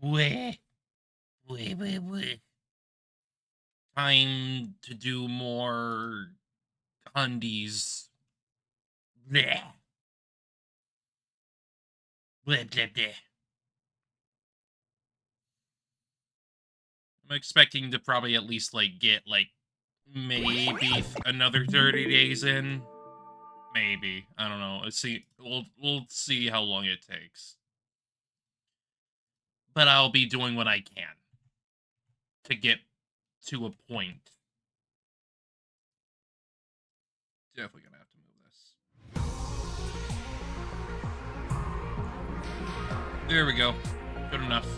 Bleh. Bleh, bleh, bleh. Time to do more undies. Bleh. Bleh, bleh, bleh. I'm expecting to probably at least, like, get, like, maybe another 30 days in. Maybe. I don't know. Let's see. We'll see how long it takes. But I'll be doing what I can to get to a point. Definitely gonna have to move this. There we go. Good enough.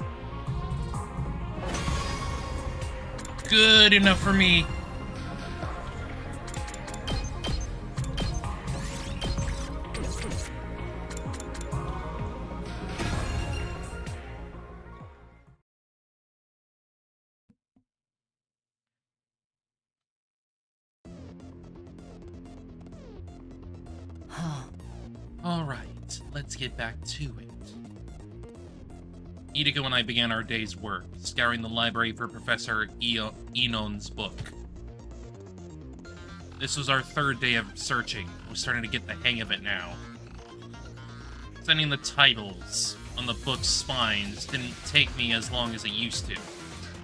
Good enough for me. Alright, let's get back to it. Hiruko and I began our day's work, scouring the library for Professor Enon's book. This was our third day of searching. We're starting to get the hang of it now. Sending the titles on the book's spines didn't take me as long as it used to.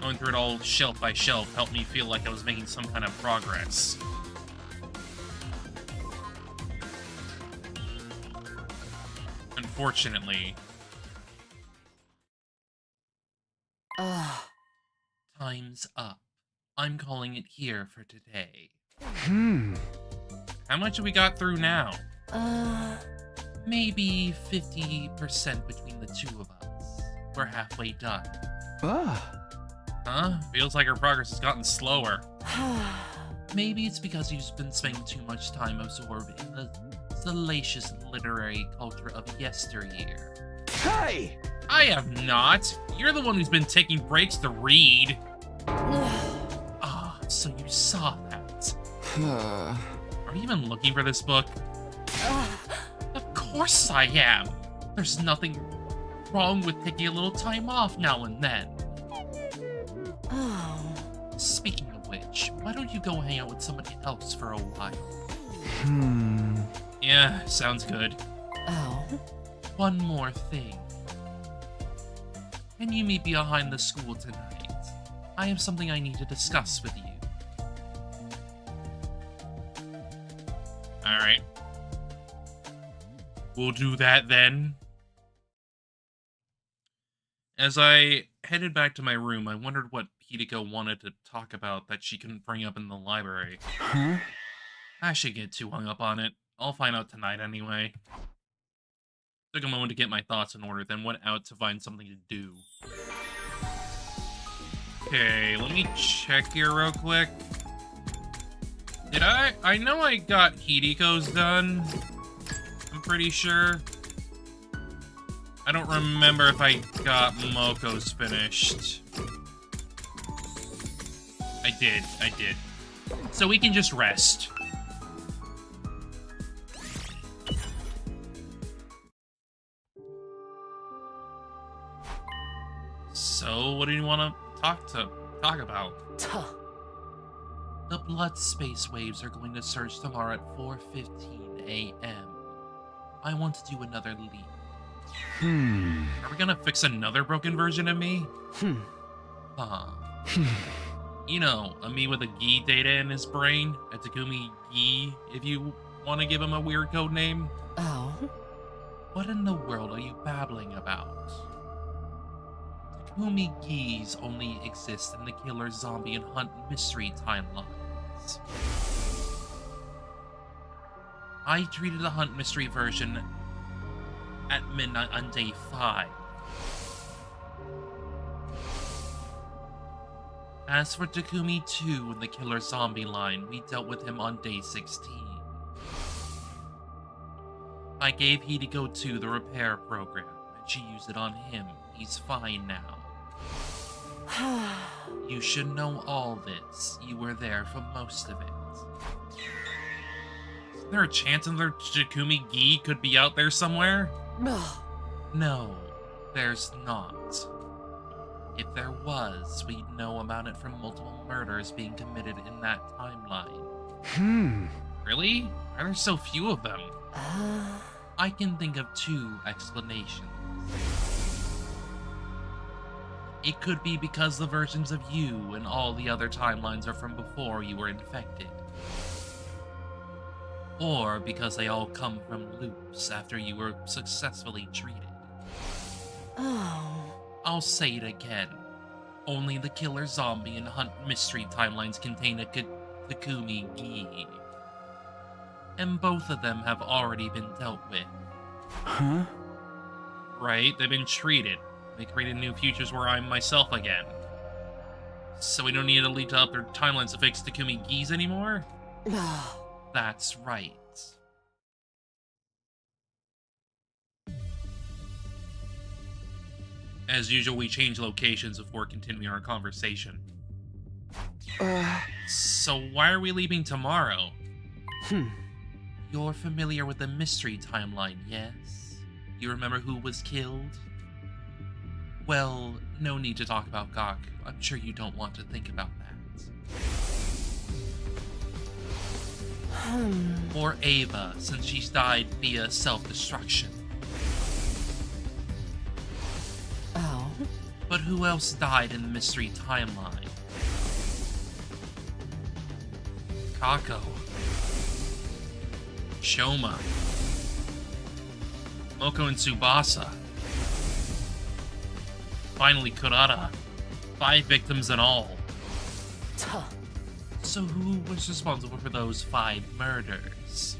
Going through it all shelf by shelf helped me feel like I was making some kind of progress. Unfortunately, time's up. I'm calling it here for today. How much have we got through now? Maybe 50% between the two of us. We're halfway done. Huh? Feels like our progress has gotten slower. Maybe it's because you've been spending too much time absorbed in the salacious literary culture of yesteryear. Hey! I have not. You're the one who's been taking breaks to read. Ah, so you saw that. Are you even looking for this book? Of course I am. There's nothing wrong with taking a little time off now and then. Speaking of which, why don't you go hang out with somebody else for a while? Yeah, sounds good. One more thing. Can you meet behind the school tonight? I have something I need to discuss with you. Alright. We'll do that then. As I headed back to my room, I wondered what Hiruko wanted to talk about that she couldn't bring up in the library. I should get too hung up on it. I'll find out tonight anyway. Took a moment to get my thoughts in order, then went out to find something to do. Okay, let me check here real quick. Did I know I got Hiruko's done. I'm pretty sure. I don't remember if I got Moko's finished. I did. So we can just rest. So, what do you want to talk about? The blood space waves are going to surge tomorrow at 4:15 a.m. I want to do another leap. Are we gonna fix another broken version of me? You know, a me with a Gi data in his brain, a Takumi Gi, if you want to give him a weird code name. What in the world are you babbling about? Takumi Gis only exist in the Killer Zombie and Hunt mystery timelines. I treated the Hunt mystery version at midnight on day 5. As for Takumi 2 in the Killer Zombie line, we dealt with him on day 16. I gave Hiruko 2 the repair program, and she used it on him. He's fine now. You should know all this. You were there for most of it. Is there a chance another Takumi Gi could be out there somewhere? No, there's not. If there was, we'd know about it from multiple murders being committed in that timeline. Really? Why are there so few of them? I can think of 2 explanations. It could be because the versions of you and all the other timelines are from before you were infected. Or because they all come from loops after you were successfully treated. I'll say it again. Only the Killer Zombie and Hunt Mystery timelines contain a Takumi Gi. And both of them have already been dealt with. Huh? Right? They've been treated. They created new futures where I'm myself again. So we don't need to lead to other timelines to fix Takumi Gis anymore? That's right. As usual, we change locations before continuing our conversation. So why are we leaving tomorrow? You're familiar with the mystery timeline, yes? You remember who was killed? Well, no need to talk about Gok. I'm sure you don't want to think about that. Or Ava, since she's died via self-destruction. But who else died in the mystery timeline? Kako. Shoma. Moko and Tsubasa. Finally, Kurata. 5 victims in all. So who was responsible for those 5 murders?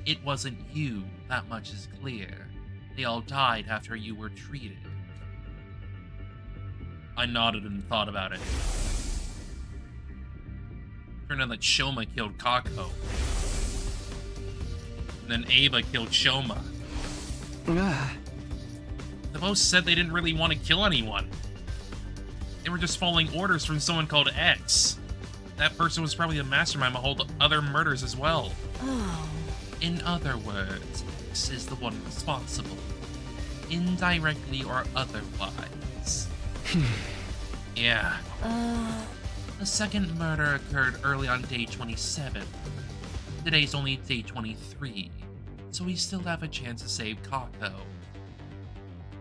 It wasn't you, that much is clear. They all died after you were treated. I nodded and thought about it. Turned out that Shoma killed Kako. And then Ava killed Shoma. They both said they didn't really want to kill anyone. They were just following orders from someone called X. That person was probably a mastermind behind other murders as well. In other words, X is the one responsible. Indirectly or otherwise. Yeah. The second murder occurred early on day 27. Today's only day 23, so we still have a chance to save Kako.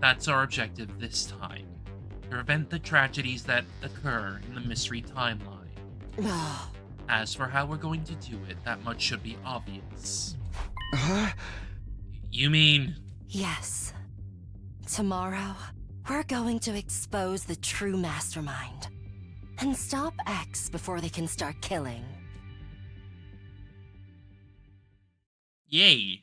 That's our objective this time. To prevent the tragedies that occur in the mystery timeline. As for how we're going to do it, that much should be obvious. You mean... Yes. Tomorrow, we're going to expose the true mastermind. And stop X before they can start killing. Yay.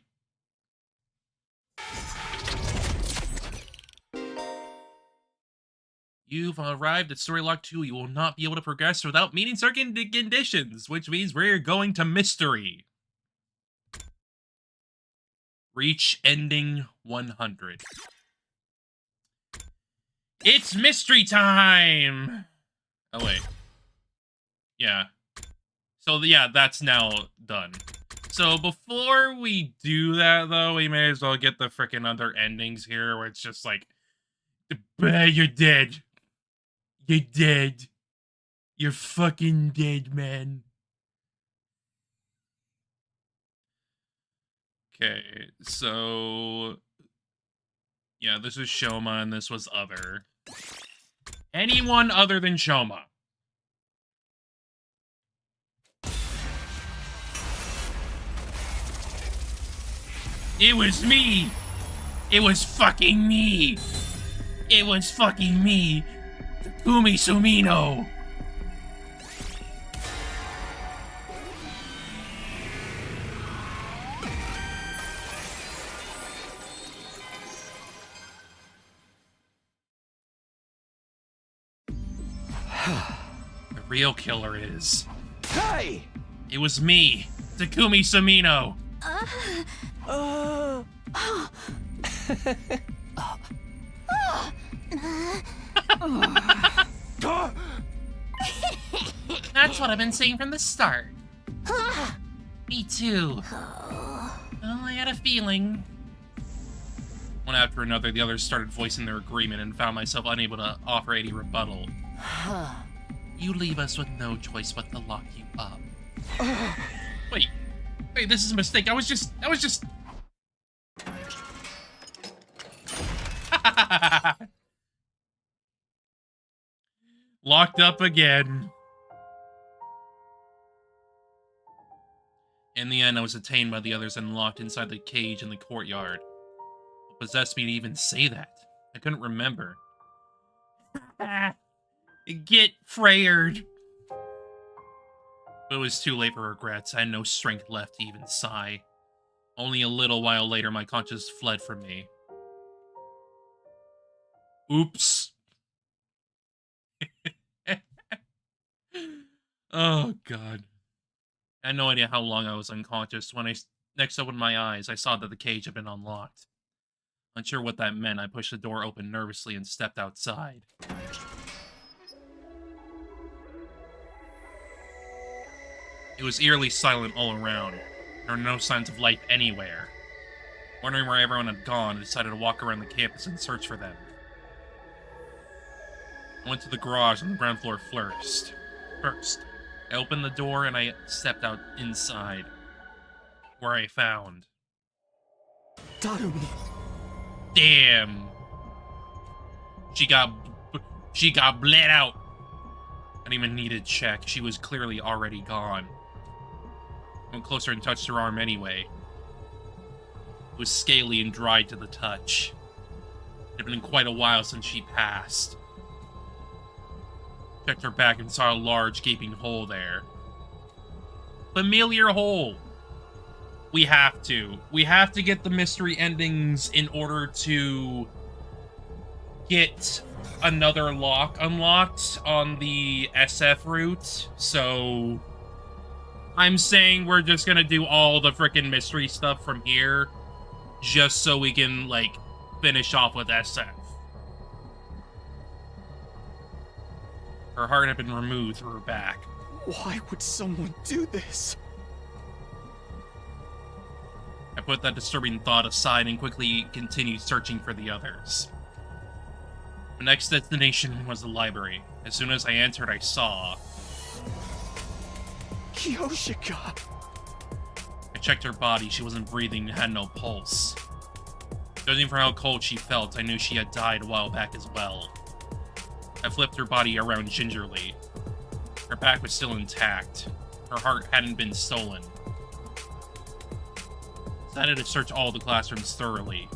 You've arrived at Story Lock 2. You will not be able to progress without meeting certain conditions, which means we're going to mystery. Reach ending 100. It's mystery time! Oh, wait. Yeah. So, yeah, that's now done. So, before we do that, though, we may as well get the frickin' other endings here, where it's just like, you're dead. You're dead. You're fucking dead, man. Okay, so... yeah, this was Shoma, and this was other. Anyone other than Shoma. It was me! It was fucking me! It was fucking me! Takumi Sumino! The real killer is... Hey! It was me, Takumi Sumino! That's what I've been saying from the start. Me too. Well, I had a feeling. One after another, the others started voicing their agreement and found myself unable to offer any rebuttal. Huh. You leave us with no choice but to lock you up. Wait, this is a mistake. I was just... Locked up again. In the end, I was detained by the others and locked inside the cage in the courtyard. What possessed me to even say that? I couldn't remember. Get frayered. But it was too late for regrets. I had no strength left to even sigh. Only a little while later, my conscience fled from me. Oops. Oh, God. I had no idea how long I was unconscious. When I next opened my eyes, I saw that the cage had been unlocked. Unsure what that meant, I pushed the door open nervously and stepped outside. It was eerily silent all around. There were no signs of life anywhere. Wondering where everyone had gone, I decided to walk around the campus and search for them. I went to the garage on the ground floor first. I opened the door and I stepped out inside, where I found... Darumi. Damn. She got bled out. I didn't even need to check. She was clearly already gone. I went closer and touched her arm anyway. It was scaly and dried to the touch. It had been quite a while since she passed. Checked her back and saw a large gaping hole there. Familiar hole. We have to get the mystery endings in order to get another lock unlocked on the SF route. So I'm saying we're just gonna do all the frickin' mystery stuff from here, just so we can, like, finish off with SF. Her heart had been removed through her back. Why would someone do this? I put that disturbing thought aside and quickly continued searching for the others. The next destination was the library. As soon as I entered, I saw... Kyoshika! I checked her body. She wasn't breathing and had no pulse. Judging from how cold she felt, I knew she had died a while back as well. I flipped her body around gingerly. Her back was still intact. Her heart hadn't been stolen. Decided to search all the classrooms thoroughly.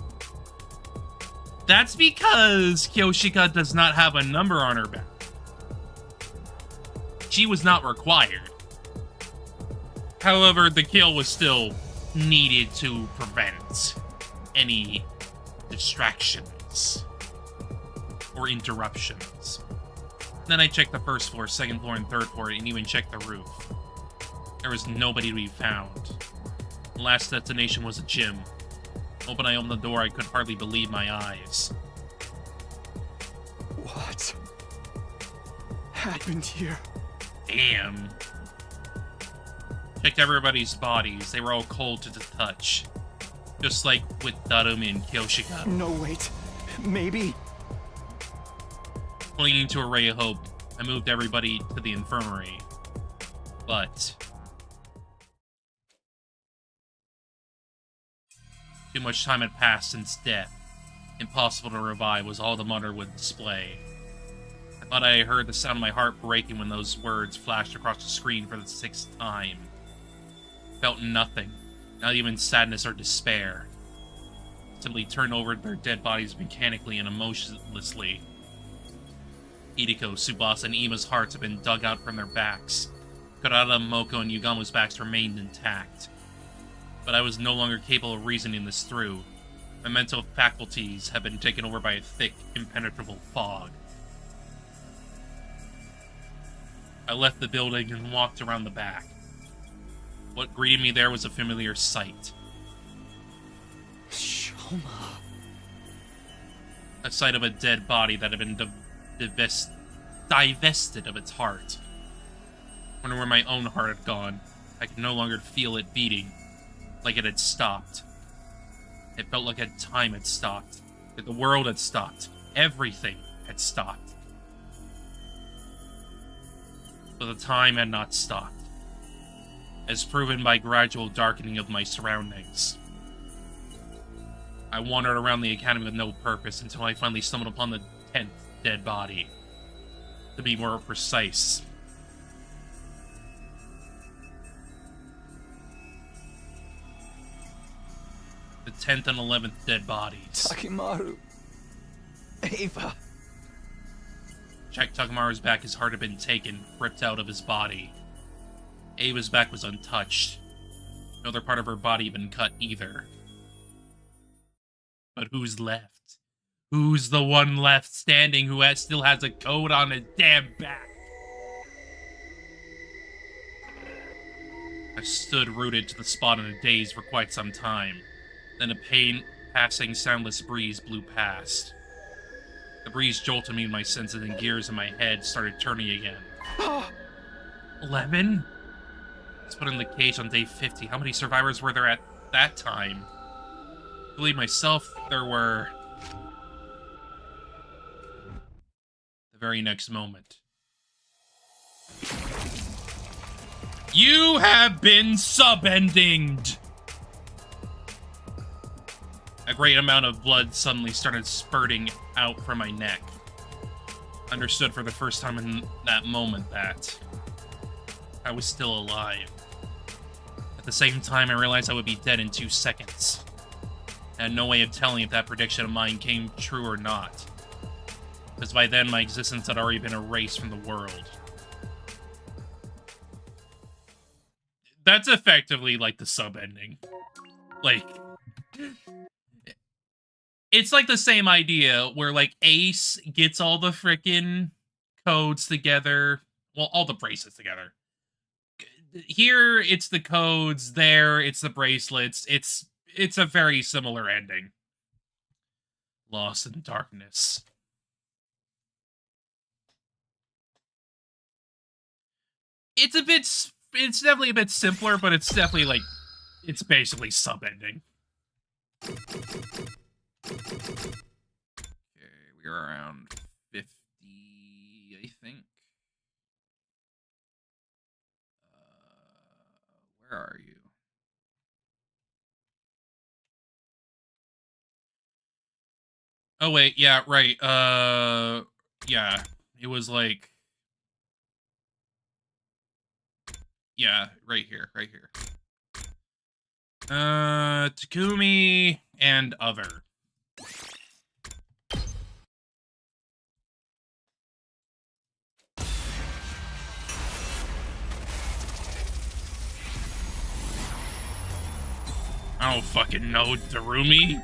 That's because Kyoshika does not have a number on her back. She was not required. However, the kill was still needed to prevent any distractions or interruptions. Then I checked the first floor, second floor, and third floor, and even checked the roof. There was nobody to be found. The last destination was a gym. When I opened the door, I could hardly believe my eyes. What happened here? Damn. Checked everybody's bodies. They were all cold to the touch. Just like with Darumi and Kyoshika. No, wait. Maybe. Clinging to a ray of hope, I moved everybody to the infirmary. But... too much time had passed since death. Impossible to revive was all the monitor would display. I thought I heard the sound of my heart breaking when those words flashed across the screen for the 6th time. Felt nothing, not even sadness or despair. Simply turned over their dead bodies mechanically and emotionlessly. Hiruko, Tsubasa, and Ima's hearts had been dug out from their backs. Kurata, Moko, and Yugamo's backs remained intact. But I was no longer capable of reasoning this through. My mental faculties had been taken over by a thick, impenetrable fog. I left the building and walked around the back. What greeted me there was a familiar sight. Shoma. A sight of a dead body that had been divested of its heart. Wondering where my own heart had gone. I could no longer feel it beating, like it had stopped. It felt like time had stopped. That the world had stopped. Everything had stopped. But the time had not stopped, as proven by gradual darkening of my surroundings. I wandered around the academy with no purpose until I finally stumbled upon the 10th dead body. To be more precise. The 10th and 11th dead bodies. Takimaru. Ava. Jack Takamaru's back, his heart had been taken, ripped out of his body. Ava's back was untouched. No other part of her body had been cut either. But who's left? Who's the one left standing who still has a code on his damn back? I stood rooted to the spot in a daze for quite some time. Then a passing soundless breeze blew past. The breeze jolted me in my senses and gears in my head started turning again. 11? Let's put in the cage on day 50. How many survivors were there at that time? I believe myself, there were... The very next moment. You have been subendinged! A great amount of blood suddenly started spurting out from my neck. Understood for the first time in that moment that I was still alive. At the same time, I realized I would be dead in 2 seconds. I had no way of telling if that prediction of mine came true or not, because by then my existence had already been erased from the world. That's effectively like the sub-ending. Like... It's like the same idea where, like, Ace gets all the frickin' codes together. Well, all the bracelets together. Here, it's the codes. There, it's the bracelets. It's a very similar ending. Lost in darkness. It's definitely a bit simpler, but it's definitely, like, it's basically sub-ending. Okay, we are around 50, I think. Where are you? Oh, wait, yeah, right, yeah, it was like... Yeah, right here. Takumi and other. I don't fucking know, Darumi.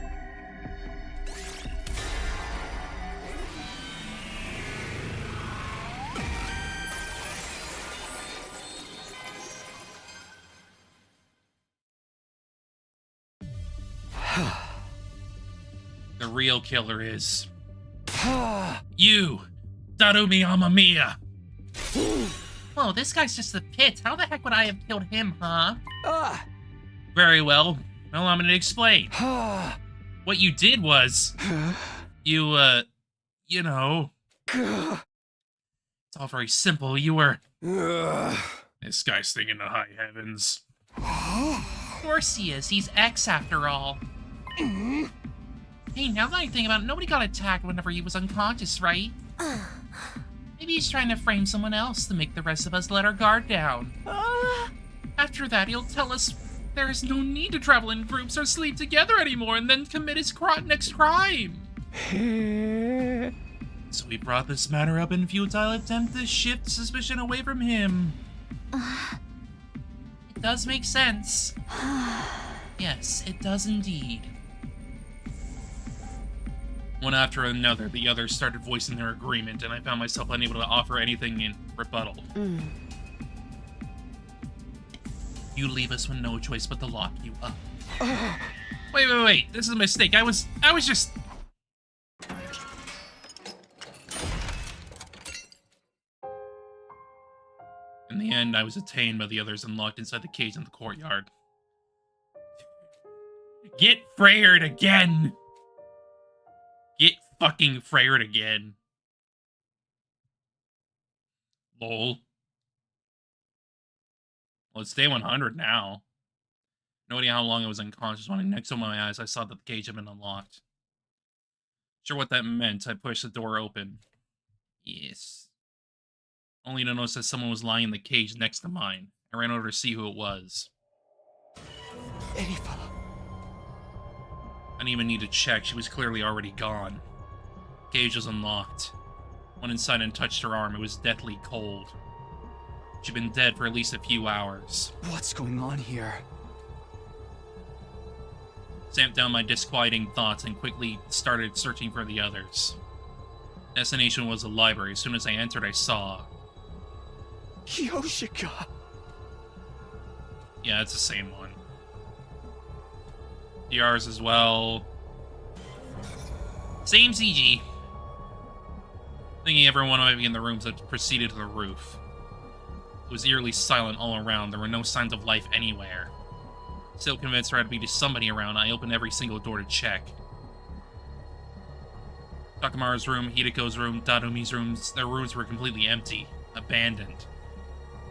The real killer is... you, Darumi Amamiya. Whoa, this guy's just a pit. How the heck would I have killed him, huh? Very well. Well, I'm gonna explain. What you did was... you, you know... It's all very simple. You were... This guy's thinking the high heavens. Of course he is. He's X after all. Hey, now that I think about it, nobody got attacked whenever he was unconscious, right? Maybe he's trying to frame someone else to make the rest of us let our guard down. After that, he'll tell us there is no need to travel in groups or sleep together anymore and then commit his next crime. So we brought this matter up in futile attempt to shift suspicion away from him. It does make sense. Yes, it does indeed. One after another, the others started voicing their agreement, and I found myself unable to offer anything in rebuttal. You leave us with no choice but to lock you up. Wait. This is a mistake. I was just... In the end, I was detained by the others and locked inside the cage in the courtyard. Get Freyered again! fucking frared again. Lol. Well, it's day 100 now. No idea how long I was unconscious. When I next opened my eyes, I saw that the cage had been unlocked. Sure what that meant, I pushed the door open. Yes. Only to notice that someone was lying in the cage next to mine. I ran over to see who it was. Ava. I didn't even need to check. She was clearly already gone. The cage was unlocked. Went inside and touched her arm. It was deathly cold. She'd been dead for at least a few hours. What's going on here? Stamped down my disquieting thoughts and quickly started searching for the others. Destination was a library. As soon as I entered, I saw... Yoshika! Yeah, it's the same one. DRs as well. Same CG. Thinking everyone might be in the rooms, I proceeded to the roof. It was eerily silent all around. There were no signs of life anywhere. Still convinced there had to be somebody around, I opened every single door to check. Takamaru's room, Hiruko's room, Darumi's rooms, their rooms were completely empty, abandoned.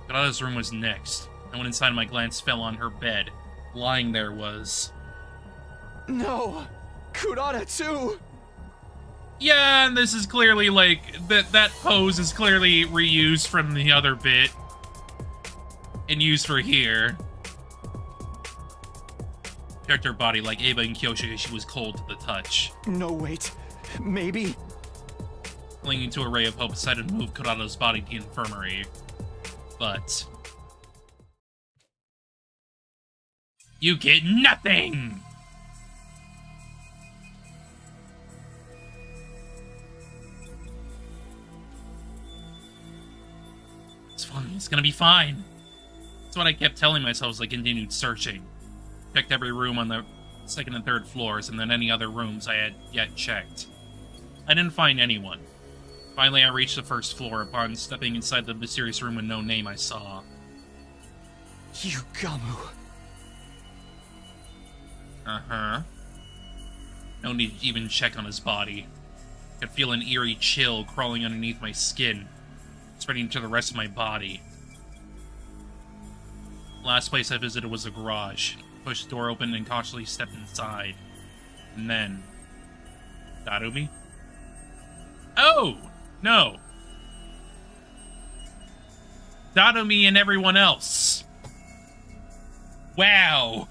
Kurata's room was next. I went inside and my glance fell on her bed. Lying there was... No! Kurata too! Yeah, and this is clearly like, that pose is clearly reused from the other bit. And used for here. Checked her body like Eva and Kyoshika, she was cold to the touch. No, wait. Maybe... Clinging to a ray of hope, decided to move Kurata's body to the infirmary. But... you get nothing! It's fine, it's gonna be fine. That's what I kept telling myself as I continued searching. Checked every room on the second and third floors, and then any other rooms I had yet checked. I didn't find anyone. Finally, I reached the first floor. Upon stepping inside the mysterious room with no name, I saw... Yugamu. Uh-huh. No need to even check on his body. I could feel an eerie chill crawling underneath my skin, spreading to the rest of my body. The last place I visited was the garage. Pushed the door open and cautiously stepped inside. And then... Darumi? Oh! No! Darumi and everyone else! Wow!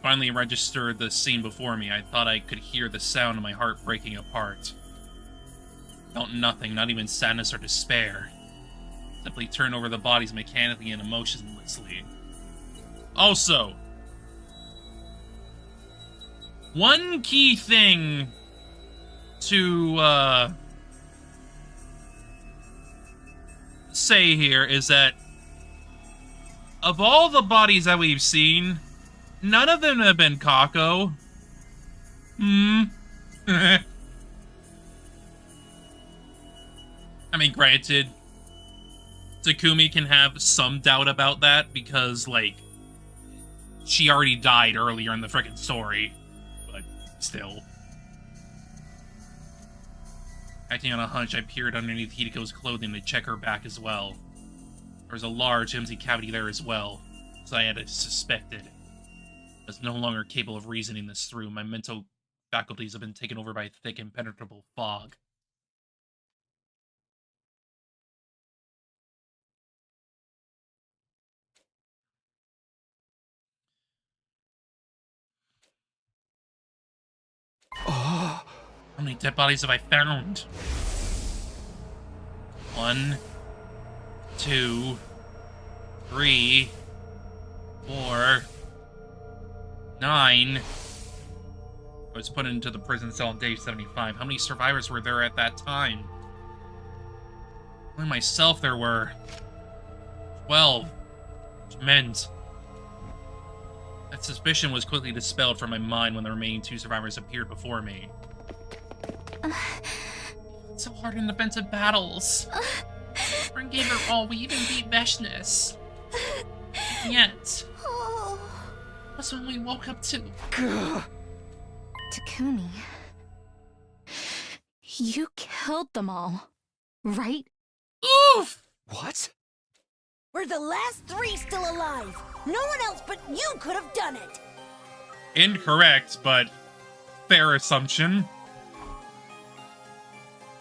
Finally registered the scene before me. I thought I could hear the sound of my heart breaking apart. Felt nothing, not even sadness or despair. Simply turned over the bodies mechanically and emotionlessly. Also, one key thing to say here is that of all the bodies that we've seen, none of them have been Kako. I mean, granted, Takumi can have some doubt about that because, like, she already died earlier in the frickin' story. But still. Acting on a hunch, I peered underneath Hiruko's clothing to check her back as well. There was a large, empty cavity there as well, as I had suspected. I was no longer capable of reasoning this through. My mental faculties have been taken over by thick, impenetrable fog. Oh. How many dead bodies have I found? 1, 2, 3, 4, 9. I was put into the prison cell on day 75. How many survivors were there at that time? Only myself there were 12. Which meant that suspicion was quickly dispelled from my mind when the remaining 2 survivors appeared before me. It's so hard in defensive battles. Spring gave her all, we even beat Veshness. And yet, that's when we woke up to. Takumi. You killed them all, right? Oof! What? We're the last 3 still alive. No one else but you could have done it. Incorrect, but fair assumption.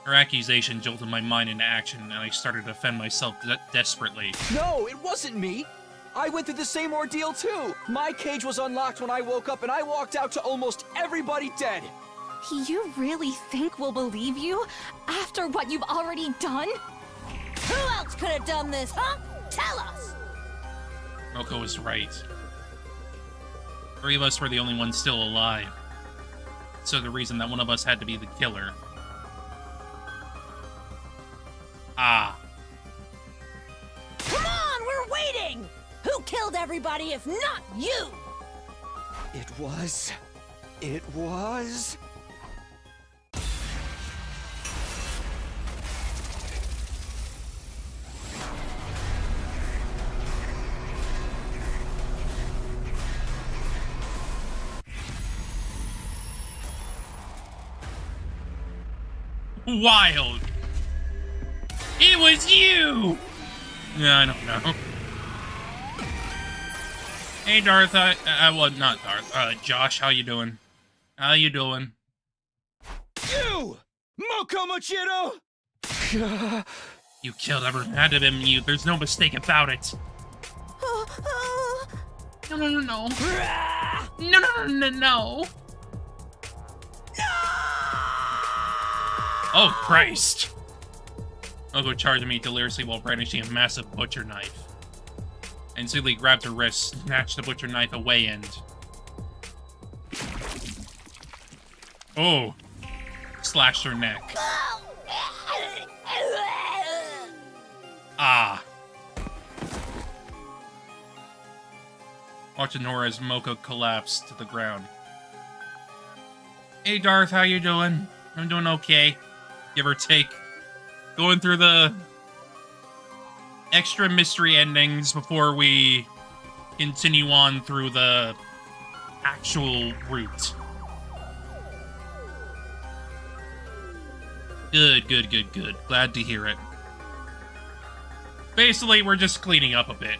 Her accusation jolted my mind into action, and I started to defend myself desperately. No, it wasn't me. I went through the same ordeal too. My cage was unlocked when I woke up and I walked out to almost everybody dead. You really think we'll believe you after what you've already done? Who else could have done this, huh? Tell us! Moko was right. 3 of us were the only ones still alive. So the reason that one of us had to be the killer. Ah. Come on, we're waiting! Who killed everybody if not you? It was... Wild. It was you! Yeah, I don't know. Hey, Darth, well, not Darth, Josh, how you doing? How you doing? You! Moko Mochiro! You killed everyone. Had to have been you. There's no mistake about it. No, no, no, no. No, no, no, no, no. Oh, Christ. Moko charged me deliriously while brandishing a massive butcher knife. I instantly grabbed her wrist, snatched the butcher knife away, and... oh. Slashed her neck. Ah. Watching horror as Moko collapsed to the ground. Hey, Darth, how you doing? I'm doing okay. Give or take. Going through the extra mystery endings before we continue on through the actual route. Good, good, good, good. Glad to hear it. Basically, we're just cleaning up a bit.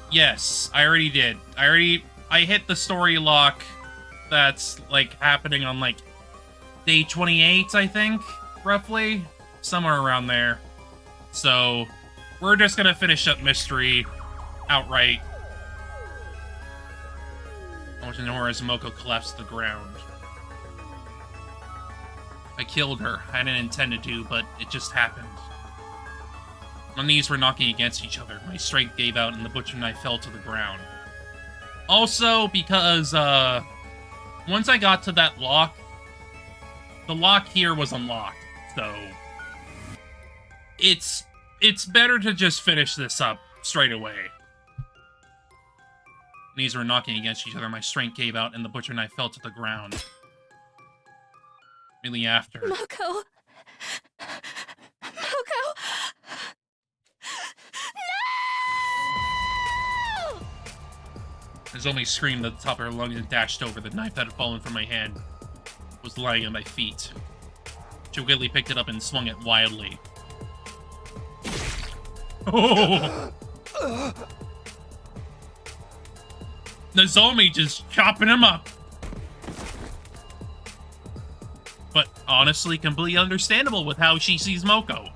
Yes, I already did. I hit the story lock that's, like, happening on, like, day 28, I think, roughly. Somewhere around there. So, we're just gonna finish up mystery outright. Watching horror as Moko collapsed to the ground. I killed her. I didn't intend to, but it just happened. My knees were knocking against each other. My strength gave out and the butcher knife fell to the ground. Also, because, once I got to that lock, the lock here was unlocked, so... It's better to just finish this up straight away. Knees were knocking against each other. My strength gave out and the butcher knife fell to the ground. Really after. Moko! Moko! No! Nozomi screamed at the top of her lungs and dashed over. The knife that had fallen from my hand was lying at my feet. She quickly picked it up and swung it wildly. Oh! Nozomi just chopping him up. But honestly, completely understandable with how she sees Moko.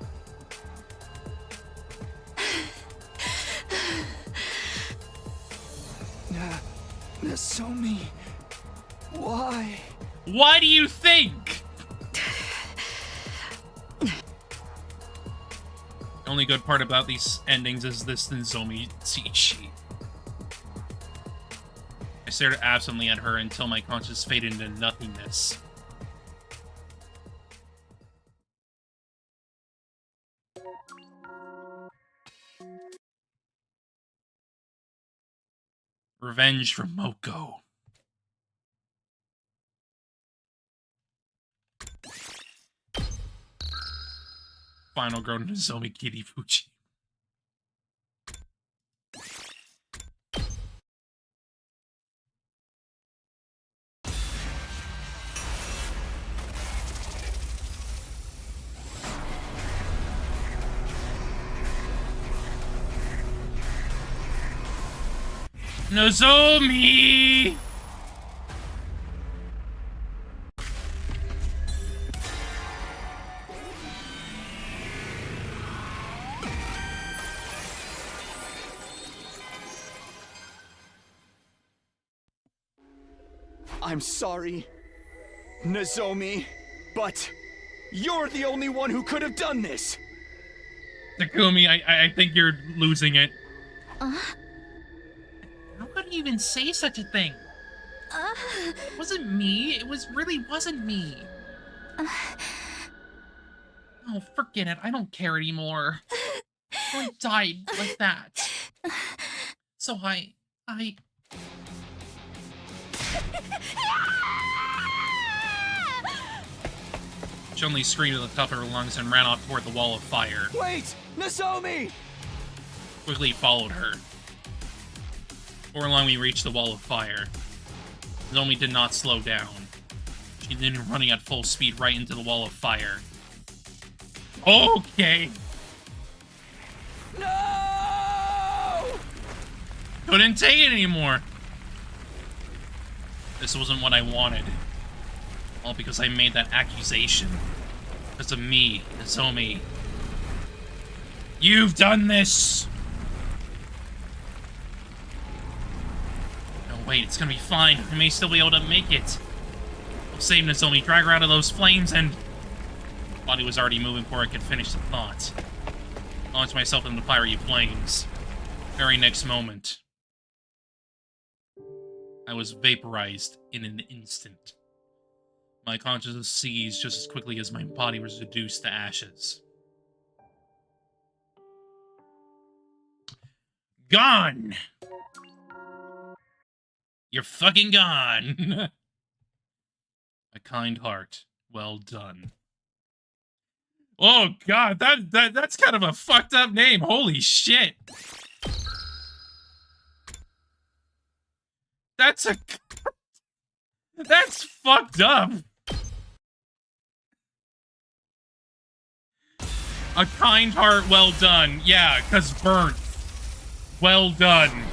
Nozomi, why? Why do you think? The only good part about these endings is this Nozomi cheat sheet. I stared absently at her until my conscience faded into nothingness. Revenge from Moko. Final girl Nozomi Kirifuchi. Nozomi! I'm sorry, Nozomi, but you're the only one who could have done this. Takumi, I think you're losing it. How could you even say such a thing? It wasn't me. It really wasn't me. Oh, forget it. I don't care anymore. I died like that. So I... Chun-Li screamed at the top of her lungs and ran off toward the wall of fire. Wait, Nozomi! Quickly followed her. Before long, we reached the wall of fire. Nozomi did not slow down. She continued running at full speed right into the wall of fire. Okay! No! Couldn't take it anymore! This wasn't what I wanted. All because I made that accusation. Because of me, Nozomi. You've done this! No, wait, it's gonna be fine. I may still be able to make it. We'll save Nozomi, drag her out of those flames, and... Body was already moving before I could finish the thought. Launched myself into the fiery flames. Very next moment, I was vaporized in an instant. My consciousness seized just as quickly as my body was reduced to ashes. Gone! You're fucking gone! A kind heart. Well done. Oh god, that's kind of a fucked up name. Holy shit. That's fucked up. A kind heart, well done. Yeah, 'cause burnt. Well done.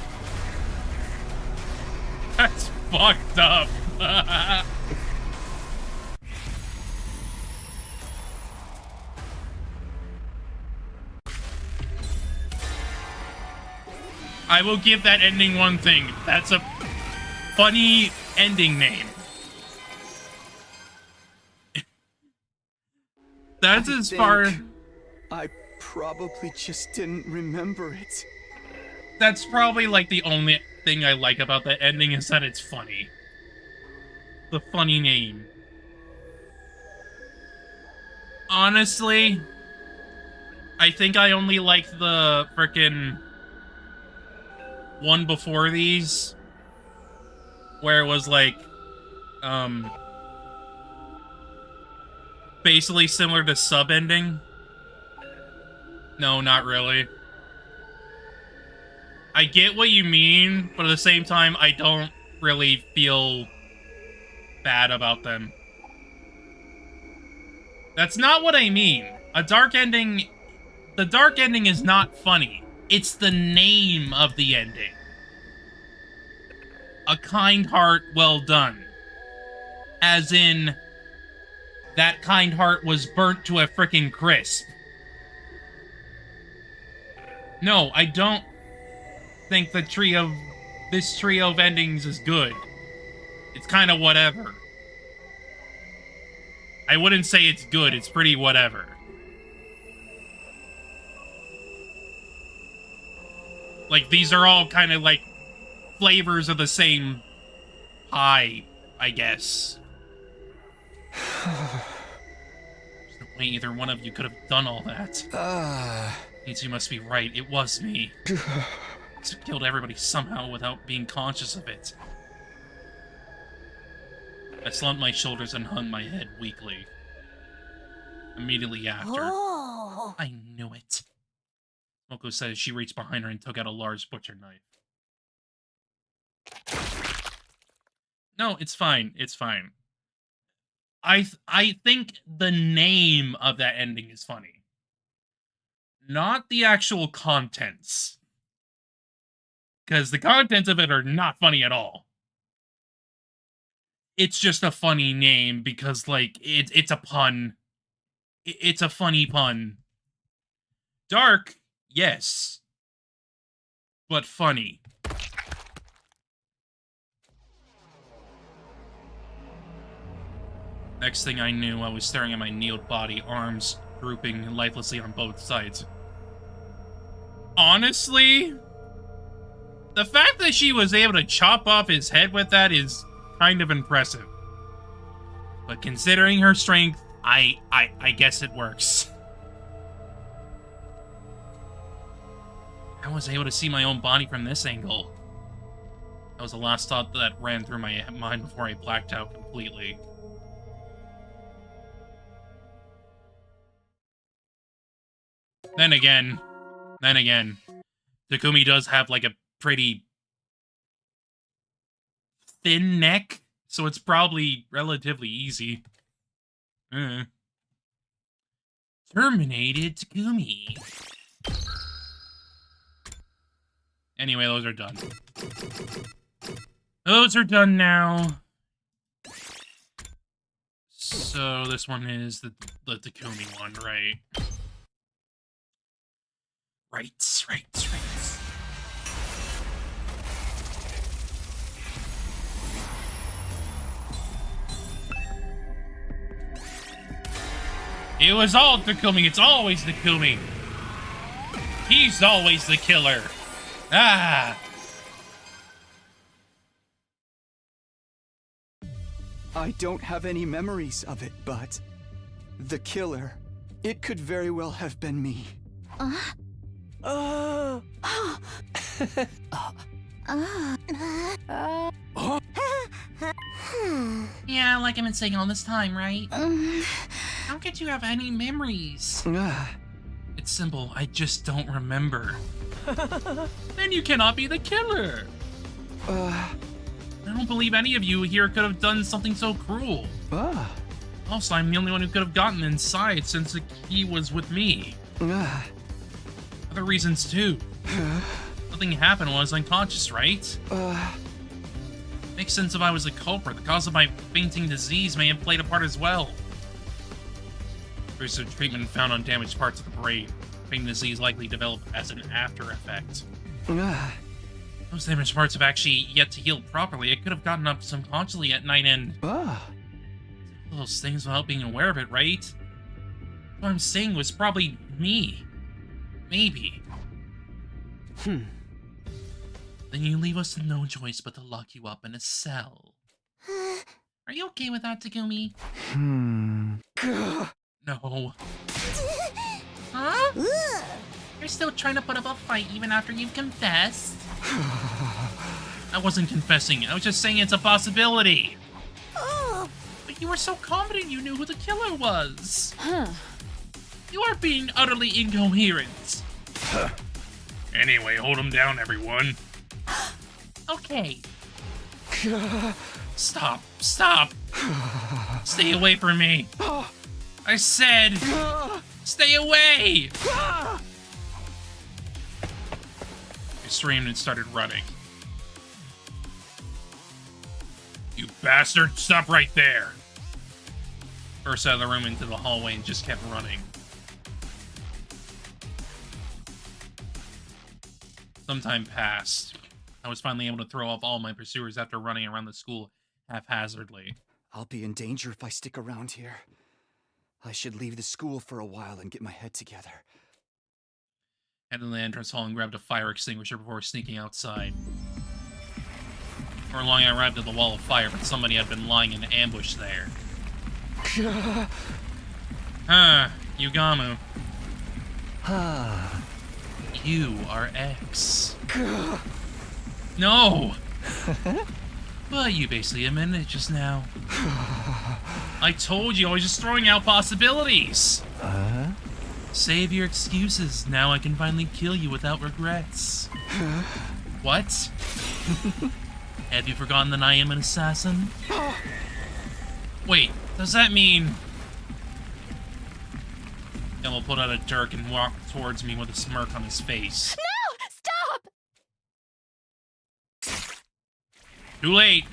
That's fucked up. I will give that ending one thing. That's a funny ending name. That's as far... I probably just didn't remember it. That's probably, like, the only thing I like about that ending is that it's funny. The funny name. Honestly, I think I only like the frickin' one before these, where it was like, basically similar to sub-ending. No, not really. I get what you mean, but at the same time, I don't really feel bad about them. That's not what I mean. A dark ending... The dark ending is not funny. It's the name of the ending. A kind heart, well done. As in, that kind heart was burnt to a frickin' crisp. No, I don't think this trio of endings is good. It's kind of whatever. I wouldn't say it's good, it's pretty whatever. Like, these are all kind of like flavors of the same pie, I guess. There's no way either one of you could have done all that. Means you must be right, it was me. It killed everybody somehow without being conscious of it. I slumped my shoulders and hung my head weakly. Immediately after, Oh. I knew it. Moko said as she reached behind her and took out a large butcher knife. No, it's fine. It's fine. I think the name of that ending is funny. Not the actual contents. because the contents of it are not funny at all. It's just a funny name because, like, it's a pun. It's a funny pun. Dark, yes, but funny. Next thing I knew, I was staring at my kneeled body, arms drooping lifelessly on both sides. Honestly, the fact that she was able to chop off his head with that is kind of impressive. But considering her strength, I guess it works. I was able to see my own body from this angle. That was the last thought that ran through my mind before I blacked out completely. Then again, Takumi does have, like, a pretty thin neck, so it's probably relatively easy. Terminated Takumi. Anyway, those are done. Those are done now. So this one is the Takumi one, right? Right. It was all Takumi. It's always Takumi. He's always the killer. Ah! I don't have any memories of it, but the killer, it could very well have been me. Yeah, like I've been saying all this time, right? How could you have any memories? It's simple, I just don't remember. Then you cannot be the killer. I don't believe any of you here could have done something so cruel. Also, I'm the only one who could have gotten inside since the key was with me. Other reasons too. Nothing happened while I was unconscious, right? Makes sense if I was the culprit. The cause of my fainting disease may have played a part as well. There's a treatment found on damaged parts of the brain. Fainting disease likely developed as an after effect. Those damaged parts have actually yet to heal properly. I could have gotten up subconsciously at night and... those things without being aware of it, right? What I'm saying was probably me. Maybe. Then you leave us no choice but to lock you up in a cell. Are you okay with that, Takumi? No. Huh? You're still trying to put up a fight even after you've confessed? I wasn't confessing. I was just saying it's a possibility. But you were so confident you knew who the killer was. You are being utterly incoherent. Anyway, hold him down, everyone. Okay. Stop. Stay away from me. I said, stay away! I screamed and started running. You bastard, stop right there! Burst out of the room into the hallway and just kept running. Some time passed. I was finally able to throw off all my pursuers after running around the school haphazardly. I'll be in danger if I stick around here. I should leave the school for a while and get my head together. Headed to the entrance hall and grabbed a fire extinguisher before sneaking outside. Before long, I arrived at the wall of fire, but somebody had been lying in ambush there. Yugamu. You are X. No! Well, you basically admitted it just now. I told you I was just throwing out possibilities. Save your excuses. Now I can finally kill you without regrets. What? Have you forgotten that I am an assassin? Wait, does that mean... Yellow pulled out a dirk and walked towards me with a smirk on his face. Too late.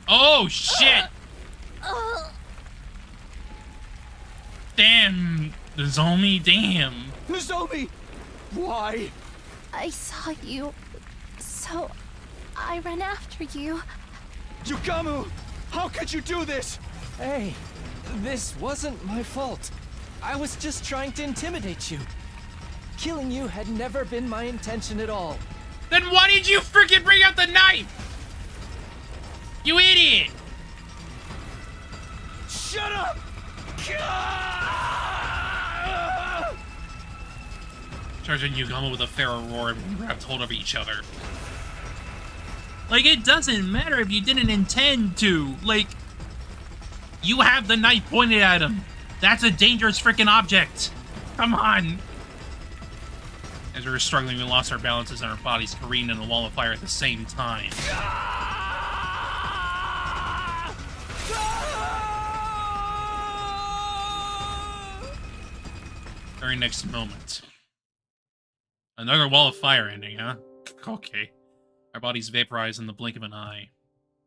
Oh, shit! Damn, Nozomi, damn. Nozomi! Why? I saw you, so I ran after you. Yugamu! How could you do this? Hey, this wasn't my fault. I was just trying to intimidate you. Killing you had never been my intention at all. Then why did you freaking bring out the knife? You idiot! Shut up! Charging Yugama with a feral roar and we grabbed hold of each other. Like, it doesn't matter if you didn't intend to. Like, you have the knife pointed at him. That's a dangerous freaking object. Come on. As we were struggling, we lost our balances and our bodies careened in a wall of fire at the same time. Very next moment. Another wall of fire ending, huh? Okay. Our bodies vaporized in the blink of an eye.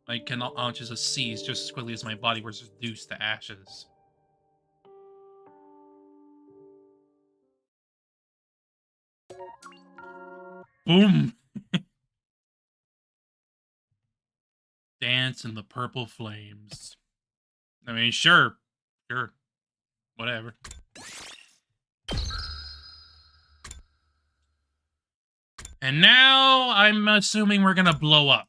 My consciousness seized just as quickly as my body was reduced to ashes. Boom! Dance in the purple flames. I mean, sure. Sure. Whatever. And now, I'm assuming we're gonna blow up.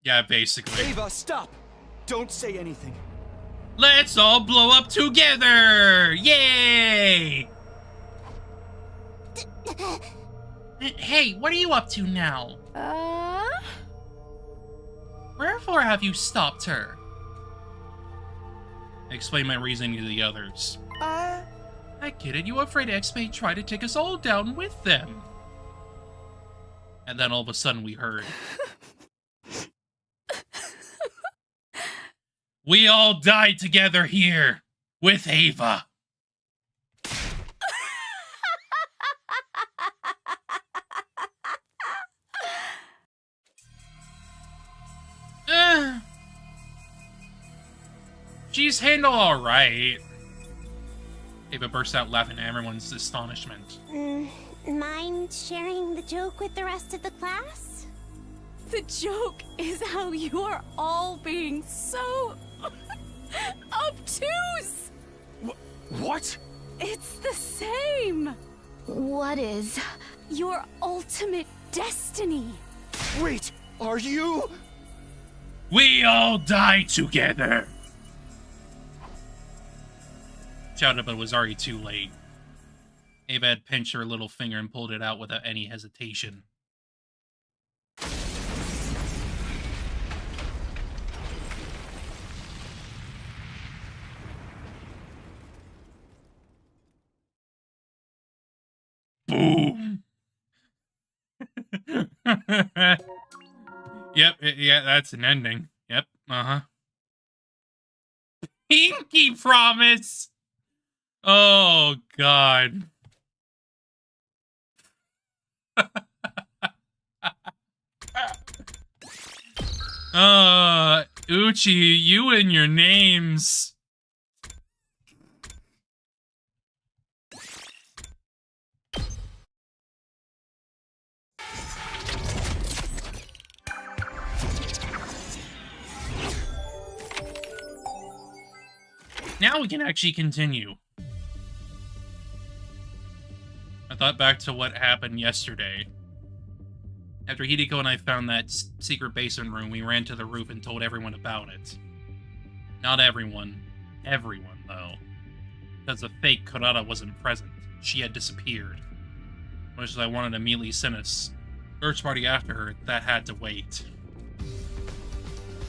Yeah, basically. Ava, stop! Don't say anything. Let's all blow up together! Yay! Hey, what are you up to now? Wherefore have you stopped her? I explained my reasoning to the others. I get it. You were afraid X may try to take us all down with them. And then all of a sudden we heard. We all died together here with Ava. She's handled all right. Ava burst out laughing at everyone's astonishment. Mind sharing the joke with the rest of the class? The joke is how you are all being so obtuse. What? It's the same. What is your ultimate destiny? Wait, are you? We all die together. Shouted, but it was already too late. Ava had pinched her little finger and pulled it out without any hesitation. Boom! Yep, yeah, that's an ending. Yep, uh-huh. Pinky promise! Oh, God. Uchi, you and your names. Now we can actually continue. I thought back to what happened yesterday. After Hiruko and I found that secret basement room, we ran to the roof and told everyone about it. Not everyone. Everyone, though. Because the fake Kurata wasn't present. She had disappeared. Much as I wanted to immediately send a search party after her, that had to wait.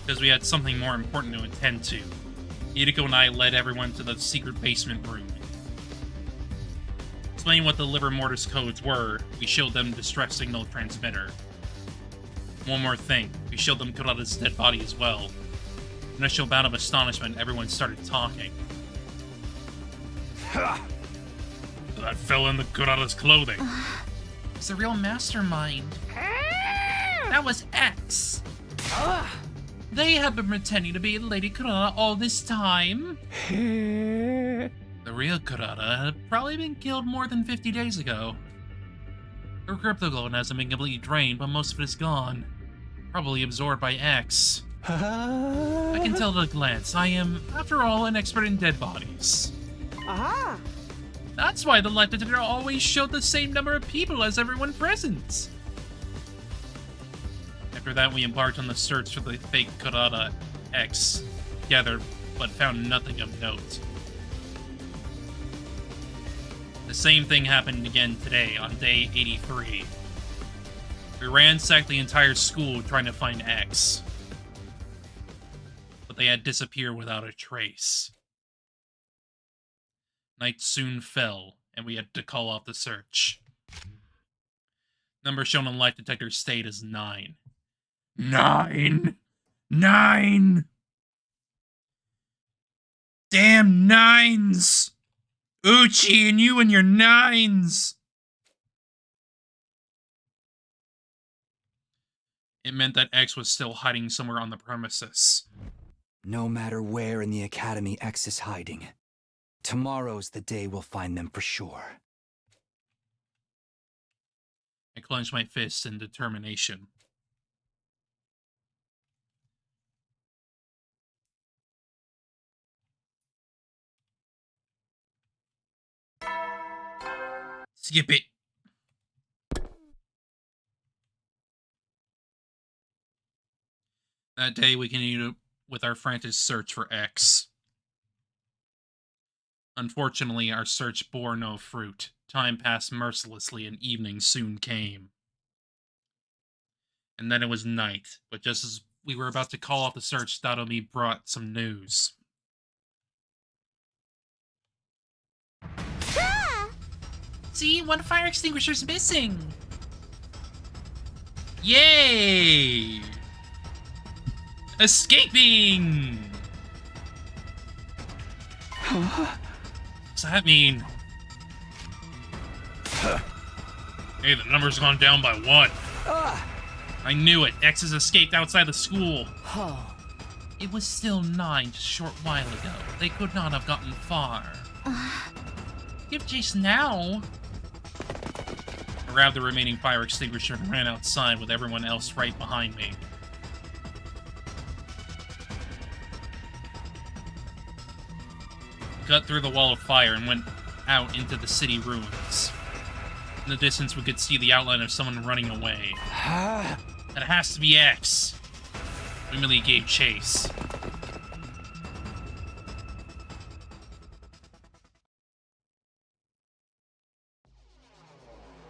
Because we had something more important to attend to. Hiruko and I led everyone to the secret basement room. Explaining what the liver mortis codes were, we showed them distress signal transmitter. One more thing, we showed them Kurata's dead body as well. Initial bout of astonishment, everyone started talking. That fell in the Kurata's clothing. It's the real mastermind. That was X. They have been pretending to be Lady Kurata all this time. The real Kurata had probably been killed more than 50 days ago. Her cryptoglone hasn't been completely drained, but most of it is gone. Probably absorbed by X. I can tell at a glance. I am, after all, an expert in dead bodies. Aha! That's why the life detector always showed the same number of people as everyone present. After that, we embarked on the search for the fake Kurata X together, but found nothing of note. The same thing happened again today, on day 83. We ransacked the entire school trying to find X. But they had disappeared without a trace. Night soon fell, and we had to call off the search. Number shown on life detector stayed as 9. 9! 9! Damn 9s! Uchi, and you and your 9s! It meant that X was still hiding somewhere on the premises. No matter where in the academy X is hiding, tomorrow's the day we'll find them for sure. I clenched my fists in determination. Skip it. That day, we continued with our frantic search for X. Unfortunately, our search bore no fruit. Time passed mercilessly, and evening soon came. And then it was night, but just as we were about to call off the search, Dadomi brought some news. See, one fire extinguisher's missing! Yay! Escaping! What's that mean? Hey, the number's gone down by 1. I knew it. X has escaped outside the school. It was still 9 just a short while ago. They could not have gotten far. Give chase now. I grabbed the remaining fire extinguisher and ran outside with everyone else right behind me. Cut through the wall of fire and went out into the city ruins. In the distance, we could see the outline of someone running away. That has to be X. We immediately gave chase.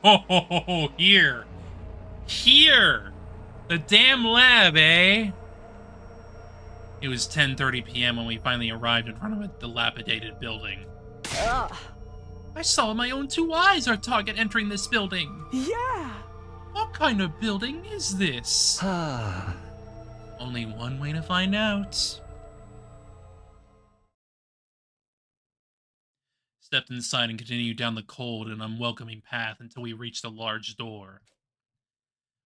Oh, here. Here! The damn lab, eh? It was 10:30 p.m. when we finally arrived in front of a dilapidated building. I saw with my own 2 eyes our target entering this building. Yeah! What kind of building is this? Only one way to find out. Stepped inside and continued down the cold and unwelcoming path until we reached a large door.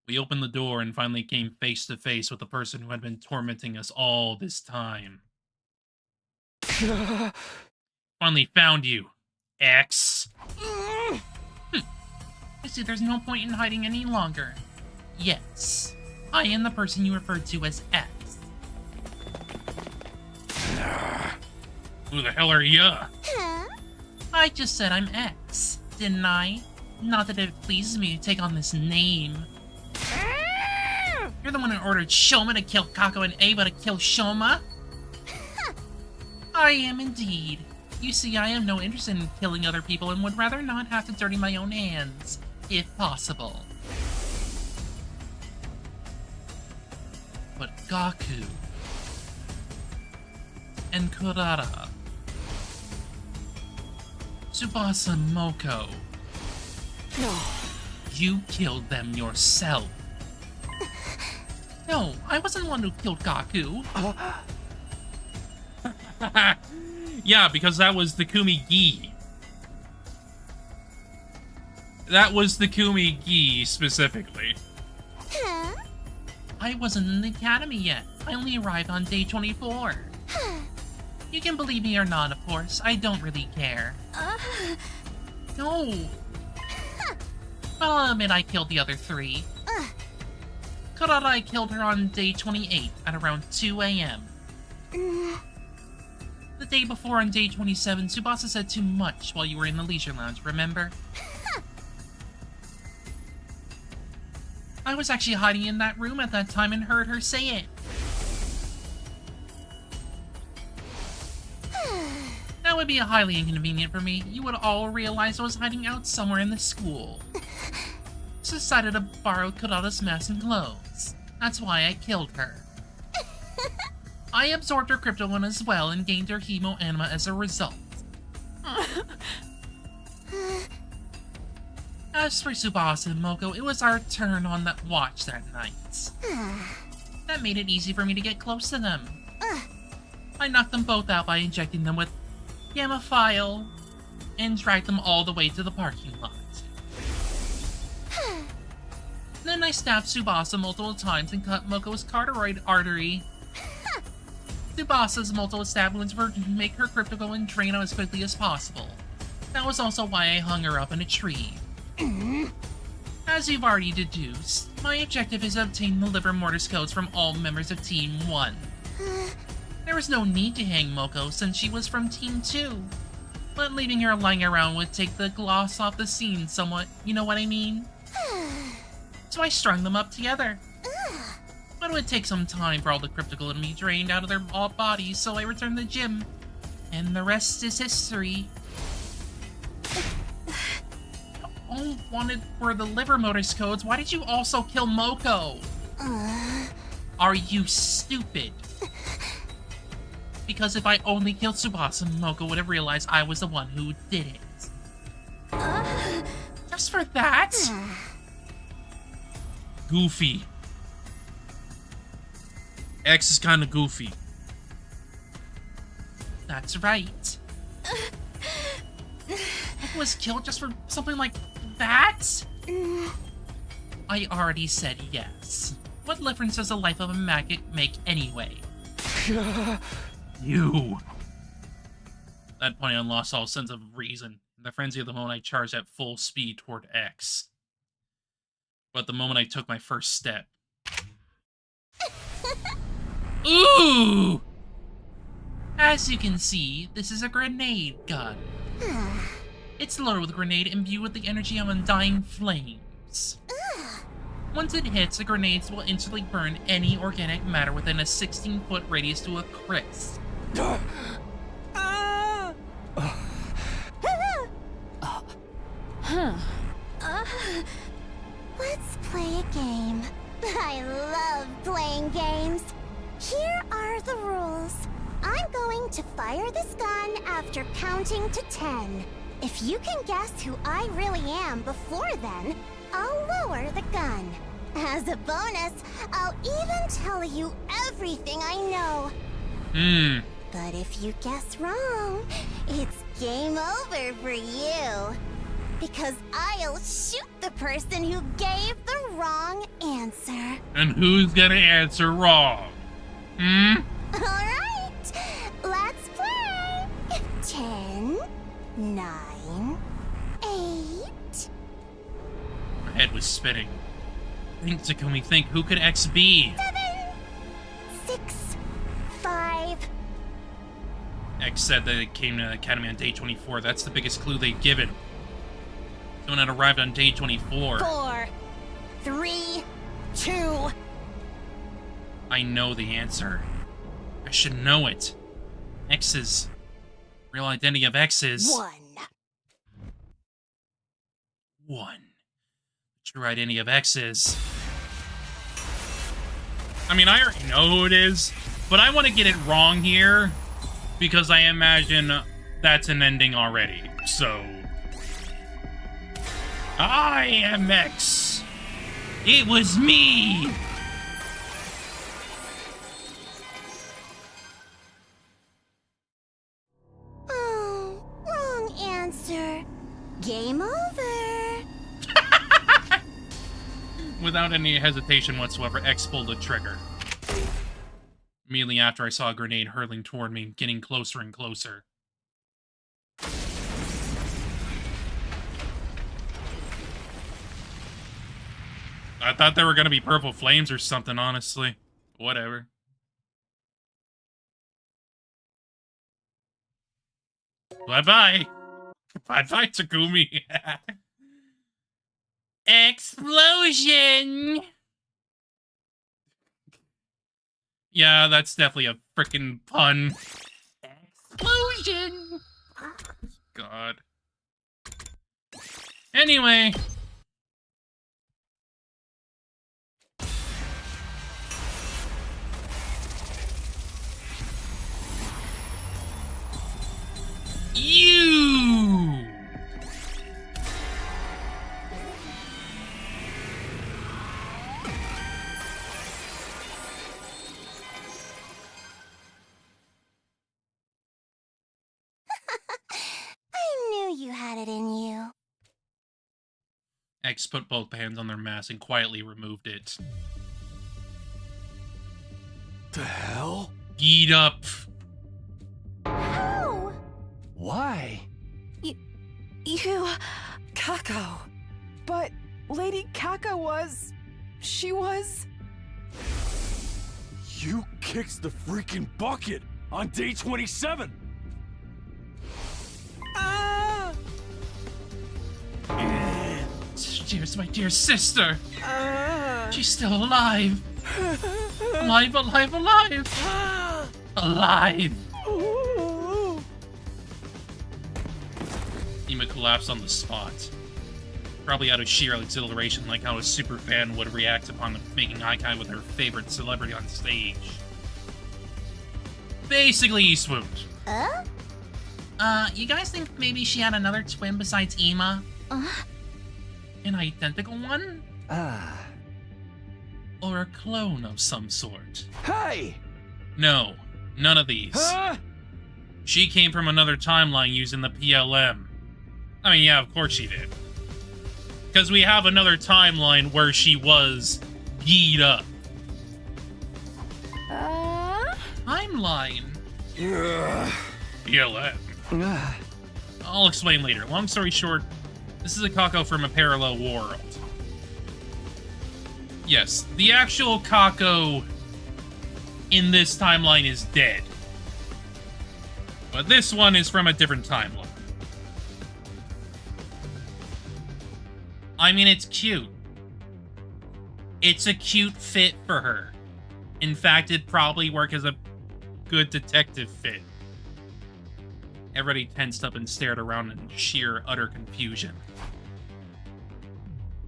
We opened the door and finally came face to face with the person who had been tormenting us all this time. Finally found you, X. I see there's no point in hiding any longer. Yes, I am the person you referred to as X. Who the hell are ya? I just said I'm X, didn't I? Not that it pleases me to take on this name. You're the one who ordered Shoma to kill Kako and Ava to kill Shoma? I am indeed. You see, I have no interest in killing other people and would rather not have to dirty my own hands. if possible. But Gaku and Kurara, Tsubasa and Moko, you killed them yourself. No, I wasn't the one who killed Gaku. Yeah, because that was the Kumi-gi. That was the Kumi-gi, specifically. Huh? I wasn't in the academy yet. I only arrived on day 24. You can believe me or not, of course. I don't really care. No. But I'll admit I killed the other 3. Kurara, I killed her on day 28 at around 2 a.m. The day before, on day 27, Tsubasa said too much while you were in the leisure lounge, remember? I was actually hiding in that room at that time and heard her say it. That would be highly inconvenient for me. You would all realize I was hiding out somewhere in the school. So decided to borrow Kurara's mask and clothes. That's why I killed her. I absorbed her crypto one as well and gained her hemo anima as a result. As for Tsubasa and Moko, it was our turn on that watch that night. That made it easy for me to get close to them. I knocked them both out by injecting them with Gamma File and dragged them all the way to the parking lot. Then I stabbed Tsubasa multiple times and cut Moko's carotid artery. Tsubasa's multiple stab wounds were to make her crypto go and drain out as quickly as possible. That was also why I hung her up in a tree. As you've already deduced, my objective is to obtain the liver mortis codes from all members of Team 1. There was no need to hang Moko since she was from Team 2, but leaving her lying around would take the gloss off the scene somewhat, you know what I mean? So I strung them up together. But it would take some time for all the cryptical to be drained out of their bodies, so I returned to the gym. And the rest is history. All wanted were the liver mortis codes. Why did you also kill Moko? Are you stupid? Because if I only killed Tsubasa, Moko would have realized I was the one who did it. Just for that? Goofy. X is kinda goofy. That's right. Moko was killed just for something like that? I already said yes. What difference does the life of a maggot make anyway? You. At that point, I lost all sense of reason. In the frenzy of the moment, I charged at full speed toward X. But the moment I took my first step... Ooh! As you can see, this is a grenade gun. It's loaded with a grenade imbued with the energy of undying flames. Once it hits, the grenades will instantly burn any organic matter within a 16-foot radius to a crisp. Let's play a game. I love playing games. Here are the rules. I'm going to fire this gun after counting to 10. If you can guess who I really am before then, I'll lower the gun. As a bonus, I'll even tell you everything I know. But if you guess wrong, it's game over for you. Because I'll shoot the person who gave the wrong answer. And who's gonna answer wrong? Alright, let's play. 10, 9, 8. My head was spinning. Think Takumi, think, who could X be? 7, 6, 5. X said that it came to the Academy on day 24. That's the biggest clue they've given. Someone had arrived on day 24. 4, 3, 2. I know the answer. I should know it. X's. Real identity of X is... 1. 1. Right, any of X's. I mean, I already know who it is, but I want to get it wrong here because I imagine that's an ending already. So, I am X. It was me. Oh, wrong answer. Game over. Without any hesitation whatsoever, X pulled the trigger. Immediately after I saw a grenade hurtling toward me, getting closer and closer. I thought there were gonna be purple flames or something, honestly. Whatever. Bye-bye. Bye-bye, Takumi. Explosion! Yeah, that's definitely a frickin' pun. Explosion! God. Anyway. You! I knew you had it in you. X put both hands on their mask and quietly removed it. The hell? Geed up. How? Why? You... Kako. But Lady Kaka was... She was... You kicked the freaking bucket on day 27! Ah! Here's my dear sister. Ah! She's still alive. Alive, alive, alive. Alive. Ooh. Ima collapsed on the spot. Probably out of sheer exhilaration, like how a super fan would react upon making eye contact with her favorite celebrity on stage. Basically, he swooned. You guys think maybe she had another twin besides Ima? An identical one? Or a clone of some sort? Hey! No, none of these. Huh? She came from another timeline using the PLM. I mean, yeah, of course she did. Because we have another timeline where she was geed up. I'm lying. PLM. I'll explain later. Long story short, this is a Kako from a parallel world. Yes, the actual Kako in this timeline is dead. But this one is from a different timeline. I mean, it's cute. It's a cute fit for her. In fact, it'd probably work as a good detective fit. Everybody tensed up and stared around in sheer, utter confusion.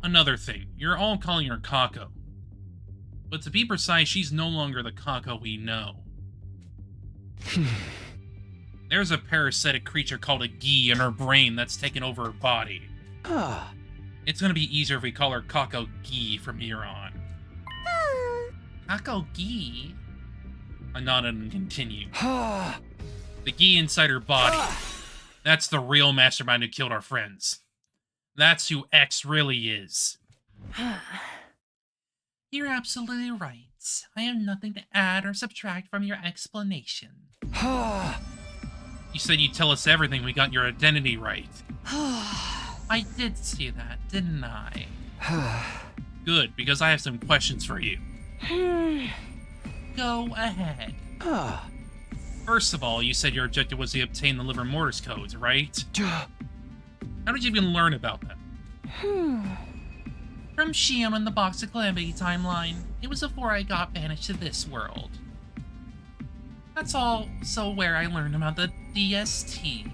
Another thing, you're all calling her Kako. But to be precise, she's no longer the Kako we know. There's a parasitic creature called a Gi in her brain that's taken over her body. It's gonna be easier if we call her Kako Gi from here on. Kako Gi? I nodded and continued. The Gi inside her body. That's the real mastermind who killed our friends. That's who X really is. You're absolutely right. I have nothing to add or subtract from your explanation. You said you'd tell us everything we got your identity right. I did see that, didn't I? Good, because I have some questions for you. Go ahead. First of all, you said your objective was to obtain the liver mortis codes, right? How did you even learn about them? From Shion in the Box of Calamity timeline. It was before I got banished to this world. That's also where I learned about the DST.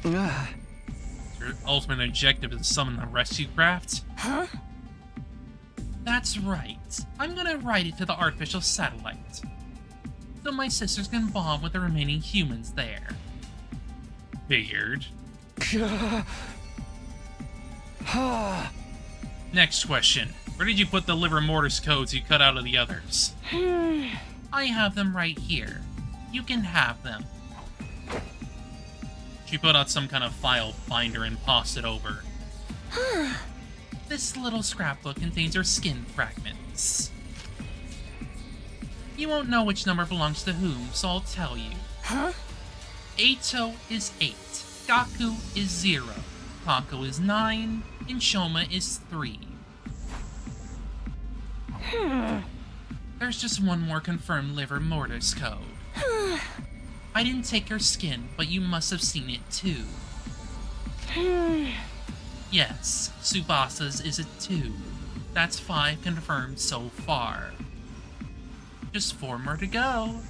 Your ultimate objective is to summon the rescue craft? That's right. I'm gonna write it to the artificial satellite, so my sisters can bond with the remaining humans there. Figured. Next question. Where did you put the liver mortis codes you cut out of the others? I have them right here. You can have them. She put out some kind of file finder and passed it over. This little scrapbook contains her skin fragments. You won't know which number belongs to whom, so I'll tell you. Eito is 8, Gaku is 0, Kako is 9, and Shoma is 3. There's just one more confirmed liver mortis code. I didn't take her skin, but you must have seen it too. Yes, Tsubasa's is a 2. That's 5 confirmed so far. Just 4 more to go.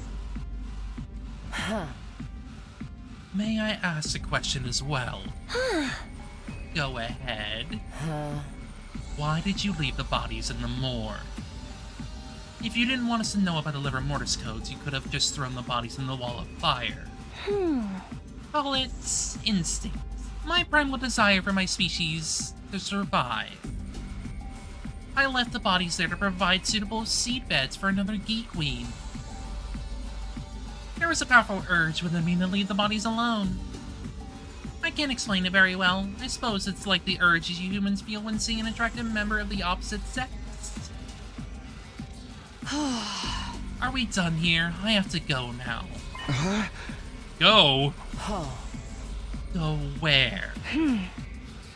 May I ask a question as well? Go ahead. Why did you leave the bodies in the morgue? If you didn't want us to know about the liver mortis codes, you could have just thrown the bodies in the wall of fire. Call it instinct. My primal desire for my species to survive. I left the bodies there to provide suitable seedbeds for another geek queen. There was a powerful urge within me to leave the bodies alone. I can't explain it very well. I suppose it's like the urge you humans feel when seeing an attractive member of the opposite sex. Are we done here? I have to go now. Go? Go where?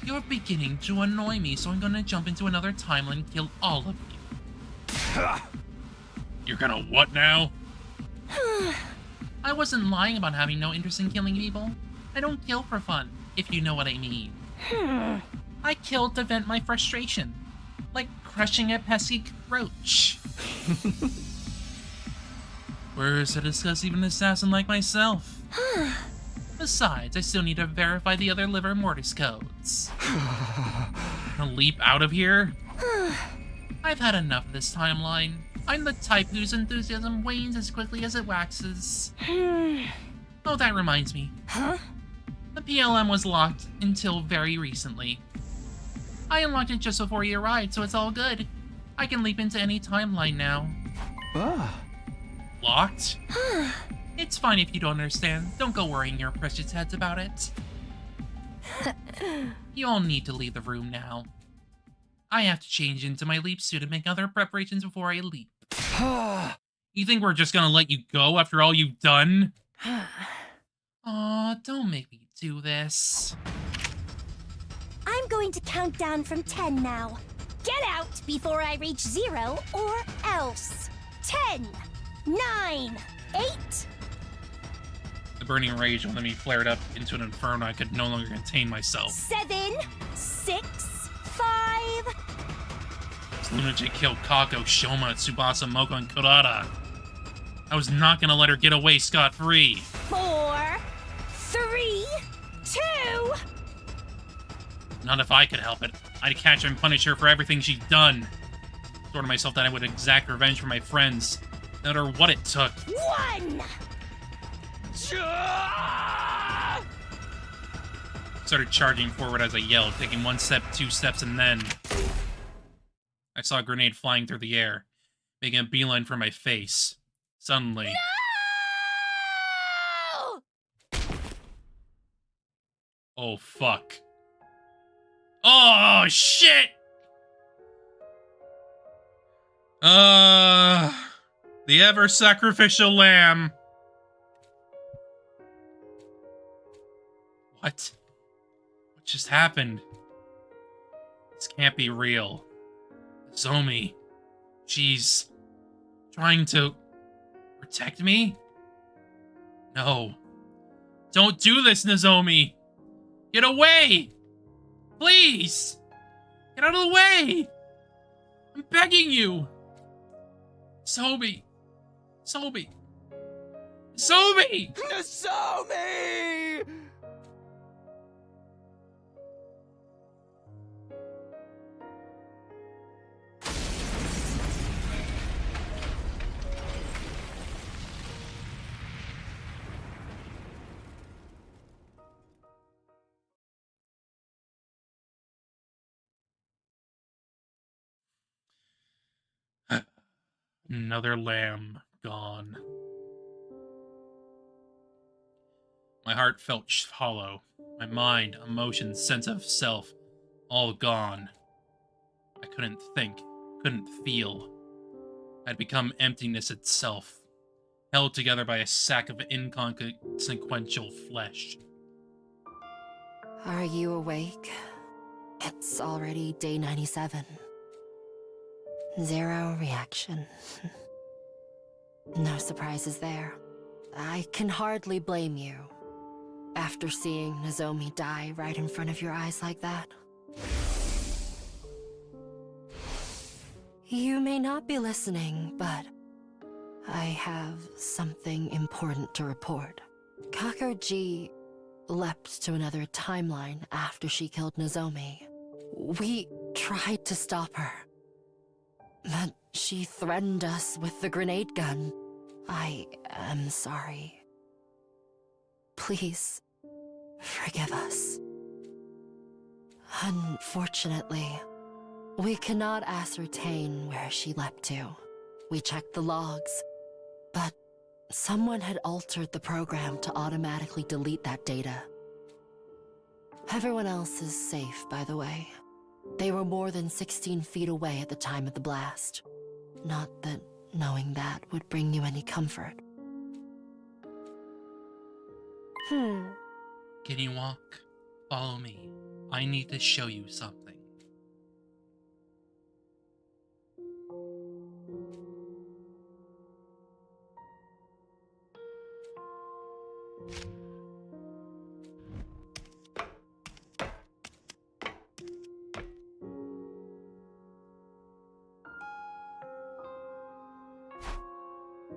You're beginning to annoy me, so I'm gonna jump into another timeline and kill all of you. You're gonna what now? I wasn't lying about having no interest in killing people. I don't kill for fun, if you know what I mean. I killed to vent my frustration, like crushing a pesky roach. Where is to discuss even an assassin like myself? Besides, I still need to verify the other liver mortis codes. Gonna leap out of here? I've had enough of this timeline. I'm the type whose enthusiasm wanes as quickly as it waxes. Oh, that reminds me. The PLM was locked until very recently. I unlocked it just before you arrived, so it's all good. I can leap into any timeline now. Locked? It's fine if you don't understand. Don't go worrying your precious heads about it. You all need to leave the room now. I have to change into my leap suit and make other preparations before I leap. You think we're just gonna let you go after all you've done? Aw, don't make me do this. I'm going to count down from 10 now. Get out before I reach 0 or else. 10, 9, 8. The burning rage within me flared up into an inferno I could no longer contain myself. 7, 6, 5. This lunatic killed Kako, Shoma, Tsubasa, Moko, and Kurata. I was not gonna let her get away scot-free. 4, 3, 2. Not if I could help it. I'd catch her and punish her for everything she'd done. I swore to myself that I would exact revenge for my friends, no matter what it took. 1. Started charging forward as I yelled, taking 1 step, 2 steps, and then I saw a grenade flying through the air, making a beeline for my face. Suddenly... No! Oh, fuck. Oh, shit! The ever-sacrificial lamb. What? What just happened? This can't be real. Zomi. She's trying to protect me? No. Don't do this, Nozomi! Get away! Please! Get out of the way! I'm begging you! Zomi! Zomi! Zomi! Nozomi! Another lamb gone. My heart felt hollow. My mind, emotions, sense of self, all gone. I couldn't think, couldn't feel. I'd become emptiness itself, held together by a sack of inconsequential flesh. Are you awake? It's already day 97. Zero reaction. No surprises there. I can hardly blame you. After seeing Nozomi die right in front of your eyes like that. You may not be listening, but I have something important to report. Kakoji leapt to another timeline after she killed Nozomi. We tried to stop her, but she threatened us with the grenade gun. I am sorry. Please, forgive us. Unfortunately, we cannot ascertain where she leapt to. We checked the logs, but someone had altered the program to automatically delete that data. Everyone else is safe, by the way. They were more than 16 feet away at the time of the blast. Not that knowing that would bring you any comfort. Can you walk? Follow me. I need to show you something.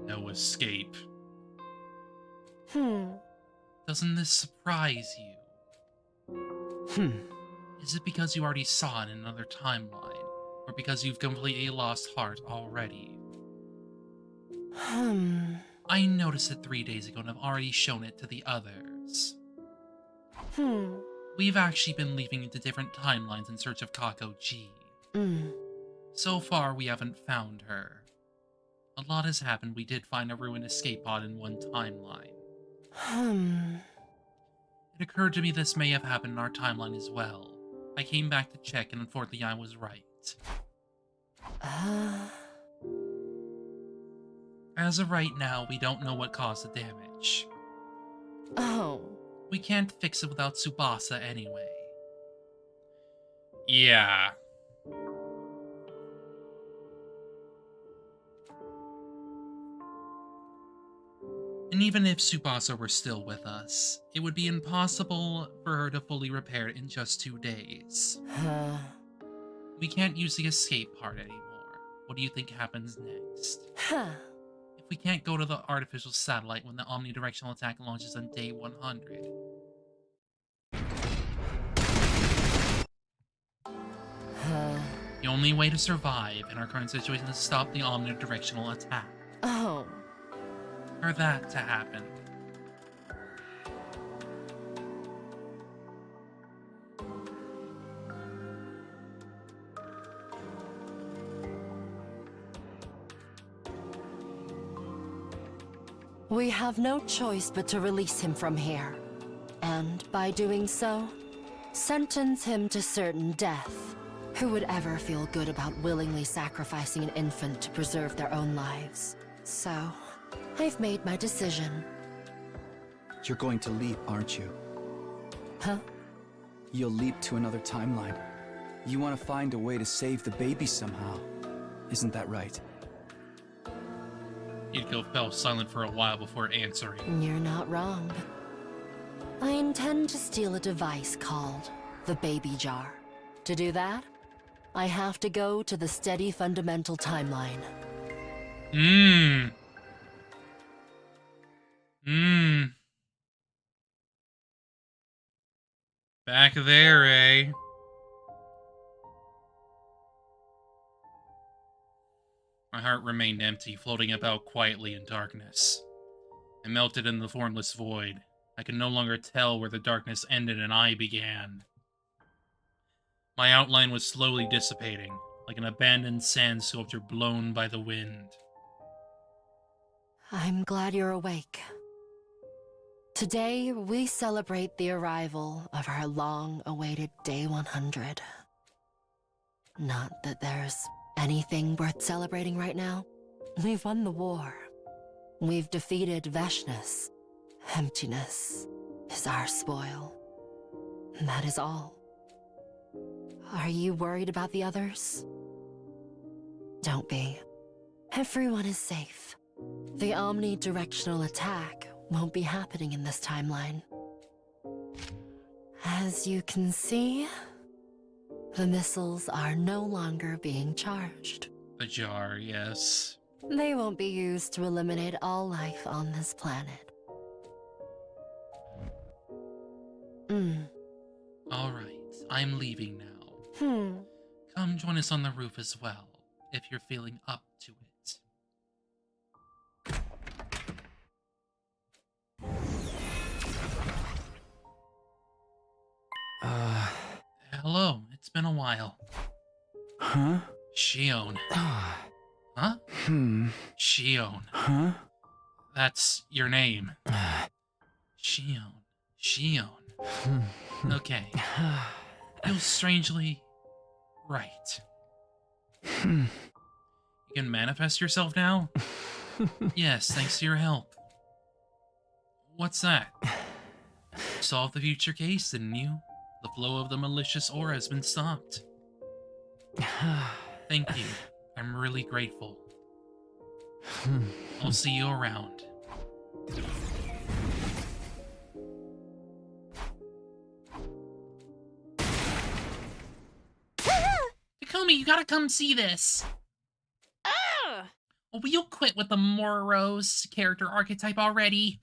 No escape. Doesn't this surprise you? Is it because you already saw it in another timeline? Or because you've completely lost heart already? I noticed it 3 days ago and have already shown it to the others. We've actually been leaping into different timelines in search of Kakoji. So far, we haven't found her. A lot has happened. We did find a ruined escape pod in one timeline. It occurred to me this may have happened in our timeline as well. I came back to check, and unfortunately I was right. As of right now, we don't know what caused the damage. Oh. We can't fix it without Tsubasa anyway. Yeah. And even if Tsubasa were still with us, it would be impossible for her to fully repair it in just 2 days. We can't use the escape part anymore. What do you think happens next? If we can't go to the artificial satellite when the omnidirectional attack launches on day 100? The only way to survive in our current situation is to stop the omnidirectional attack. Oh. For that to happen. We have no choice but to release him from here. And by doing so, sentence him to certain death. Who would ever feel good about willingly sacrificing an infant to preserve their own lives? So, I've made my decision. You're going to leap, aren't you? Huh? You'll leap to another timeline. You want to find a way to save the baby somehow. Isn't that right? Hiruko fell silent for a while before answering. You're not wrong. I intend to steal a device called the Baby Jar. To do that, I have to go to the steady fundamental timeline. Back there, eh? My heart remained empty, floating about quietly in darkness. I melted in the formless void. I could no longer tell where the darkness ended and I began. My outline was slowly dissipating, like an abandoned sand sculpture blown by the wind. I'm glad you're awake. Today, we celebrate the arrival of our long-awaited Day 100. Not that there's anything worth celebrating right now. We've won the war. We've defeated Veshness. Emptiness is our spoil. That is all. Are you worried about the others? Don't be. Everyone is safe. The omnidirectional attack won't be happening in this timeline. As you can see, the missiles are no longer being charged. The jar, yes. They won't be used to eliminate all life on this planet. Alright, I'm leaving now. Come join us on the roof as well, if you're feeling up to it. Hello, it's been a while. Huh? Shion. Huh? Shion. Huh? That's your name. Shion. Shion. Okay. Feels strangely right. You can manifest yourself now? Yes, thanks to your help. What's that? Solved the future case, didn't you? The flow of the malicious aura has been stopped. Thank you. I'm really grateful. I'll see you around. Takumi, you gotta come see this. Will you quit with the morose character archetype already?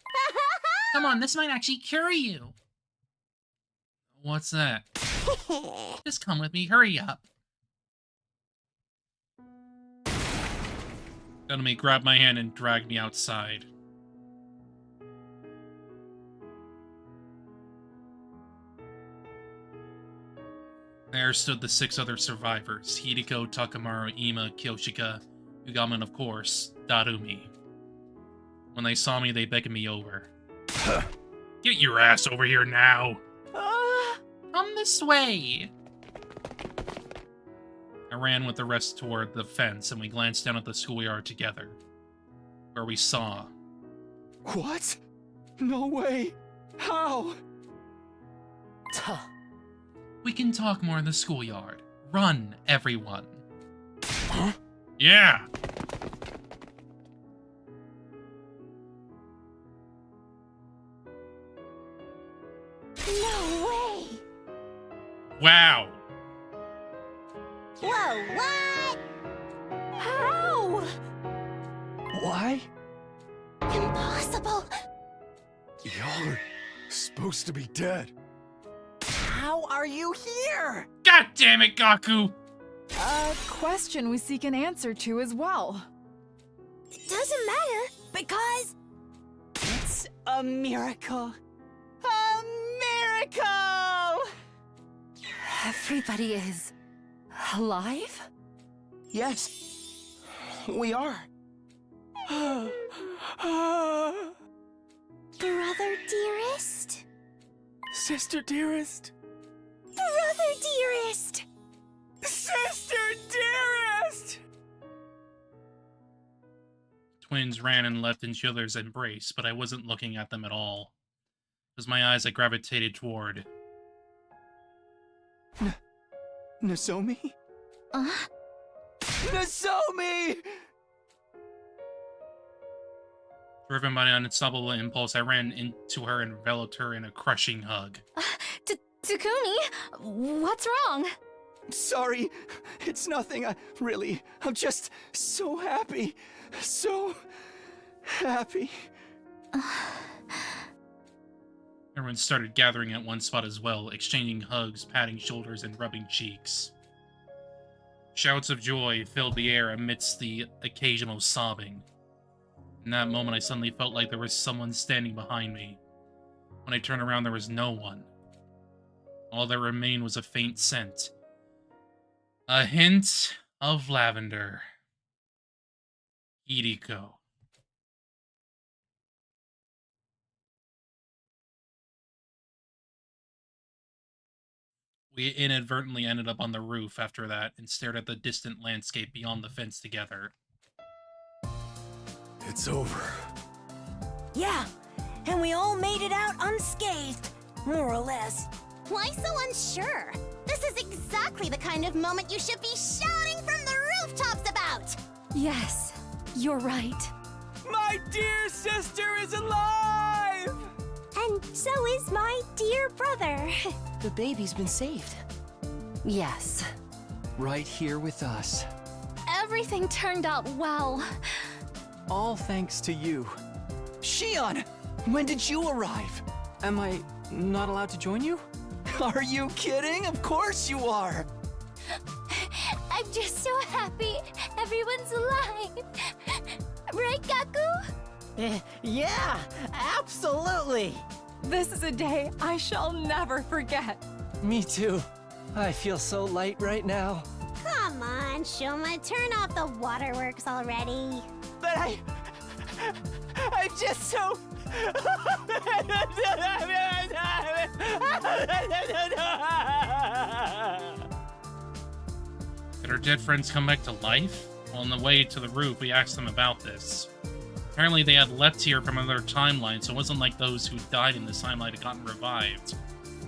Come on, this might actually cure you. What's that? Just come with me, hurry up. Takumi grabbed my hand and dragged me outside. There stood the 6 other survivors: Hiruko, Takamaru, Ima, Kyoshika, Ugama, and of course, Darumi. When they saw me, they beckoned me over. Get your ass over here now! Come this way! I ran with the rest toward the fence, and we glanced down at the schoolyard together, where we saw... What? No way! How? Tuh. We can talk more in the schoolyard. Run, everyone. Huh? Yeah! No way! Wow! Whoa, what? How? Why? Impossible! You're supposed to be dead. How are you here? God damn it, Gaku! A question we seek an answer to as well. It doesn't matter, because... It's a miracle. A miracle! Everybody is alive? Yes, we are. Brother dearest? Sister dearest? Brother dearest! Sister dearest! Twins ran and left each other's embrace, but I wasn't looking at them at all. It was my eyes I gravitated toward. Nozomi? Nozomi! Driven by an unstoppable impulse, I ran into her and enveloped her in a crushing hug. Takumi, what's wrong? Sorry, it's nothing. I'm just so happy. So happy. Everyone started gathering at one spot as well, exchanging hugs, patting shoulders, and rubbing cheeks. Shouts of joy filled the air amidst the occasional sobbing. In that moment, I suddenly felt like there was someone standing behind me. When I turned around, there was no one. All that remained was a faint scent. A hint of lavender. Hiruko. We inadvertently ended up on the roof after that and stared at the distant landscape beyond the fence together. It's over. Yeah, and we all made it out unscathed, more or less. Why so unsure? This is exactly the kind of moment you should be shouting from the rooftops about! Yes, you're right. My dear sister is alive! And so is my dear brother. The baby's been saved. Yes. Right here with us. Everything turned out well. All thanks to you. Shion! When did you arrive? Am I not allowed to join you? Are you kidding? Of course you are! I'm just so happy everyone's alive. Right, Gaku? Yeah, absolutely! This is a day I shall never forget. Me too. I feel so light right now. Come on, Shoma, turn off the waterworks already. But I'm just so... Did our dead friends come back to life? Well, on the way to the roof, we asked them about this. Apparently they had left here from another timeline, so it wasn't like those who died in this timeline had gotten revived.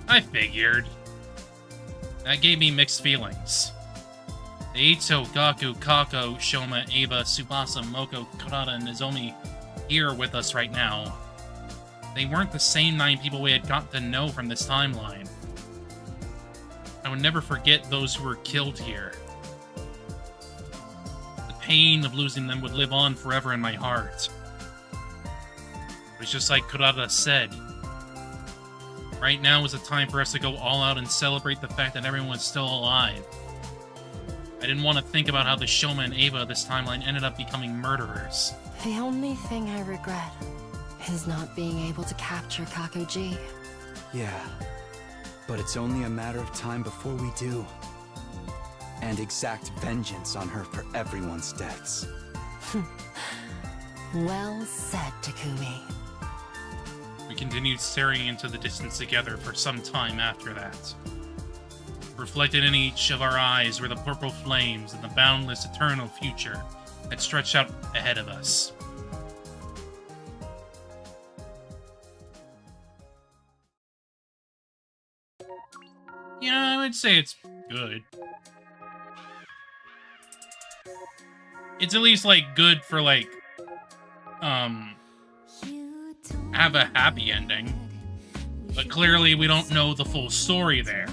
I figured. That gave me mixed feelings. Eito, Gaku, Kako, Shoma, Ava, Tsubasa, Moko, Kurata, and Nozomi here with us right now. They weren't the same 9 people we had gotten to know from this timeline. I would never forget those who were killed here. The pain of losing them would live on forever in my heart. It was just like Kurata said. Right now is a time for us to go all out and celebrate the fact that everyone's still alive. I didn't want to think about how the Shoma and Ava of this timeline ended up becoming murderers. The only thing I regret is not being able to capture Kakuji. Yeah, but it's only a matter of time before we do. And exact vengeance on her for everyone's deaths. Well said, Takumi. We continued staring into the distance together for some time after that. Reflected in each of our eyes were the purple flames and the boundless eternal future that stretched out ahead of us. Yeah, I would say it's good. It's at least, like, good for, like, have a happy ending. But clearly we don't know the full story there.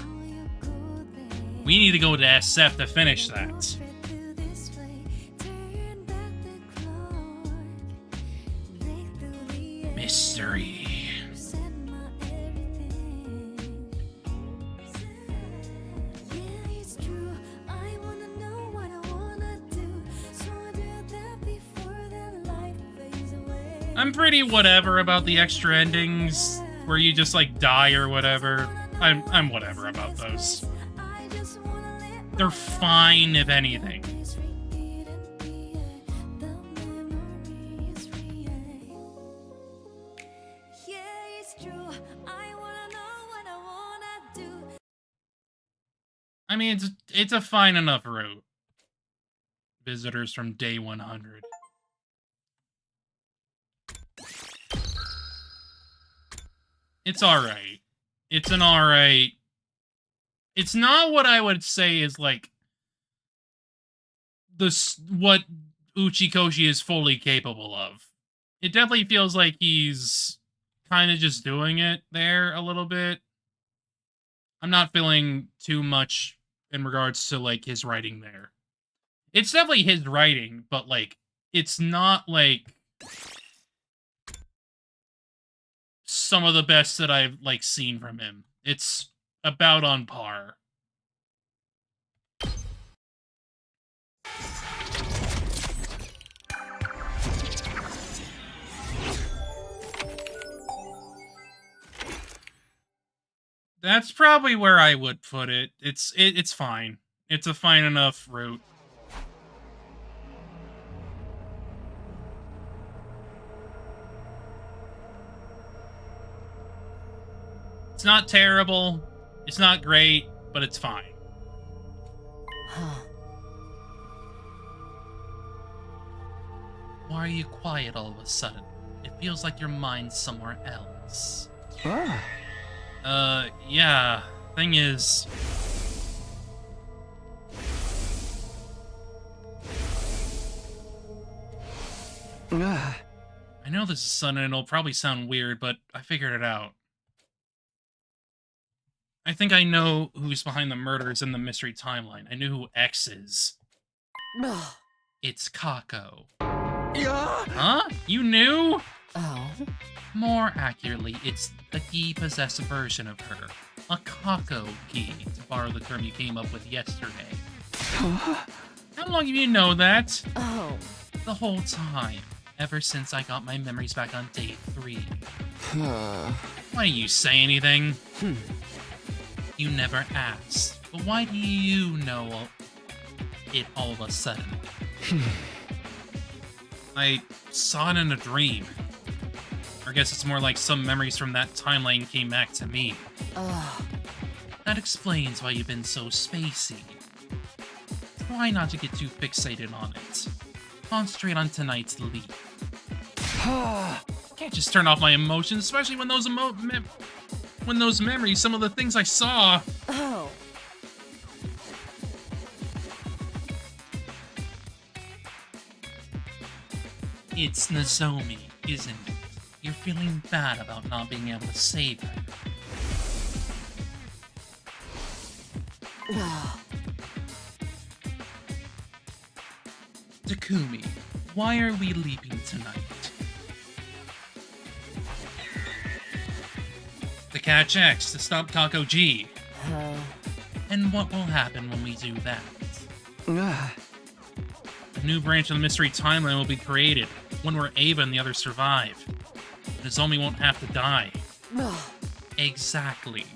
We need to go to SF to finish that. Mystery. I'm pretty whatever about the extra endings where you just like die or whatever. I'm whatever about those. They're fine, if anything. I mean, it's a fine enough route. Visitors from day 100. It's alright. It's an alright. It's not what I would say is like what Uchikoshi is fully capable of. It definitely feels like he's kind of just doing it there a little bit. I'm not feeling too much in regards to like his writing there. It's definitely his writing, but like it's not like some of the best that I've like seen from him. It's about on par. That's probably where I would put it. It's fine. It's a fine enough route. It's not terrible. It's not great, but it's fine. Huh. Why are you quiet all of a sudden? It feels like your mind's somewhere else. Yeah. Thing is... I know this is sudden and it'll probably sound weird, but I figured it out. I think I know who's behind the murders in the mystery timeline. I knew who X is. It's Kako. Huh? You knew? Oh. More accurately, it's the Gi-possessed version of her. A Kako Gi, to borrow the term you came up with yesterday. How long have you known that? Oh. The whole time. Ever since I got my memories back on day 3. Why don't you say anything? You never asked. But why do you know it all of a sudden? I saw it in a dream. Or I guess it's more like some memories from that timeline came back to me. That explains why you've been so spacey. Try not to get too fixated on it. Concentrate on tonight's leap. Can't just turn off my emotions, especially when those memories, some of the things I saw. Oh. It's Nozomi, isn't it? You're feeling bad about not being able to save her. Takumi, why are we leaping tonight? To catch X, to stop Kako G. And what will happen when we do that? A new branch of the mystery timeline will be created, one where Ava and the others survive. Nozomi won't have to die. Exactly.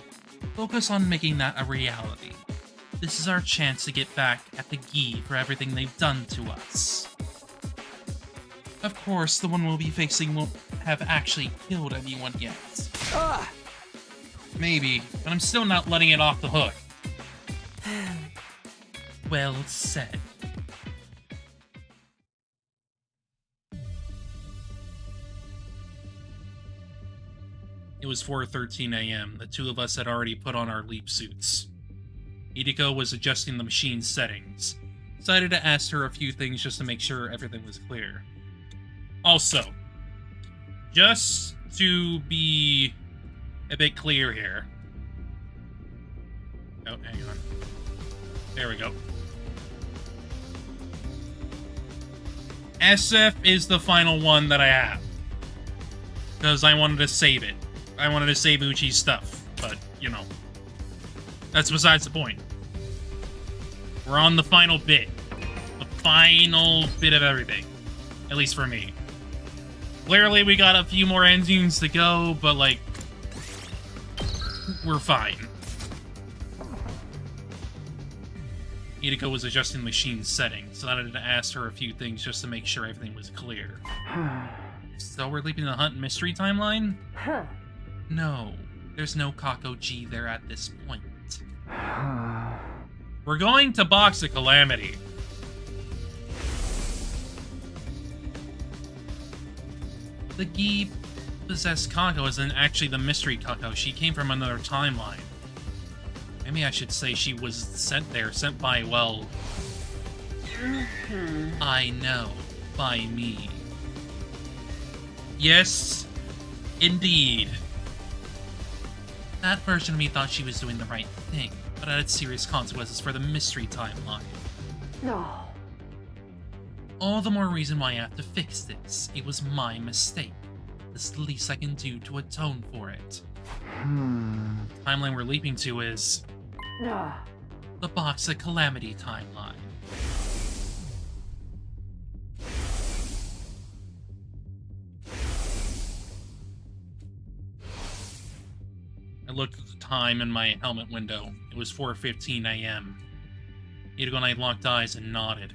Focus on making that a reality. This is our chance to get back at the Gi for everything they've done to us. Of course, the one we'll be facing won't have actually killed anyone yet. Maybe, but I'm still not letting it off the hook. Well said. It was 4:13 a.m. The two of us had already put on our leap suits. Hiruko was adjusting the machine's settings. Decided to ask her a few things just to make sure everything was clear. Also, just to be a bit clear here. Oh, hang on. There we go. SF is the final one that I have. Because I wanted to save it. I wanted to save Uchi's stuff, but, you know. That's besides the point. We're on the final bit. The final bit of everything. At least for me. Clearly, we got a few more endings to go, but, like, we're fine. Hiruko was adjusting the machine's settings, so I had to ask her a few things just to make sure everything was clear. So we're leaping the Hunt mystery timeline? No, there's no Kako G there at this point. We're going to Box of Calamity. The Gi-possessed Kako isn't actually the mystery Kako. She came from another timeline. Maybe I should say she was sent there, sent by, well... I know, by me. Yes, indeed. That version of me thought she was doing the right thing, but it had serious consequences for the mystery timeline. No. All the more reason why I have to fix this. It was my mistake. This is the least I can do to atone for it. The timeline we're leaping to is... the Box of Calamity timeline. I looked at the time in my helmet window. It was 4:15 a.m. Hiruko and I locked eyes and nodded.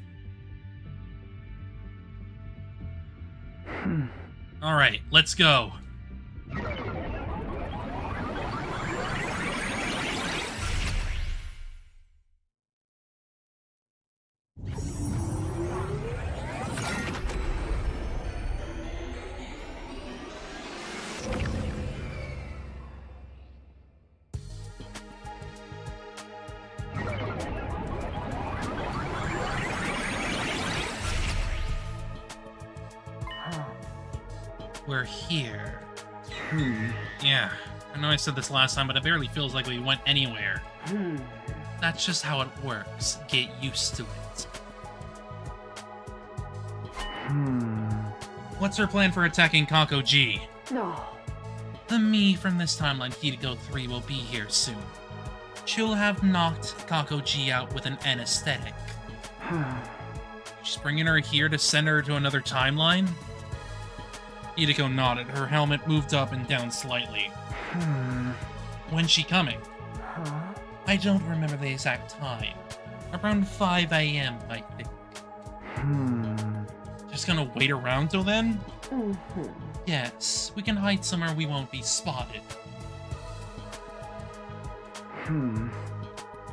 Alright, let's go. we're here. Yeah, I know I said this last time, but it barely feels like we went anywhere. That's just how it works. Get used to it. What's her plan for attacking Kako G? No. The me from this timeline, Hiruko 3, will be here soon. She'll have knocked Kako G out with an anesthetic. She's bringing her here to send her to another timeline? Hiruko nodded. Her helmet moved up and down slightly. When's she coming? I don't remember the exact time. Around 5 AM, I think. Just gonna wait around till then? Yes, we can hide somewhere we won't be spotted.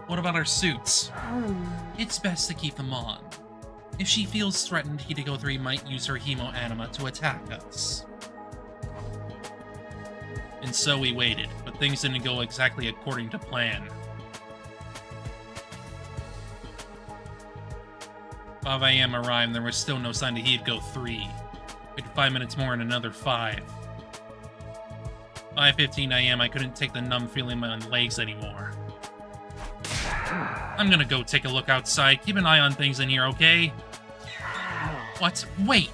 What about our suits? It's best to keep them on. If she feels threatened, Hiruko 3 might use her hemo anima to attack us. And so we waited, but things didn't go exactly according to plan. 5 AM arrived and there was still no sign of Hiruko 3. Waited 5 minutes more and another 5. 5:15 AM, I couldn't take the numb feeling in my legs anymore. I'm gonna go take a look outside. Keep an eye on things in here, okay? What? Wait!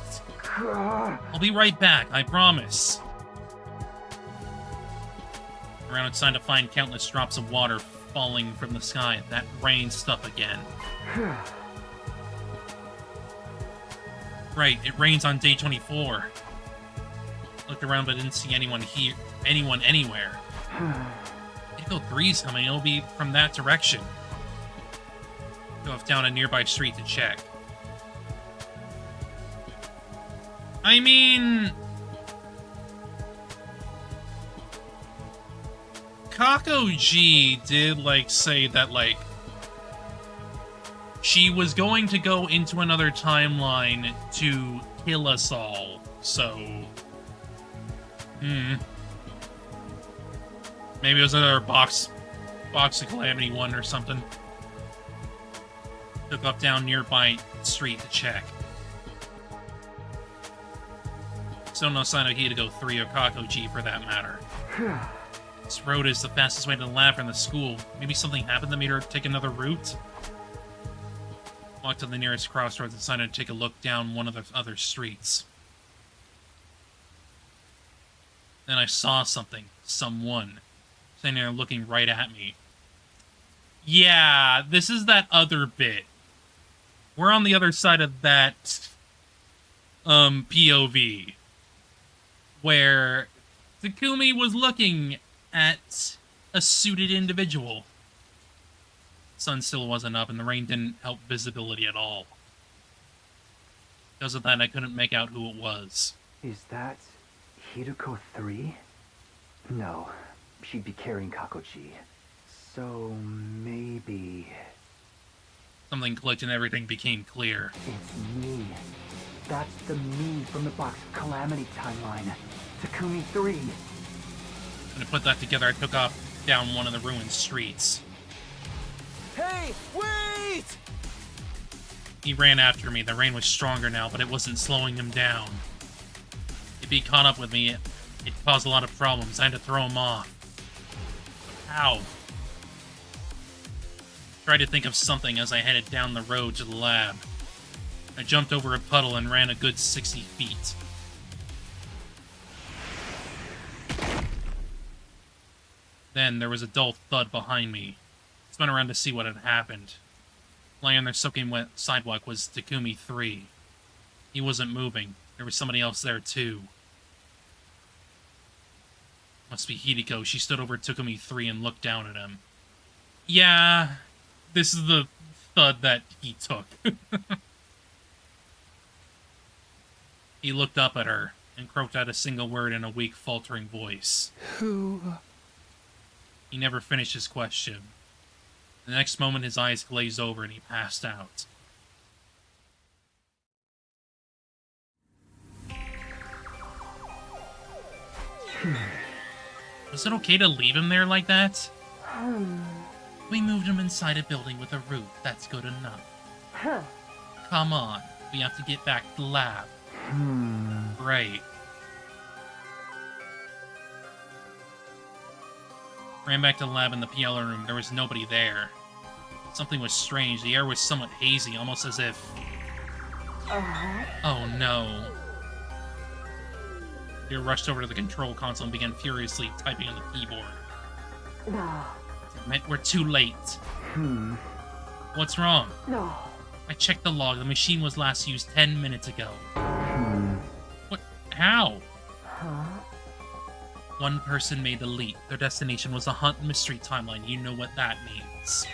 I'll be right back, I promise. Around outside to find countless drops of water falling from the sky. That rain stuff again. Right, it rains on day 24. Looked around but didn't see anyone here, anywhere. Hiruko 3's coming, it'll be from that direction. Go off down a nearby street to check. I mean... Kako G did, say that, she was going to go into another timeline to kill us all, so... Maybe it was another box of Calamity 1 or something. Took off down nearby street to check. Still no sign of Hiruko 3 or Kako G for that matter. This road is the fastest way to the lab from the school. Maybe something happened that made her take another route? Walked to the nearest crossroads and decided to take a look down one of the other streets. Then I saw someone, standing there looking right at me. Yeah, this is that other bit. We're on the other side of that, POV. Where Takumi was looking at a suited individual. Sun still wasn't up, and the rain didn't help visibility at all. Because of that, I couldn't make out who it was. Is that Hiruko 3? No, she'd be carrying Kakoji. So maybe... Something clicked and everything became clear. It's me. That's the me from the box Calamity timeline. Takumi 3. When I put that together, I took off down one of the ruined streets. Hey, wait! He ran after me. The rain was stronger now, but it wasn't slowing him down. If he caught up with me, it caused a lot of problems. I had to throw him off. Ow. Tried to think of something as I headed down the road to the lab. I jumped over a puddle and ran a good 60 feet. Then there was a dull thud behind me. I spun around to see what had happened. Lying on their soaking wet sidewalk was Takumi 3. He wasn't moving. There was somebody else there too. Must be Hiruko. She stood over Takumi 3 and looked down at him. Yeah, this is the thud that he took. He looked up at her and croaked out a single word in a weak, faltering voice. Who? He never finished his question. The next moment, his eyes glazed over and he passed out. Was it okay to leave him there like that? We moved him inside a building with a roof. That's good enough. Come on. We have to get back to the lab. Right. Ran back to the lab in the PLR room. There was nobody there. Something was strange. The air was somewhat hazy, almost as if... Oh no. Peter rushed over to the control console and began furiously typing on the keyboard. Damn it, we're too late. What's wrong? No. I checked the log. The machine was last used 10 minutes ago. What? How? One person made the leap. Their destination was a Hunt Mystery Timeline. You know what that means.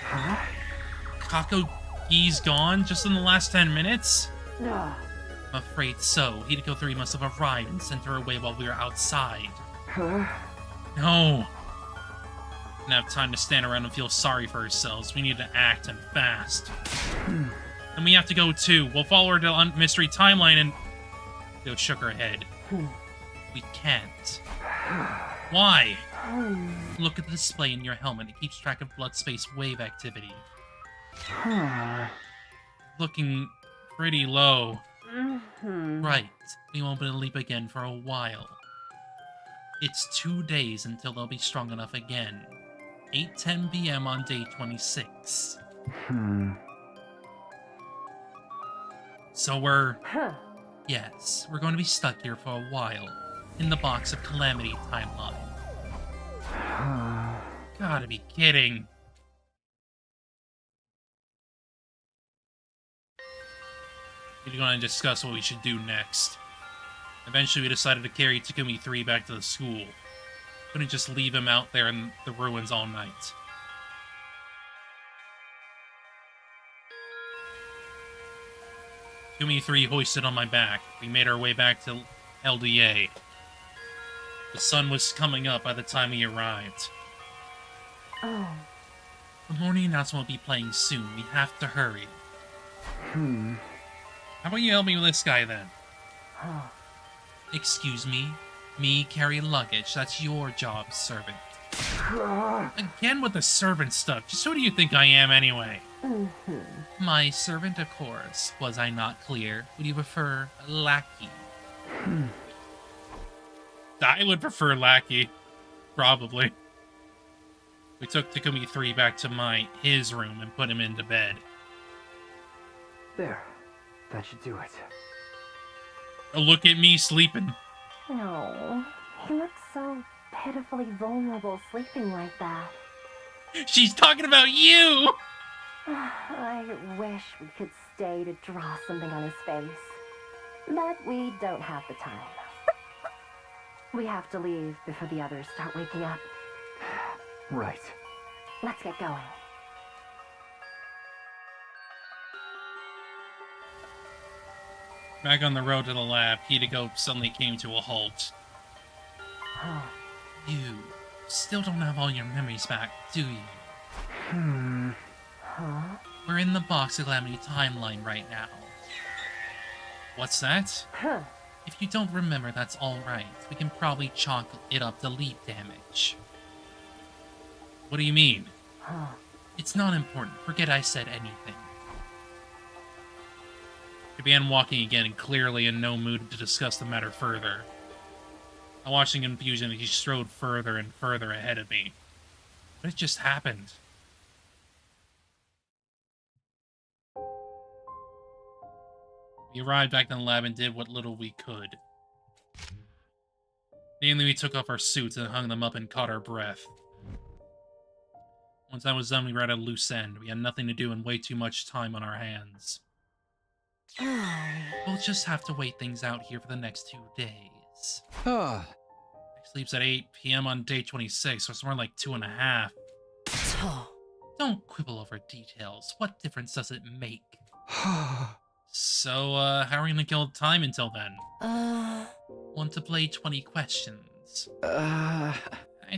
Kakogi's gone just in the last 10 minutes? No. I'm afraid so. Hiruko 3 must have arrived and sent her away while we were outside. No. We didn't have time to stand around and feel sorry for ourselves. We need to act, and fast. And we have to go too. We'll follow her to Mystery Timeline and... Theo shook her head. We can't. Why? Look at the display in your helmet. It keeps track of blood space wave activity. Looking pretty low. Right. We won't be able to leap again for a while. It's 2 days until they'll be strong enough again. 8:10 p.m. on day 26. So we're... Yes, we're going to be stuck here for a while. In the box of Calamity Timeline. Gotta be kidding. We're going to discuss what we should do next. Eventually we decided to carry Takumi 3 back to the school. Couldn't just leave him out there in the ruins all night. Takumi 3 hoisted on my back. We made our way back to LDA. The sun was coming up by the time we arrived. Oh. The morning announcement will be playing soon. We have to hurry. How about you help me with this guy, then? Excuse me? Me carry luggage. That's your job, servant. Again with the servant stuff. Just who do you think I am, anyway? My servant, of course. Was I not clear? Would you prefer lackey? I would prefer lackey. Probably. We took Takumi 3 back to his room and put him into bed. There. That should do it. Oh, look at me sleeping. No. He looks so pitifully vulnerable sleeping like that. She's talking about you! I wish we could stay to draw something on his face. But we don't have the time. We have to leave before the others start waking up. Right. Let's get going. Back on the road to the lab, Hiruko suddenly came to a halt. You still don't have all your memories back, do you? We're in the box of Calamity Timeline right now. What's that? If you don't remember, that's alright. We can probably chalk it up to leap damage. What do you mean? It's not important. Forget I said anything. He began walking again, clearly in no mood to discuss the matter further. I watched in confusion as he strode further and further ahead of me. What had just happened? We arrived back in the lab and did what little we could. Mainly, we took off our suits and hung them up and caught our breath. Once that was done, we were at a loose end. We had nothing to do and way too much time on our hands. We'll just have to wait things out here for the next 2 days. Sleeps at 8 p.m. on day 26, so it's more like 2.5. Don't quibble over details. What difference does it make? So, how are we gonna kill time until then? Want to play 20 questions? I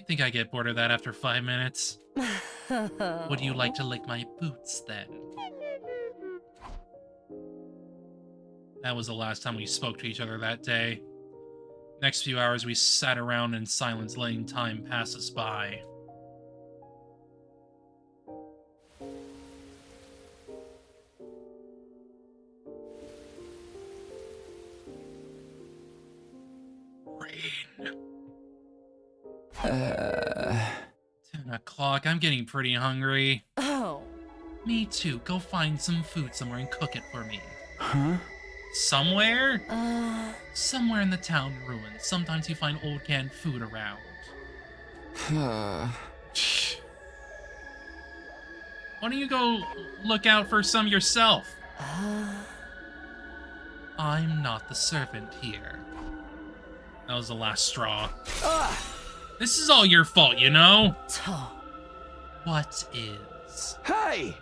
think I get bored of that after 5 minutes. Would you like to lick my boots, then? That was the last time we spoke to each other that day. Next few hours, we sat around in silence, letting time pass us by. Rain. o'clock. I'm getting pretty hungry. Oh. Me too. Go find some food somewhere and cook it for me. Huh? Somewhere? Somewhere in the town ruins. Sometimes you find old canned food around. Why don't you go look out for some yourself? I'm not the servant here. That was the last straw. This is all your fault, you know? What is? Hey!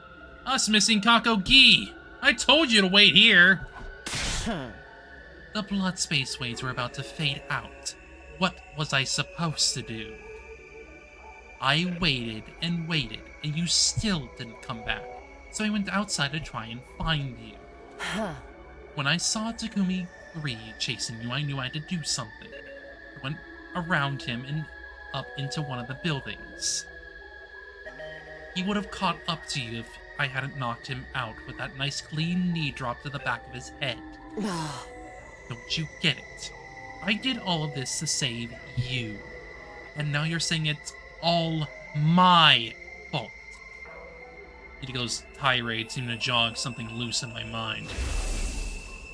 Us missing Kako-gi. I told you to wait here. The blood space waves were about to fade out. What was I supposed to do? I waited and waited, and you still didn't come back. So I went outside to try and find you. When I saw Takumi 3 chasing you, I knew I had to do something. I went around him and up into one of the buildings. He would have caught up to you if I hadn't knocked him out with that nice clean knee drop to the back of his head. Don't you get it? I did all of this to save you. And now you're saying it's all my fault. Hiruko's tirade seemed to jog something loose in my mind.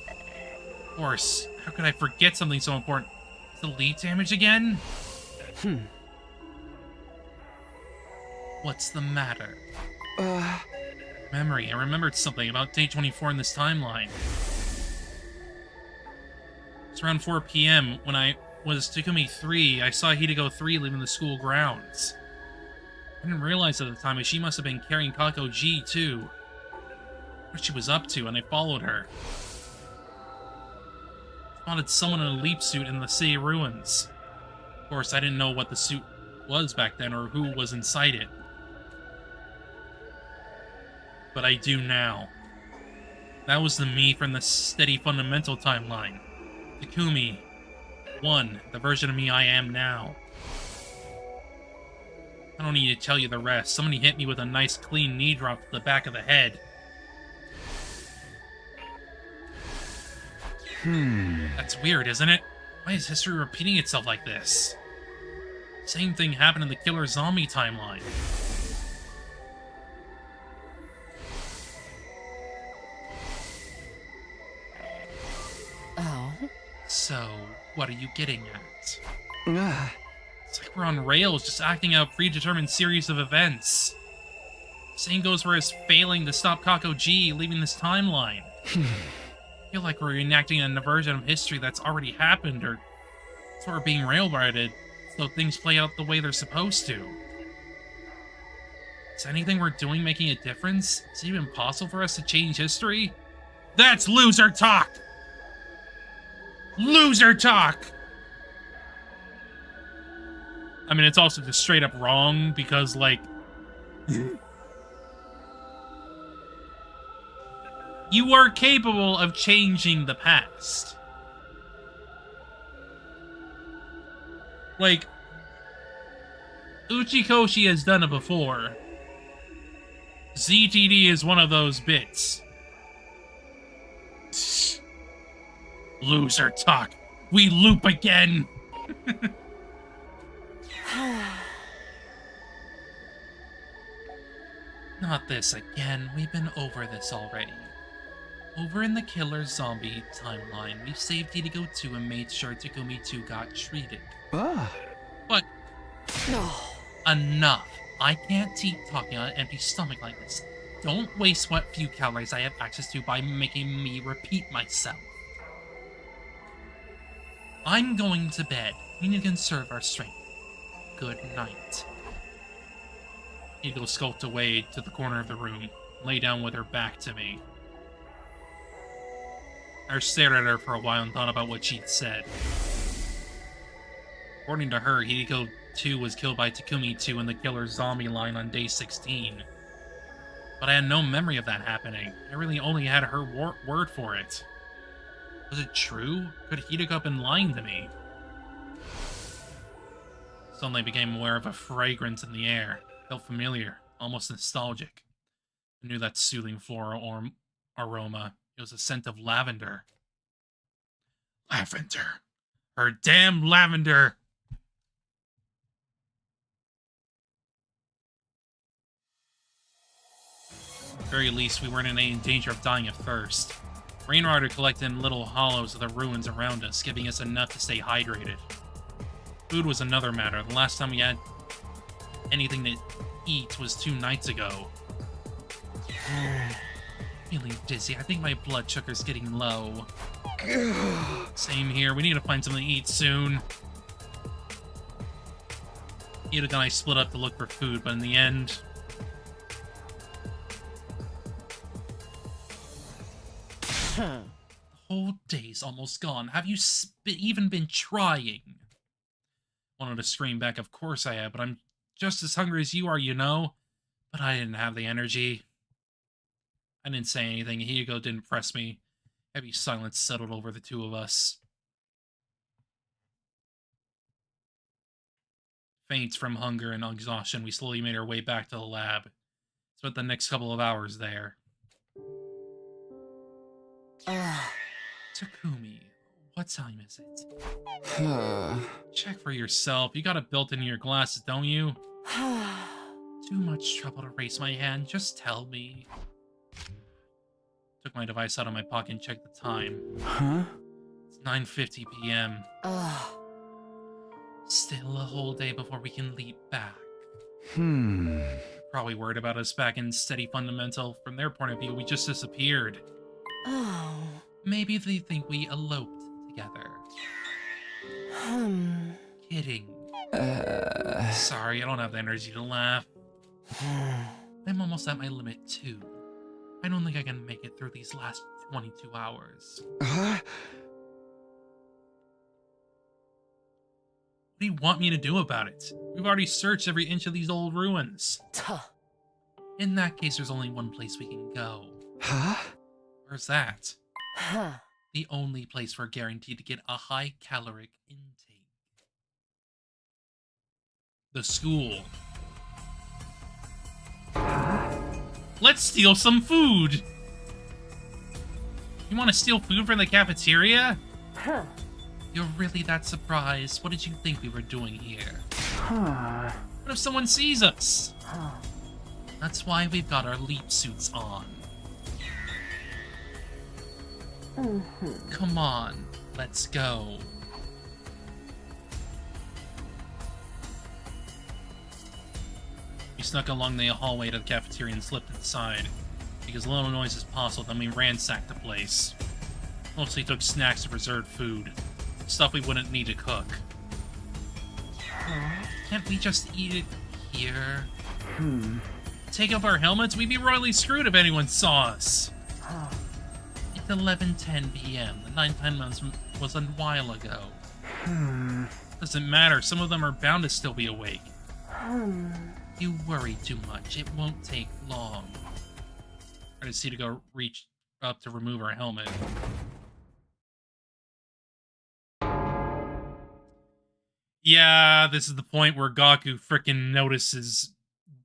Of course, how could I forget something so important? Is the lead damage again? What's the matter? Memory. I remembered something about day 24 in this timeline. It's around 4 p.m. when I was Takumi 3. I saw Hiruko 3 leaving the school grounds. I didn't realize at the time that she must have been carrying Kako-gi too. What she was up to, and I followed her. Spotted someone in a leap suit in the city ruins. Of course, I didn't know what the suit was back then or who was inside it. But I do now. That was the me from the steady fundamental timeline. Takumi 1, the version of me I am now. I don't need to tell you the rest. Somebody hit me with a nice clean knee drop to the back of the head. That's weird, isn't it? Why is history repeating itself like this? Same thing happened in the killer zombie timeline. Oh? So, what are you getting at? It's like we're on rails, just acting out a predetermined series of events. Same goes for us failing to stop Kako-gi leaving this timeline. I feel like we're enacting a version of history that's already happened, or sort of being railroaded, so things play out the way they're supposed to. Is anything we're doing making a difference? Is it even possible for us to change history? That's loser talk! Loser talk! I mean, it's also just straight up wrong, because, like... you are capable of changing the past. Like, Uchikoshi has done it before. ZTD is one of those bits. Loser talk. We loop again. Not this again. We've been over this already. Over in the killer zombie timeline, we saved Hiruko 2 and made sure Takumi 2 got treated. But enough. I can't keep talking on an empty stomach like this. Don't waste what few calories I have access to by making me repeat myself. I'm going to bed. We need to conserve our strength. Good night. Hiruko skulked away to the corner of the room, lay down with her back to me. I stared at her for a while and thought about what she'd said. According to her, Hiruko 2 was killed by Takumi 2 in the killer zombie line on day 16. But I had no memory of that happening. I really only had her word for it. Was it true? Could Hiruko have been lying to me? Suddenly I became aware of a fragrance in the air. It felt familiar, almost nostalgic. I knew that soothing floral aroma. It was a scent of lavender. Lavender. Her damn lavender! very least, we weren't in any danger of dying of thirst. Rainwater collected in little hollows of the ruins around us, giving us enough to stay hydrated. Food was another matter. The last time we had anything to eat was 2 nights ago. Feeling dizzy. I think my blood sugar's getting low. Same here. We need to find something to eat soon. Hiruko and I split up to look for food, but in the end... The whole day's almost gone. Have you even been trying? Wanted to scream back, of course I have, but I'm just as hungry as you are, you know? But I didn't have the energy. I didn't say anything. Hiruko didn't press me. Heavy silence settled over the two of us. Faint from hunger and exhaustion, we slowly made our way back to the lab. Spent the next couple of hours there. Takumi, what time is it? Check for yourself. You got it built into your glasses, don't you? Too much trouble to raise my hand. Just tell me. Took my device out of my pocket and checked the time. Huh? It's 9:50 p.m. Still a whole day before we can leap back. Probably worried about us back in Steady Fundamental. From their point of view, we just disappeared. Oh. Maybe they think we eloped together. Kidding. Sorry, I don't have the energy to laugh. I'm almost at my limit, too. I don't think I can make it through these last 22 hours. What do you want me to do about it? We've already searched every inch of these old ruins. In that case, there's only one place we can go. Huh? Where's that? The only place we're guaranteed to get a high caloric intake. The school. Let's steal some food! You want to steal food from the cafeteria? You're really that surprised? What did you think we were doing here? What if someone sees us? That's why we've got our leap suits on. Come on, let's go. We snuck along the hallway to the cafeteria and slipped inside. Because little noise as possible, then we ransacked the place. Mostly took snacks and reserved food. Stuff we wouldn't need to cook. Can't we just eat it here? Take off our helmets? We'd be royally screwed if anyone saw us. It's 11:10 p.m. The 9:10 was a while ago. Doesn't matter. Some of them are bound to still be awake. You worry too much. It won't take long. I just need to go reach up to remove our helmet. Yeah, this is the point where Gaku frickin' notices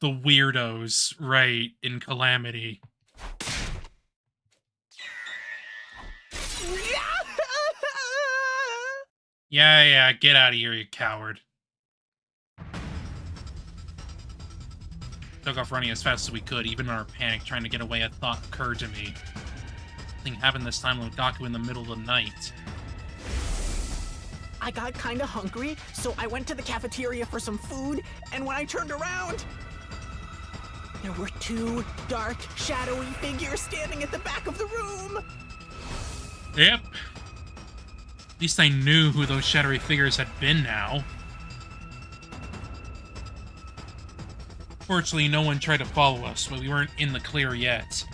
the weirdos, right, in Calamity. Yeah, get out of here, you coward. Took off running as fast as we could. Even in our panic, trying to get away, a thought occurred to me. Something happened this time with Gaku in the middle of the night. I got kinda hungry, so I went to the cafeteria for some food, and when I turned around, there were 2 dark, shadowy figures standing at the back of the room. Yep. At least I knew who those shadowy figures had been now. Fortunately, no one tried to follow us, but we weren't in the clear yet.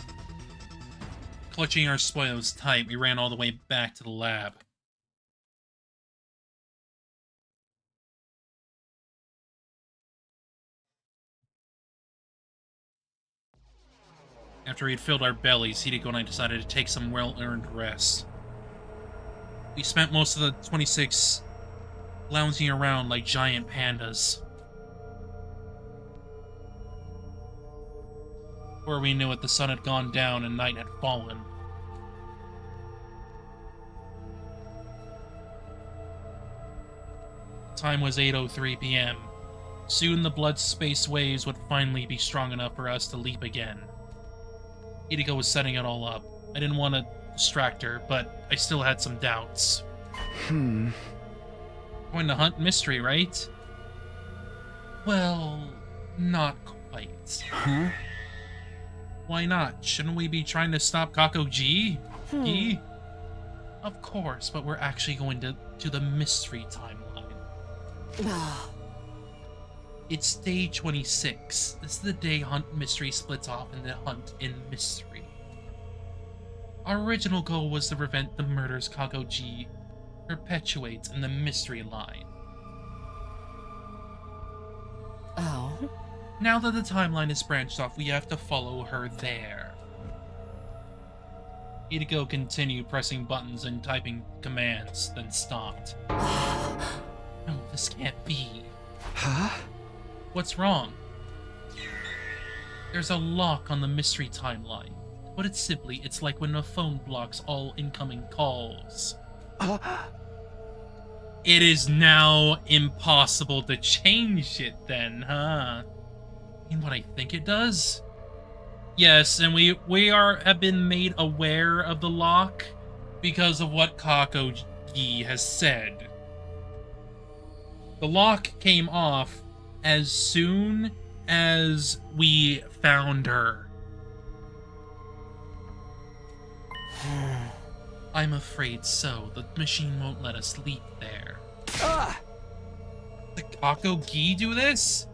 Clutching our spoils tight, we ran all the way back to the lab. After we'd filled our bellies, Hiruko and I decided to take some well-earned rest. We spent most of the 26 lounging around like giant pandas. Before we knew it, the sun had gone down and night had fallen. Time was 8:03 p.m. Soon the blood space waves would finally be strong enough for us to leap again. Hiruko was setting it all up. I didn't want to distract her, but I still had some doubts. Going to hunt mystery, right? Well, not quite. Huh? Why not? Shouldn't we be trying to stop Kako G? G? Of course, but we're actually going to the mystery timeline. It's day 26. This is the day Hunt Mystery splits off into Hunt in Mystery. Our original goal was to prevent the murders Kako G perpetuates in the mystery line. Oh? Now that the timeline is branched off, we have to follow her there. Hiruko continued pressing buttons and typing commands, then stopped. No, this can't be. Huh? What's wrong? There's a lock on the mystery timeline. To put it simply, it's like when a phone blocks all incoming calls. It is now impossible to change it then, huh? In what I think it does? Yes, and we have been made aware of the lock because of what Kako G has said. The lock came off as soon as we found her. I'm afraid so. The machine won't let us leap there. Did Kako G do this?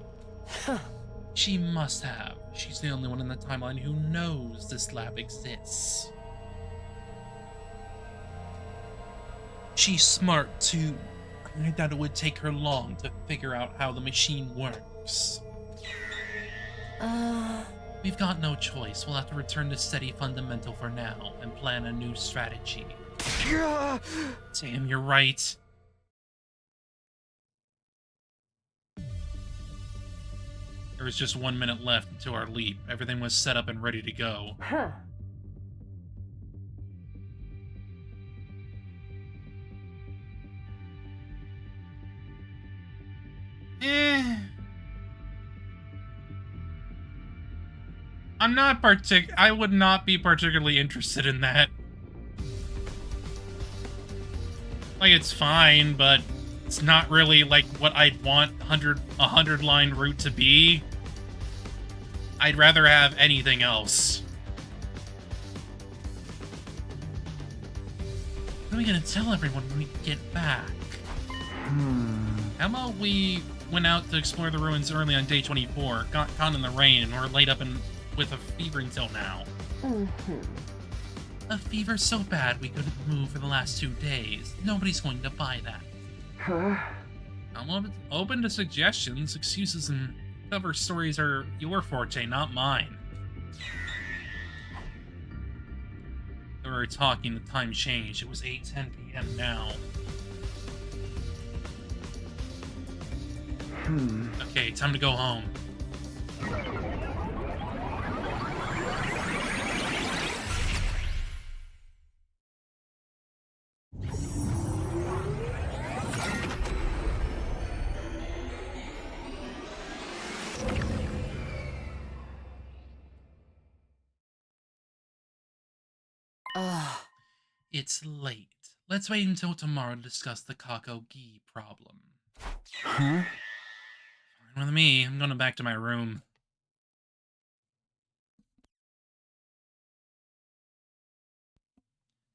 She must have. She's the only one in the timeline who knows this lab exists. She's smart too. I doubt it would take her long to figure out how the machine works. We've got no choice. We'll have to return to steady fundamental for now and plan a new strategy. Damn, you're right. There was just 1 minute left until our leap. Everything was set up and ready to go. I would not be particularly interested in that. Like, it's fine, but it's not really like what I'd want a 100-line route to be. I'd rather have anything else. What are we gonna tell everyone when we get back? How about we went out to explore the ruins early on day 24, got caught in the rain, and were laid up with a fever until now. A fever so bad we couldn't move for the last 2 days. Nobody's going to buy that. I'm open to suggestions. Excuses and cover stories are your forte, not mine. We were talking, the time changed. It was 8:10 p.m. now. Okay, time to go home. It's late. Let's wait until tomorrow to discuss the Kako-gi problem. Huh? Fine with me. I'm going back to my room.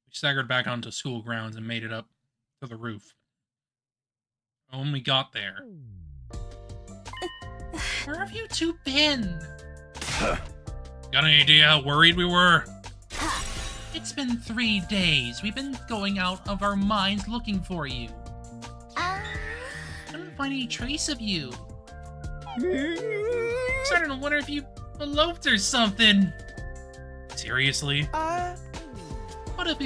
We staggered back onto school grounds and made it up to the roof. When we got there... Where have you two been? Got any idea how worried we were? It's been 3 days. We've been going out of our minds looking for you. I don't find any trace of you. Starting to wonder if you eloped or something. Seriously? What if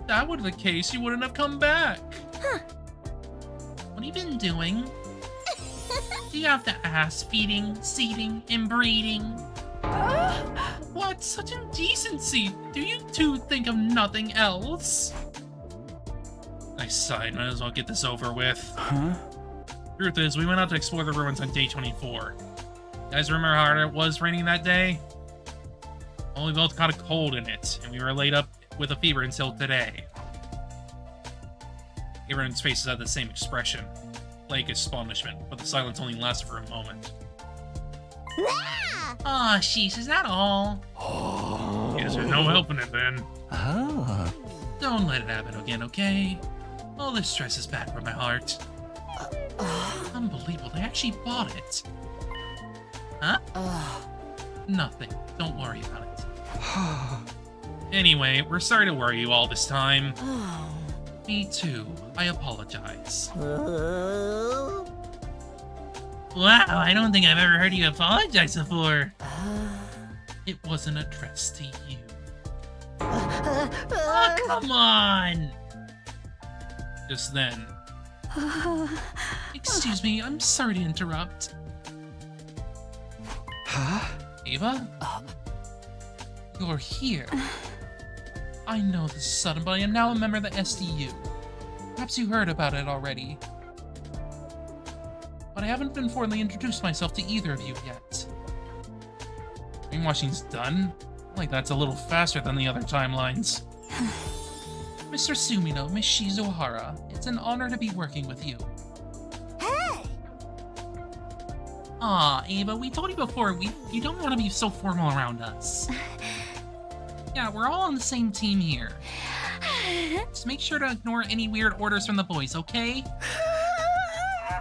that were the case, you wouldn't have come back? What have you been doing? Do you have to ass feeding, seeding, and breeding? What? Such indecency! Do you two think of nothing else? I sighed. Might as well get this over with. Huh? Truth is, we went out to explore the ruins on day 24. You guys remember how hard it was raining that day? Well, we both caught a cold in it, and we were laid up with a fever until today. Everyone's faces had the same expression. Like astonishment, but the silence only lasted for a moment. Aw, sheesh, is that all? Guess there's no helping it then. Don't let it happen again, okay? All this stress is bad for my heart. Unbelievable, they actually bought it. Huh? Nothing. Don't worry about it. Anyway, we're sorry to worry you all this time. Me too. I apologize. Wow, I don't think I've ever heard you apologize before. It wasn't addressed to you. Oh, come on! Just then. Excuse me, I'm sorry to interrupt. Huh? Ava? You're here. I know this is sudden, but I am now a member of the SDU. Perhaps you heard about it already. But I haven't been formally introduced myself to either of you yet. Brainwashing's done? Like that's a little faster than the other timelines. Mr. Sumino, Miss Shizuhara, it's an honor to be working with you. Hey! Aw, Ava, we told you before, you don't want to be so formal around us. Yeah, we're all on the same team here. Just make sure to ignore any weird orders from the boys, okay?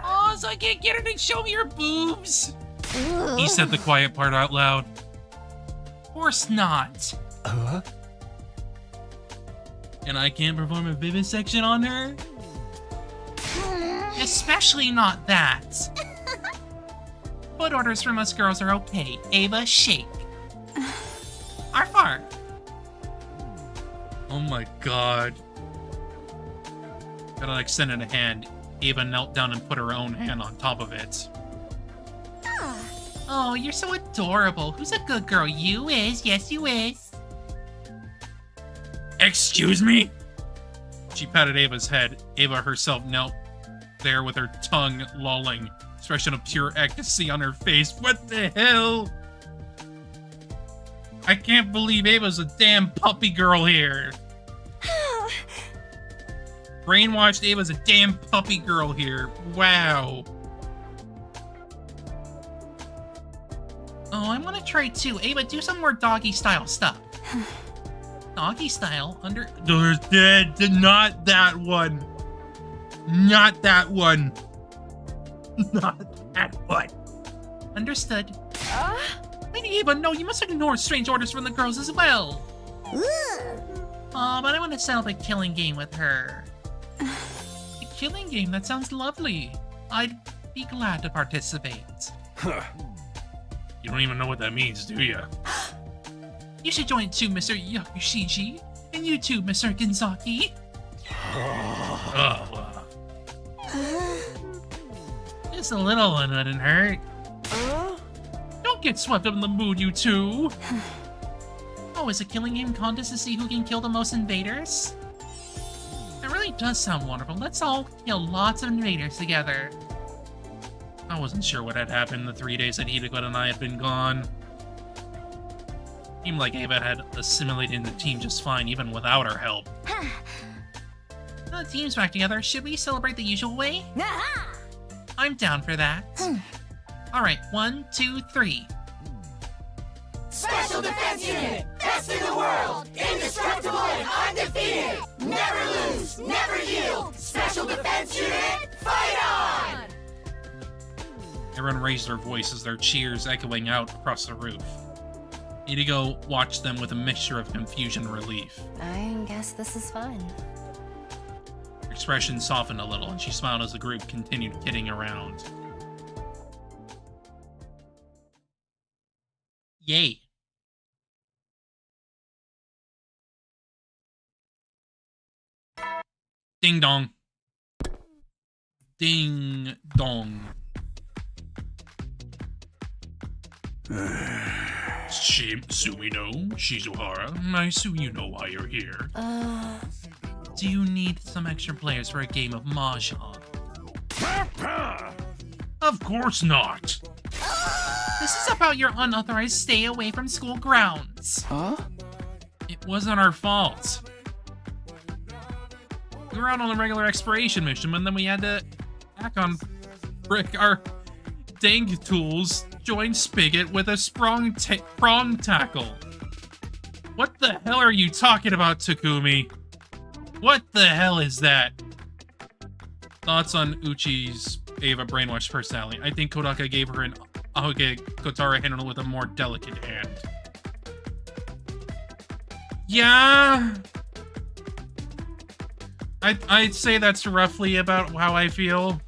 Oh, so I can't get her to show me her boobs! He said the quiet part out loud. Of course not. And I can't perform a vivisection on her? Especially not that. Foot orders from us girls are okay. Ava, shake. Arfar. Oh my god. Gotta extended a hand. Ava knelt down and put her own hand on top of it. Oh, you're so adorable. Who's a good girl? You is. Yes, you is. Excuse me? She patted Ava's head. Ava herself knelt there with her tongue lolling. Expression of pure ecstasy on her face. What the hell? I can't believe Ava's a damn puppy girl here. Brainwashed Ava's a damn puppy girl here. Wow. Oh, I want to try too. Ava, do some more doggy style stuff. Doggy style? There's not that one. Not that one. Not that one. Understood. Lady Ava, no, you must ignore strange orders from the girls as well. Oh, but I want to set up a killing game with her. A killing game? That sounds lovely. I'd be glad to participate. Huh. You don't even know what that means, do you? You should join too, Mr. Yakushiji. And you too, Mr. Ginzaki. Just a little one wouldn't hurt. Don't get swept up in the mood, you two. Oh, is a killing game contest to see who can kill the most invaders? That really does sound wonderful. Let's all kill lots of invaders together. I wasn't sure what had happened in the 3 days that Hiruko and I had been gone. Seemed like Ava had assimilated in the team just fine, even without our help. The team's back together. Should we celebrate the usual way? I'm down for that. Alright, 1, 2, 3. Special Defense Unit! Best in the world! Indestructible and undefeated! Never lose! Never yield! Special Defense Unit, fight on! Everyone raised their voices, their cheers echoing out across the roof. Inigo watched them with a mixture of confusion and relief. I guess this is fun. Her expression softened a little, and she smiled as the group continued kidding around. Yay. Ding dong. Ding dong. Sumino, Shizuhara, I assume you know why you're here. Do you need some extra players for a game of Mahjong? Of course not. This is about your unauthorized stay away from school grounds. fault. Huh? It wasn't our fault. We were out on a regular exploration mission, and then we had to hack on our dang tools, join Spigot with a prong tackle. What the hell are you talking about, Takumi? What the hell is that? Thoughts on Uchi's Eva brainwashed personality? I think Kodaka gave her an Ahoge Kotara handle with a more delicate hand. Yeah. I'd say that's roughly about how I feel.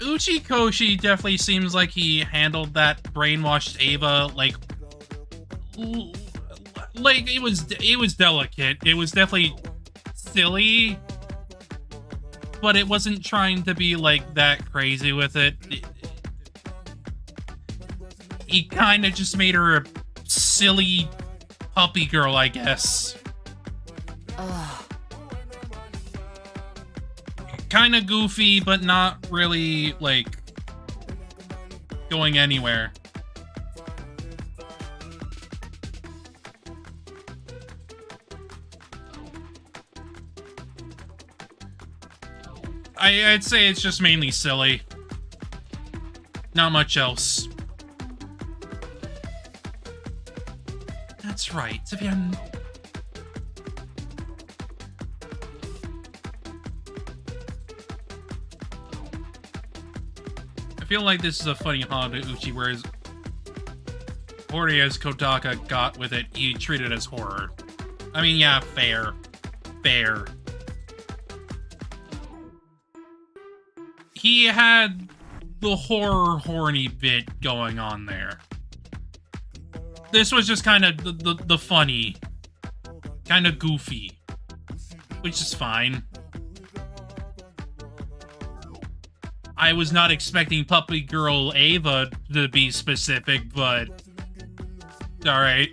Uchi Koshi definitely seems like he handled that brainwashed Ava like it was delicate. It was definitely silly, but it wasn't trying to be like that crazy with it. He kind of just made her a silly puppy girl, I guess. Kind of goofy, but not really, like, going anywhere. I'd say it's just mainly silly. Not much else. That's right, Vivian. I feel like this is a funny holiday Uchi, whereas as Kodaka got with it, he treated it as horror. I mean, yeah, fair. Fair. He had the horny bit going on there. This was just kind of the funny, kind of goofy, which is fine. I was not expecting Puppy Girl Ava to be specific, but alright.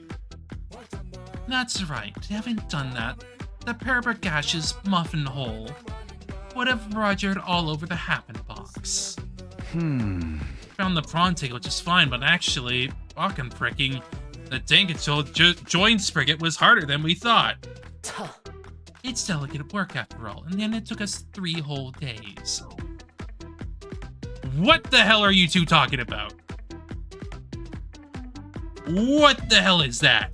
That's right, haven't done that. The Parabagash's muffin hole would have rogered all over the Happen box. Found the prawn tickle just fine, but actually, fucking fricking, the Dangatol joint Spigot was harder than we thought. It's delicate work after all, and then it took us 3 whole days. What the hell are you two talking about? What the hell is that?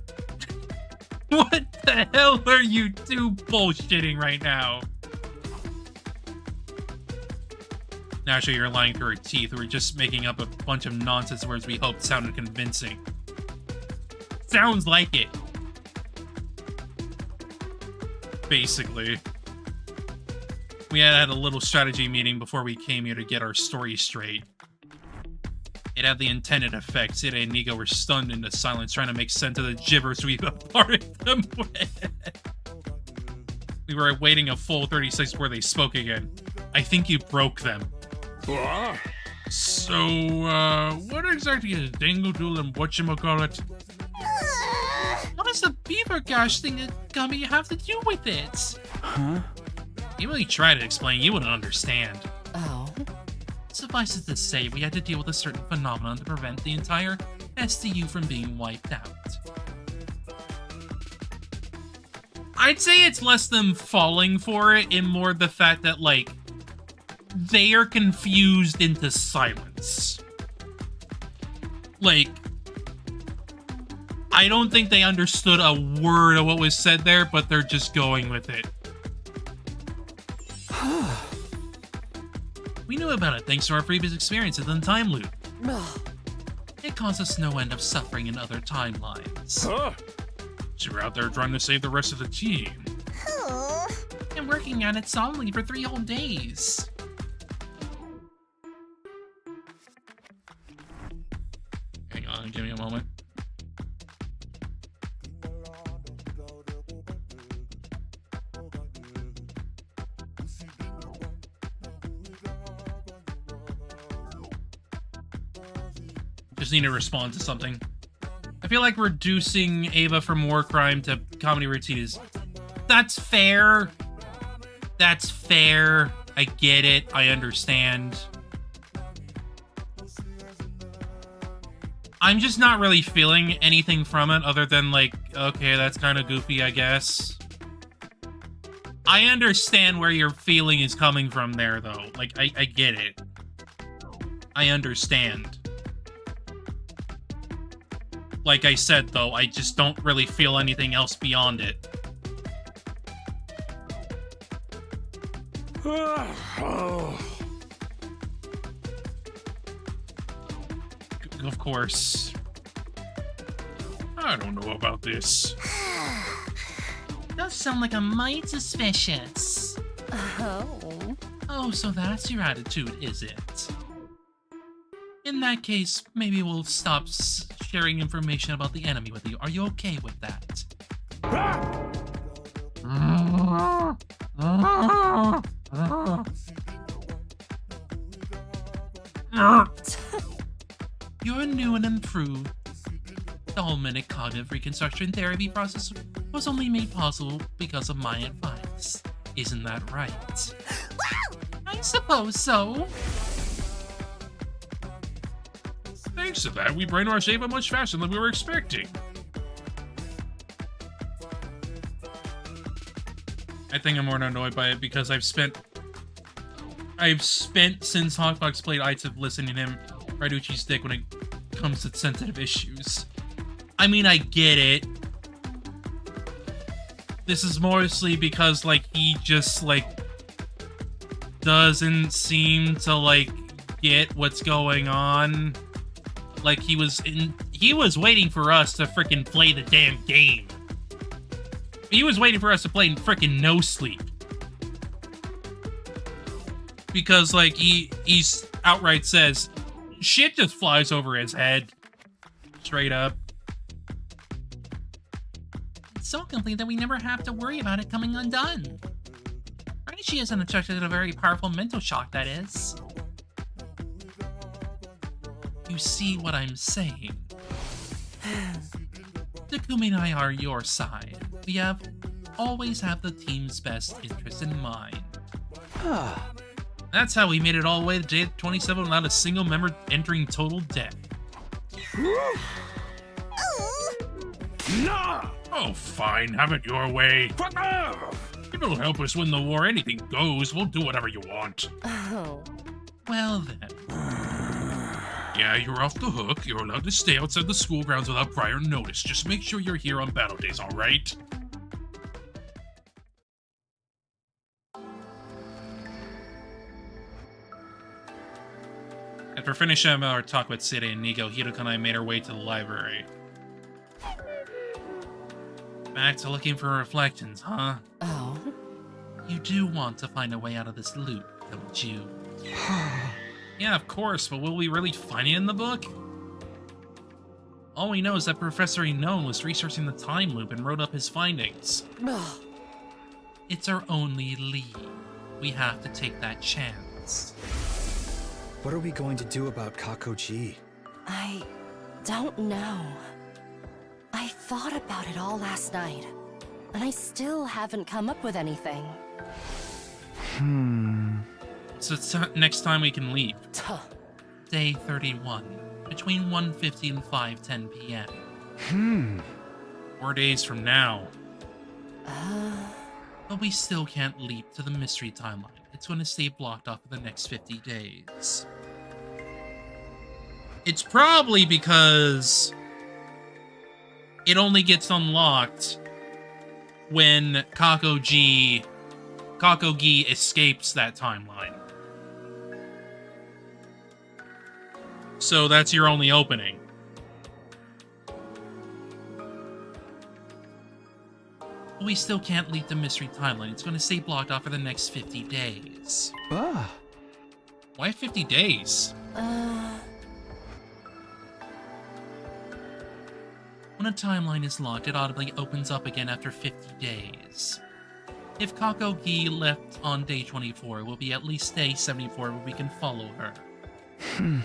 What the hell are you two bullshitting right now? Naturally, you're lying through her teeth. We're just making up a bunch of nonsense words we hoped sounded convincing. Sounds like it. Basically. We had a little strategy meeting before we came here to get our story straight. It had the intended effect. Sida and Nico were stunned into silence, trying to make sense of the gibberish we bombarded them with. We were awaiting a full 36 before they spoke again. I think you broke them. So, what exactly is Dangoodle and whatchamacallit? What does the beaver gash thing gummy have to do with it? Huh? You really tried to explain, you wouldn't understand. Oh? Suffice it to say, we had to deal with a certain phenomenon to prevent the entire STU from being wiped out. I'd say it's less them falling for it and more the fact that, like, they are confused into silence. Like, I don't think they understood a word of what was said there, but they're just going with it. We knew about it thanks to our previous experiences in the time loop. It caused us no end of suffering in other timelines. So we're out there trying to save the rest of the team. And working on it solemnly for 3 whole days. Hang on, give me a moment. Just need to respond to something. feel like reducing Ava from war crime to comedy routine is... That's fair. That's fair. I get it. I understand. I'm just not really feeling anything from it other than, like, okay, that's kind of goofy, I guess. I understand where your feeling is coming from there, though. Like, I get it. I understand. Like I said, though, I just don't really feel anything else beyond it. Of course. I don't know about this. Does sound like a mite suspicious. Oh. Oh, so that's your attitude, is it? In that case, maybe we'll stop sharing information about the enemy with you. Are you okay with that? Your new and improved Dolmenic cognitive reconstruction therapy process was only made possible because of my advice. Isn't that right? I suppose so. Thanks to that, we brainwashed Ava much faster than we were expecting. I think I'm more annoyed by it because I've spent since Hawkbox played Itsup listening to him ride Uchi's dick when it comes to sensitive issues. I mean, I get it. This is mostly because, like, he just, like, doesn't seem to, like, get what's going on. Like, he was waiting for us to frickin' play the damn game. He was waiting for us to play frickin' No Sleep. Because, like, he's outright says, shit just flies over his head. Straight up. It's so complete that we never have to worry about it coming undone. She isn't attracted to a very powerful mental shock, that is. You see what I'm saying? Takumi and I are your side. We always have the team's best interest in mind. That's how we made it all the way to day 27 without a single member entering total death. Nah! Oh, fine. Have it your way. Fuck off! If it'll help us win the war, anything goes. We'll do whatever you want. Oh. Well, then. Yeah, you're off the hook. You're allowed to stay outside the school grounds without prior notice. Just make sure you're here on battle days, all right? After finishing our talk with Siri and Nigo, Hiruko and I made our way to the library. Back to looking for reflections, huh? Oh. You do want to find a way out of this loop, don't you? Yeah, of course, but will we really find it in the book? All we know is that Professor Inon was researching the time loop and wrote up his findings. It's our only lead. We have to take that chance. What are we going to do about Kakoji? I don't know. I thought about it all last night, and I still haven't come up with anything. So next time we can leave. Day 31, between 1:50 and 5:10 p.m. 4 days from now. But we still can't leap to the mystery timeline. It's going to stay blocked off for the next 50 days. It's probably because it only gets unlocked when Kakogi escapes that timeline. So that's your only opening. We still can't leap the mystery timeline. It's going to stay blocked off for the next 50 days. Why 50 days? When a timeline is locked, it audibly opens up again after 50 days. If Kakogi left on day 24, it will be at least day 74 where we can follow her. It'll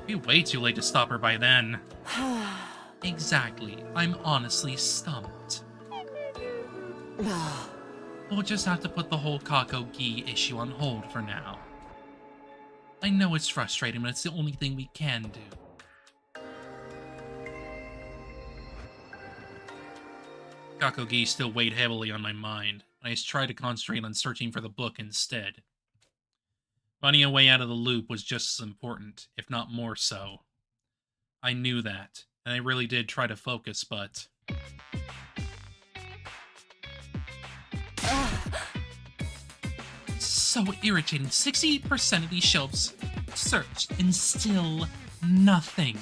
be way too late to stop her by then. Exactly. I'm honestly stumped. We'll just have to put the whole Kako-gi issue on hold for now. I know it's frustrating, but it's the only thing we can do. Kako-gi still weighed heavily on my mind, and I tried to concentrate on searching for the book instead. Finding a way out of the loop was just as important, if not more so. I knew that, and I really did try to focus, but... So irritating. 60% of these shelves searched, and still nothing.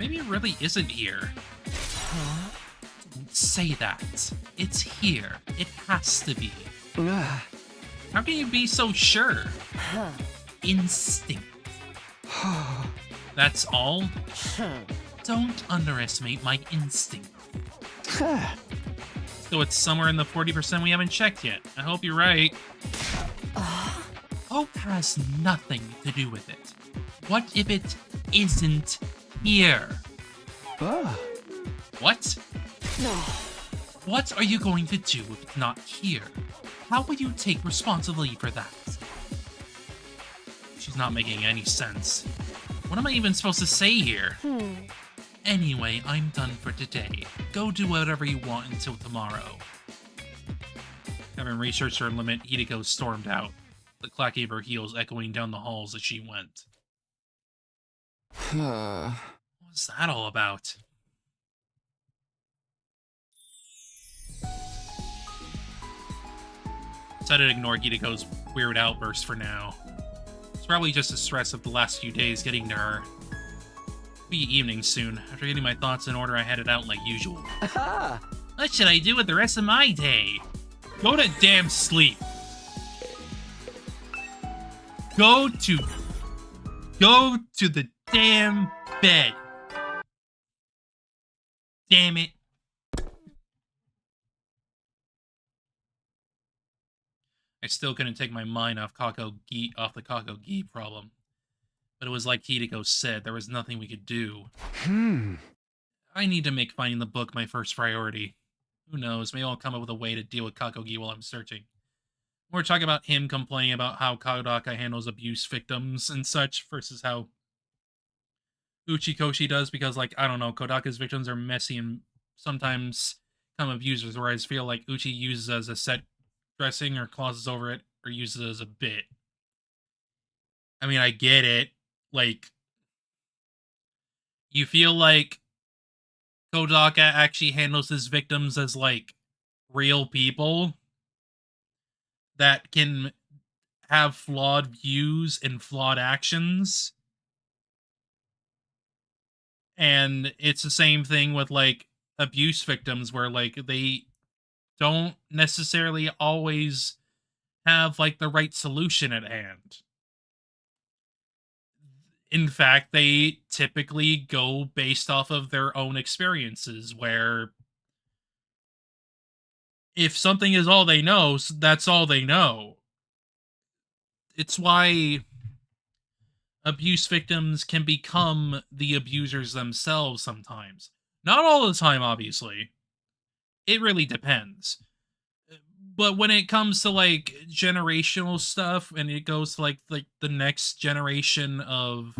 Maybe it really isn't here. Don't say that. It's here. It has to be. How can you be so sure? Instinct. That's all? Don't underestimate my instinct. So it's somewhere in the 40% we haven't checked yet. I hope you're right. Hope has nothing to do with it. What if it isn't here? What? What are you going to do if it's not here? How will you take responsibility for that? She's not making any sense. What am I even supposed to say here? Anyway, I'm done for today. Go do whatever you want until tomorrow. Having researched her limit, Hiruko stormed out, the clacking of her heels echoing down the halls as she went. What's that all about? Decided to ignore Hiruko's weird outburst for now. It's probably just the stress of the last few days getting to her. It'll be evening soon. After getting my thoughts in order, I headed out like usual. What should I do with the rest of my day? Go to damn sleep. Go to the damn bed. Damn it. I still couldn't take my mind off the Kako-gi problem. But it was like Hiruko said, there was nothing we could do. I need to make finding the book my first priority. Who knows, maybe I'll come up with a way to deal with Kako-gi while I'm searching. We're talking about him complaining about how Kodaka handles abuse victims and such, versus how Uchikoshi does, because, like, I don't know, Kodaka's victims are messy and sometimes become abusers, whereas I feel like Uchi uses it as a set dressing or clauses over it, or uses it as a bit. I mean, I get it. Like, you feel like Kodaka actually handles his victims as, like, real people that can have flawed views and flawed actions. And it's the same thing with, like, abuse victims, where, like, they don't necessarily always have, like, the right solution at hand. In fact, they typically go based off of their own experiences, where if something is all they know, that's all they know. It's why abuse victims can become the abusers themselves sometimes. Not all the time, obviously. It really depends. But when it comes to, like, generational stuff, and it goes to, like the next generation of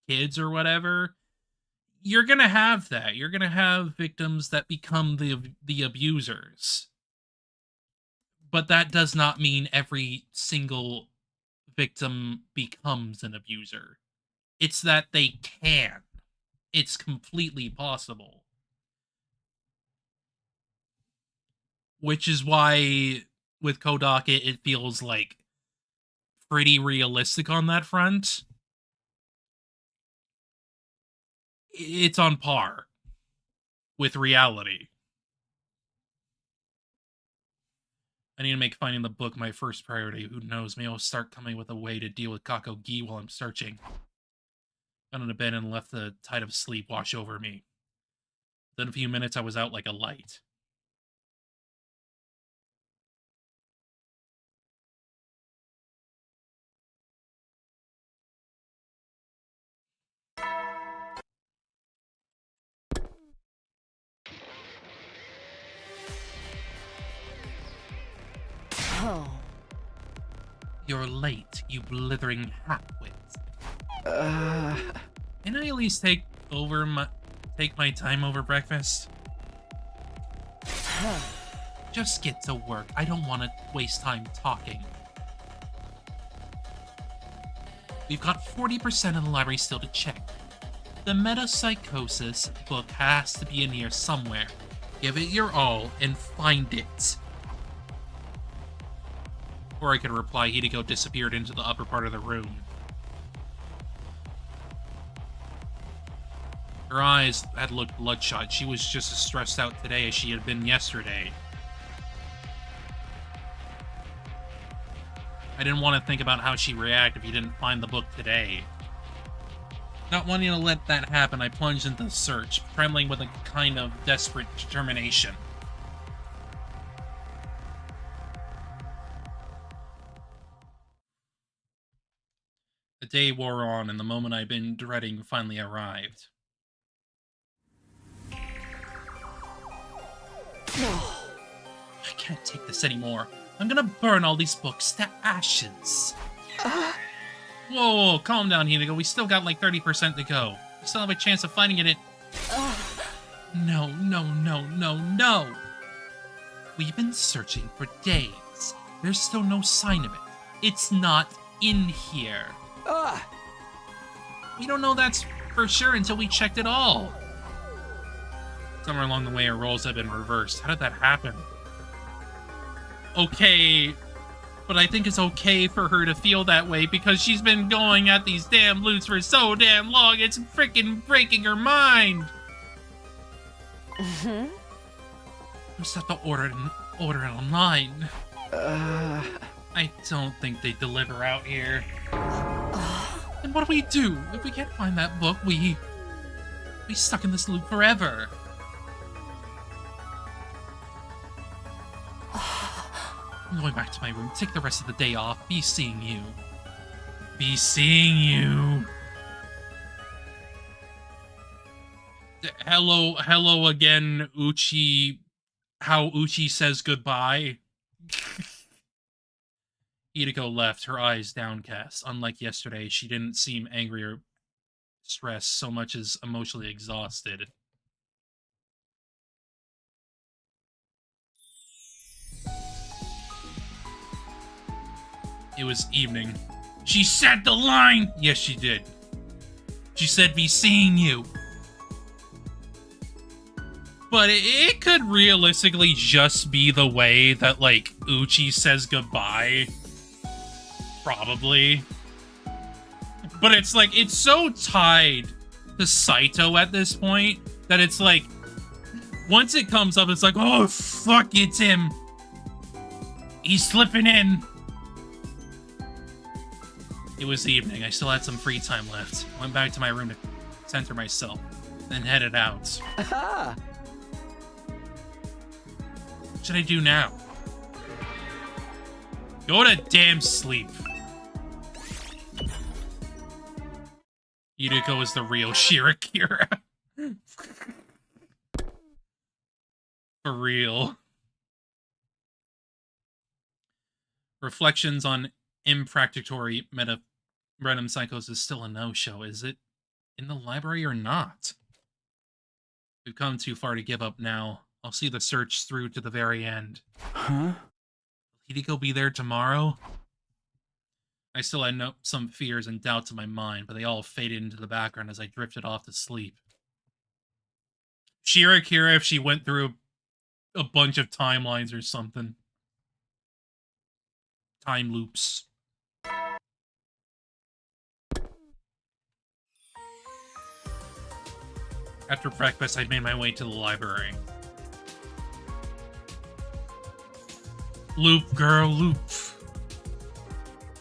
kids or whatever, you're gonna have that. You're gonna have victims that become the abusers. But that does not mean every single victim becomes an abuser. It's that they can. It's completely possible. Which is why with Kodaka it feels like pretty realistic on that front. It's on par with reality. I need to make finding the book my first priority. Who knows, maybe I'll start coming with a way to deal with Kako-gi while I'm searching. Got into bed and left the tide of sleep wash over me. Within a few minutes, I was out like a light. Oh. You're late, you blithering halfwit. Can I at least take my time over breakfast? Just get to work. I don't want to waste time talking. We've got 40% of the library still to check. The metapsychosis book has to be in here somewhere. Give it your all and find it. Or I could reply, Hiruko disappeared into the upper part of the room. Her eyes had looked bloodshot. She was just as stressed out today as she had been yesterday. I didn't want to think about how she'd react if you didn't find the book today. Not wanting to let that happen, I plunged into the search, trembling with a kind of desperate determination. The day wore on, and the moment I'd been dreading finally arrived. I can't take this anymore. I'm gonna burn all these books to ashes. Whoa, calm down, Hiruko. We still got like 30% to go. We still have a chance of finding it. No, no, no, no, no. We've been searching for days. There's still no sign of it. It's not in here. We don't know that's for sure until we checked it all. Somewhere along the way, our roles have been reversed. How did that happen? Okay, but I think it's okay for her to feel that way because she's been going at these damn loots for so damn long, it's freaking breaking her mind! We just have to order it online. I don't think they deliver out here. And what do we do? If we can't find that book, we stuck in this loop forever. I'm going back to my room. Take the rest of the day off. Be seeing you. Be seeing you. Hello again, Uchi. How Uchi says goodbye. Hiruko left, her eyes downcast. Unlike yesterday, she didn't seem angry or stressed so much as emotionally exhausted. It was evening. She said the line! Yes, she did. She said, be seeing you. But it could realistically just be the way that, like, Uchi says goodbye. Probably. But it's like, it's so tied to Saito at this point that it's like, once it comes up, it's like, oh, fuck, it's him. He's slipping in. It was evening. I still had some free time left. Went back to my room to center myself, then headed out. What should I do now? Go to damn sleep. Hiruko is the real Shirakira. For real. Reflections on impracticatory metempsychosis is still a no-show. Is it in the library or not? We've come too far to give up now. I'll see the search through to the very end. Huh? Will Hiruko be there tomorrow? I still had some fears and doubts in my mind, but they all faded into the background as I drifted off to sleep. Shirakira if she went through a bunch of timelines or something. Time loops. After breakfast, I made my way to the library. Loop, girl, loop.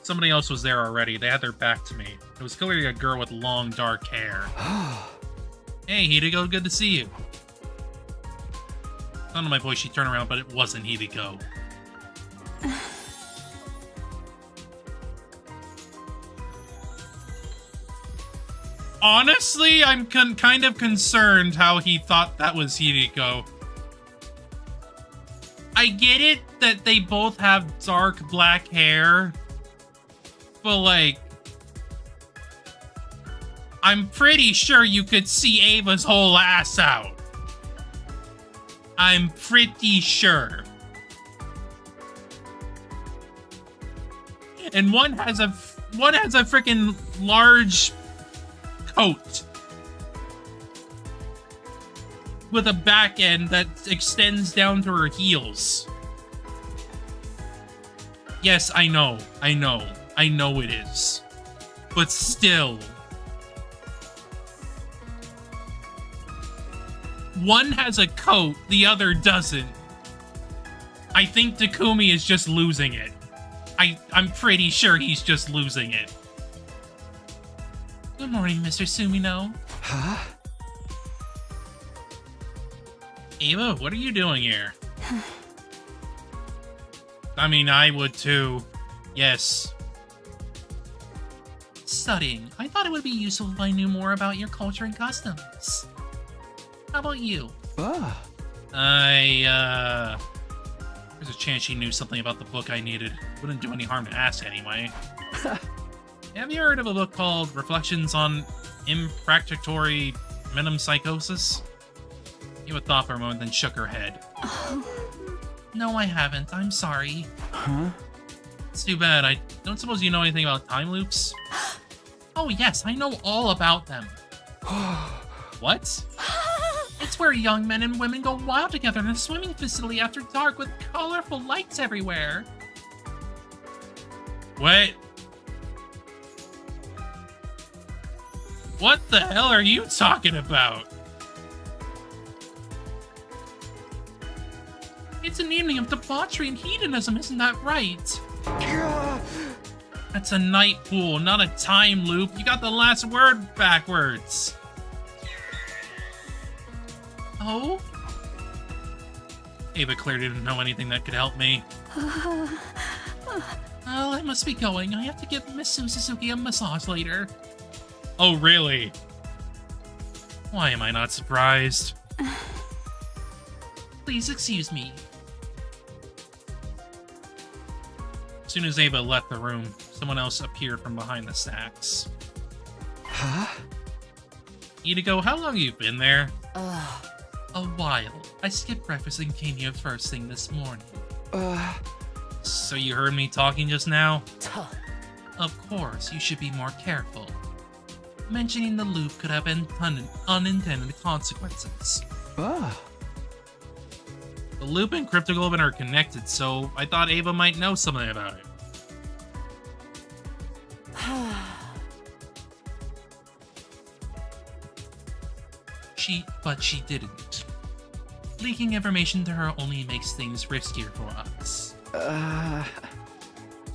Somebody else was there already. They had their back to me. It was clearly a girl with long, dark hair. Hey, Hiruko, good to see you. Sound of my voice, she turned around, but it wasn't Hiruko. Honestly, I'm kind of concerned how he thought that was Hiruko. I get it that they both have dark black hair, but like, I'm pretty sure you could see Ava's whole ass out. I'm pretty sure. And one has a freaking large coat with a back end that extends down to her heels. Yes, I know it is. But still. One has a coat, the other doesn't. I think Takumi is just losing it. I'm pretty sure he's just losing it. Good morning, Mr. Sumino. Huh? Ava, what are you doing here? I mean, I would too. Yes. Studying. I thought it would be useful if I knew more about your culture and customs. How about you? Ah. There's a chance she knew something about the book I needed. Wouldn't do any harm to ask anyway. Have you heard of a book called Reflections on Impracticatory Metempsychosis? Ava thought for a moment, then shook her head. No, I haven't. I'm sorry. Huh? It's too bad. I don't suppose you know anything about time loops? Oh, yes, I know all about them. What? It's where young men and women go wild together in a swimming facility after dark with colorful lights everywhere. What? What the hell are you talking about? It's an evening of debauchery and hedonism, isn't that right? That's a night pool, not a time loop. You got the last word backwards. Oh? Ava clearly didn't know anything that could help me. Well, I must be going. I have to give Miss Suzuki a massage later. Oh, really? Why am I not surprised? Please excuse me. As soon as Ava left the room, someone else appeared from behind the stacks. Huh? Hiruko, how long have you been there? A while. I skipped breakfast and came here first thing this morning. So you heard me talking just now? Of course, you should be more careful. Mentioning the loop could have unintended consequences. The loop and cryptoglobin are connected, so I thought Ava might know something about it. But she didn't. Leaking information to her only makes things riskier for us.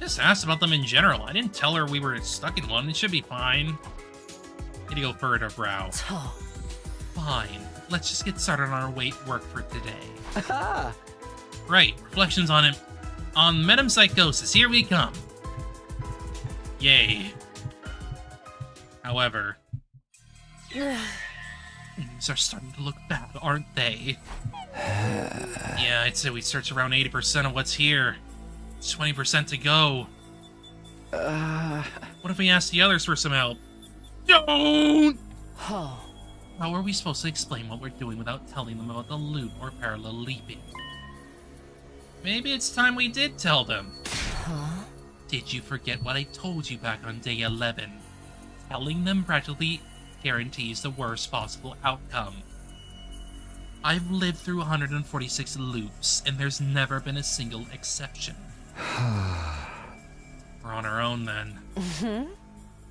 Just asked about them in general. I didn't tell her we were stuck in one. It should be fine. Hiruko furrowed her brow. Fine. Let's just get started on our work for today. Right. Reflections on it. On metempsychosis. Here we come. Yay. However... things are starting to look bad, aren't they? Yeah, I'd say we searched around 80% of what's here. 20% to go. What if we ask the others for some help? Don't! How are we supposed to explain what we're doing without telling them about the loop or parallel leaping? Maybe it's time we did tell them. Did you forget what I told you back on day 11? Telling them practically guarantees the worst possible outcome. I've lived through 146 loops, and there's never been a single exception. We're on our own then.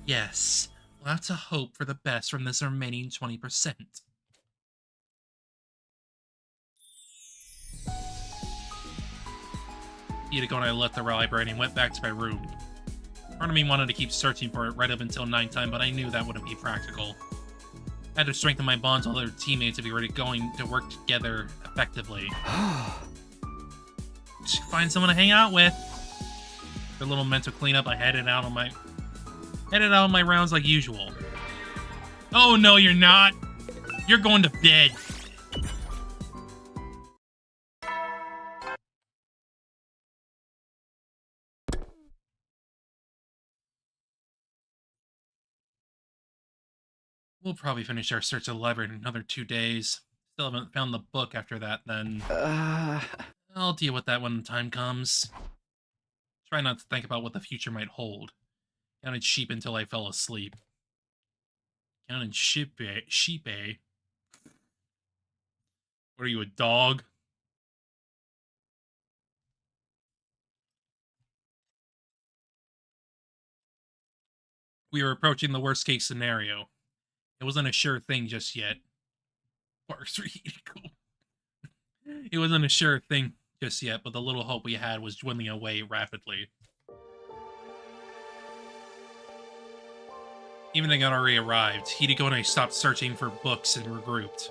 Yes, we'll have to hope for the best from this remaining 20%. Hiruko and I left the library and went back to my room. Part of me wanted to keep searching for it right up until nighttime, but I knew that wouldn't be practical. I had to strengthen my bonds with other teammates if we were going to work together effectively. Just find someone to hang out with. For a little mental cleanup, I headed out on my rounds like usual. Oh no, you're not. You're going to bed. We'll probably finish our search of the library in another 2 days. Still haven't found the book after that, then. I'll deal with that when the time comes. Try not to think about what the future might hold. Counted sheep until I fell asleep. Counted sheep, eh? What are you, a dog? We were approaching the worst case scenario. It wasn't a sure thing just yet. It wasn't a sure thing just yet, but the little hope we had was dwindling away rapidly. Evening had already arrived. Hiruko and I stopped searching for books and regrouped.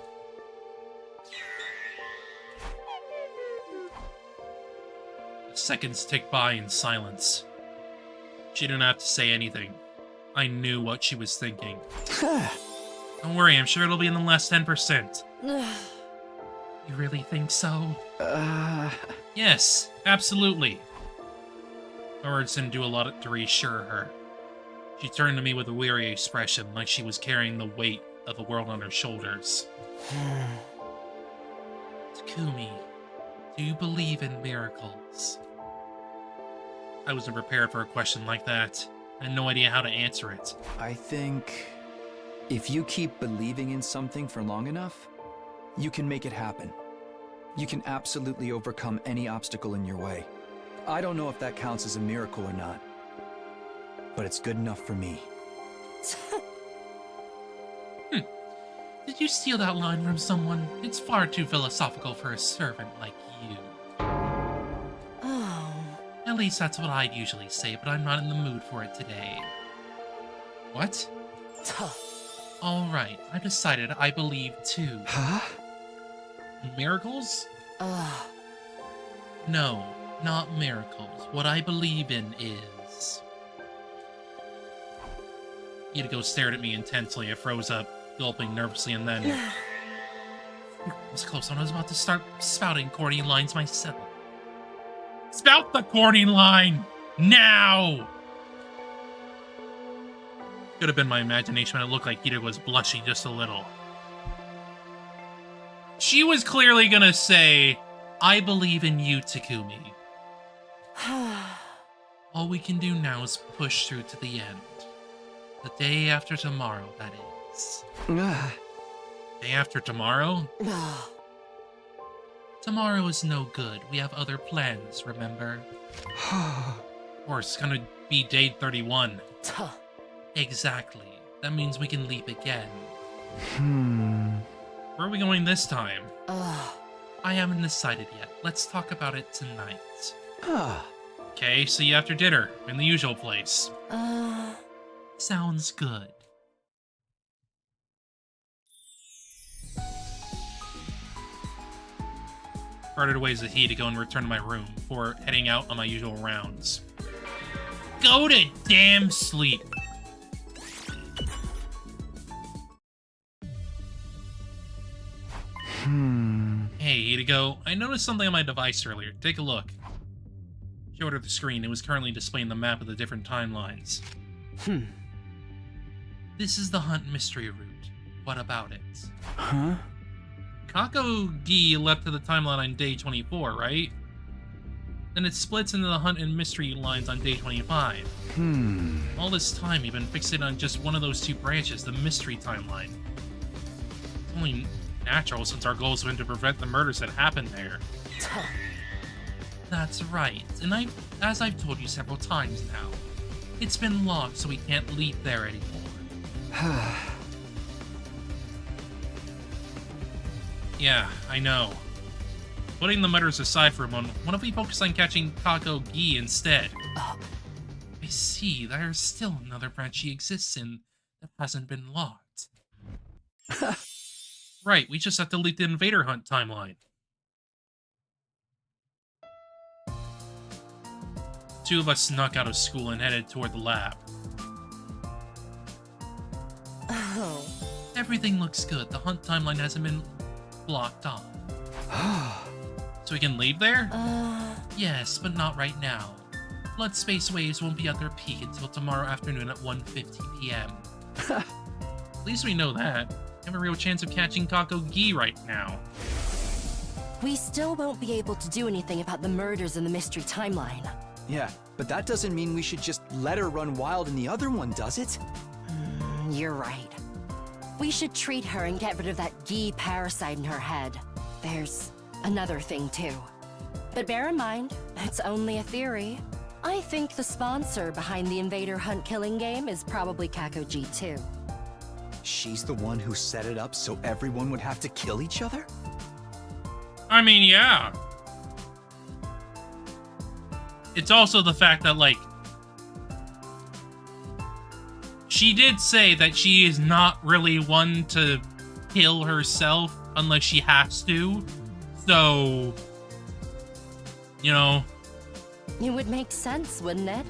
The seconds ticked by in silence. She didn't have to say anything. I knew what she was thinking. Don't worry, I'm sure it'll be in the last 10%. You really think so? Yes, absolutely. My words didn't do a lot to reassure her. She turned to me with a weary expression, like she was carrying the weight of the world on her shoulders. Takumi, do you believe in miracles? I wasn't prepared for a question like that. I had no idea how to answer it. I think if you keep believing in something for long enough, you can make it happen. You can absolutely overcome any obstacle in your way. I don't know if that counts as a miracle or not, but it's good enough for me. Did you steal that line from someone? It's far too philosophical for a servant like you. Oh. At least that's what I'd usually say, but I'm not in the mood for it today. What? Alright, I decided I believe too. Huh? Miracles? No, not miracles. What I believe in is... Hiruko stared at me intensely. I froze up, gulping nervously, and then... I was close when I was about to start spouting corny lines myself. Spout the corny line! Now! Could have been my imagination, but it looked like Hiruko was blushing just a little. She was clearly gonna say, I believe in you, Takumi. All we can do now is push through to the end. The day after tomorrow, that is. Day after tomorrow? Tomorrow is no good. We have other plans, remember? Of course, it's gonna be day 31. Exactly. That means we can leap again. Where are we going this time? I haven't decided yet. Let's talk about it tonight. Okay, see you after dinner, in the usual place. Sounds good. Parted ways with Hiruko and return to my room before heading out on my usual rounds. Go to damn sleep! Hey, Hiruko, I noticed something on my device earlier. Take a look. Showed her the screen. It was currently displaying the map of the different timelines. This is the Hunt mystery route. What about it? Huh? Kako-gi left to the timeline on day 24, right? Then it splits into the Hunt and mystery lines on day 25. All this time, you've been fixated on just one of those two branches, the mystery timeline. It's only natural since our goal has been to prevent the murders that happened there. That's right, and as I've told you several times now, it's been locked so we can't leap there anymore. Yeah, I know. Putting the murders aside for a moment, what if we focus on catching Kako-gi instead? I see, there's still another branch she exists in that hasn't been locked. Right, we just have to leap the Invader Hunt timeline. Two of us snuck out of school and headed toward the lab. Everything looks good. The Hunt timeline hasn't been blocked off. So we can leave there? Yes, but not right now. Blood space waves won't be at their peak until tomorrow afternoon at 1:50 p.m. At least we know that. We have a real chance of catching Kako-gi right now. We still won't be able to do anything about the murders in the mystery timeline. Yeah, but that doesn't mean we should just let her run wild in the other one, does it? You're right. We should treat her and get rid of that gi parasite in her head. There's another thing, too. But bear in mind, it's only a theory. I think the sponsor behind the Invader Hunt killing game is probably Kako-gi, too. She's the one who set it up so everyone would have to kill each other? I mean, yeah. It's also the fact that, like, she did say that she is not really one to kill herself unless she has to. So, you know. It would make sense, wouldn't it?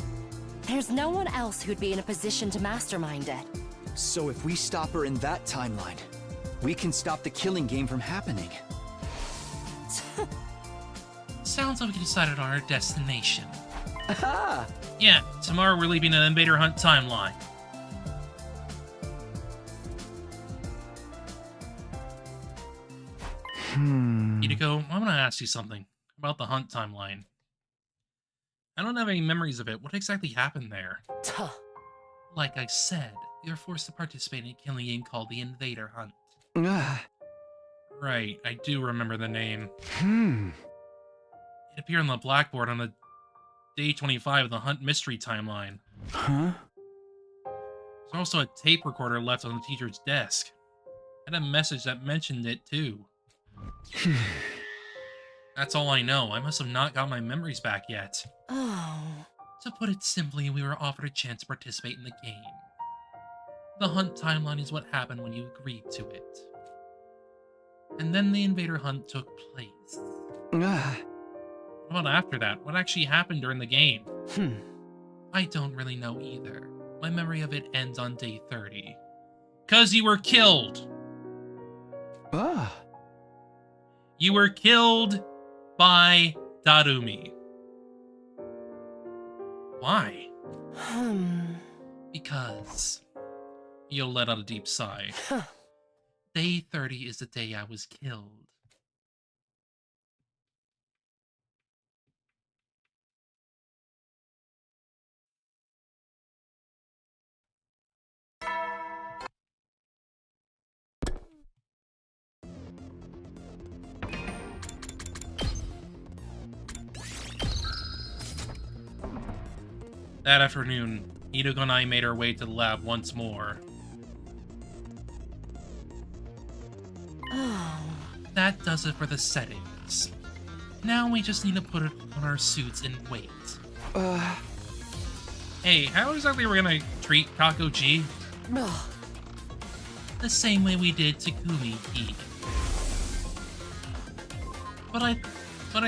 There's no one else who'd be in a position to mastermind it. So if we stop her in that timeline, we can stop the killing game from happening. Sounds like we decided on our destination. Aha! Yeah, tomorrow we're leaving an Invader Hunt timeline. Hiruko, I'm gonna ask you something about the Hunt timeline. I don't have any memories of it. What exactly happened there? Like I said, you're forced to participate in a killing game called the Invader Hunt. Right, I do remember the name. It appeared on the blackboard on the day 25 of the Hunt mystery timeline. Huh? There's also a tape recorder left on the teacher's desk. I had a message that mentioned it too. That's all I know. I must have not got my memories back yet. Oh. To put it simply, we were offered a chance to participate in the game. The Hunt timeline is what happened when you agreed to it. And then the Invader Hunt took place. What about after that? What actually happened during the game? I don't really know either. My memory of it ends on day 30. 'Cause you were killed! You were killed by Darumi. Why? Because... You'll let out a deep sigh. Day 30 is the day I was killed. That afternoon, Hiruko and I made our way to the lab once more. That does it for the settings. Now we just need to put it on our suits and wait. Hey, how exactly are we gonna treat Kako-gi? The same way we did Takumi-gi. But I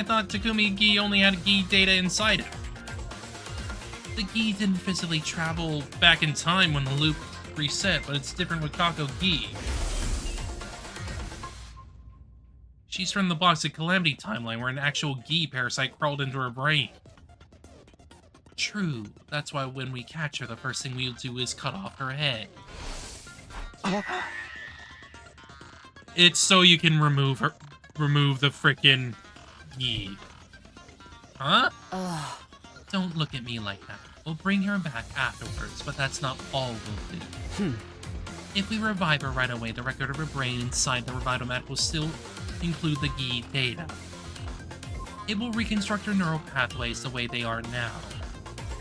thought Takumi-gi only had gi data inside it. The gi didn't physically travel back in time when the loop reset, but it's different with Kako-gi. She's from the Box of Calamity timeline where an actual gi parasite crawled into her brain. True, that's why when we catch her, the first thing we'll do is cut off her head. It's so you can remove the frickin' gi. Huh? Don't look at me like that. We'll bring her back afterwards, but that's not all we'll do. If we revive her right away, the record of her brain inside the Revidomat will still include the gi data. It will reconstruct her neural pathways the way they are now.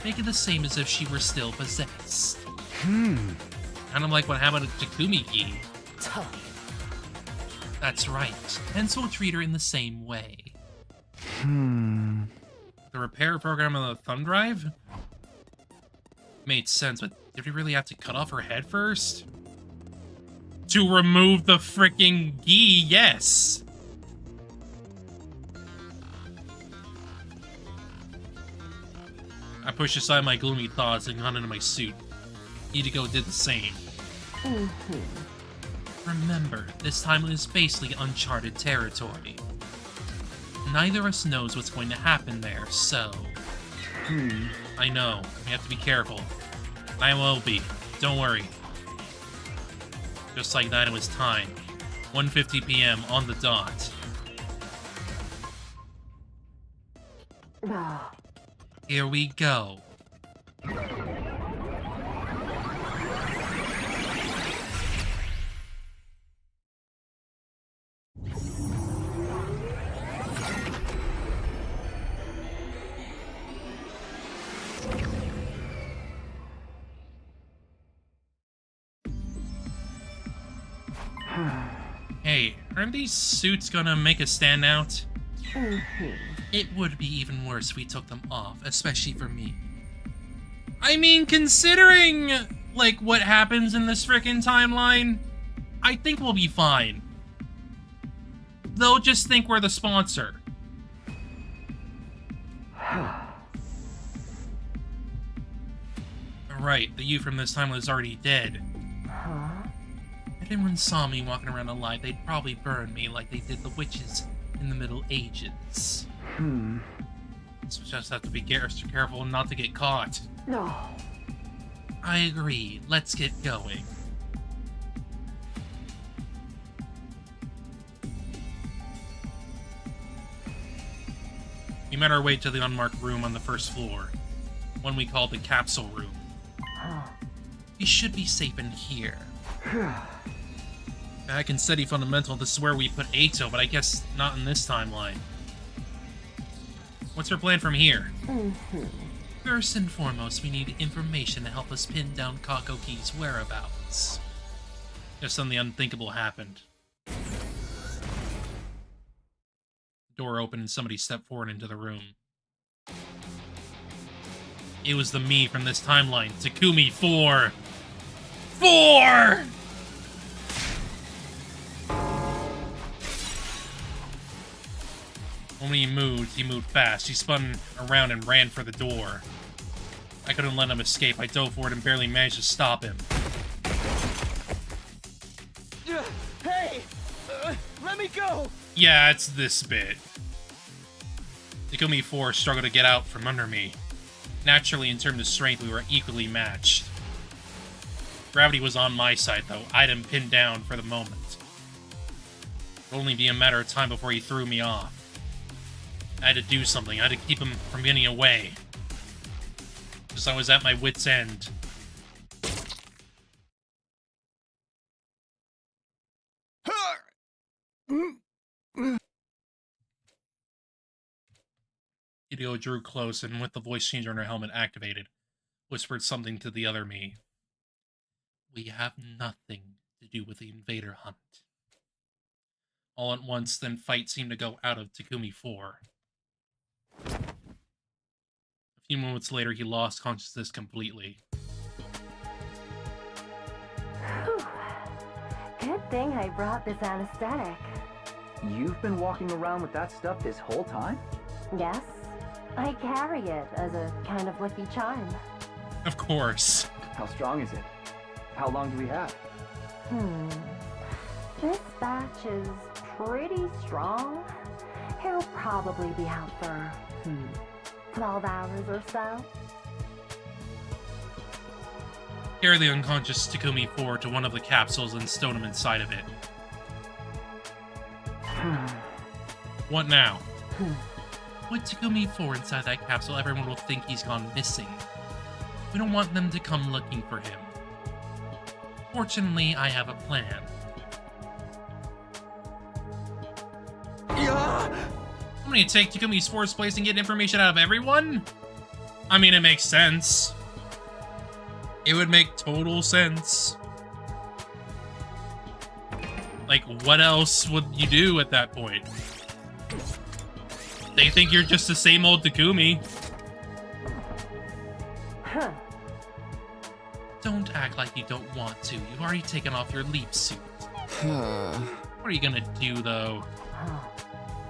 Make it the same as if she were still possessed. Kind of like what happened to Takumi-gi. That's right. Hence we'll treat her in the same way. The repair program on the thumb drive? Made sense, but did we really have to cut off her head first? To remove the frickin' gi, yes! I pushed aside my gloomy thoughts and got into my suit. Hiruko did the same. Remember, this time is basically uncharted territory. Neither of us knows what's going to happen there, so... I know, we have to be careful. I will be, don't worry. Just like that, it was time. 1:50 p.m. on the dot. Here we go. Hey, aren't these suits gonna make a stand out? It would be even worse if we took them off, especially for me. I mean, considering, like, what happens in this frickin' timeline, I think we'll be fine. They'll just think we're the sponsor. Alright, the you from this timeline is already dead. If anyone saw me walking around alive, they'd probably burn me like they did the witches in the Middle Ages. So just have to be extra careful not to get caught. No. I agree. Let's get going. We made our way to the unmarked room on the first floor. One we called the capsule room. We should be safe in here. Back in SETI Fundamental, this is where we put Ato, but I guess not in this timeline. What's our plan from here? First and foremost, we need information to help us pin down Kakoki's whereabouts. Just then the unthinkable happened. Door opened and somebody stepped forward into the room. It was the me from this timeline, Takumi 4. 4! When he moved fast. He spun around and ran for the door. I couldn't let him escape. I dove forward and barely managed to stop him. Hey! Let me go! Yeah, it's this bit. Takumi 4 struggled to get out from under me. Naturally, in terms of strength, we were equally matched. Gravity was on my side, though. I had him pinned down for the moment. It would only be a matter of time before he threw me off. I had to do something. I had to keep him from getting away. Because I was at my wit's end. Hideo drew close and, with the voice changer on her helmet activated, whispered something to the other me. We have nothing to do with the invader hunt. All at once, then fight seemed to go out of Takumi 4. A few moments later, he lost consciousness completely. Good thing I brought this anesthetic. You've been walking around with that stuff this whole time? Yes, I carry it as a kind of lucky charm. Of course. How strong is it? How long do we have? This batch is pretty strong. He'll probably be out for, 12 hours or so. Carry the unconscious Takumi 4 to one of the capsules and stowed him inside of it. What now? With Takumi 4 inside that capsule, everyone will think he's gone missing. We don't want them to come looking for him. Fortunately, I have a plan. I'm gonna take Takumi 4's place and get information out of everyone? I mean, it makes sense. It would make total sense. Like, what else would you do at that point? They think you're just the same old Takumi. Don't act like you don't want to. You've already taken off your leap suit. What are you gonna do, though?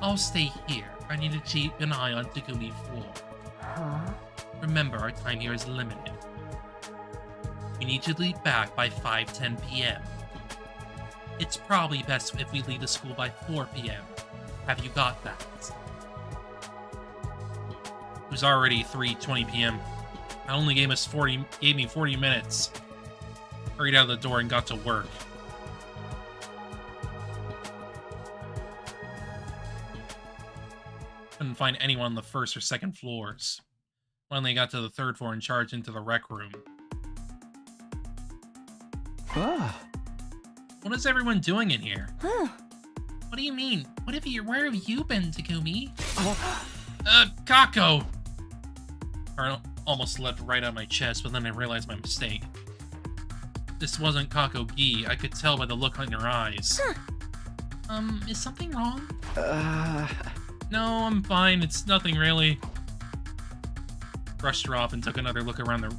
I'll stay here. I need to keep an eye on Takumi 4. Remember, our time here is limited. We need to leave back by 5:10 p.m. It's probably best if we leave the school by 4 p.m. Have you got that? It was already 3:20 p.m. I only gave me 40 minutes. Hurried out of the door and got to work. couldn't find anyone on the first or second floors. Finally got to the third floor and charged into the rec room. Ah. What is everyone doing in here? Huh. What do you mean? Where have you been, Takumi? Kako! I almost leapt right out of my chest, but then I realized my mistake. This wasn't Kako Gi. I could tell by the look in her eyes. Huh. Is something wrong? No, I'm fine. It's nothing really. Brushed her off and took another look around the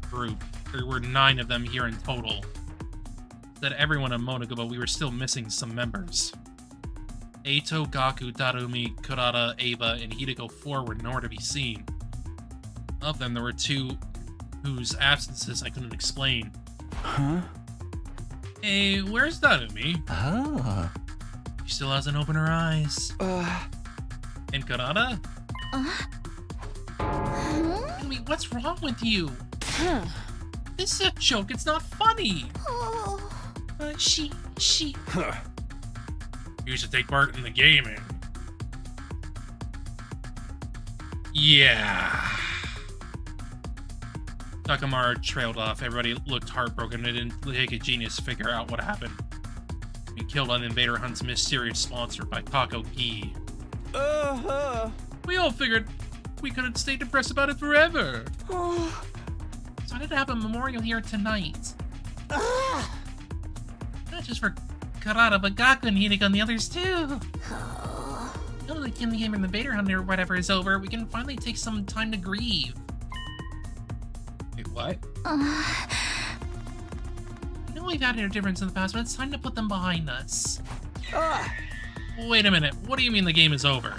group. There were 9 of them here in total. Said everyone a moment ago, but we were still missing some members. Eito, Gaku, Darumi, Kurata, Ava, and Hiruko 4 were nowhere to be seen. Of them, there were 2 whose absences I couldn't explain. Huh? Hey, where's Darumi? Ah. She still hasn't opened her eyes. And Kurata? Darumi, what's wrong with you? Huh. This is a joke, it's not funny! She... You should take part in the gaming. Yeah. Takamura trailed off. Everybody looked heartbroken. It didn't take a genius to figure out what happened. We killed on Invader Hunt's mysterious sponsor by Kako Gi. We all figured we couldn't stay depressed about it forever. So I did have a memorial here tonight. Not just for Kurata, but Gaku and Hiruko and the others too. Now that the game and the Invader Hunt or whatever is over, we can finally take some time to grieve. Wait, what? I know we've had our differences in the past, but it's time to put them behind us. Wait a minute, what do you mean the game is over?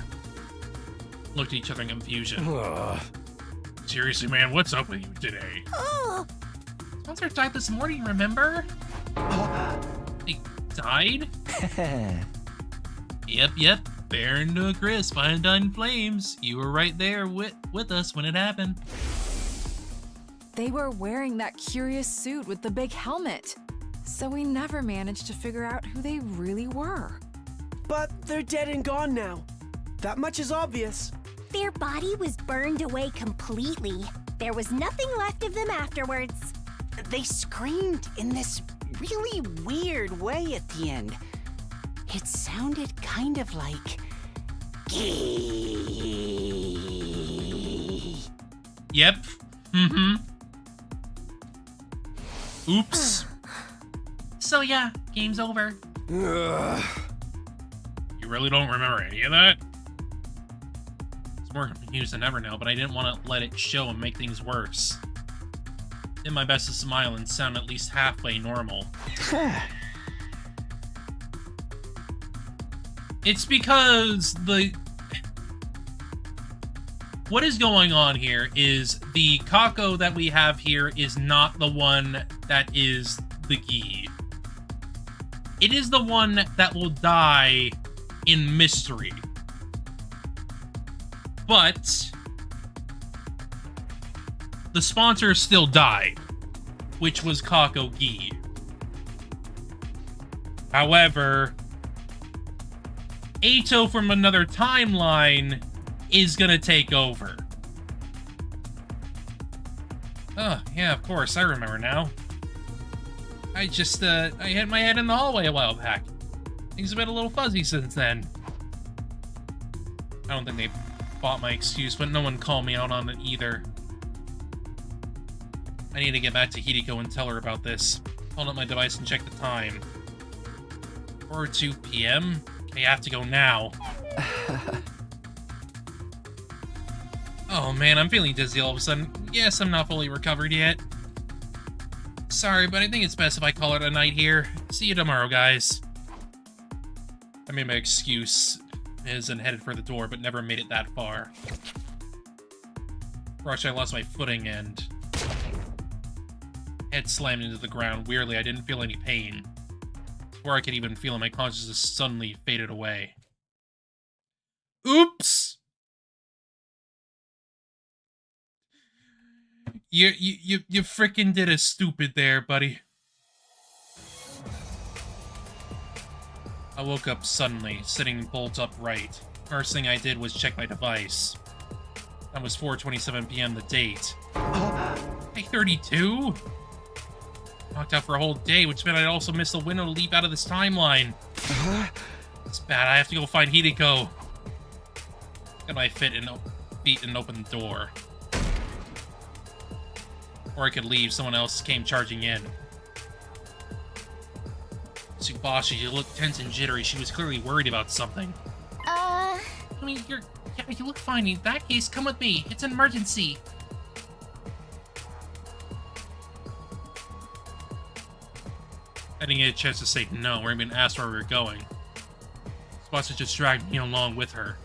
Looked at each other in confusion. Seriously, man, what's up with you today? Sponsor died this morning, remember? He died? Yep. Burned to a crisp, in flames. You were right there with us when it happened. They were wearing that curious suit with the big helmet. So we never managed to figure out who they really were. But they're dead and gone now. That much is obvious. Their body was burned away completely. There was nothing left of them afterwards. They screamed in this really weird way at the end. It sounded kind of like... Gee. Yep. Oops. So yeah, game's over. You really don't remember any of that? It's more confused than ever now, but I didn't want to let it show and make things worse. Did my best to smile and sound at least halfway normal. It's because what is going on here is the Kako that we have here is not the one that is the Gi. It is the one that will die in mystery. But the sponsor still died, which was Kako Gi. However, Eito from another timeline is gonna take over. Oh, yeah, of course, I remember now. I hit my head in the hallway a while back. Things have been a little fuzzy since then. I don't think they bought my excuse, but no one called me out on it either. I need to get back to Hiruko and tell her about this. Hold up my device and check the time. 4:02 p.m.? Okay, I have to go now. Oh man, I'm feeling dizzy all of a sudden. Yes, I'm not fully recovered yet. Sorry, but I think it's best if I call it a night here. See you tomorrow, guys. I made my excuse and headed for the door, but never made it that far. Rush, I lost my footing and head slammed into the ground. Weirdly, I didn't feel any pain. Before I could even feel it, my consciousness suddenly faded away. Oops! You frickin' did a stupid there, buddy. I woke up suddenly, sitting bolt upright. First thing I did was check my device. That was 4:27 p.m. the date. Day 32? Knocked out for a whole day, which meant I'd also missed the window to leap out of this timeline. It's bad. I have to go find Hiruko. Get my feet and open the door. Or I could leave. Someone else came charging in. Tsubasa, you look tense and jittery. She was clearly worried about something. I mean, you look fine. In that case, come with me. It's an emergency. I didn't get a chance to say no, or even ask where we were going. Tsubasa just dragged me along with her.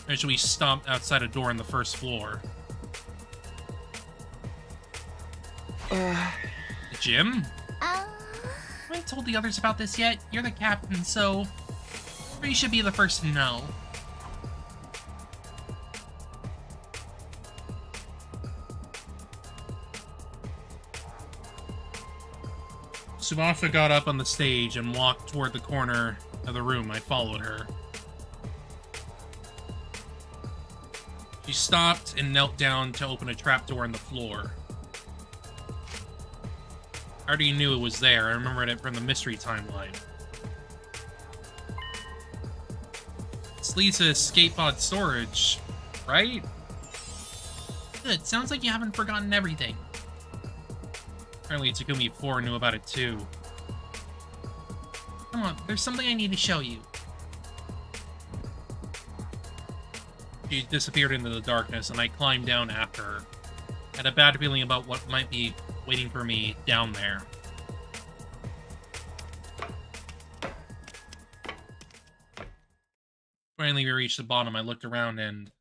Eventually, we stomped outside a door on the first floor. The gym? I haven't told the others about this yet. You're the captain, so you should be the first to know. Tsubasa got up on the stage and walked toward the corner of the room. I followed her. She stopped and knelt down to open a trapdoor in the floor. I already knew it was there. I remembered it from the mystery timeline. This leads to escape pod storage, right? Good. Sounds like you haven't forgotten everything. Apparently Takumi 4 knew about it too. Come on, there's something I need to show you. She disappeared into the darkness, and I climbed down after her. I had a bad feeling about what might be waiting for me down there. Finally, we reached the bottom. I looked around and...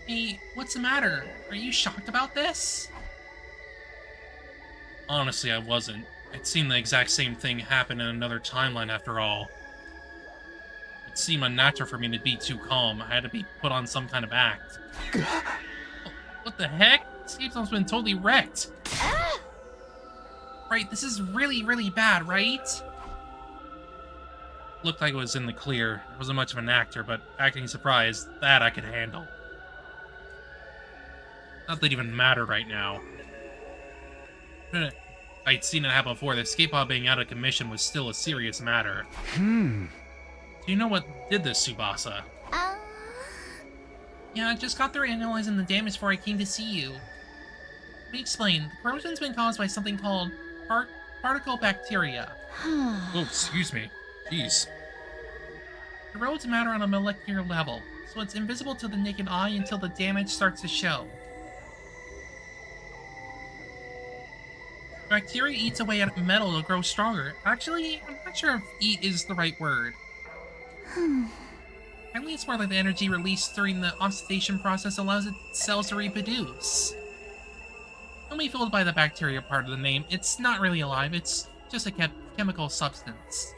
Hey, what's the matter? Are you shocked about this? Honestly, I wasn't. It seemed the exact same thing happened in another timeline after all. It seemed unnatural for me to be too calm. I had to be put on some kind of act. What the heck? Escape zone's been totally wrecked. Right, this is really, really bad, right? Looked like it was in the clear. I wasn't much of an actor, but acting surprised, that I could handle. Not that it even mattered right now. I'd seen it happen before. The escape pod being out of commission was still a serious matter. Do you know what did this, Tsubasa? Yeah, I just got through analyzing the damage before I came to see you. Let me explain. The corrosion's been caused by something called particle bacteria. Oh, excuse me. Jeez. It erodes matter on a molecular level, so it's invisible to the naked eye until the damage starts to show. Bacteria eats away at metal to grow stronger. Actually, I'm not sure if eat is the right word. Apparently it's more like the energy released during the oxidation process allows its cells to reproduce. Don't be fooled by the bacteria part of the name. It's not really alive, it's just a chemical substance.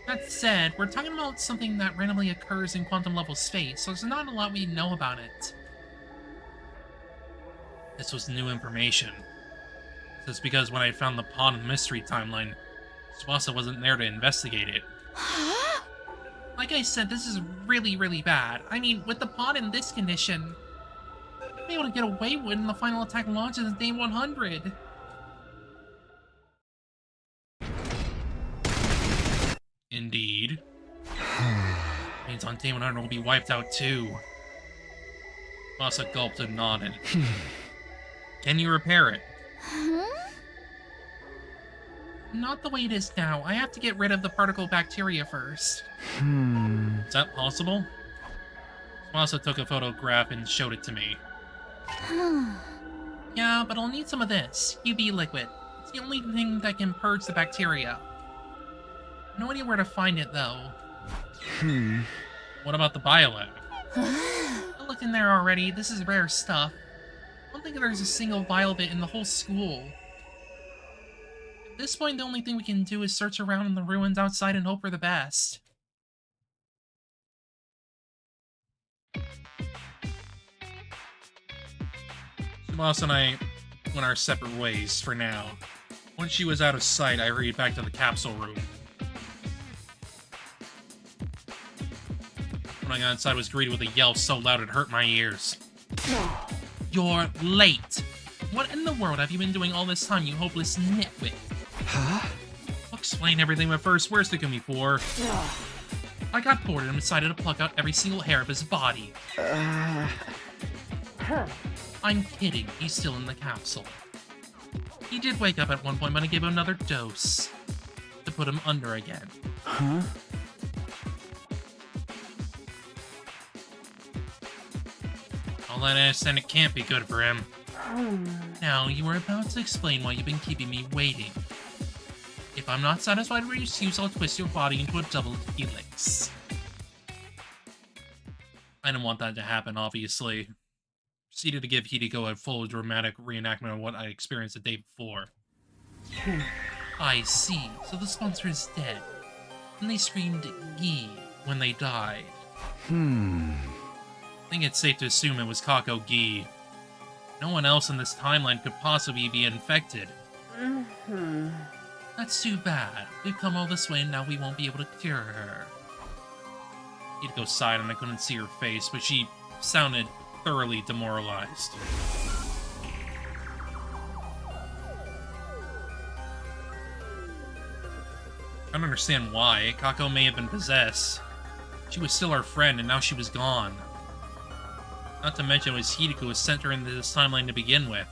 That said, we're talking about something that randomly occurs in quantum level space, so there's not a lot we know about it. This was new information. This is because when I found the pod in the mystery timeline, Tsubasa wasn't there to investigate it. Like I said, this is really, really bad. I mean, with the pod in this condition, I'll be able to get away when the final attack launches on day 100. Indeed. Means on day 100 we'll be wiped out too. Tsubasa gulped and nodded. Can you repair it? Not the way it is now. I have to get rid of the particle bacteria first. Is that possible? Tsubasa took a photograph and showed it to me. Yeah, but I'll need some of this. UV liquid. It's the only thing that can purge the bacteria. No idea where to find it, though. What about the biolab? I looked in there already. This is rare stuff. I don't think there's a single vial of it in the whole school. At this point, the only thing we can do is search around in the ruins outside and hope for the best. Tsubasa and I went our separate ways for now. Once she was out of sight, I hurried back to the capsule room. When I got inside, I was greeted with a yell so loud it hurt my ears. You're late! What in the world have you been doing all this time, you hopeless nitwit? Huh? I'll explain everything, but first, where's Takumi for? I got bored and decided to pluck out every single hair of his body. I'm kidding, he's still in the capsule. He did wake up at one point, but I gave him another dose to put him under again. Huh? All that understand it can't be good for him. Now, you were about to explain why you've been keeping me waiting. If I'm not satisfied with your excuse, I'll twist your body into a double helix. I didn't want that to happen, obviously. Proceeded to give Hiruko a full dramatic reenactment of what I experienced the day before. I see, so the sponsor is dead. And they screamed Gi when they died. I think it's safe to assume it was Kako Gi. No one else in this timeline could possibly be infected. That's too bad. We've come all this way and now we won't be able to cure her. Hiruko sighed and I couldn't see her face, but she sounded thoroughly demoralized. I don't understand why. Kako may have been possessed. She was still our friend and now she was gone. Not to mention it was Hiruko who sent her into this timeline to begin with.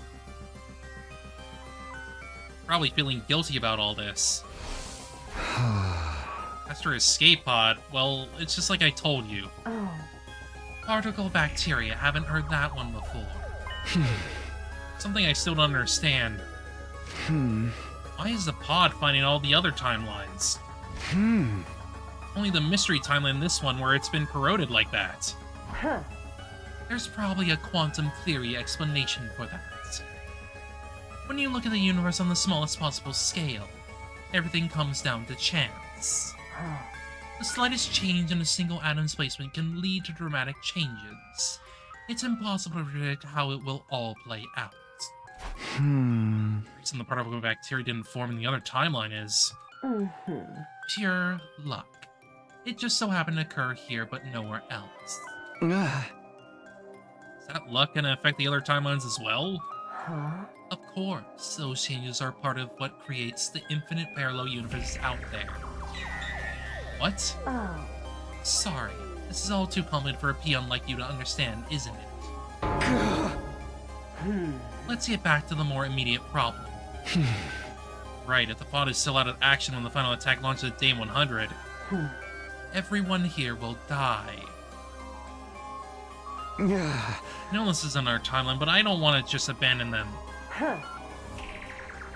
Probably feeling guilty about all this. As for escape pod, well, it's just like I told you. Particle bacteria, haven't heard that one before. Something I still don't understand. Why is the pod finding all the other timelines? Only the mystery timeline in this one where it's been corroded like that. There's probably a quantum theory explanation for that. When you look at the universe on the smallest possible scale, everything comes down to chance. The slightest change in a single atom's placement can lead to dramatic changes. It's impossible to predict how it will all play out. The reason the particle bacteria didn't form in the other timeline is pure luck. It just so happened to occur here, but nowhere else. Is that luck gonna affect the other timelines as well? Of course, those changes are part of what creates the infinite parallel universe out there. What? Sorry, this is all too common for a peon like you to understand, isn't it? Let's get back to the more immediate problem. Right, if the pod is still out of action when the final attack launches at day 100, everyone here will die. I know this isn't our timeline, but I don't want to just abandon them.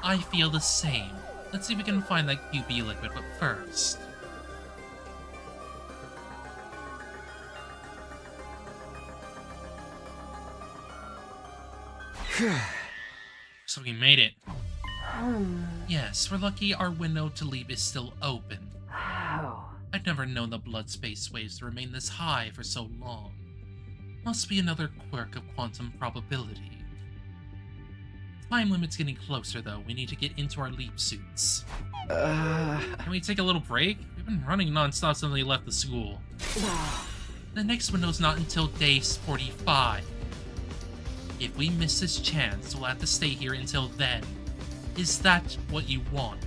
I feel the same. Let's see if we can find that QB liquid, but first... So we made it. Yes, we're lucky our window to leave is still open. I've never known the blood space waves to remain this high for so long. Must be another quirk of quantum probability. Time limit's getting closer, though. We need to get into our leap suits. Can we take a little break? We've been running non-stop since we left the school. The next window's not until day 45. If we miss this chance, we'll have to stay here until then. Is that what you want?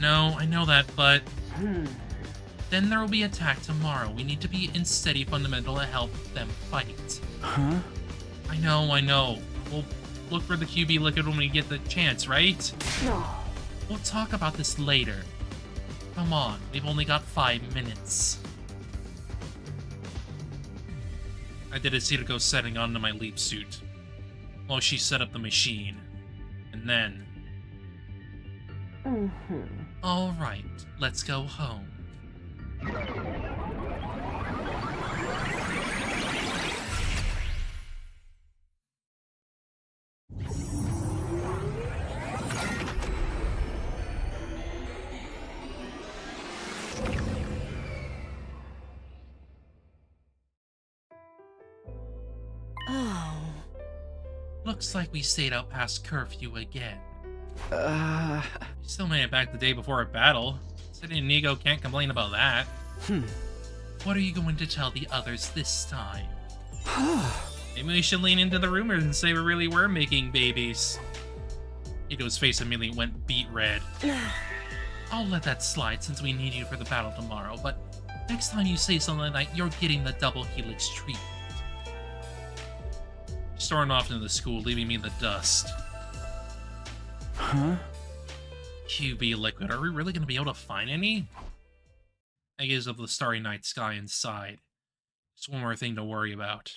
No, I know that, but... Then there will be attack tomorrow. We need to be in steady fundamental to help them fight. I know. We'll look for the QB liquid when we get the chance, right? We'll talk about this later. Come on, we've only got 5 minutes. I did a Hiruko setting onto my leap suit. While she set up the machine. And then... Alright, let's go home. Oh. Looks like we stayed out past curfew again. You still made it back the day before a battle. City and Nigo can't complain about that. What are you going to tell the others this time? Maybe we should lean into the rumors and say we really were making babies. Nigo's face immediately went beet red. I'll let that slide since we need you for the battle tomorrow, but next time you say something like you're getting the double helix treatment. Stormed off into the school, leaving me in the dust. Huh? QB liquid, are we really going to be able to find any? I gaze up the starry night sky inside. Just one more thing to worry about.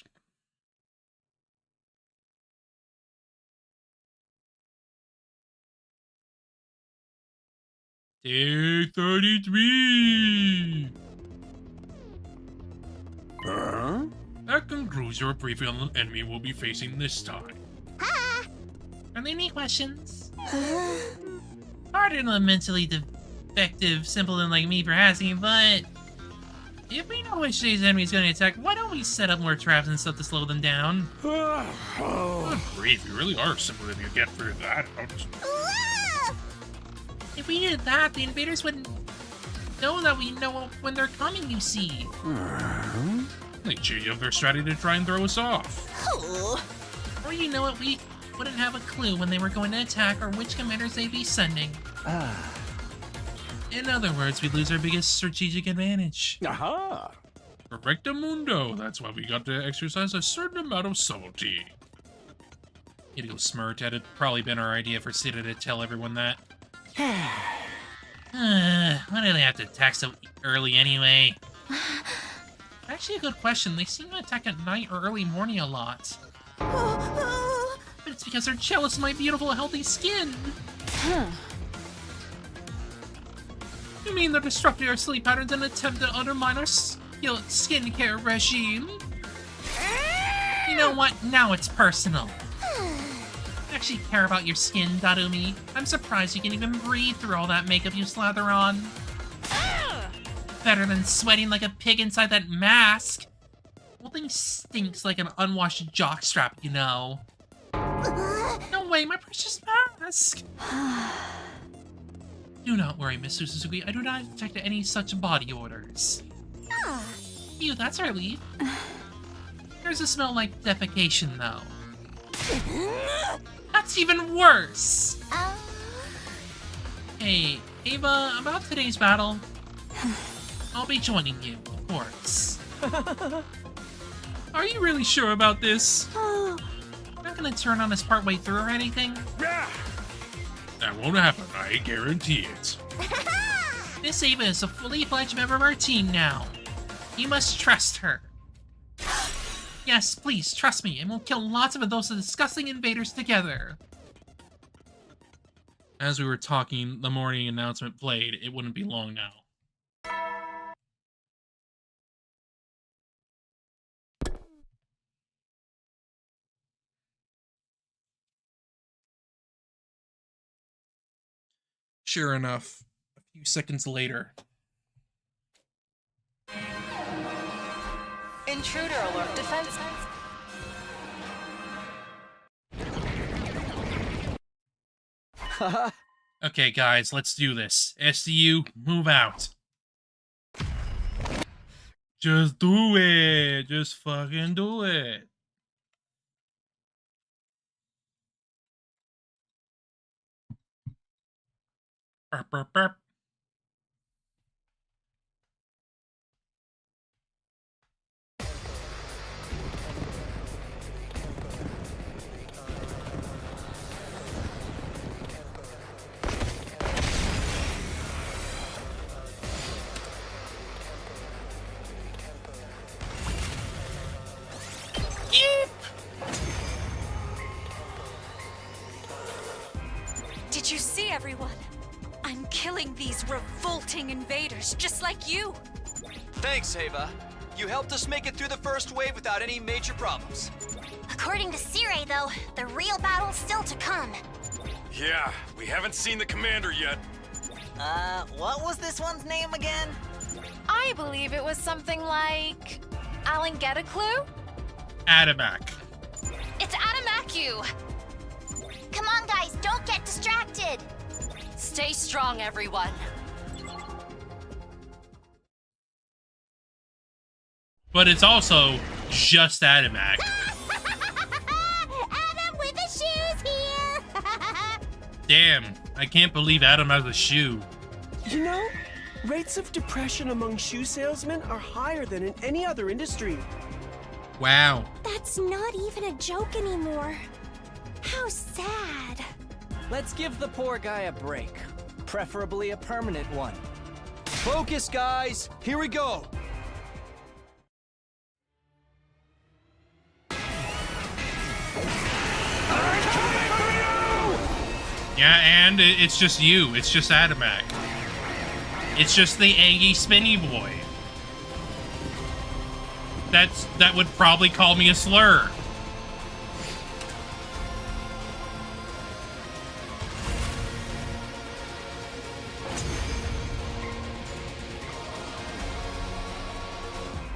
Day 33! Huh? That concludes your briefing on the enemy we'll be facing this time. Ha! Are there any questions? Pardon a mentally defective simpleton like me for asking, but if we know which today's enemy is going to attack, why don't we set up more traps and stuff to slow them down? Good grief, you really are simple if you get through that. If we did that, the invaders wouldn't know that we know when they're coming, you see. They change up their strategy to try and throw us off. Or you know what, we wouldn't have a clue when they were going to attack or which commanders they'd be sending. In other words, we lose our biggest strategic advantage. Aha! Perfectamundo. That's why we got to exercise a certain amount of subtlety. Hiruko smirked. It had probably been our idea for Sita to tell everyone that. Why do they have to attack so early anyway? Actually, a good question. They seem to attack at night or early morning a lot. But it's because they're jealous of my beautiful, healthy skin. You mean they're disrupting our sleep patterns and attempt to undermine our skincare regime? You know what? Now it's personal. I actually care about your skin, Darumi. I'm surprised you can even breathe through all that makeup you slather on. Better than sweating like a pig inside that mask. Whole thing stinks like an unwashed jockstrap, you know. No way, my precious mask! Do not worry, Miss Suzuki. I do not detect any such body odors. Ew, that's relief. There's a smell like defecation, though. That's even worse! Hey, Ava, about today's battle, I'll be joining you, of course. Are you really sure about this? Not gonna turn on us partway through or anything? That won't happen, I guarantee it. Miss Ava is a fully fledged member of our team now. You must trust her. Yes, please, trust me, and we'll kill lots of those disgusting invaders together. As we were talking, the morning announcement played. It wouldn't be long now. Sure enough, a few seconds later. Intruder alert, defense. Okay, guys, let's do this. SDU, move out. Just do it. Just fucking do it. Burp, burp, burp. Did you see, everyone? I'm killing these revolting invaders just like you. Thanks, Ava. You helped us make it through the first wave without any major problems. According to Sire, though, the real battle's still to come. Yeah, we haven't seen the commander yet. What was this one's name again? I believe it was something like... Alan, get a clue? Adamak. It's Adamaku. Come on, guys, Guys, don't get distracted! Stay strong, everyone. But it's also just Adamak. Adam with the shoes here! Damn, I can't believe Adam has a shoe. You know, rates of depression among shoe salesmen are higher than in any other industry. Wow. That's not even a joke anymore. How sad. Let's give the poor guy a break. Preferably a permanent one. Focus, guys! Here we go! Yeah, and it's just you. It's just Adamak. It's just the Aggie Spinny Boy. That would probably call me a slur.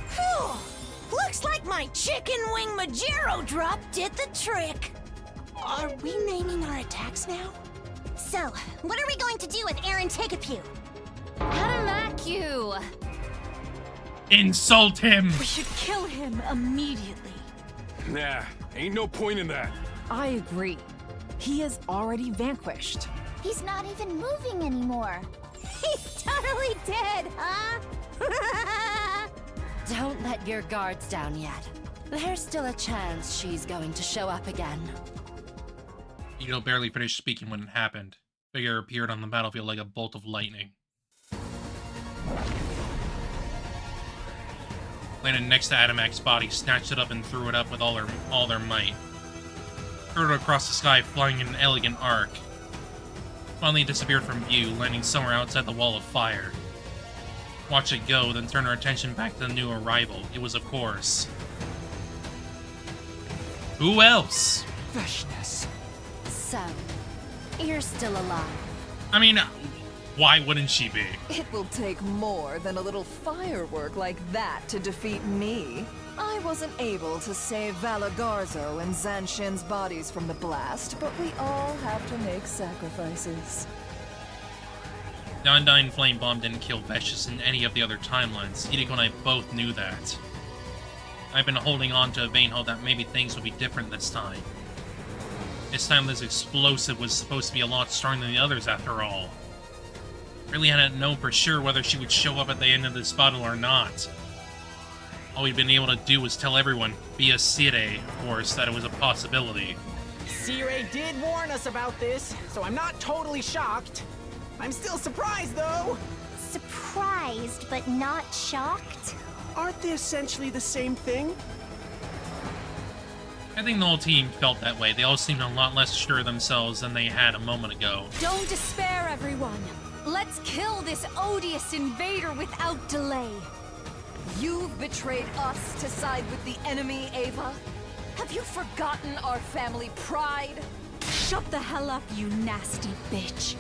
Phew! Looks like my chicken wing Majero drop did the trick. Are we naming our attacks now? So, what are we going to do with Aaron Take-A-Pew? Adamak you! Insult him! We should kill him immediately. Nah, ain't no point in that. I agree. He is already vanquished. He's not even moving anymore. He's totally dead, huh? Don't let your guards down yet. There's still a chance she's going to show up again. You barely finished speaking when it happened. Figure appeared on the battlefield like a bolt of lightning. Landed next to Adamak's body, snatched it up and threw it up with all their might. Threw it across the sky, flying in an elegant arc. Finally disappeared from view, landing somewhere outside the wall of fire. Watch it go, then turn our attention back to the new arrival. It was, of course... who else? Freshness. So, you're still alive. I mean, why wouldn't she be? It will take more than a little firework like that to defeat me. I wasn't able to save Valagarzo and Zanshin's bodies from the blast, but we all have to make sacrifices. The Undying Flame Bomb didn't kill Veshus in any of the other timelines. Hiruko and I both knew that. I've been holding on to a vain hope that maybe things would be different this time. This time this explosive was supposed to be a lot stronger than the others after all. Really hadn't known for sure whether she would show up at the end of this battle or not. All we'd been able to do was tell everyone, via Sire, of course, that it was a possibility. Sire did warn us about this, so I'm not totally shocked. I'm still surprised, though. Surprised, but not shocked? Aren't they essentially the same thing? I think the whole team felt that way. They all seemed a lot less sure of themselves than they had a moment ago. Don't despair, everyone. Let's kill this odious invader without delay. You've betrayed us to side with the enemy, Ava. Have you forgotten our family pride? Shut the hell up, you nasty bitch.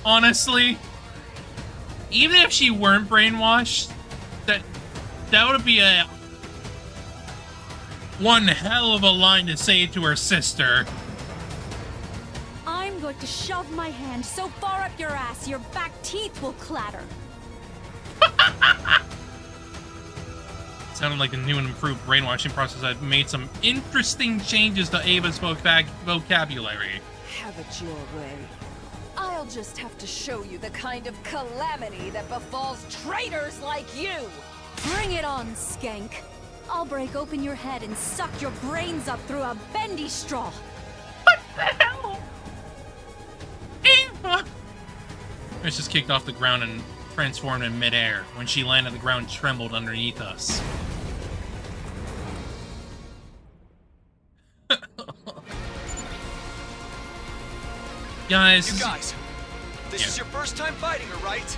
Honestly, even if she weren't brainwashed, that would be a one hell of a line to say to her sister. I'm going to shove my hand so far up your ass your back teeth will clatter. Sounded like the new and improved brainwashing process had made some interesting changes to Ava's vocabulary. Have it your way. I'll just have to show you the kind of calamity that befalls traitors like you! Bring it on, skank. I'll break open your head and suck your brains up through a bendy straw. What the hell? Ava! It's just kicked off the ground and transformed in midair. When she landed, the ground trembled underneath us. Guys. You guys, this is your first time fighting her, right?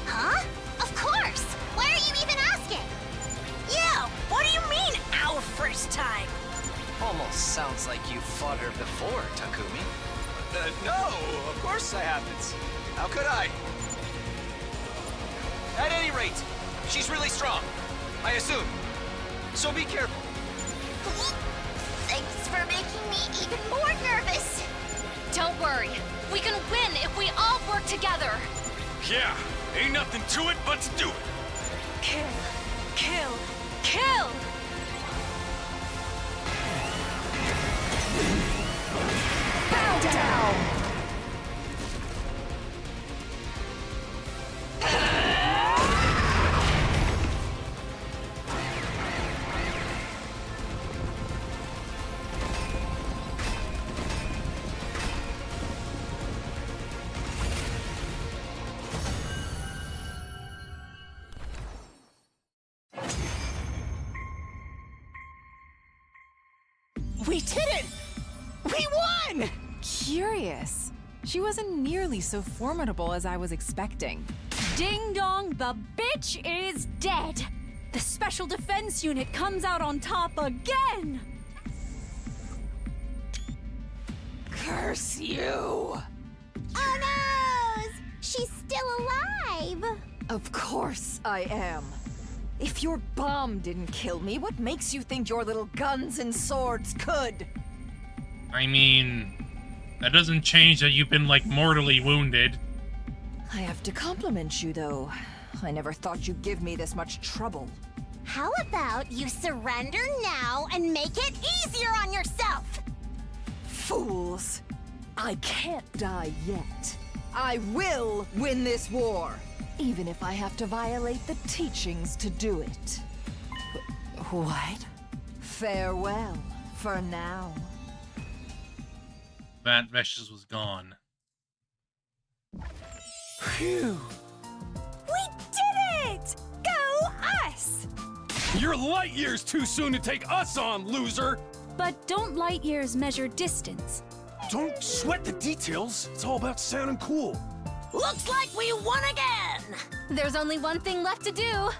Huh? Of course! Why are you even asking? Yeah, what do you mean, our first time? Almost sounds like you fought her before, Takumi. No, of course I haven't. How could I? At any rate, she's really strong. I assume. So be careful. Thanks for making me even more nervous. Don't worry. We can win if we all work together. Yeah, ain't nothing to it but to do it. Kill. Kill. Kill! Bow down! We did it! We won! Curious. She wasn't nearly so formidable as I was expecting. Ding dong, the bitch is dead! The Special Defense Unit comes out on top again! Curse you! Oh no! She's still alive! Of course I am. If your bomb didn't kill me, what makes you think your little guns and swords could? I mean, that doesn't change that you've been, like, mortally wounded. I have to compliment you, though. I never thought you'd give me this much trouble. How about you surrender now and make it easier on yourself? Fools! I can't die yet. I will win this war, even if I have to violate the teachings to do it. What? Farewell, for now. That Vesh's was gone. Phew. We did it! Go us! You're light years too soon to take us on, loser! But don't light years measure distance? Don't sweat the details. It's all about sounding cool. Looks like we won again! There's only one thing left to do.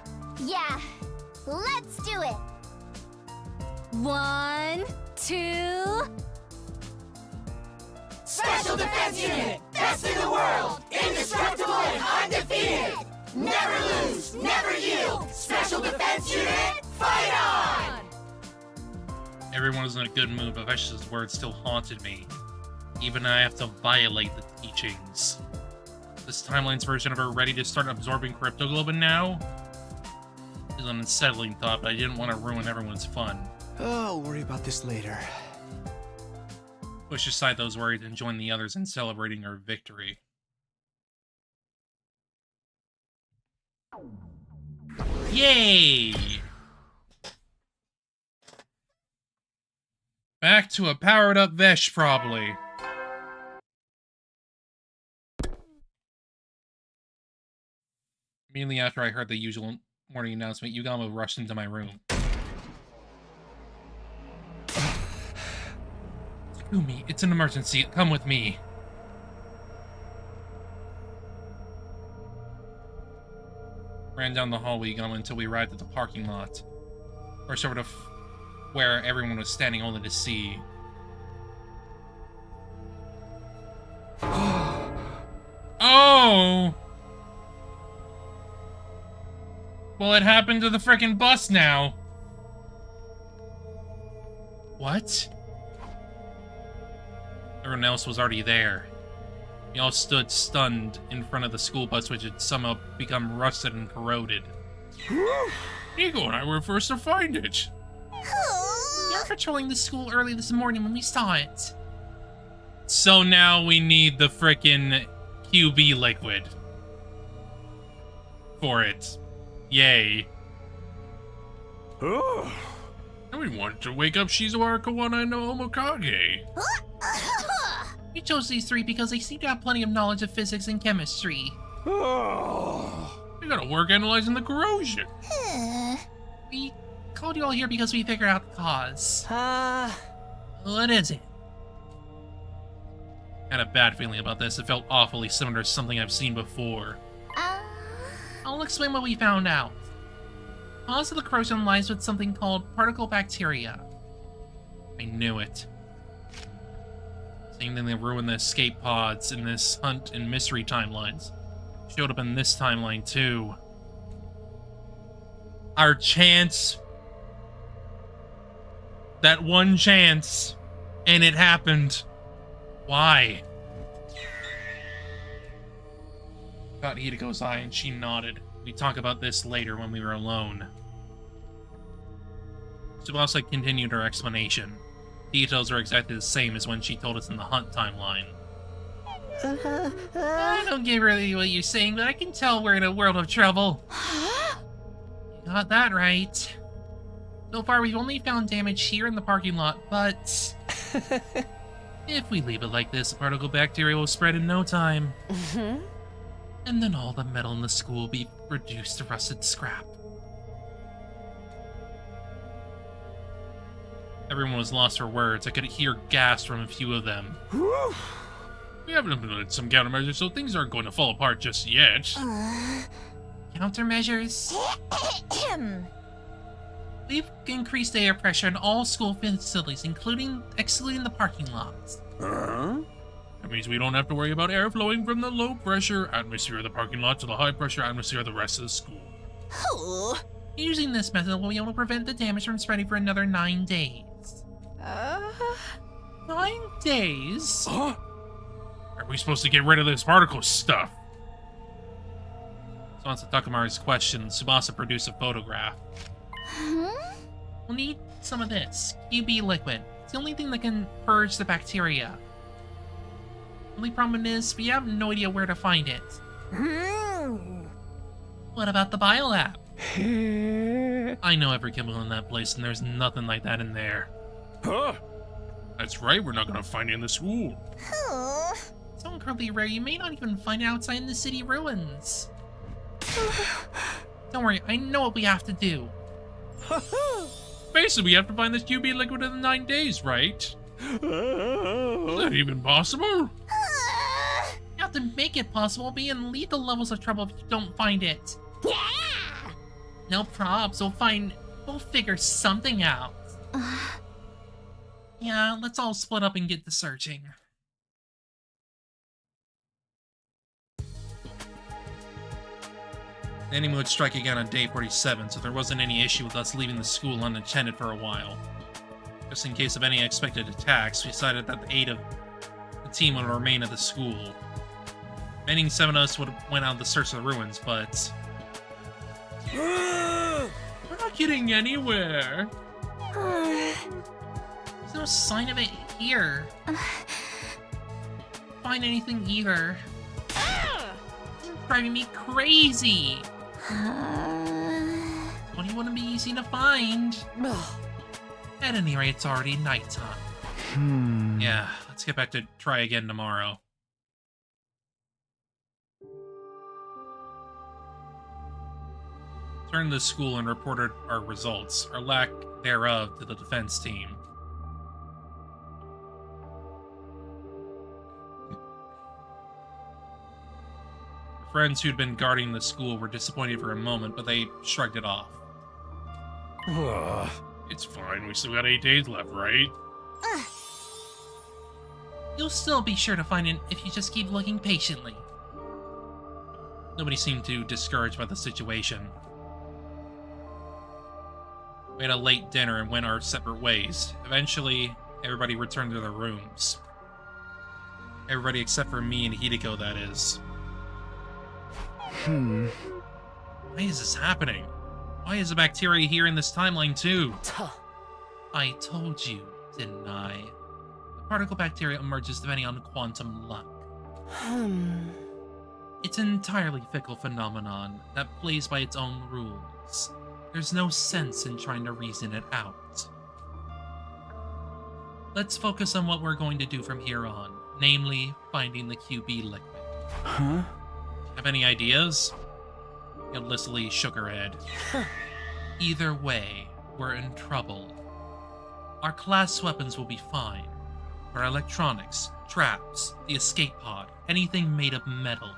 Yeah, let's do it. 1, 2... Special Defense Unit! Best in the world! Indestructible and undefeated! Never lose! Never yield! Special Defense Unit, fight on! Everyone was in a good mood, but Vesh's words still haunted me. Even I have to violate the teachings. This timeline's version of her ready to start absorbing cryptoglobin now is an unsettling thought, but I didn't want to ruin everyone's fun. Oh, I'll worry about this later. Push aside those worries and join the others in celebrating her victory. Yay! Back to a powered-up Vesh, probably. Immediately after I heard the usual morning announcement, Yugamo rushed into my room. Yumi, it's an emergency. Come with me. Ran down the hallway, Yugamo, until we arrived at the parking lot. Or sort of where everyone was standing only to see. Oh! Well, it happened to the frickin' bus now. What? Everyone else was already there. We all stood stunned in front of the school bus, which had somehow become rusted and corroded. Nico and I were first to find it. We were patrolling the school early this morning when we saw it. So now we need the frickin' QB liquid for it. Yay. Oh. And we wanted to wake up Shizuara Kawana no Omokage. We chose these three because they seem to have plenty of knowledge of physics and chemistry. Oh. We gotta work analyzing the corrosion. We called you all here because we figured out the cause. What is it? I had a bad feeling about this. It felt awfully similar to something I've seen before. I'll explain what we found out. The cause of the corrosion lies with something called particle bacteria. I knew it. Same thing that ruined the escape pods in this Hunt and Mystery timelines. Showed up in this timeline too. Our chance. That one chance. And it happened. Why? Got Hiruko's eye and she nodded. We talk about this later when we were alone. Tsubasa continued her explanation. Details are exactly the same as when she told us in the hunt timeline. I don't get really what you're saying, but I can tell we're in a world of trouble. You got that right. So far, we've only found damage here in the parking lot, but if we leave it like this, the particle bacteria will spread in no time. And then all the metal in the school will be reduced to rusted scrap. Everyone was lost for words. I could hear gasps from a few of them. We haven't implemented some countermeasures, so things aren't going to fall apart just yet. Countermeasures? We've increased air pressure in all school facilities, excluding the parking lots. That means we don't have to worry about air flowing from the low-pressure atmosphere of the parking lot to the high-pressure atmosphere of the rest of the school. Using this method, we'll be able to prevent the damage from spreading for another 9 days. 9 days? Are we supposed to get rid of this particle stuff? So answer Takamari's question, Tsubasa produced a photograph. We'll need some of this. QB liquid. It's the only thing that can purge the bacteria. Only problem is, we have no idea where to find it. What about the biolab? I know every chemical in that place, and there's nothing like that in there. Huh? That's right, we're not gonna find it in the school. It's so incredibly rare, you may not even find it outside in the city ruins. Don't worry, I know what we have to do. Basically, we have to find this QB liquid in 9 days, right? Is that even possible? You have to make it possible, be in lethal levels of trouble if you don't find it. Yeah! No probs, we'll figure something out. Yeah, let's all split up and get to searching. The enemy would strike again on day 47, so there wasn't any issue with us leaving the school unattended for a while. Just in case of any expected attacks, we decided that the 8 of the team would remain at the school. Remaining 7 of us would have went out to search the ruins, but we're not getting anywhere. There's no sign of it here. Find anything either. It's driving me crazy. What do you want to be easy to find? At any rate, it's already nighttime. Yeah, let's get back to try again tomorrow. Returned to the school and reported our results, or lack thereof, to the defense team. The friends who'd been guarding the school were disappointed for a moment, but they shrugged it off. It's fine, we still got 8 days left, right? You'll still be sure to find it if you just keep looking patiently. Nobody seemed too discouraged by the situation. We had a late dinner and went our separate ways. Eventually, everybody returned to their rooms. Everybody except for me and Hiruko, that is. Why is this happening? Why is the bacteria here in this timeline too? I told you, didn't I? The particle bacteria emerges depending on quantum luck. It's an entirely fickle phenomenon that plays by its own rules. There's no sense in trying to reason it out. Let's focus on what we're going to do from here on, namely, finding the QB liquid. Have any ideas? Leslie shook her head. Either way, we're in trouble. Our class weapons will be fine. Our electronics, traps, the escape pod, anything made of metal.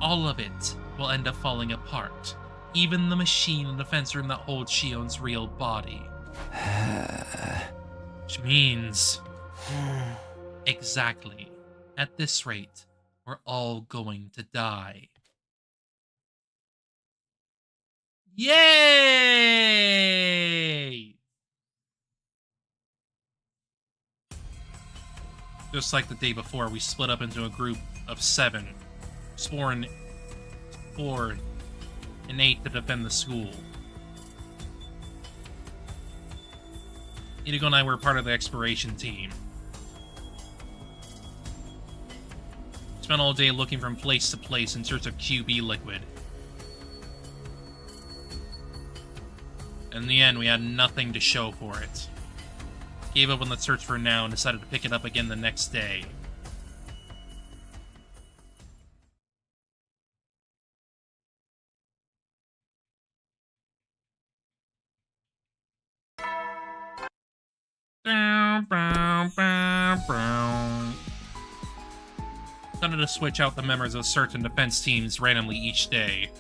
All of it will end up falling apart. Even the machine in the defense room that holds Shion's real body. Which means... Exactly. At this rate, we're all going to die. Yay! Just like the day before, we split up into a group of 7. Sworn 4 and 8 to defend the school. Hiruko and I were part of the exploration team. Spent all day looking from place to place in search of QB liquid. In the end, we had nothing to show for it. Gave up on the search for now and decided to pick it up again the next day. Decided to switch out the members of certain defense teams randomly each day.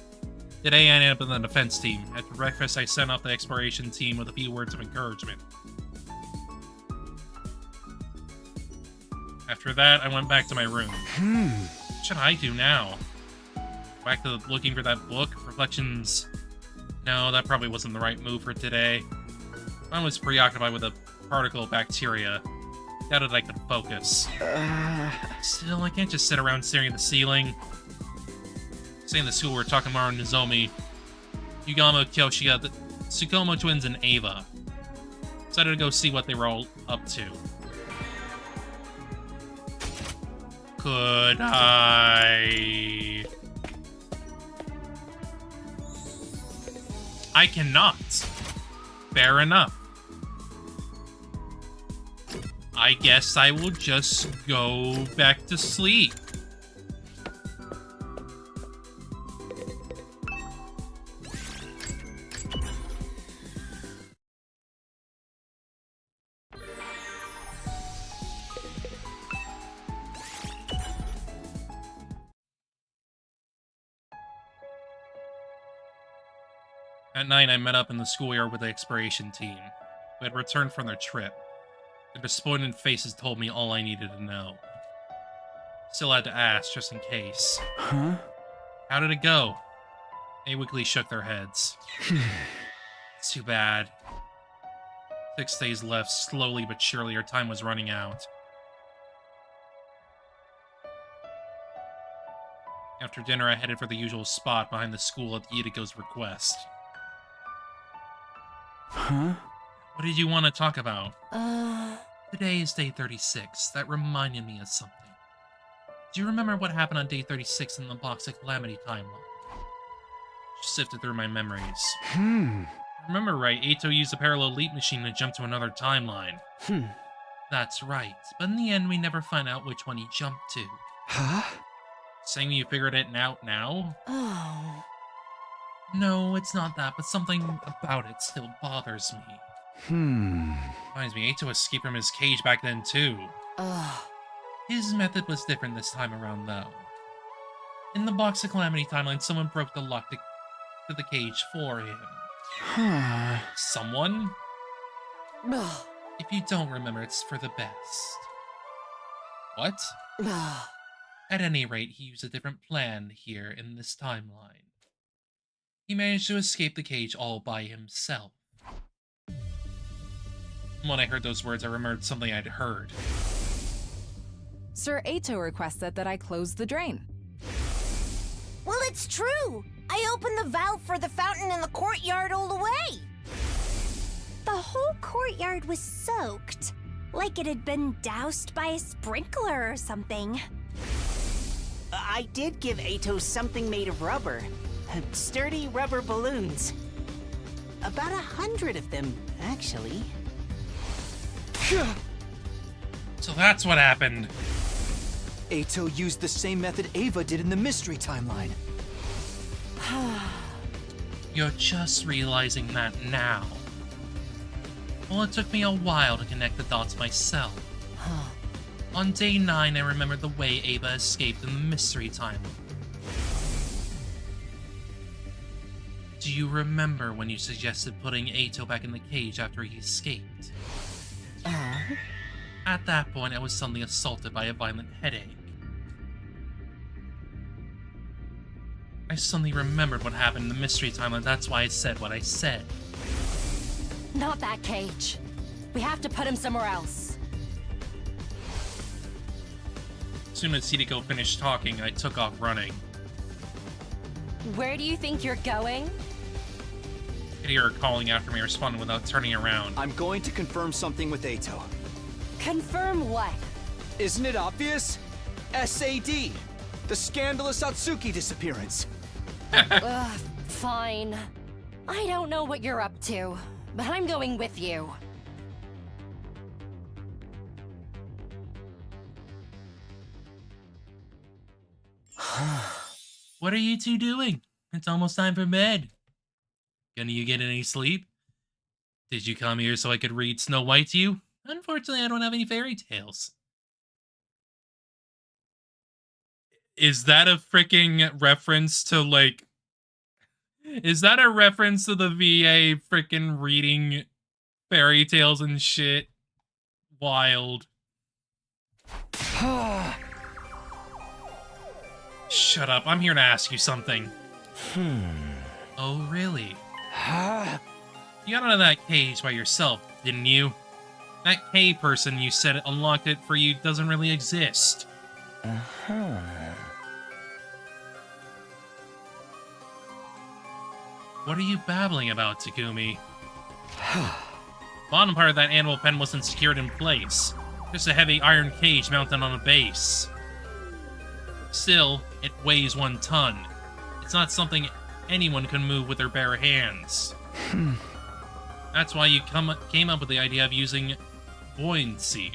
Today I ended up in the defense team. After breakfast I sent off the exploration team with a few words of encouragement. After that, I went back to my room. What should I do now? Back to looking for that book? Reflections? No, that probably wasn't the right move for today. I was preoccupied with a particle of bacteria. Doubted I could focus. Still, I can't just sit around staring at the ceiling. Staying in the school, we're talking about Nozomi, Yugamo, Kyoshiga, the Tsukumo twins, and Ava. Decided to go see what they were all up to. Could I cannot. Fair enough. I guess I will just go back to sleep. At night, I met up in the schoolyard with the exploration team, who had returned from their trip. Their disappointed faces told me all I needed to know. Still had to ask, just in case. Huh? How did it go? They weakly shook their heads. It's too bad. 6 days left. Slowly but surely, our time was running out. After dinner, I headed for the usual spot behind the school at Hiruko's request. Huh? What did you want to talk about? Today is day 36. That reminded me of something. Do you remember what happened on day 36 in the Box of Calamity timeline? Just sifted through my memories. Remember right, Eito used a parallel leap machine to jump to another timeline. That's right, but in the end we never find out which one he jumped to. Huh? Saying you figured it out now? Oh. No, it's not that, but something about it still bothers me. Reminds me, Eito escaped from his cage back then too. His method was different this time around though. In the Box of Calamity timeline, someone broke the lock to the cage for him. Someone? If you don't remember, it's for the best. What? At any rate, he used a different plan here in this timeline. He managed to escape the cage all by himself. When I heard those words, I remembered something I'd heard. Sir Eito requested that I close the drain. Well, it's true. I opened the valve for the fountain in the courtyard all the way. The whole courtyard was soaked, like it had been doused by a sprinkler or something. I did give Eito something made of rubber. Sturdy rubber balloons. About 100 of them, actually. So that's what happened. Eito used the same method Ava did in the mystery timeline. You're just realizing that now. Well, it took me a while to connect the dots myself. On day 9, I remembered the way Ava escaped in the mystery timeline. Do you remember when you suggested putting Eito back in the cage after he escaped? At that point, I was suddenly assaulted by a violent headache. I suddenly remembered what happened in the mystery timeline. That's why I said what I said. Not that cage. We have to put him somewhere else. As soon as Hiruko finished talking, I took off running. Where do you think you're going? I could hear her calling after me, responding without turning around. I'm going to confirm something with Eito. Confirm what? Isn't it obvious? SAD! The scandalous Atsuki disappearance. Ugh, fine. I don't know what you're up to, but I'm going with you. What are you two doing? It's almost time for bed. Gonna you get any sleep? Did you come here so I could read Snow White to you? Unfortunately, I don't have any fairy tales. Is that a freaking reference to, like... Is that a reference to the VA freaking reading fairy tales and shit? Wild. Shut up, I'm here to ask you something. Oh, really? You got out of that cage by yourself, didn't you? That K person you said unlocked it for you doesn't really exist. What are you babbling about, Takumi? Bottom part of that animal pen wasn't secured in place. Just a heavy iron cage mounted on a base. Still, it weighs 1 ton. It's not something anyone can move with their bare hands. That's why you came up with the idea of using buoyancy.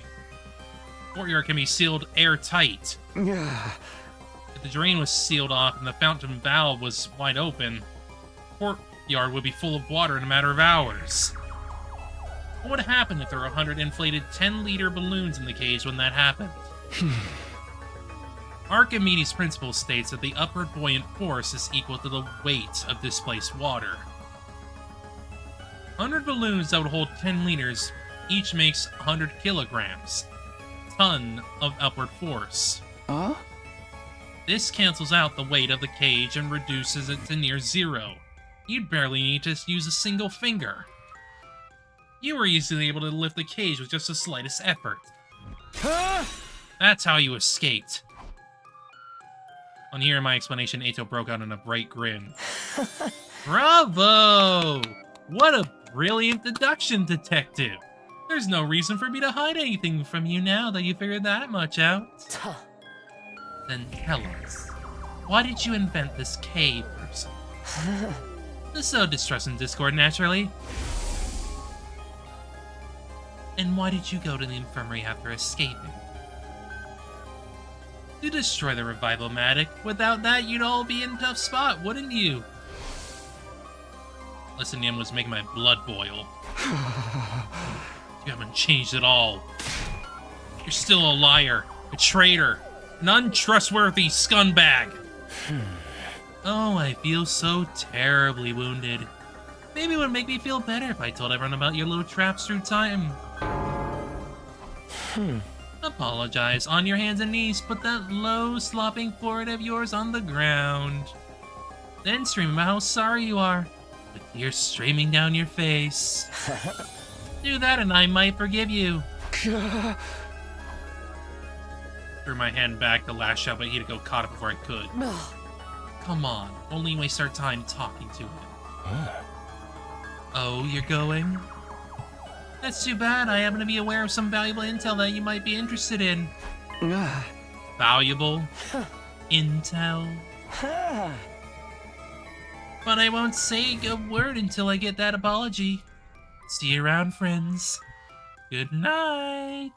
Courtyard can be sealed airtight. If the drain was sealed off and the fountain valve was wide open, courtyard would be full of water in a matter of hours. What would happen if there were 100 inflated 10-liter balloons in the cage when that happened? Archimedes' principle states that the upward buoyant force is equal to the weight of displaced water. 100 balloons that would hold 10 liters each makes 100 kilograms, ton of upward force. This cancels out the weight of the cage and reduces it to near zero. You'd barely need to use a single finger. You were easily able to lift the cage with just the slightest effort. That's how you escaped. On hearing my explanation, Eito broke out in a bright grin. Bravo! What a brilliant deduction, detective! There's no reason for me to hide anything from you now that you figured that much out. Then tell us, why did you invent this K person? So distress and discord, naturally. And why did you go to the infirmary after escaping? To destroy the Revival-matic. Without that, you'd all be in a tough spot, wouldn't you? Listening to him was making my blood boil. You haven't changed at all. You're still a liar, a traitor, an untrustworthy scumbag. Oh, I feel so terribly wounded. Maybe it would make me feel better if I told everyone about your little traps through time. Apologize. On your hands and knees, put that low, slopping forehead of yours on the ground. Then scream about how sorry you are, with tears streaming down your face. Do that and I might forgive you. Threw my hand back to lash out, but Hiruko caught it before I could. Come on, only waste our time talking to him. Oh, you're going? That's too bad. I happen to be aware of some valuable intel that you might be interested in. Valuable? Intel? But I won't say a word until I get that apology. See you around, friends. Good night.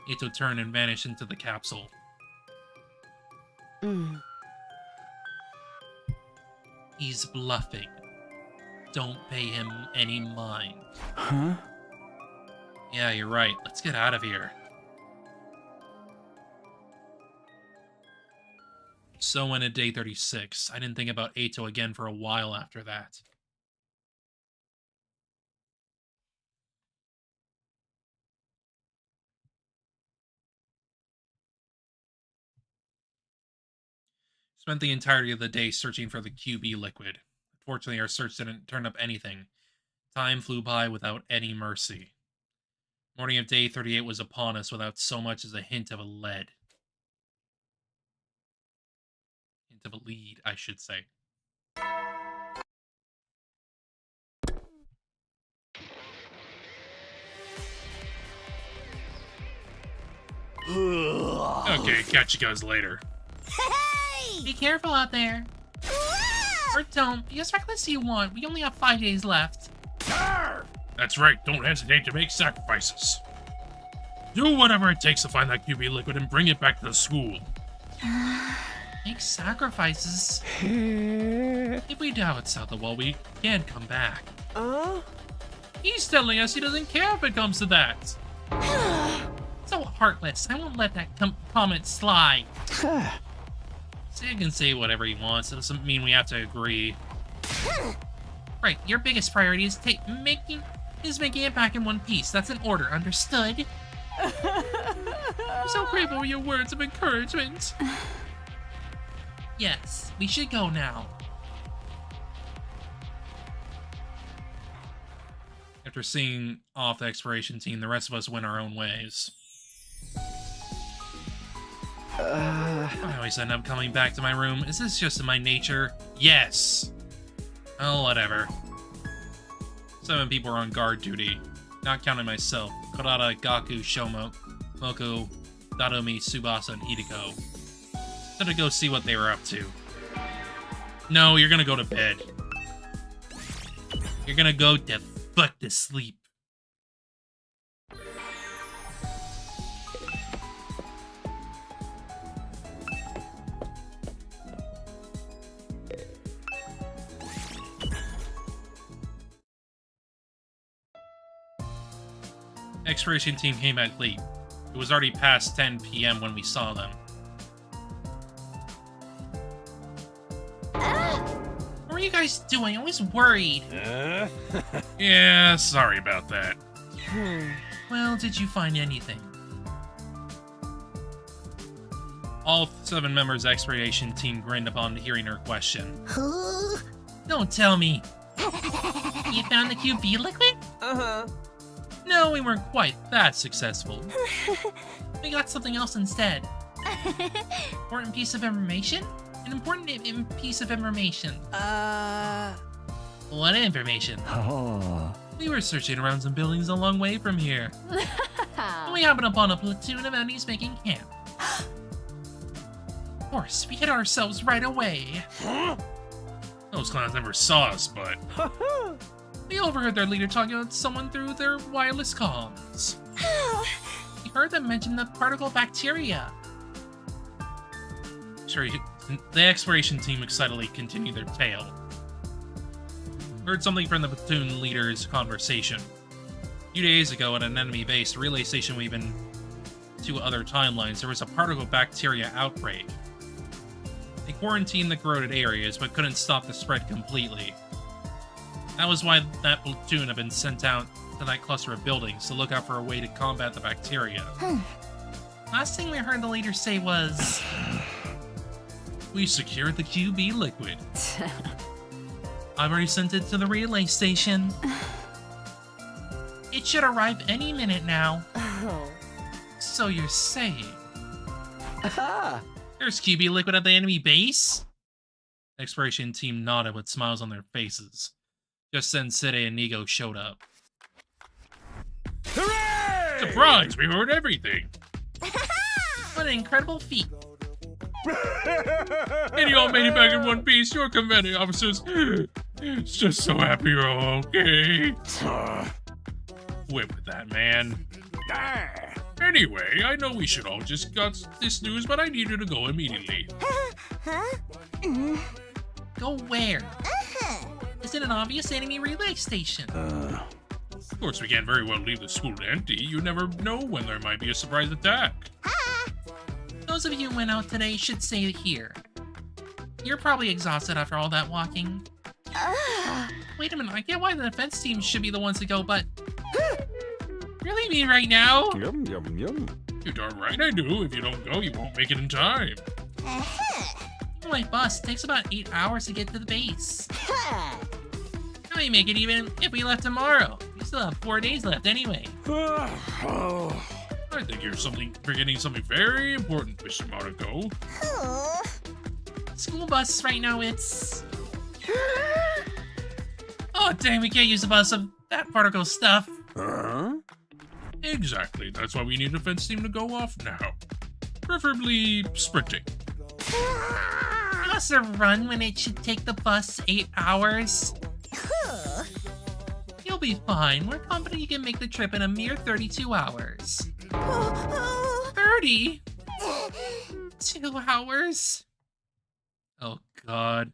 Eito turned and vanished into the capsule. He's bluffing. Don't pay him any mind. Yeah, you're right. Let's get out of here. So went a day 36. I didn't think about Eito again for a while after that. Spent the entirety of the day searching for the QB liquid. Unfortunately, our search didn't turn up anything. Time flew by without any mercy. Morning of day 38 was upon us without so much as a hint of a lead. Hint of a lead, I should say. Okay, catch you guys later. Hey! Be careful out there. Or don't. Be as reckless as you want. We only have 5 days left. That's right, don't hesitate to make sacrifices. Do whatever it takes to find that QB liquid and bring it back to the school. Make sacrifices? If we die outside the wall, we can't come back. He's telling us he doesn't care if it comes to that. So heartless. I won't let that comment slide. So you can say whatever he wants. It doesn't mean we have to agree. Right, your biggest priority is making it back in one piece. That's an order, understood? I'm so grateful for your words of encouragement. Yes, we should go now. After seeing off the exploration team, the rest of us went our own ways. I always end up coming back to my room. Is this just in my nature? Yes! Oh, whatever. 7 people are on guard duty. Not counting myself. Kodada, Gaku, Shomo, Moko, Dadomi, Tsubasa, and Hiruko. So to go see what they were up to. No, you're gonna go to bed. You're gonna go to fuck to sleep. Exploration team came back late. It was already past 10 p.m. when we saw them. What were you guys doing? I was worried. Yeah, sorry about that. Well, did you find anything? All 7 members of the exploration team grinned upon hearing her question. Don't tell me. You found the QB liquid? No, we weren't quite that successful. We got something else instead. Important piece of information? An important piece of information. What information? We were searching around some buildings a long way from here. We happened upon a platoon of enemies making camp. Of course, we hid ourselves right away. Those clowns never saw us, but... We overheard their leader talking with someone through their wireless comms. We heard them mention the particle bacteria. Sure, the exploration team excitedly continued their tale. Heard something from the platoon leader's conversation. A few days ago at an enemy base, relay station we've been to other timelines, there was a particle bacteria outbreak. They quarantined the corroded areas, but couldn't stop the spread completely. That was why that platoon had been sent out to that cluster of buildings to look out for a way to combat the bacteria. Last thing we heard the leader say was... We secured the QB liquid. I've already sent it to the relay station. It should arrive any minute now. So you're saying... There's QB liquid at the enemy base? The exploration team nodded with smiles on their faces. Just then, Sede and Nigo showed up. Hooray! Surprise! We heard everything! What an incredible feat! And you all made it back in one piece. Your commanding officers. It's just so happy you're all okay. Whip with that, man. Anyway, I know we should all just got this news, but I need you to go immediately. Go where? Is it an obvious enemy relay station? Of course, we can't very well leave the school empty. You never know when there might be a surprise attack. Those of you who went out today should stay here. You're probably exhausted after all that walking. Wait a minute, I get why the defense team should be the ones to go, but... Really mean right now? Yum, yum, yum. You're darn right I do. If you don't go, you won't make it in time. My bus takes about 8 hours to get to the base. That may make it even if we left tomorrow. We still have 4 days left anyway. I think you're forgetting something very important, Mr. Mariko. School bus right now, it's... Oh, dang, we can't use the bus of that particle stuff. Exactly. That's why we need a fence team to go off now. Preferably sprinting. Plus a run when it should take the bus 8 hours. You'll be fine. We're confident you can make the trip in a mere 32 hours. 30? 2 hours? Oh, God.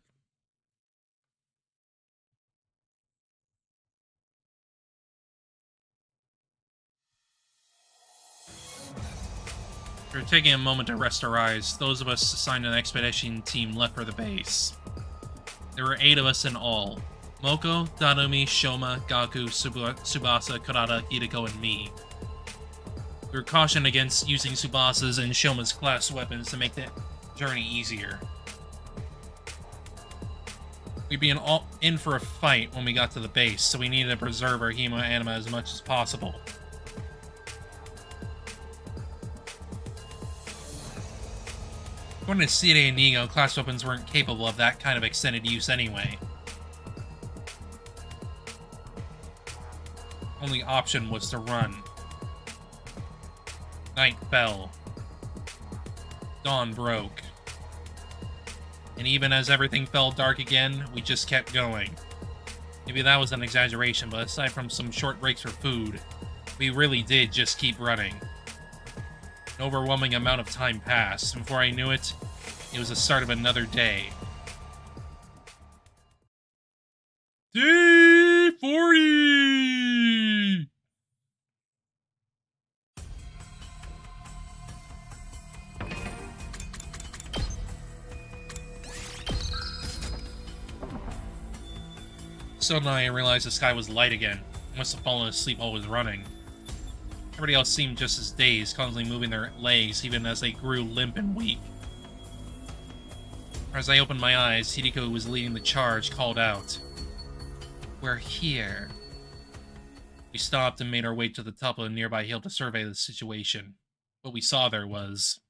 We're taking a moment to rest our eyes. Those of us assigned an expedition team left for the base. There were 8 of us in all. Moko, Danumi, Shoma, Gaku, Tsubasa, Karada, Hiruko, and me. We were cautioned against using Tsubasa's and Shoma's class weapons to make the journey easier. We'd be in for a fight when we got to the base, so we needed to preserve our hemo anima as much as possible. According to Sire and Nigo, class weapons weren't capable of that kind of extended use anyway. Only option was to run. Night fell. Dawn broke. And even as everything fell dark again, we just kept going. Maybe that was an exaggeration, but aside from some short breaks for food, we really did just keep running. An overwhelming amount of time passed. Before I knew it, it was the start of another day. Day 40! Suddenly I realized the sky was light again. I must have fallen asleep while I was running. Everybody else seemed just as dazed, constantly moving their legs even as they grew limp and weak. As I opened my eyes, Hiruko, who was leading the charge, called out, "We're here." We stopped and made our way to the top of a nearby hill to survey the situation. What we saw there was...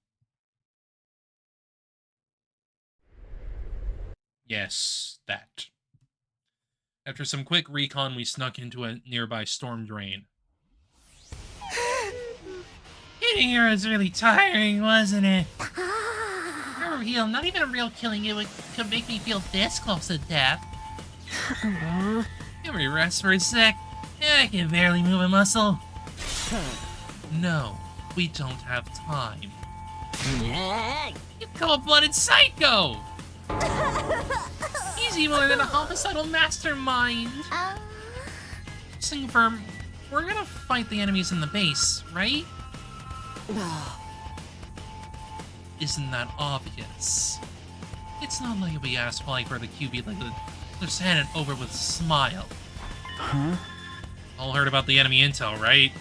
yes, that. After some quick recon, we snuck into a nearby storm drain. Getting here was really tiring, wasn't it? For real, not even a real killing could make me feel this close to death. Can we rest for a sec? I can barely move a muscle. No, we don't have time. You cold-blooded psycho! He's evil than a homicidal mastermind. Sing firm, we're gonna fight the enemies in the base, right? Isn't that obvious? It's not like we asked Polly for the QB like just hand it over with a smile. Huh? All heard about the enemy intel, right?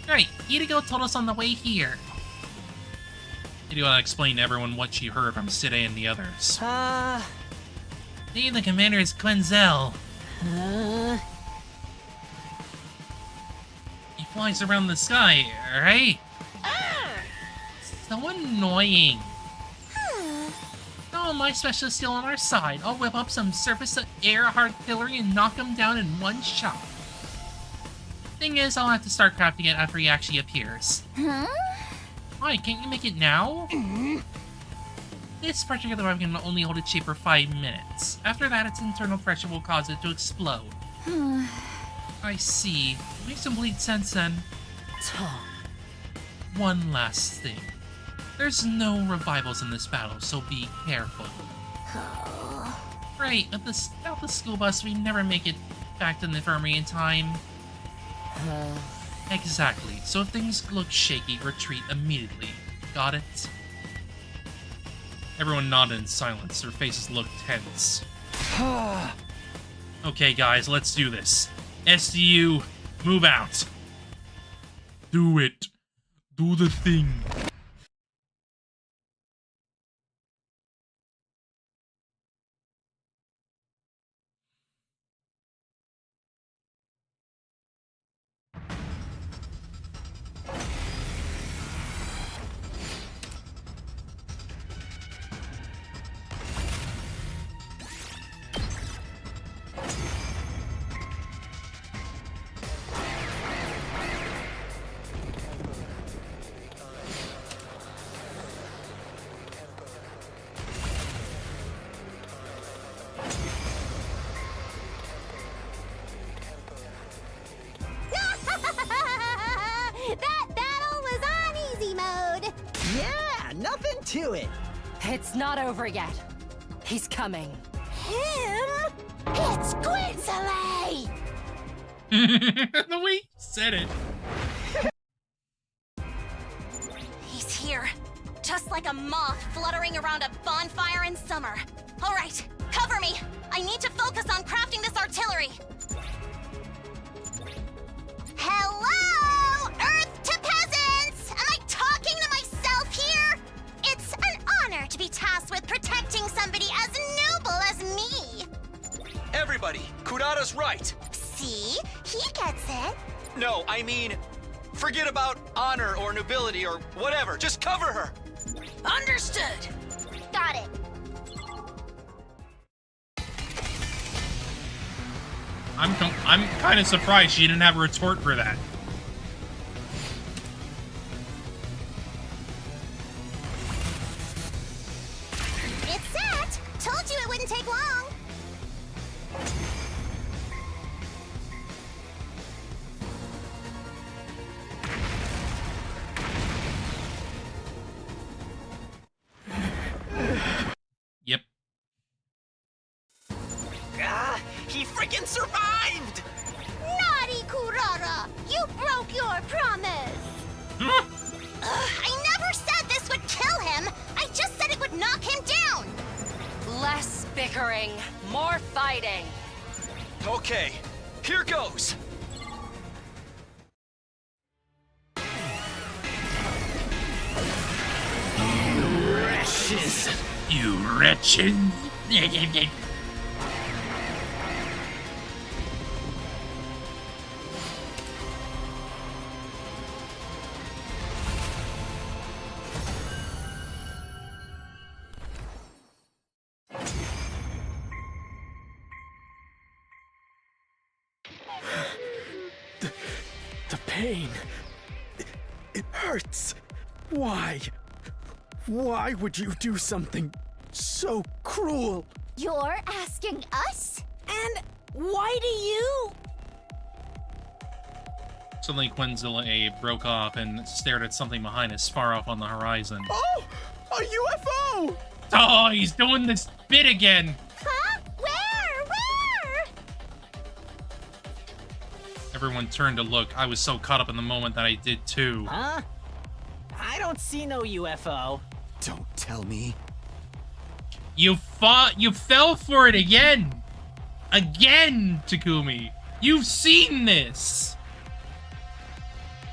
Right, Hiruko told us on the way here. You want to explain to everyone what she heard from Side and the others. Maybe the commander is Quenzel. He flies around the sky, right? So annoying. Oh, my specialist still on our side. I'll whip up some surface-to-air artillery and knock him down in one shot. Thing is, I'll have to start crafting it after he actually appears. Why, can't you make it now? This particular weapon can only hold its shape for 5 minutes. After that, its internal pressure will cause it to explode. I see. Makes complete sense then. One last thing. There's no revivals in this battle, so be careful. Right, without the school bus, we never make it back to the infirmary in time. Exactly. So if things look shaky, retreat immediately. Got it? Everyone nodded in silence. Their faces looked tense. Okay, guys, let's do this. SDU, move out. Do it. Do the thing. nothing to it. It's not over yet. He's coming. Him? It's Grizzly! The way he said it. He's here. Just like a moth fluttering around a bonfire in summer. All right, cover me. I need to focus on crafting this artillery. Hello, Earth to peasants! Am I talking to myself here? It's an honor to be tasked with protecting somebody as noble as me. Everybody, Kurata's right. See? He gets it. No, I mean, forget about honor or nobility or whatever. Just cover her. Understood. Got it. I'm kind of surprised she didn't have a retort for that. It's set. Told you it wouldn't take long. Yep. He freaking survived! Naughty Kurata! You broke your promise! I never said this would kill him! I just said it would knock him down! Less bickering, more fighting. Okay, here goes. Wretches! You wretched. The pain. It hurts. Why? Why would you do something so cruel? You're asking us? And why do you? Suddenly Quinzilla broke off and stared at something behind us far off on the horizon. Oh! A UFO! Oh, he's doing this bit again! Huh? Where? Everyone turned to look. I was so caught up in the moment that I did too. Huh? I don't see no UFO. Don't tell me. You fell for it again! Again, Takumi! You've seen this!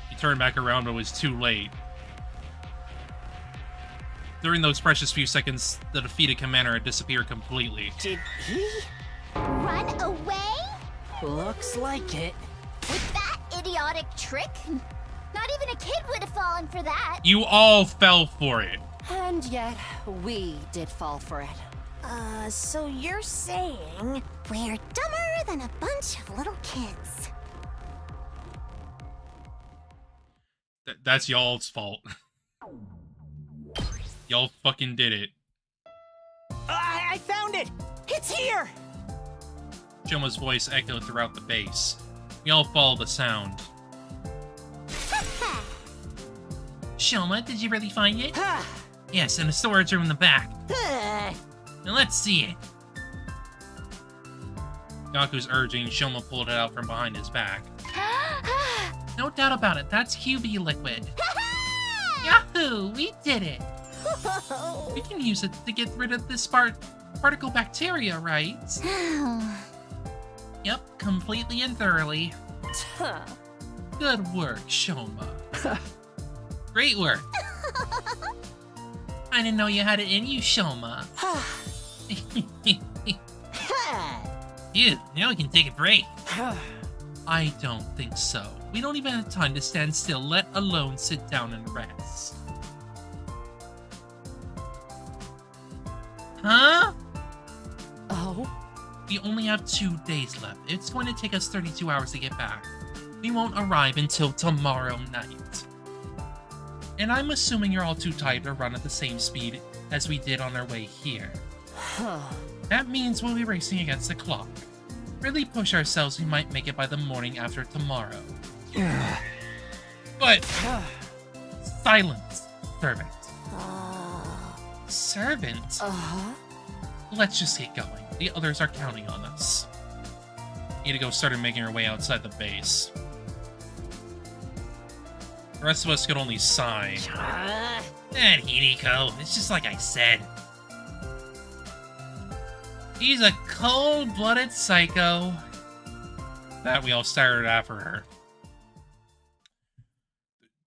He turned back around, but it was too late. During those precious few seconds, the defeated commander had disappeared completely. Did he? Run away? Looks like it. With that idiotic trick? Not even a kid would have fallen for that. You all fell for it. And yet, we did fall for it. So you're saying we're dumber than a bunch of little kids. That's y'all's fault. Y'all fucking did it. I found it! It's here! Shoma's voice echoed throughout the base. We all followed the sound. Shoma, did you really find it? Yes, in the storage room in the back. Now let's see it. Gaku's urging, Shoma pulled it out from behind his back. No doubt about it, that's QB liquid. Yahoo! We did it! We can use it to get rid of this particle bacteria, right? Yep, completely and thoroughly. Good work, Shoma. Great work. I didn't know you had it in you, Shoma. Phew, now we can take a break. I don't think so. We don't even have time to stand still, let alone sit down and rest. Huh? Oh? We only have 2 days left. It's going to take us 32 hours to get back. We won't arrive until tomorrow night. And I'm assuming you're all too tired to run at the same speed as we did on our way here. That means we'll be racing against the clock. Really push ourselves, we might make it by the morning after tomorrow. But silence, servant. Servant? Uh-huh. Let's just get going. The others are counting on us. Hiruko started making her way outside the base. The rest of us could only sigh. And Hiruko, it's just like I said. He's a cold-blooded psycho. That we all started after her.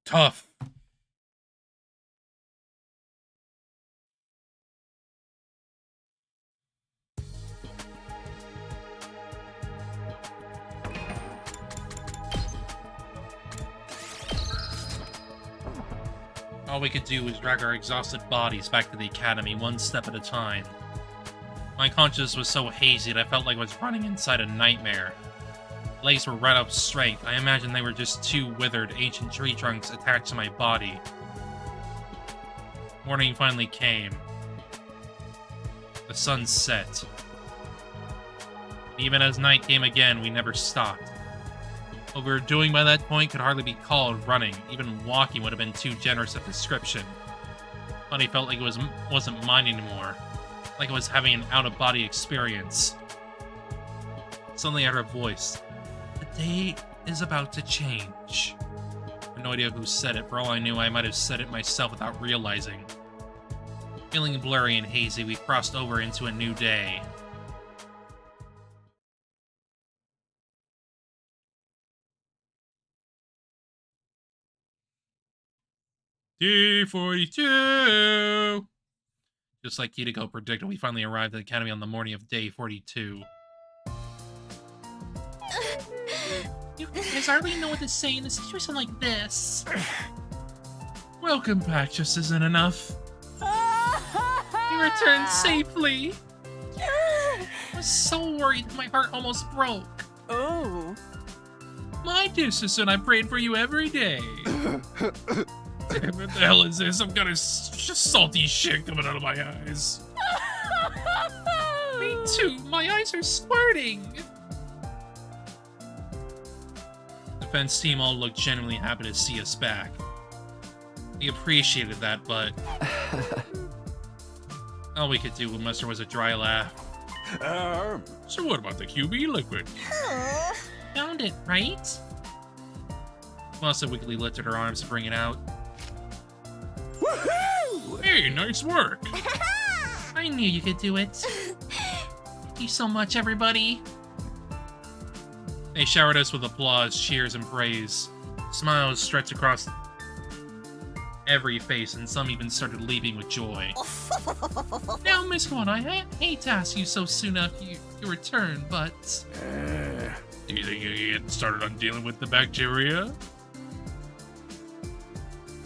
Tough. All we could do was drag our exhausted bodies back to the academy, one step at a time. My conscience was so hazy that I felt like I was running inside a nightmare. Legs were right up straight. I imagined they were just two withered ancient tree trunks attached to my body. Morning finally came. The sun set. Even as night came again, we never stopped. What we were doing by that point could hardly be called running. Even walking would have been too generous a description. Funny, felt like it wasn't mine anymore. Like I was having an out-of-body experience. Suddenly I heard a voice. The day is about to change. I had no idea who said it. For all I knew, I might have said it myself without realizing. Feeling blurry and hazy, we crossed over into a new day. Day 42! Just like Hiruko predicted, we finally arrived at the academy on the morning of day 42. You guys hardly know what to say in a situation like this. Welcome back just isn't enough. You returned safely. I was so worried that my heart almost broke. Oh. My dear sister and I prayed for you every day. Damn, what the hell is this? Some kind of salty shit coming out of my eyes. Me too. My eyes are squirting. The defense team all looked genuinely happy to see us back. We appreciated that, but all we could do with Muster was a dry laugh. So what about the QB liquid? Found it, right? Melissa weakly lifted her arms to bring it out. Hey, nice work! I knew you could do it. Thank you so much, everybody. They showered us with applause, cheers, and praise. Smiles stretched across every face, and some even started leaping with joy. Now, Miss One, I hate to ask you so soon after your return, but... Do you think you get started on dealing with the bacteria?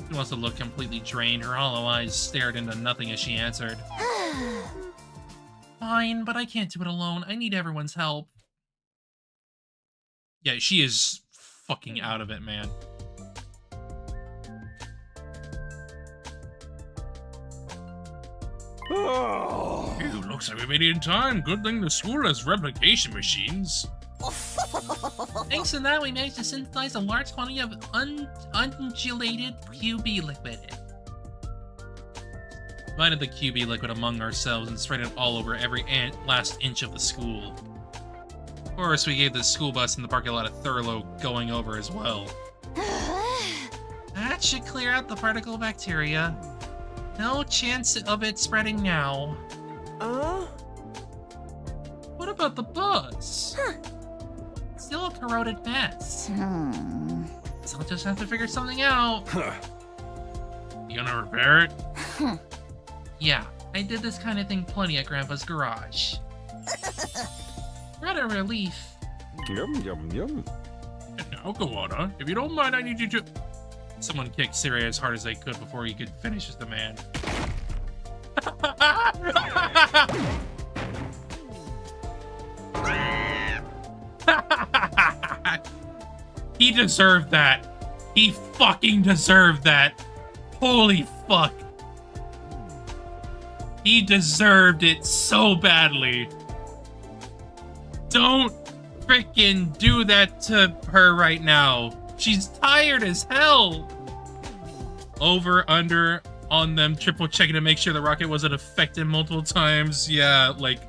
She wants to look completely drained. Her hollow eyes stared into nothing as she answered. Fine, but I can't do it alone. I need everyone's help. Yeah, she is fucking out of it, man. Oh. Ew, looks like we made it in time. Good thing the school has replication machines. Thanks to that, we managed to synthesize a large quantity of undulated QB liquid. Divided the QB liquid among ourselves and spread it all over every last inch of the school. Of course, we gave the school bus in the parking lot a thorough going over as well. That should clear out the particle bacteria. No chance of it spreading now. What about the bus? Still a corroded mess. So I'll just have to figure something out. You gonna repair it? Yeah, I did this kind of thing plenty at Grandpa's garage. What a relief. Yum, yum, yum. And now go on, huh? If you don't mind, I need you to... Someone kicked Siri as hard as they could before he could finish his demand. He deserved that. He fucking deserved that. Holy fuck. He deserved it so badly. Don't freaking do that to her right now. She's tired as hell. Over, under, on them, triple checking to make sure the rocket wasn't affected multiple times. Yeah, like,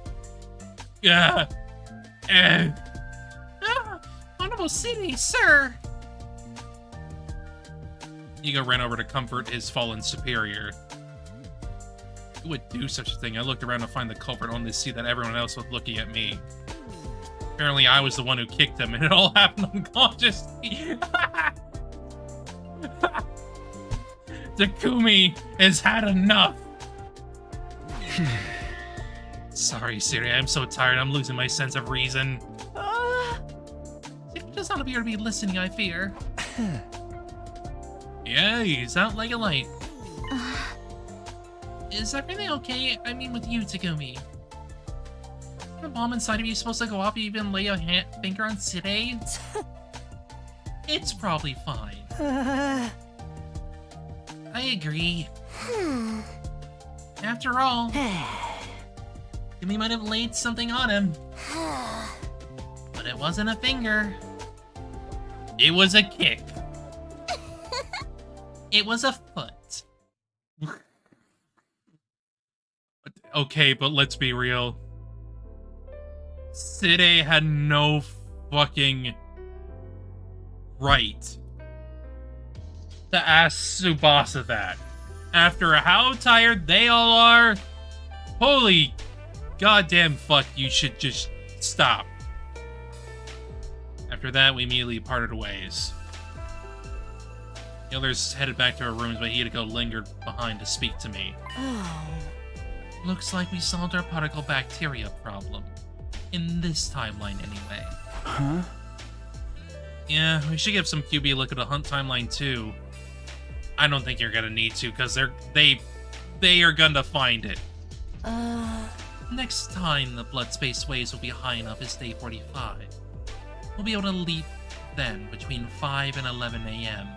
yeah. Honorable city, sir. Ego ran over to comfort his fallen superior. Who would do such a thing? I looked around to find the culprit, only to see that everyone else was looking at me. Apparently, I was the one who kicked him, and it all happened unconsciously. Takumi has had enough. Sorry, Siri. I'm so tired. I'm losing my sense of reason. It does not appear to be listening, I fear. Yeah, he's out like a light. Is everything okay? I mean, with you, Takumi. The bomb inside of you supposed to go off? You even lay a finger on Side? It's probably fine. I agree. After all, Takumi might have laid something on him. But it wasn't a finger. It was a kick. It was a foot. Okay, but let's be real. Side had no fucking right to ask Tsubasa that. After how tired they all are, holy goddamn fuck, you should just stop. After that, we immediately parted ways. The others headed back to our rooms, but Hiruko lingered behind to speak to me. Oh. Looks like we solved our particle bacteria problem. In this timeline, anyway. Huh? Yeah, we should give some QB a look at a hunt timeline too. I don't think you're gonna need to, because they are gonna find it. Next time the blood space waves will be high enough is day 45. We'll be able to leap then between 5 and 11 a.m.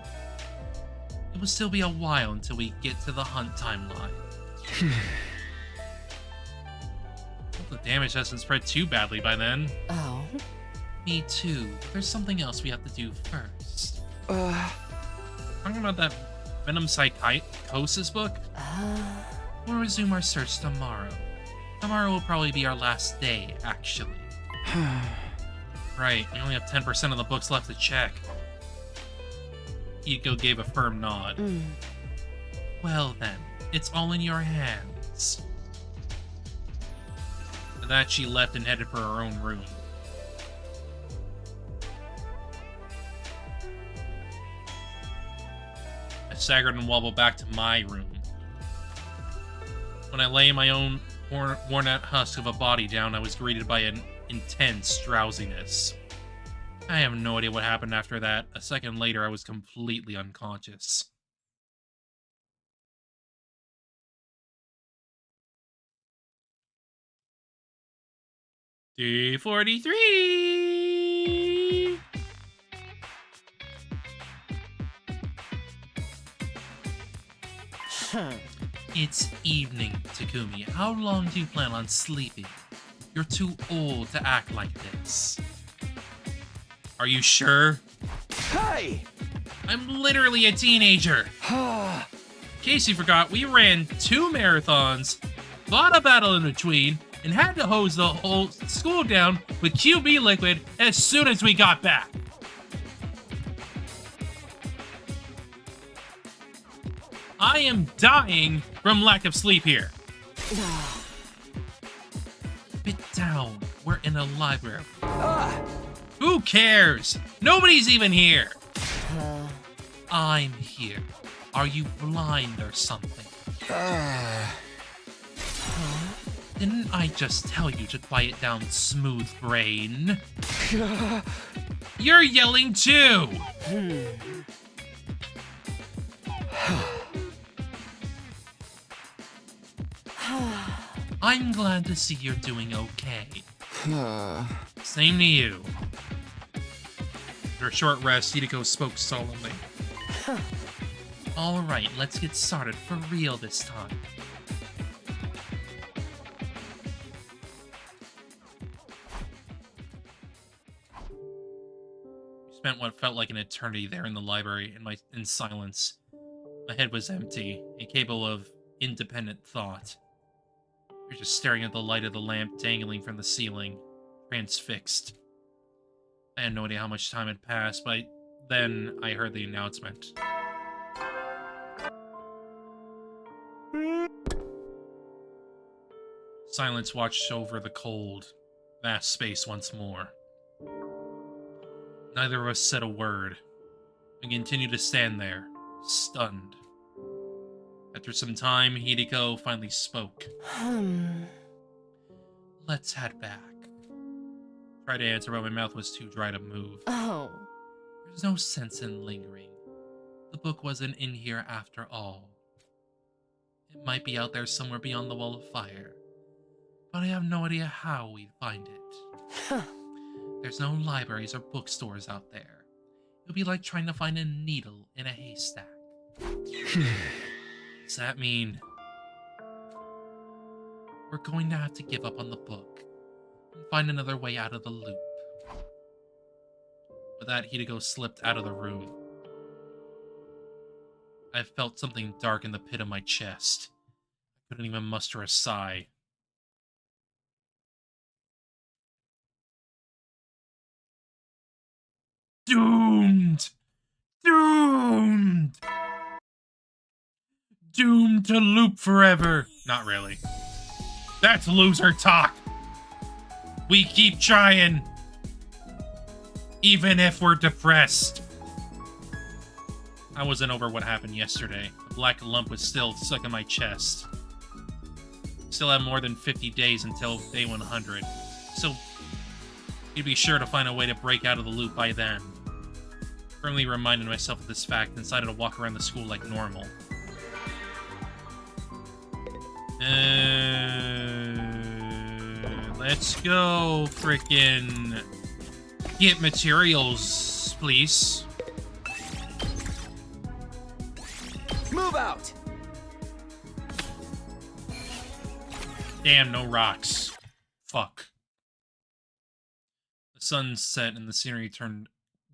It will still be a while until we get to the hunt timeline. Hope the damage hasn't spread too badly by then. Oh. Me too. There's something else we have to do first. Talking about that Venom Psychosis book? We'll resume our search tomorrow. Tomorrow will probably be our last day, actually. Right, we only have 10% of the books left to check. Iko gave a firm nod. Well then, it's all in your hands. With that, she left and headed for her own room. I staggered and wobbled back to my room. When I lay in my own worn-out husk of a body down, I was greeted by an intense drowsiness. I have no idea what happened after that. A second later, I was completely unconscious. D43! It's evening, Takumi. How long do you plan on sleeping? You're too old to act like this. Are you sure? Hey! I'm literally a teenager. In case you forgot, we ran 2 marathons, fought a battle in between, and had to hose the whole school down with QB liquid as soon as we got back. I am dying from lack of sleep here. Sit down. We're in a library. Who cares? Nobody's even here. I'm here. Are you blind or something? Didn't I just tell you to quiet down, smooth brain? You're yelling too. I'm glad to see you're doing okay. Same to you. After a short rest, Hiruko spoke solemnly. All right, let's get started for real this time. We spent what felt like an eternity there in the library in silence. My head was empty, incapable of independent thought. You're just staring at the light of the lamp dangling from the ceiling, transfixed. I had no idea how much time had passed, but then I heard the announcement. Silence watched over the cold, vast space once more. Neither of us said a word. We continued to stand there, stunned. After some time, Hiruko finally spoke. Let's head back. Tried to answer, but my mouth was too dry to move. Oh. There's no sense in lingering. The book wasn't in here after all. It might be out there somewhere beyond the wall of fire, but I have no idea how we'd find it. There's no libraries or bookstores out there. It would be like trying to find a needle in a haystack. Does that mean we're going to have to give up on the book and find another way out of the loop? With that, Hiruko slipped out of the room. I felt something dark in the pit of my chest. I couldn't even muster a sigh. Doomed! Doomed! Doomed to loop forever. Not really. That's loser talk. We keep trying. Even if we're depressed. I wasn't over what happened yesterday. The black lump was still stuck in my chest. Still had more than 50 days until day 100. So, you'd be sure to find a way to break out of the loop by then. Firmly reminded myself of this fact and decided to walk around the school like normal. Let's go frickin' get materials, please. Move out! Damn, no rocks. Fuck. The sun set and the scenery turned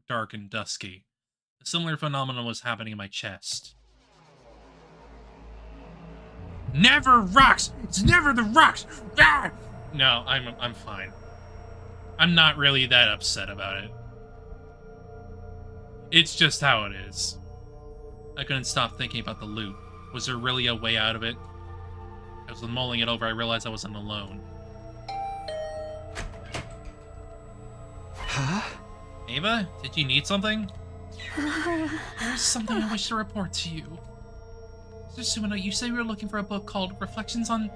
dark and dusky. A similar phenomenon was happening in my chest. Never rocks! It's never the rocks! Ah! No, I'm fine. I'm not really that upset about it. It's just how it is. I couldn't stop thinking about the loop. Was there really a way out of it? As I was mulling it over, I realized I wasn't alone. Huh? Ava, did you need something? There's something I wish to report to you. Mr. Sumino, you said you were looking for a book called Reflections on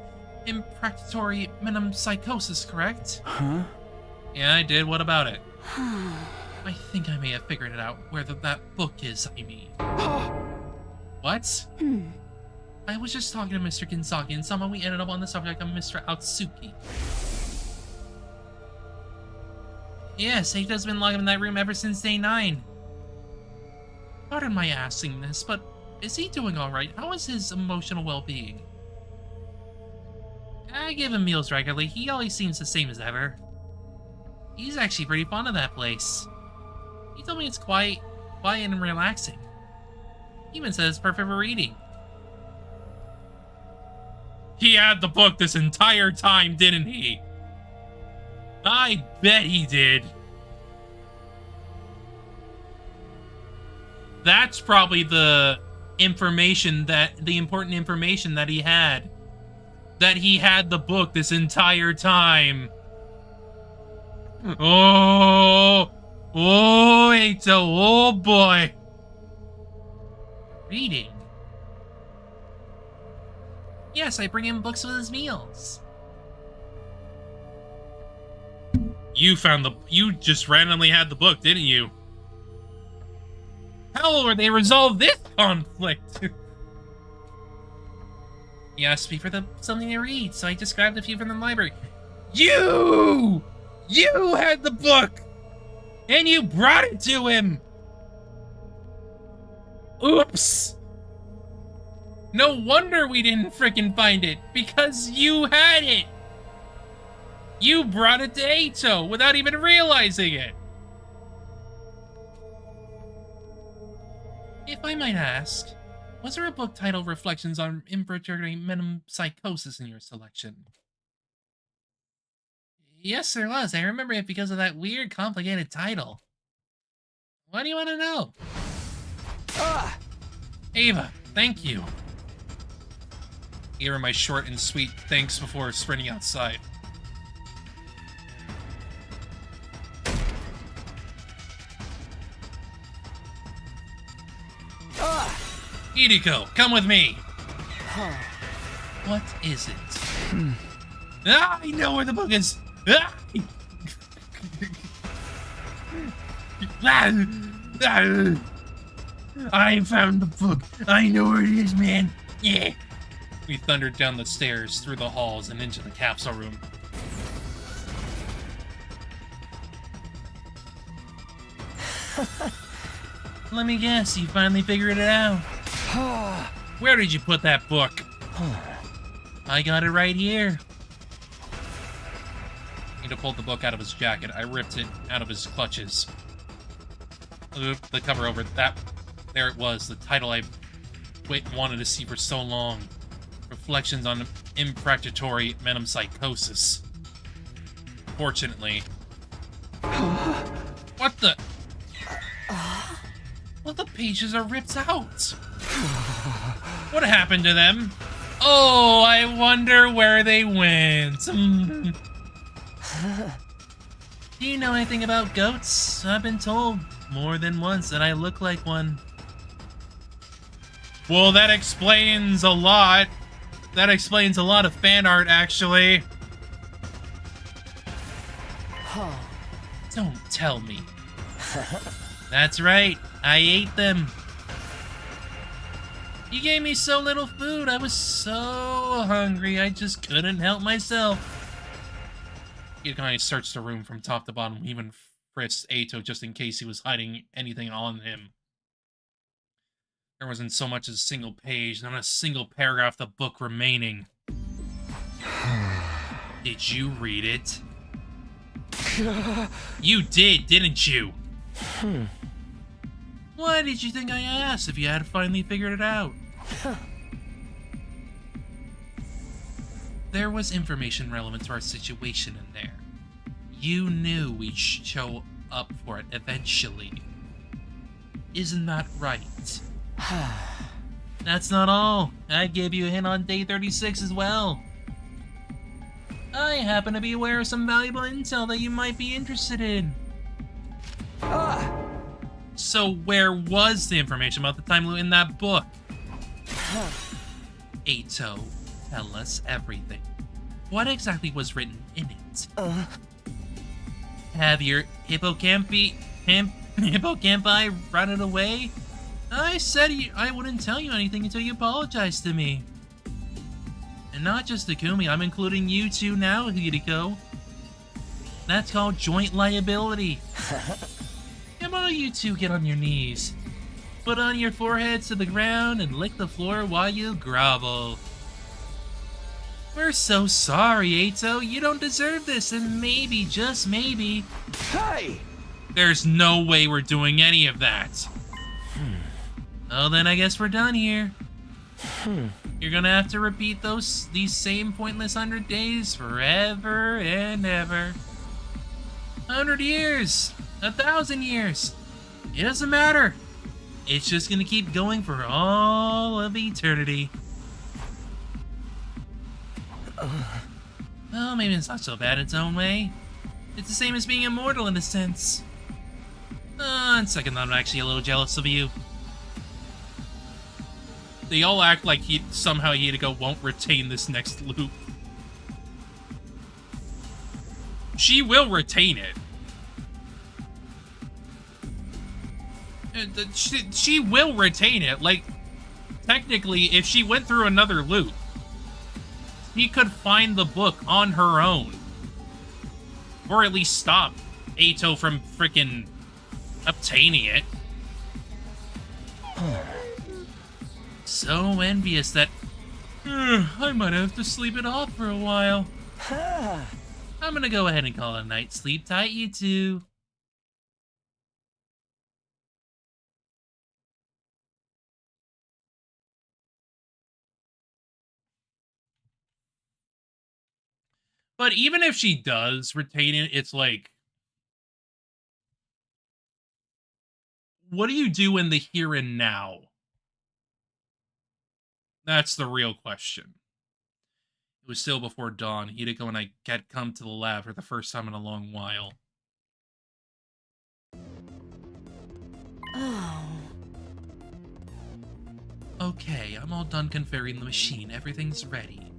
Impracticatory Metempsychosis, correct? Huh? Yeah, I did. What about it? I think I may have figured it out, where that book is, I mean. What? I was just talking to Mr. Ginzaki, and somehow we ended up on the subject of Mr. Atsuki. Yes, Eito's been locked in that room ever since day 9. Pardon my asking this, but is he doing alright? How is his emotional well-being? I give him meals regularly. He always seems the same as ever. He's actually pretty fond of that place. He told me it's quiet and relaxing. He even says it's perfect for reading. He had the book this entire time, didn't he? I bet he did. That's probably the important information that he had. That he had the book this entire time. Oh, Eito, oh boy. Reading. Yes, I bring him books with his meals. You just randomly had the book, didn't you? How will they resolve this conflict? He asked me for something to read, so I just grabbed a few from the library. You had the book! And you brought it to him! Oops! No wonder we didn't frickin' find it, because you had it! You brought it to Eito without even realizing it! If I might ask, Was there a book titled Reflections on Involuntary Metempsychosis in your selection? Yes, there was. I remember it because of that weird, complicated title. What do you want to know? Ava, thank you. Gave her my short and sweet thanks before sprinting outside. Hiruko, come with me. What is it? I know where the book is. I found the book. I know where it is, man. Yeah. We thundered down the stairs, through the halls, and into the capsule room. Let me guess, you finally figured it out. Where did you put that book? I got it right here. He pulled the book out of his jacket. I ripped it out of his clutches. The cover over. There it was. The title I wanted to see for so long. Reflections on Impracticatory Metempsychosis. Fortunately. What the? Well, the pages are ripped out. What happened to them? Oh, I wonder where they went. Do you know anything about goats? I've been told more than once that I look like one. Well, that explains a lot. That explains a lot of fan art, actually. Don't tell me. That's right, I ate them. You gave me so little food, I was so hungry, I just couldn't help myself. He kind of searched the room from top to bottom, even frisked Ato just in case he was hiding anything on him. There wasn't so much as a single page, not a single paragraph of the book remaining. Did you read it? You did, didn't you? Why did you think I asked if you had finally figured it out? There was information relevant to our situation in there. You knew we'd show up for it eventually. Isn't that right? That's not all. I gave you a hint on day 36 as well. I happen to be aware of some valuable intel that you might be interested in. So where was the information about the time loop in that book? Ato, tell us everything. What exactly was written in it? Have your hippocampi rotted away? I said I wouldn't tell you anything until you apologized to me. And not just Takumi, I'm including you two now, Hiruko. That's called joint liability. Come on, you two, get on your knees. Put on your foreheads to the ground and lick the floor while you grovel. We're so sorry, Ato. You don't deserve this, and maybe, just maybe... Hey! There's no way we're doing any of that. Well, then I guess we're done here. You're gonna have to repeat these same pointless 100 days forever and ever. 100 years! 1,000 years! It doesn't matter. It's just gonna keep going for all of eternity. Well, maybe it's not so bad in its own way. It's the same as being immortal in a sense. On second thought, I'm actually a little jealous of you. They all act like somehow Hiruko won't retain this next loop. She will retain it. She will retain it. Like, technically, if she went through another loop, he could find the book on her own. Or at least stop Ato from freaking obtaining it. So envious that I might have to sleep it off for a while. I'm gonna go ahead and call it a night. Sleep tight, you two. But even if she does retain it, it's like, what do you do in the here and now? That's the real question. It was still before dawn. Hiruko and I had come to the lab for the first time in a long while. Oh. Okay, I'm all done configuring the machine. Everything's ready.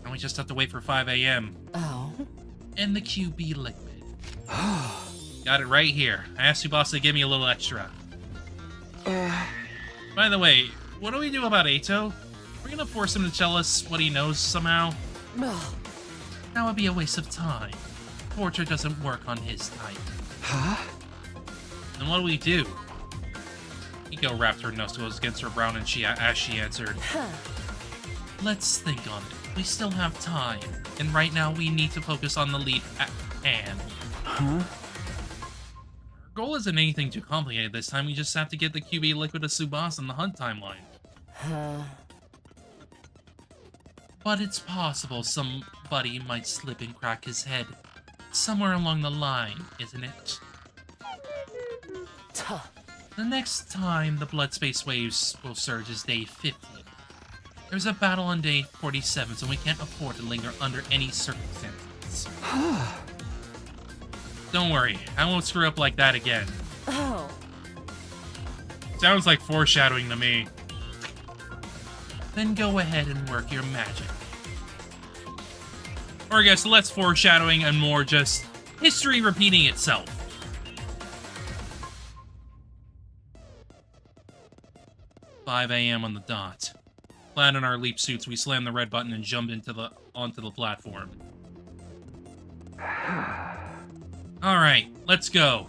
And we just have to wait for 5 a.m. Oh. And the QB liquid. Got it right here. I asked Tsubasa to give me a little extra. By the way, what do we do about Eito? We're gonna force him to tell us what he knows somehow? That would be a waste of time. Torture doesn't work on his type. Huh? Then what do we do? Iko wrapped her knuckles against her brow and as she answered. Let's think on it. We still have time. And right now we need to focus on the lead at hand. Huh? Our goal isn't anything too complicated this time. We just have to get the QB liquid of Tsubasa in the hunt timeline. But it's possible somebody might slip and crack his head. Somewhere along the line, isn't it? The next time the blood space waves will surge is day 50. There's a battle on day 47, so we can't afford to linger under any circumstances. Don't worry, I won't screw up like that again. Oh. Sounds like foreshadowing to me. Then go ahead and work your magic. Or I guess less foreshadowing and more just history repeating itself. "5 a.m. on the dot. Clad in our leap suits, we slammed the red button and jumped onto the platform. Alright, let's go.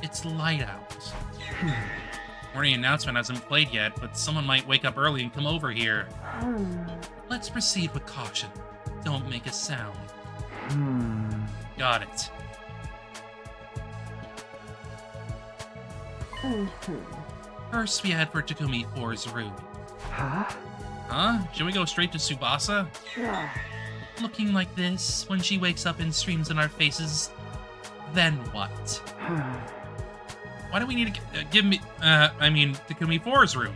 It's light out. Morning announcement hasn't played yet, but someone might wake up early and come over here. Let's proceed with caution. Don't make a sound. Got it. First, we head for Takumi 4's room. Huh? Should we go straight to Tsubasa? Looking like this, when she wakes up and screams in our faces, then what? Why do we need to Takumi 4's room?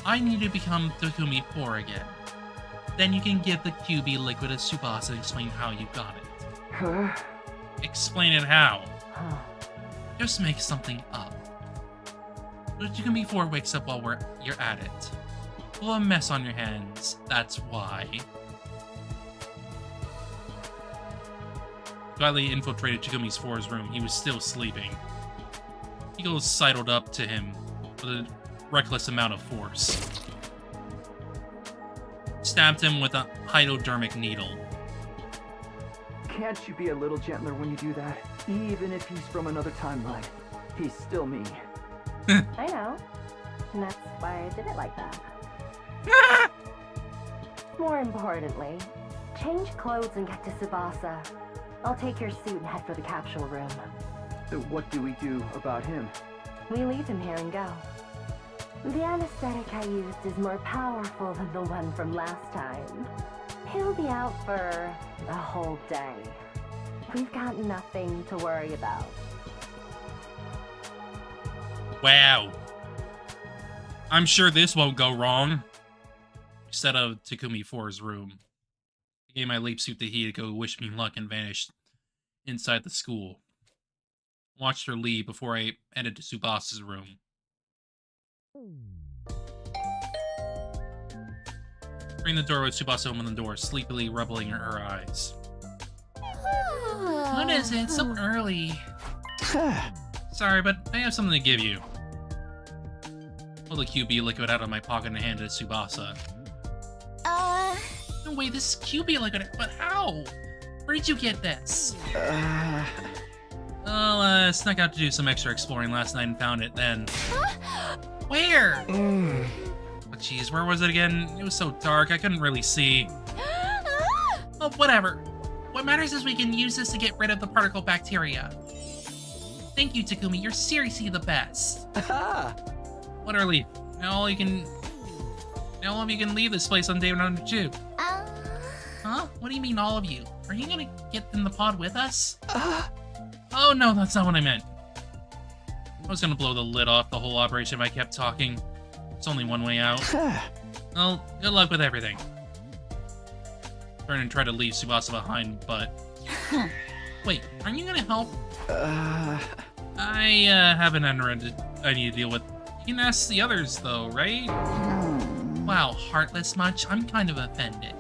I need to become Takumi 4 again. Then you can give the QB liquid to Tsubasa and explain how you got it. Explain it how? Just make something up. But Takumi 4 wakes up while you're at it. Well, a mess on your hands, that's why. Quietly infiltrated Takumi's 4's room. He was still sleeping. Eagle sidled up to him with a reckless amount of force. Stabbed him with a hypodermic needle. Can't you be a little gentler when you do that? Even if he's from another timeline, he's still me. I know. And that's why I did it like that. More importantly, change clothes and get to Tsubasa. I'll take your suit and head for the capsule room. What do we do about him? We leave him here and go. The anesthetic I used is more powerful than the one from last time. He'll be out for a whole day. We've got nothing to worry about. Wow. I'm sure this won't go wrong. Instead of Takumi 4's room, I gave my leap suit to Hiruko, who wished me luck and vanished inside the school. Watched her leave before I headed to Tsubasa's room. Ring the door with Tsubasa opened the door, sleepily rubbing her eyes. What is it? So early. Sorry, but I have something to give you. Pulled the QB liquid out of my pocket and handed it to Tsubasa. No way, this is QB liquid, but how? Where did you get this? Well, snuck out to do some extra exploring last night and found it then. Where? But geez, where was it again? It was so dark, I couldn't really see. Oh, whatever. What matters is we can use this to get rid of the particle bacteria. Thank you, Takumi. You're seriously the best. Literally. Now all of you can leave this place on day 102. Huh? What do you mean, all of you? Are you gonna get in the pod with us? Oh no, that's not what I meant. I was gonna blow the lid off the whole operation if I kept talking. It's only one way out. Well, good luck with everything. Turn and try to leave Tsubasa behind, but... Wait, aren't you gonna help? I have an errand I need to deal with. You can ask the others, though, right? Wow, heartless much? I'm kind of offended.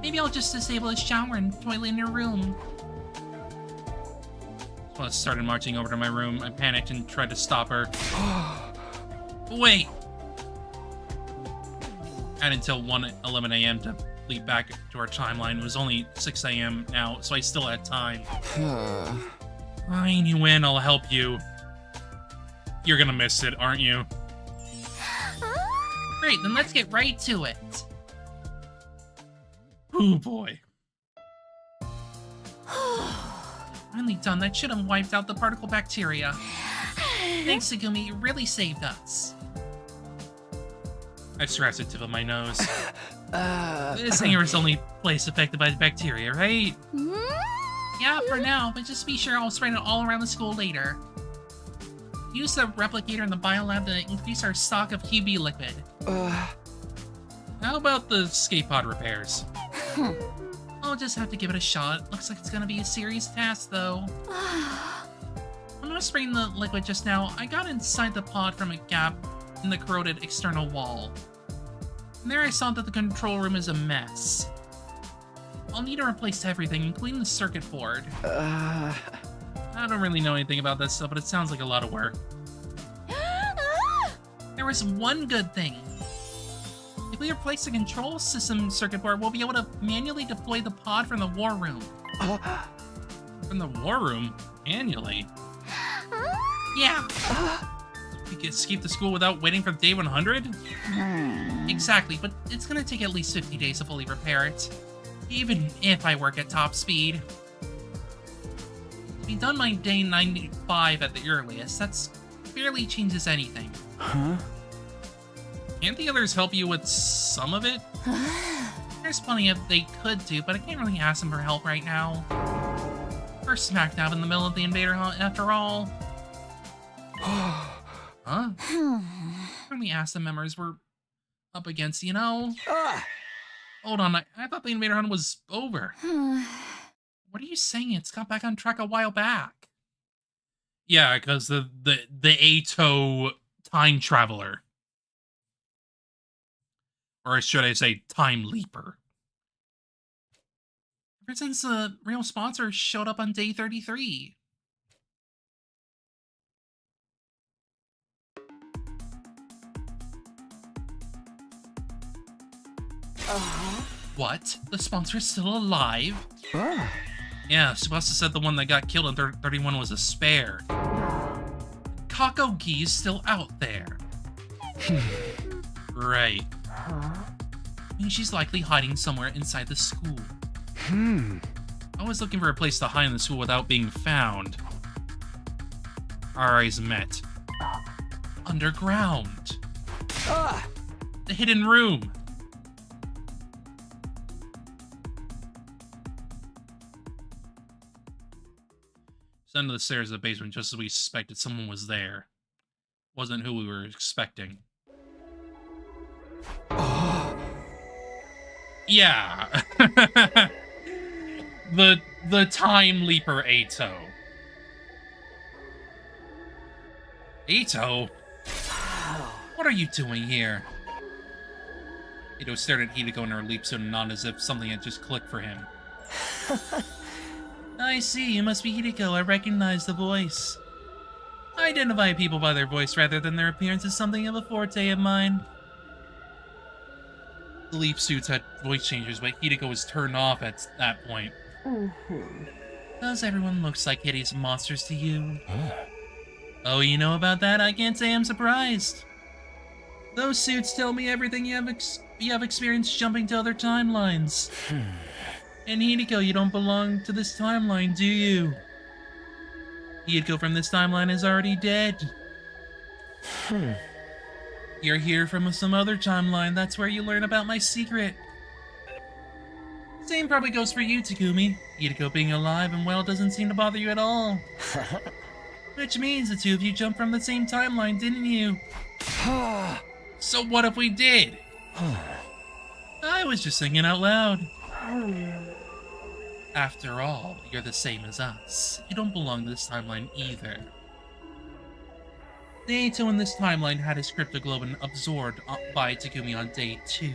Maybe I'll just disable a shower and toilet in your room. So I started marching over to my room. I panicked and tried to stop her. Wait! I had until 1:11 a.m. to leap back to our timeline. It was only 6 a.m. now, so I still had time. Fine, you win. I'll help you. You're gonna miss it, aren't you? Great, then let's get right to it. Oh boy. Finally done. That should have wiped out the particle bacteria. Thanks, Segumi. You really saved us. I scratched the tip of my nose. This hangar is the only place affected by the bacteria, right? Yeah, for now, but just be sure I'll spread it all around the school later. Use the replicator in the biolab to increase our stock of QB liquid. How about the skate pod repairs? I'll just have to give it a shot. Looks like it's gonna be a serious task, though. When I was spraying the liquid just now, I got inside the pod from a gap in the corroded external wall. And there I saw that the control room is a mess. I'll need to replace everything, including the circuit board. I don't really know anything about this stuff, but it sounds like a lot of work. There was one good thing. If we replace the control system circuit board, we'll be able to manually deploy the pod from the war room. From the war room? Manually? Yeah. We can escape the school without waiting for day 100? Exactly, but it's gonna take at least 50 days to fully repair it. Even if I work at top speed. To be done by day 95 at the earliest, that's barely changes anything. Huh? Can't the others help you with some of it? There's plenty of they could do, but I can't really ask them for help right now. We're smack dab in the middle of the invader hunt, after all. Huh? When we asked the members we're up against, you know? Hold on, I thought the invader hunt was over. What are you saying? It's got back on track a while back. Yeah, because the Ato time traveler. Or should I say, time leaper. Ever since the real sponsor showed up on day 33. What? The sponsor's still alive? Yeah, Tsubasa said the one that got killed in 31 was a spare. Kakogi's still out there. Right. I mean, she's likely hiding somewhere inside the school. I was looking for a place to hide in the school without being found. Our eyes met. Underground. The hidden room. Descended to the stairs of the basement just as we suspected someone was there. Wasn't who we were expecting. Yeah. the time leaper Ato. Ato? What are you doing here? Ato stared at Hiruko in her leap suit and nodded as if something had just clicked for him. I see, you must be Hiruko. I recognize the voice. I identify people by their voice rather than their appearance as something of a forte of mine. The leap suits had voice changers, but Hiruko was turned off at that point. Does everyone looks like hideous monsters to you? Oh, you know about that? I can't say I'm surprised. Those suits tell me everything you have experienced jumping to other timelines. And Hiruko, you don't belong to this timeline, do you? Hiruko from this timeline is already dead. You're here from some other timeline. That's where you learn about my secret. Same probably goes for you, Takumi. Hiruko being alive and well doesn't seem to bother you at all. Which means the two of you jumped from the same timeline, didn't you? So what if we did? I was just singing out loud. After all, you're the same as us. You don't belong to this timeline either. The Ato in this timeline had his cryptoglobin absorbed by Takumi on day 2.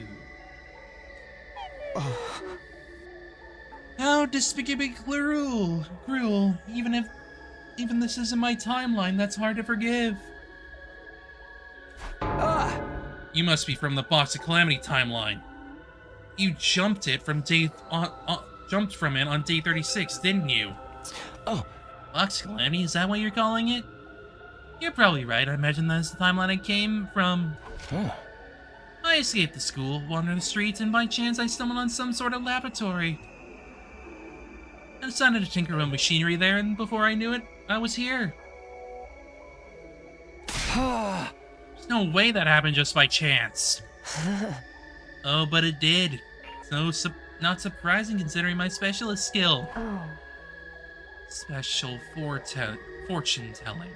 How despicably cruel. Even this isn't my timeline, that's hard to forgive. You must be from the Box of Calamity timeline. You jumped from it on day 36, didn't you? Oh. Box of Calamity, is that what you're calling it? You're probably right, I imagine that's the timeline I came from. I escaped the school, wandered the streets, and by chance I stumbled on some sort of laboratory. I decided to tinker with machinery there, and before I knew it, I was here. There's no way that happened just by chance. Oh, but it did. So not surprising considering my specialist skill. Special fortune telling.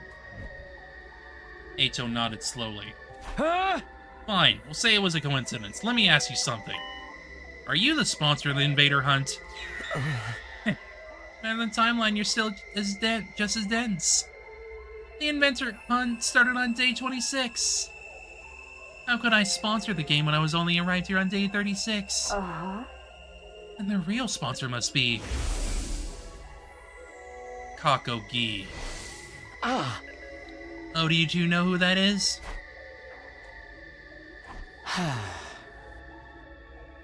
Ato nodded slowly. Fine, we'll say it was a coincidence. Let me ask you something. Are you the sponsor of the Invader Hunt? And the timeline, you're still just as dense. The Inventor Hunt started on day 26. How could I sponsor the game when I was only arrived here on day 36? And the real sponsor must be... Kakogi. Oh, do you two know who that is?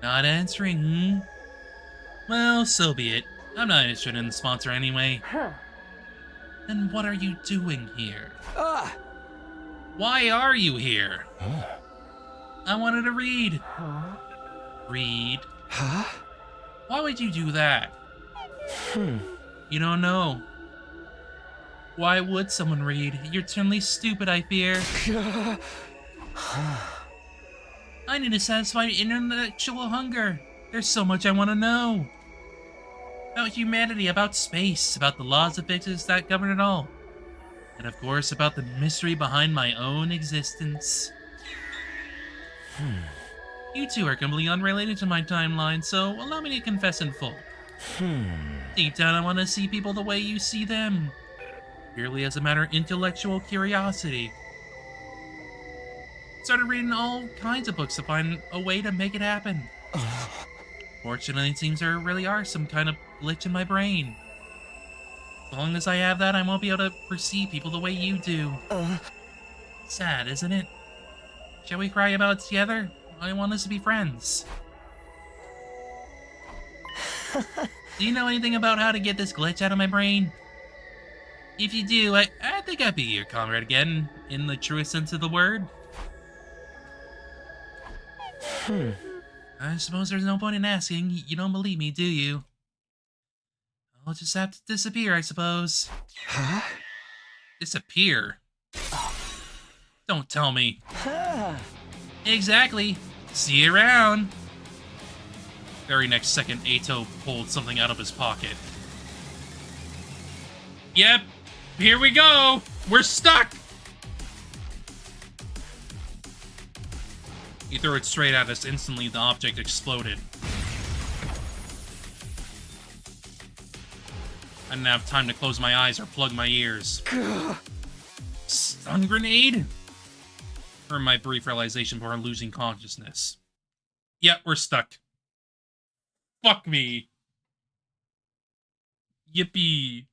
Not answering, Well, so be it. I'm not interested in the sponsor anyway. Then what are you doing here? Why are you here? I wanted to read. Read? Why would you do that? You don't know. Why would someone read? You're eternally stupid, I fear. I need to satisfy intellectual hunger. There's so much I want to know. About humanity, about space, about the laws of physics that govern it all. And of course, about the mystery behind my own existence. You two are completely unrelated to my timeline, so allow me to confess in full. Deep down, I want to see people the way you see them. Purely as a matter of intellectual curiosity. Started reading all kinds of books to find a way to make it happen. Fortunately, it seems there really are some kind of glitch in my brain. As long as I have that, I won't be able to perceive people the way you do. Sad, isn't it? Shall we cry about it together? I want us to be friends. Do you know anything about how to get this glitch out of my brain? If you do, I think I'd be your comrade again, in the truest sense of the word. I suppose there's no point in asking. You don't believe me, do you? I'll just have to disappear, I suppose. Disappear? Don't tell me. Exactly. See you around. Very next second, Ato pulled something out of his pocket. Yep, here we go. We're stuck. He threw it straight at us. Instantly, the object exploded. I didn't have time to close my eyes or plug my ears. Stun grenade? Or my brief realization before losing consciousness. Yep, we're stuck. Fuck me. Yippee.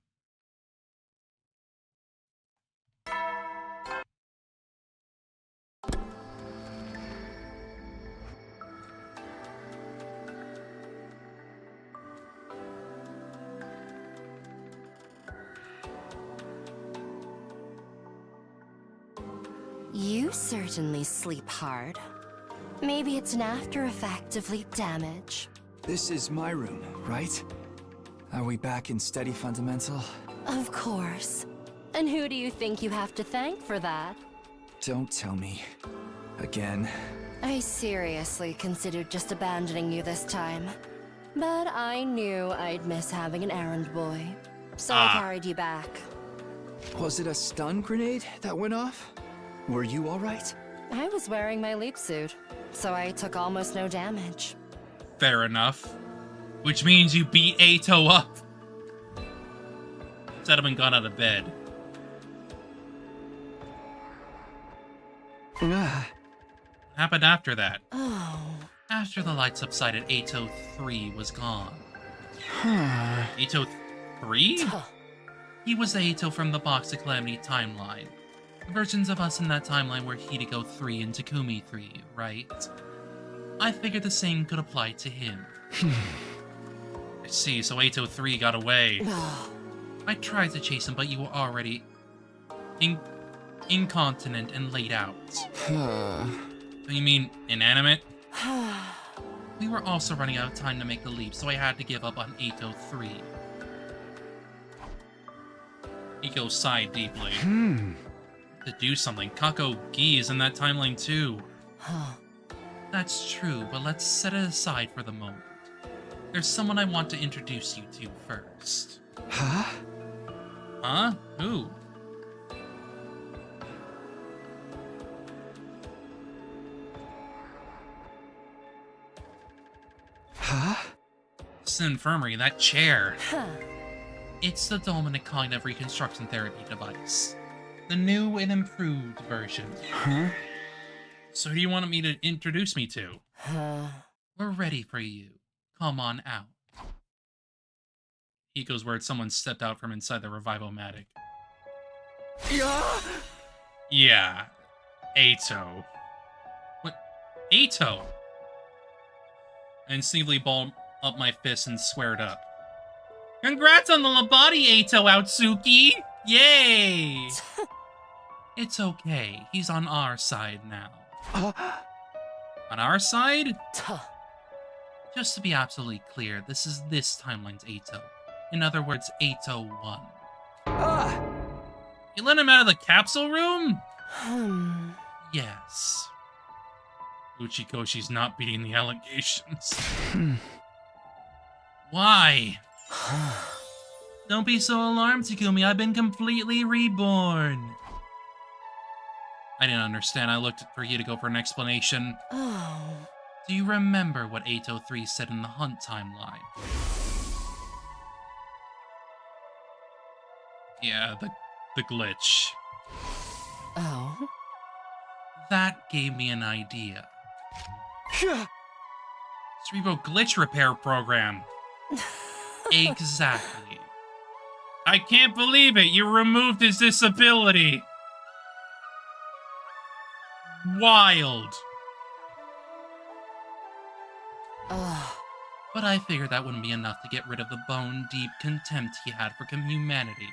You certainly sleep hard. Maybe it's an after effect of leap damage. This is my room, right? Are we back in steady fundamental? Of course. And who do you think you have to thank for that? Don't tell me. Again. I seriously considered just abandoning you this time. But I knew I'd miss having an errand boy. So I carried you back. Was it a stun grenade that went off? Were you alright? I was wearing my leap suit, so I took almost no damage. Fair enough. Which means you beat Ato up. Instead of being gone out of bed. What happened after that? Oh. After the light subsided, Ato 3 was gone. Ato 3? He was the Ato from the Box of Calamity timeline. The versions of us in that timeline were Hiruko 3 and Takumi 3, right? I figured the same could apply to him. I see, so Ato 3 got away. I tried to chase him, but you were already incontinent and laid out. You mean inanimate? We were also running out of time to make the leap, so I had to give up on Ato 3. Iko sighed deeply. To do something. Kako Gi is in that timeline too. That's true, but let's set it aside for the moment. There's someone I want to introduce you to first. Huh? Huh? Who? Huh? This infirmary, that chair. It's the Dominic Cognitive Reconstruction Therapy device. The new and improved version. Huh? So who do you want me to introduce me to? We're ready for you. Come on out. Hiko's word someone stepped out from inside the Revivo-matic. Yeah. Ato. What? Ato? I instinctively balled up my fist and squared up. Congrats on the Labati, Ato Outsuki! Yay! It's okay. He's on our side now. On our side? Just to be absolutely clear, this is this timeline's Ato. In other words, Ato 1. You let him out of the capsule room? Yes. Uchikoshi's not beating the allegations. Why? Don't be so alarmed, Takumi. I've been completely reborn. I didn't understand. I looked for you to go for an explanation. Do you remember what Ato 3 said in the Hunt timeline? Yeah, the glitch. Oh? That gave me an idea. Cerebro glitch repair program. Exactly. I can't believe it. You removed his disability. Wild. But I figured that wouldn't be enough to get rid of the bone-deep contempt he had for humanity.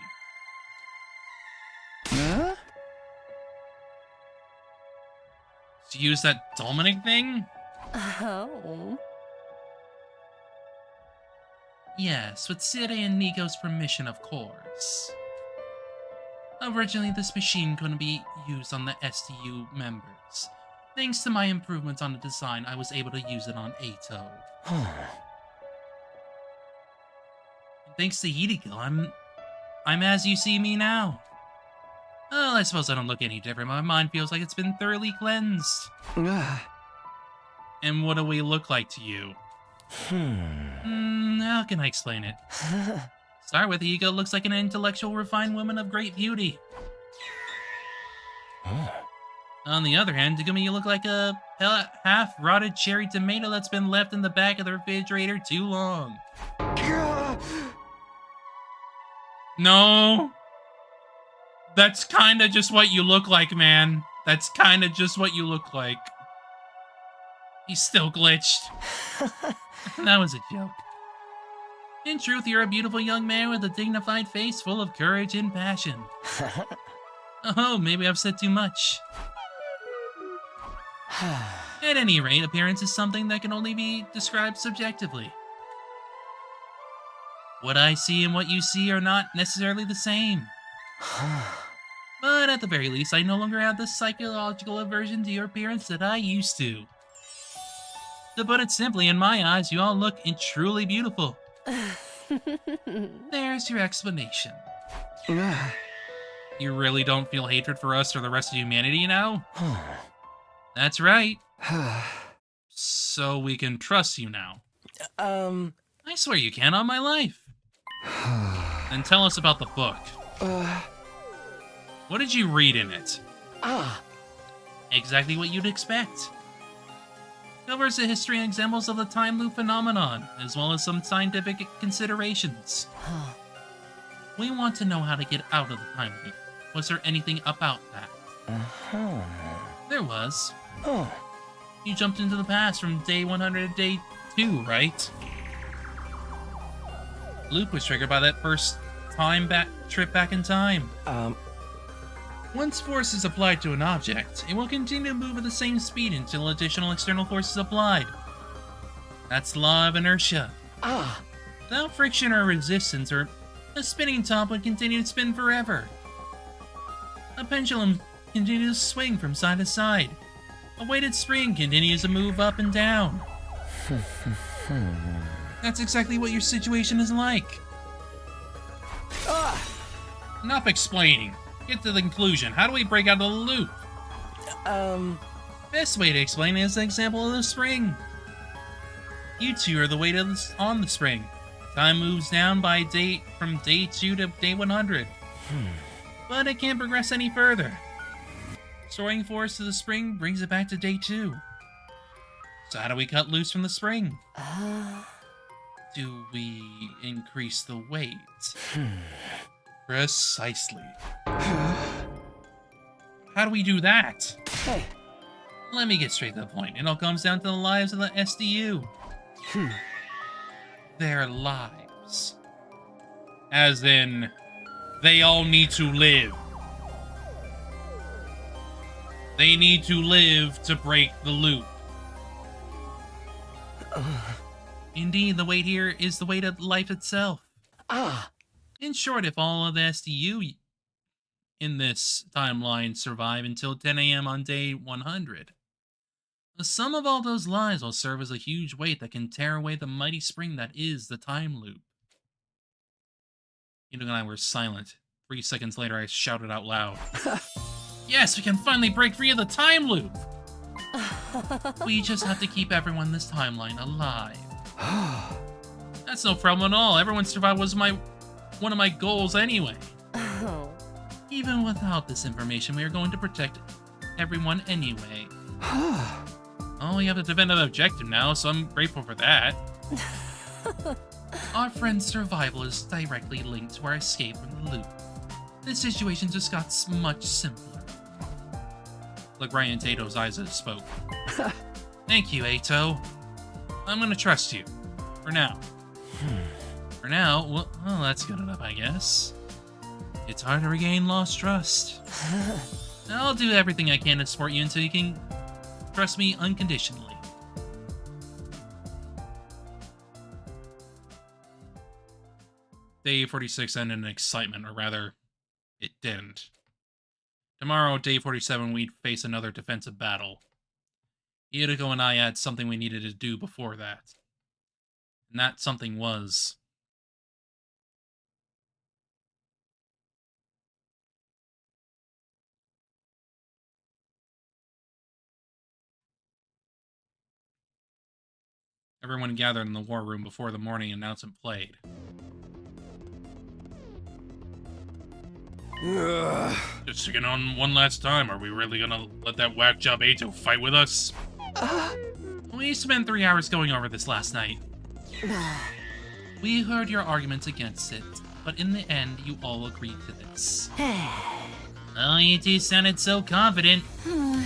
Huh? To use that Dominic thing? Oh. Yes, with Sire and Nico's permission, of course. Originally, this machine couldn't be used on the STU members. Thanks to my improvements on the design, I was able to use it on Ato. Thanks to Hiruko, I'm as you see me now. Well, I suppose I don't look any different. My mind feels like it's been thoroughly cleansed. And what do we look like to you? How can I explain it? Start with, Hiruko looks like an intellectual, refined woman of great beauty. On the other hand, Takumi, you look like a half-rotted cherry tomato that's been left in the back of the refrigerator too long. No. That's kinda just what you look like, man. That's kinda just what you look like. He's still glitched. That was a joke. In truth, you're a beautiful young man with a dignified face full of courage and passion. Oh, maybe I've said too much. At any rate, appearance is something that can only be described subjectively. What I see and what you see are not necessarily the same. But at the very least, I no longer have the psychological aversion to your appearance that I used to. To put it simply, in my eyes, you all look truly beautiful. There's your explanation. You really don't feel hatred for us or the rest of humanity now? That's right. So we can trust you now. I swear you can on my life. Then tell us about the book. What did you read in it? Exactly what you'd expect. Covers the history and examples of the time loop phenomenon, as well as some scientific considerations. We want to know how to get out of the time loop. Was there anything about that? There was. You jumped into the past from day 100 to day 2, right? Loop was triggered by that first trip back in time. Once force is applied to an object, it will continue to move at the same speed until additional external force is applied. That's the law of inertia. Without friction or resistance, or a spinning top would continue to spin forever. A pendulum continues to swing from side to side. A weighted spring continues to move up and down. That's exactly what your situation is like. Enough explaining. Get to the conclusion. How do we break out of the loop? Best way to explain it is an example of the spring. You two are the weight on the spring. Time moves down from day 2 to day 100. But it can't progress any further. Storing force to the spring brings it back to day 2. So how do we cut loose from the spring? Do we increase the weight? Precisely. How do we do that? Let me get straight to the point. It all comes down to the lives of the SDU. Their lives. As in, they all need to live. They need to live to break the loop. Indeed, the weight here is the weight of life itself. In short, if all of the SDU in this timeline survive until 10 AM on day 100, the sum of all those lives will serve as a huge weight that can tear away the mighty spring that is the time loop. Hiruko and I were silent. 3 seconds later, I shouted out loud. Yes, we can finally break free of the time loop! We just have to keep everyone in this timeline alive. That's no problem at all. Everyone's survival was one of my goals anyway. Even without this information, we are going to protect everyone anyway. Oh, we have a definitive objective now, so I'm grateful for that. Our friend's survival is directly linked to our escape from the loop. This situation just got much simpler. Look right into Ato's eyes as it spoke. Thank you, Ato. I'm gonna trust you. For now. For now, well, that's good enough, I guess. It's hard to regain lost trust. I'll do everything I can to support you until you can trust me unconditionally. Day 46 ended in excitement, or rather, it didn't. Tomorrow, day 47, we'd face another defensive battle. Hiruko and I had something we needed to do before that. And that something was... Everyone gathered in the war room before the morning announcement played. Just to get on one last time, are we really gonna let that whack job Ato fight with us? We spent 3 hours going over this last night. We heard your arguments against it, but in the end, you all agreed to this. Oh, you two sounded so confident. You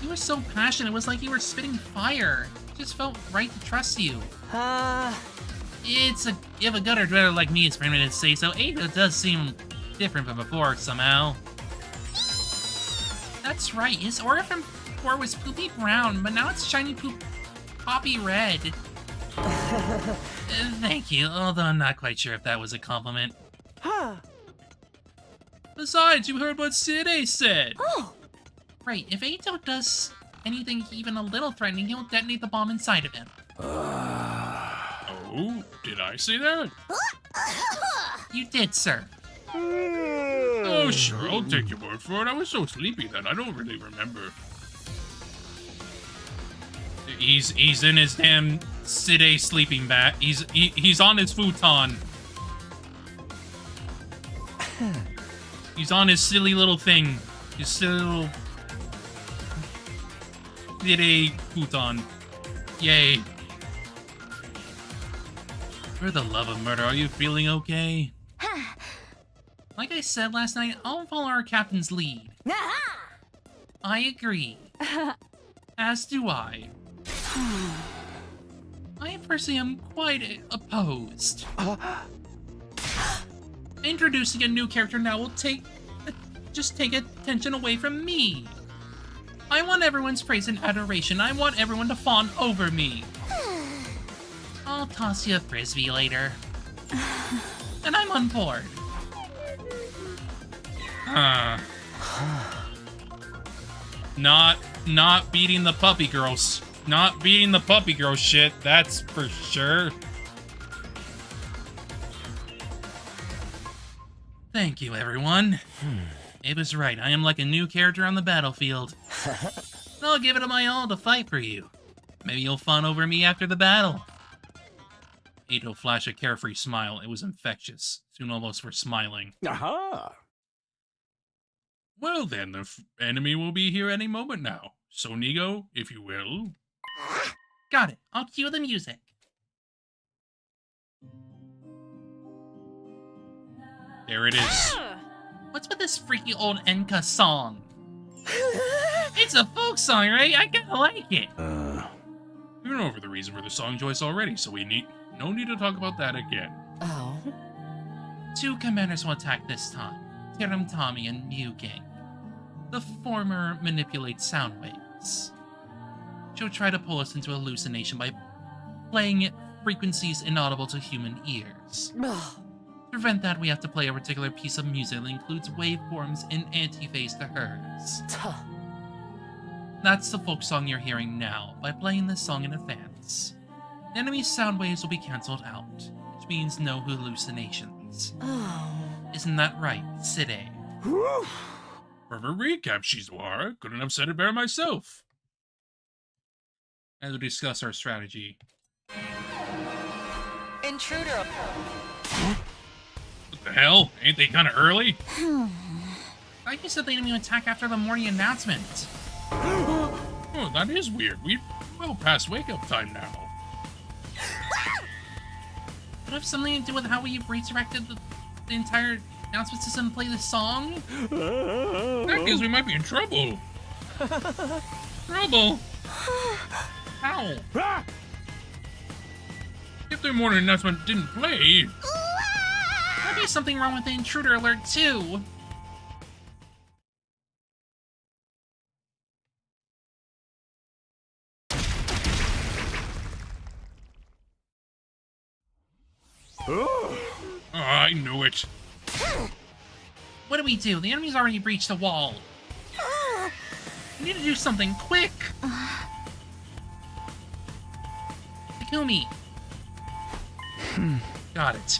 were so passionate, it was like you were spitting fire. It just felt right to trust you. If a gutter dreader like me is permitted to say so, Ato does seem different from before, somehow. That's right, his aura from before was poopy brown, but now it's shiny poppy red. Thank you, although I'm not quite sure if that was a compliment. Huh. Besides, you heard what Side said. Oh. Right, if Ato does anything even a little threatening, he'll detonate the bomb inside of him. Oh, did I say that? You did, sir. Oh, sure, I'll take your word for it. I was so sleepy that I don't really remember. He's in his damn Side sleeping bag. He's on his futon. He's on his silly little thing. His silly little Side futon. Yay. For the love of murder, are you feeling okay? Like I said last night, I'll follow our captain's lead. I agree. As do I. I personally am quite opposed. Introducing a new character now will just take attention away from me. I want everyone's praise and adoration. I want everyone to fawn over me. I'll toss you a frisbee later. And I'm on board. Not beating the puppy girls. Not beating the puppy girl shit, that's for sure. Thank you, everyone. It was right, I am like a new character on the battlefield. I'll give it my all to fight for you. Maybe you'll fawn over me after the battle. Ato flashed a carefree smile. It was infectious. Soon all of us were smiling. Aha! Well then, the enemy will be here any moment now. So, Nigo, if you will. Got it. I'll cue the music. There it is. What's with this freaky old Enka song? It's a folk song, right? I kinda like it. We went over the reason for the song choice already, so no need to talk about that again. Oh. 2 commanders will attack this time. Tiram Tommy and Mew Gang. The former manipulates sound waves. She'll try to pull us into hallucination by playing frequencies inaudible to human ears. To prevent that, we have to play a particular piece of music that includes waveforms in antiphase to hers. That's the folk song you're hearing now. By playing this song in advance, enemy sound waves will be cancelled out, which means no hallucinations. Isn't that right, Side? For a recap, Shizuhara, couldn't have said it better myself. As we discuss our strategy. Intruder. What the hell? Ain't they kind of early? I just said the enemy would attack after the morning announcement. Oh, that is weird. We're well past wake-up time now. Would it have something to do with how we resurrected the entire announcement system to play this song? That means we might be in trouble. Trouble? How? If their morning announcement didn't play... Might be something wrong with the intruder alert, too. Oh, I knew it. What do we do? The enemy's already breached the wall. We need to do something quick. Takumi. Got it.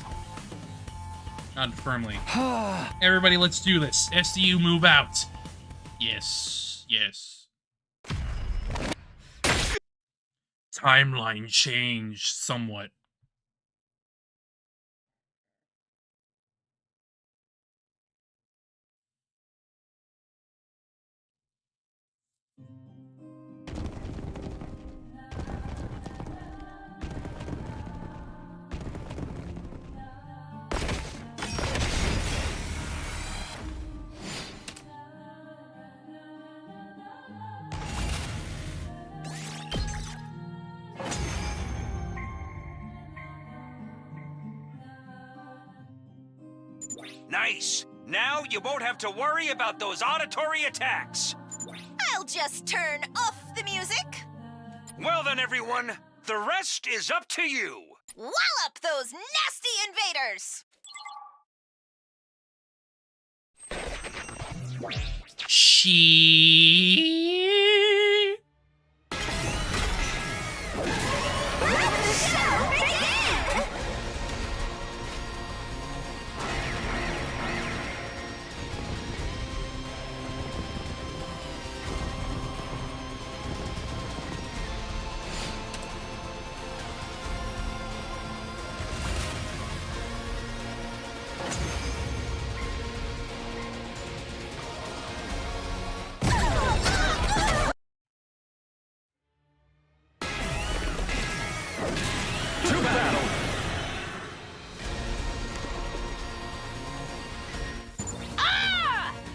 Nodded firmly. Everybody, let's do this. SDU, move out. Yes, yes. Timeline changed somewhat. Nice. Now you won't have to worry about those auditory attacks. I'll just turn off the music. Well then, everyone, the rest is up to you. Wallop those nasty invaders! She.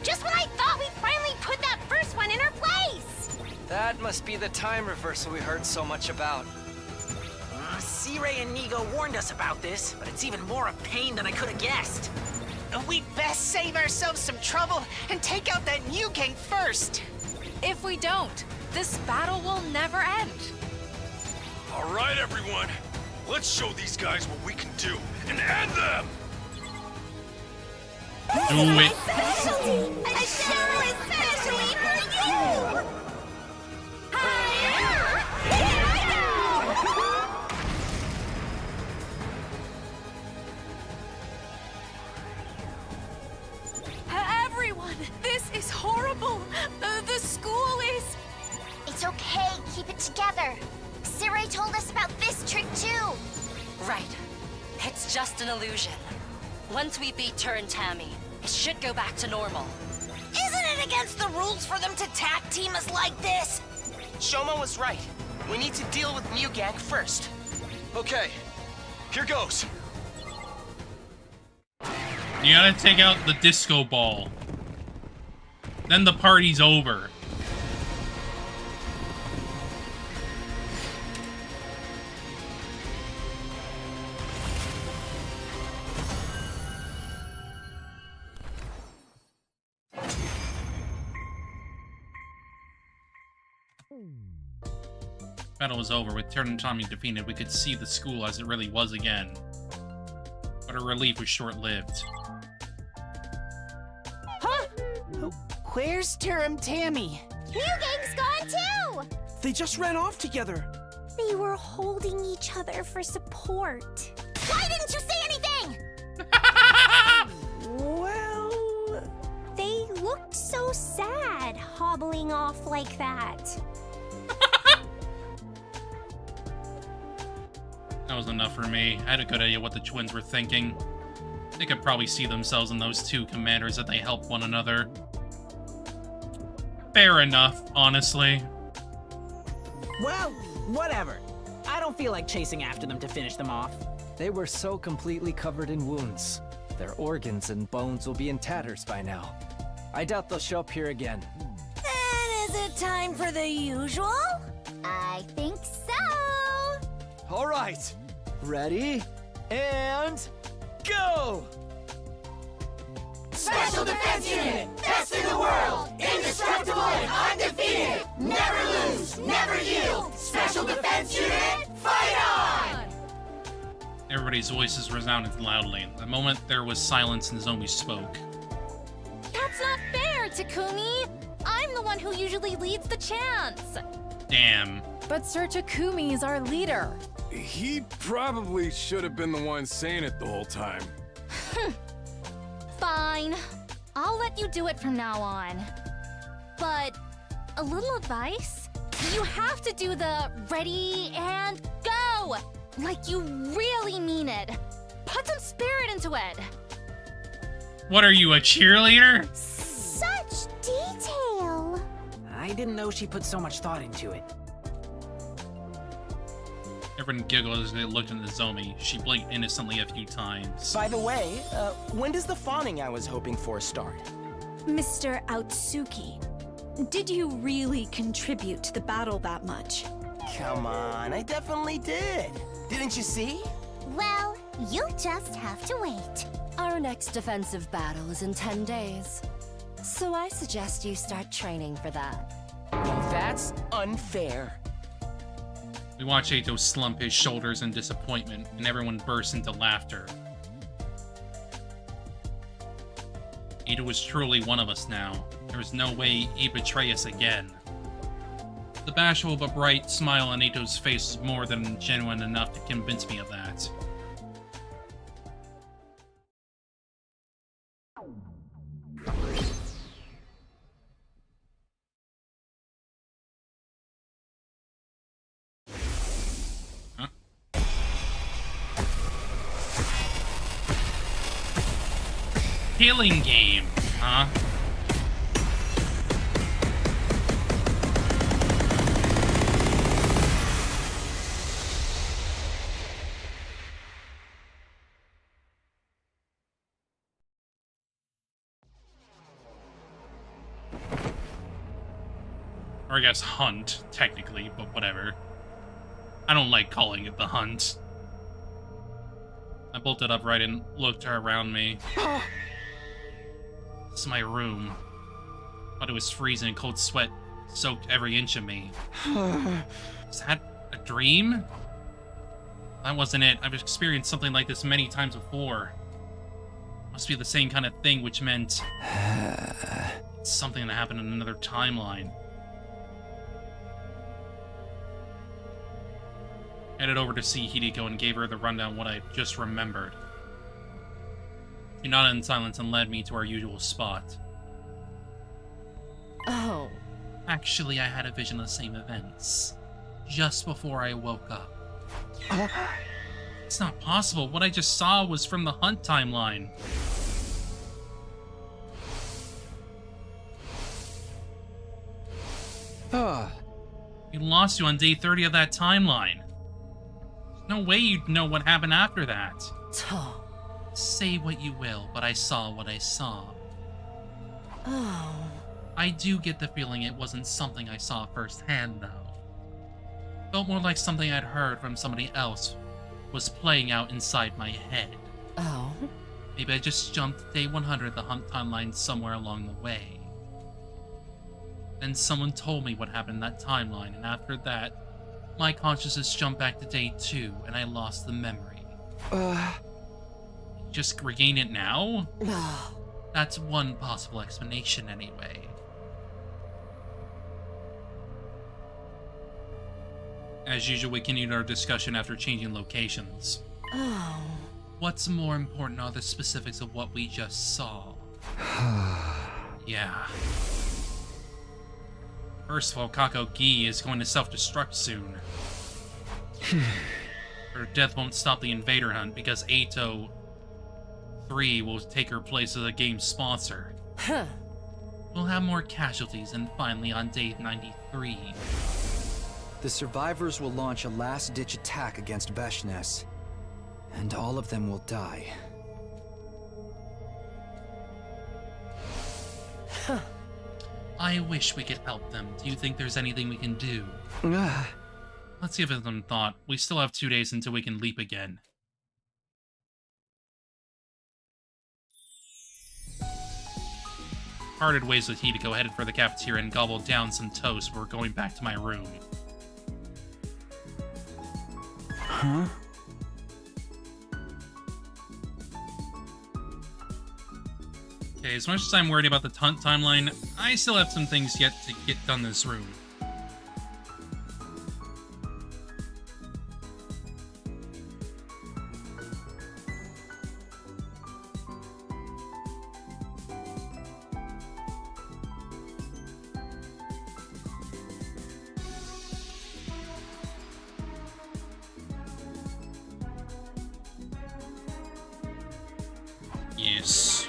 Just when I thought we'd finally put that first one in her place! That must be the time reversal we heard so much about. C-Ray and Nigo warned us about this, but it's even more a pain than I could have guessed. We'd best save ourselves some trouble and take out that new gate first. If we don't, this battle will never end. All right, everyone. Let's show these guys what we can do and end them! Do it. Specialty! Especially for you! Everyone, this is horrible. The school is... It's okay, keep it together. Siray told us about this trick too. Right. It's just an illusion. Once we beat Tur and Tammy, it should go back to normal. Isn't it against the rules for them to tag team us like this? Shoma was right. We need to deal with Mew Gang first. Okay, here goes. You gotta take out the disco ball. Then the party's over. Battle was over. With Tur and Tommy defeated, we could see the school as it really was again. But our relief was short-lived. Huh? Where's Tur and Tammy? Mew Gang's gone too! They just ran off together. They were holding each other for support. Why didn't you say anything? Well... They looked so sad, hobbling off like that. That was enough for me. I had a good idea what the twins were thinking. They could probably see themselves in those two commanders that they help one another. Fair enough, honestly. Well, whatever. I don't feel like chasing after them to finish them off. They were so completely covered in wounds. Their organs and bones will be in tatters by now. I doubt they'll show up here again. And is it time for the usual? I think so. All right, ready, and go! Special Defense Unit! Best in the world! Indestructible and undefeated! Never lose! Never yield! Special Defense Unit, fight on! Everybody's voices resounded loudly. The moment there was silence, Nozomi spoke. That's not fair, Takumi! I'm the one who usually leads the chants! Damn. But Sir Takumi is our leader. He probably should have been the one saying it the whole time. Fine. I'll let you do it from now on. But a little advice? You have to do the ready and go! Like you really mean it. Put some spirit into it. What are you, a cheerleader? Such detail. I didn't know she put so much thought into it. Everyone giggled as they looked at Nozomi. She blinked innocently a few times. By the way, when does the fawning I was hoping for start? Mr. Outsuki, did you really contribute to the battle that much? Come on, I definitely did. Didn't you see? Well, you'll just have to wait. Our next defensive battle is in 10 days. So I suggest you start training for that. Now that's unfair. We watch Eito slump his shoulders in disappointment, and everyone bursts into laughter. Eito is truly one of us now. There is no way he'd betray us again. The bashful but bright smile on Eito's face is more than genuine enough to convince me of that. Healing game, huh? Or I guess hunt, technically, but whatever. I don't like calling it the hunt. I bolted upright and looked around me. This is my room. But it was freezing, cold sweat soaked every inch of me. Is that a dream? That wasn't it. I've experienced something like this many times before. Must be the same kind of thing, which meant it's something that happened in another timeline. Headed over to see Hiruko and gave her the rundown of what I just remembered. She nodded in silence and led me to our usual spot. Oh. Actually, I had a vision of the same events. Just before I woke up. It's not possible. What I just saw was from the Hunt timeline. We lost you on day 30 of that timeline. There's no way you'd know what happened after that. Say what you will, but I saw what I saw. Oh. I do get the feeling it wasn't something I saw firsthand, though. Felt more like something I'd heard from somebody else was playing out inside my head. Oh? Maybe I just jumped to day 100 of the Hunt timeline somewhere along the way. Then someone told me what happened in that timeline, and after that, my consciousness jumped back to day 2, and I lost the memory. Just regain it now? That's one possible explanation, anyway. As usual, we continued our discussion after changing locations. Oh. What's more important are the specifics of what we just saw. Yeah. First of all, Kako Gi is going to self-destruct soon. Her death won't stop the invader hunt because Eito 3 will take her place as a game sponsor. Huh. We'll have more casualties, and finally on day 93. The survivors will launch a last-ditch attack against Veshnes, and all of them will die. Huh. I wish we could help them. Do you think there's anything we can do? Let's give it some thought. We still have 2 days until we can leap again. Parted ways with Hiruko, headed for the cafeteria and gobbled down some toast before going back to my room. Huh? Okay, as much as I'm worried about the Hunt timeline, I still have some things yet to get done in this room. Yes.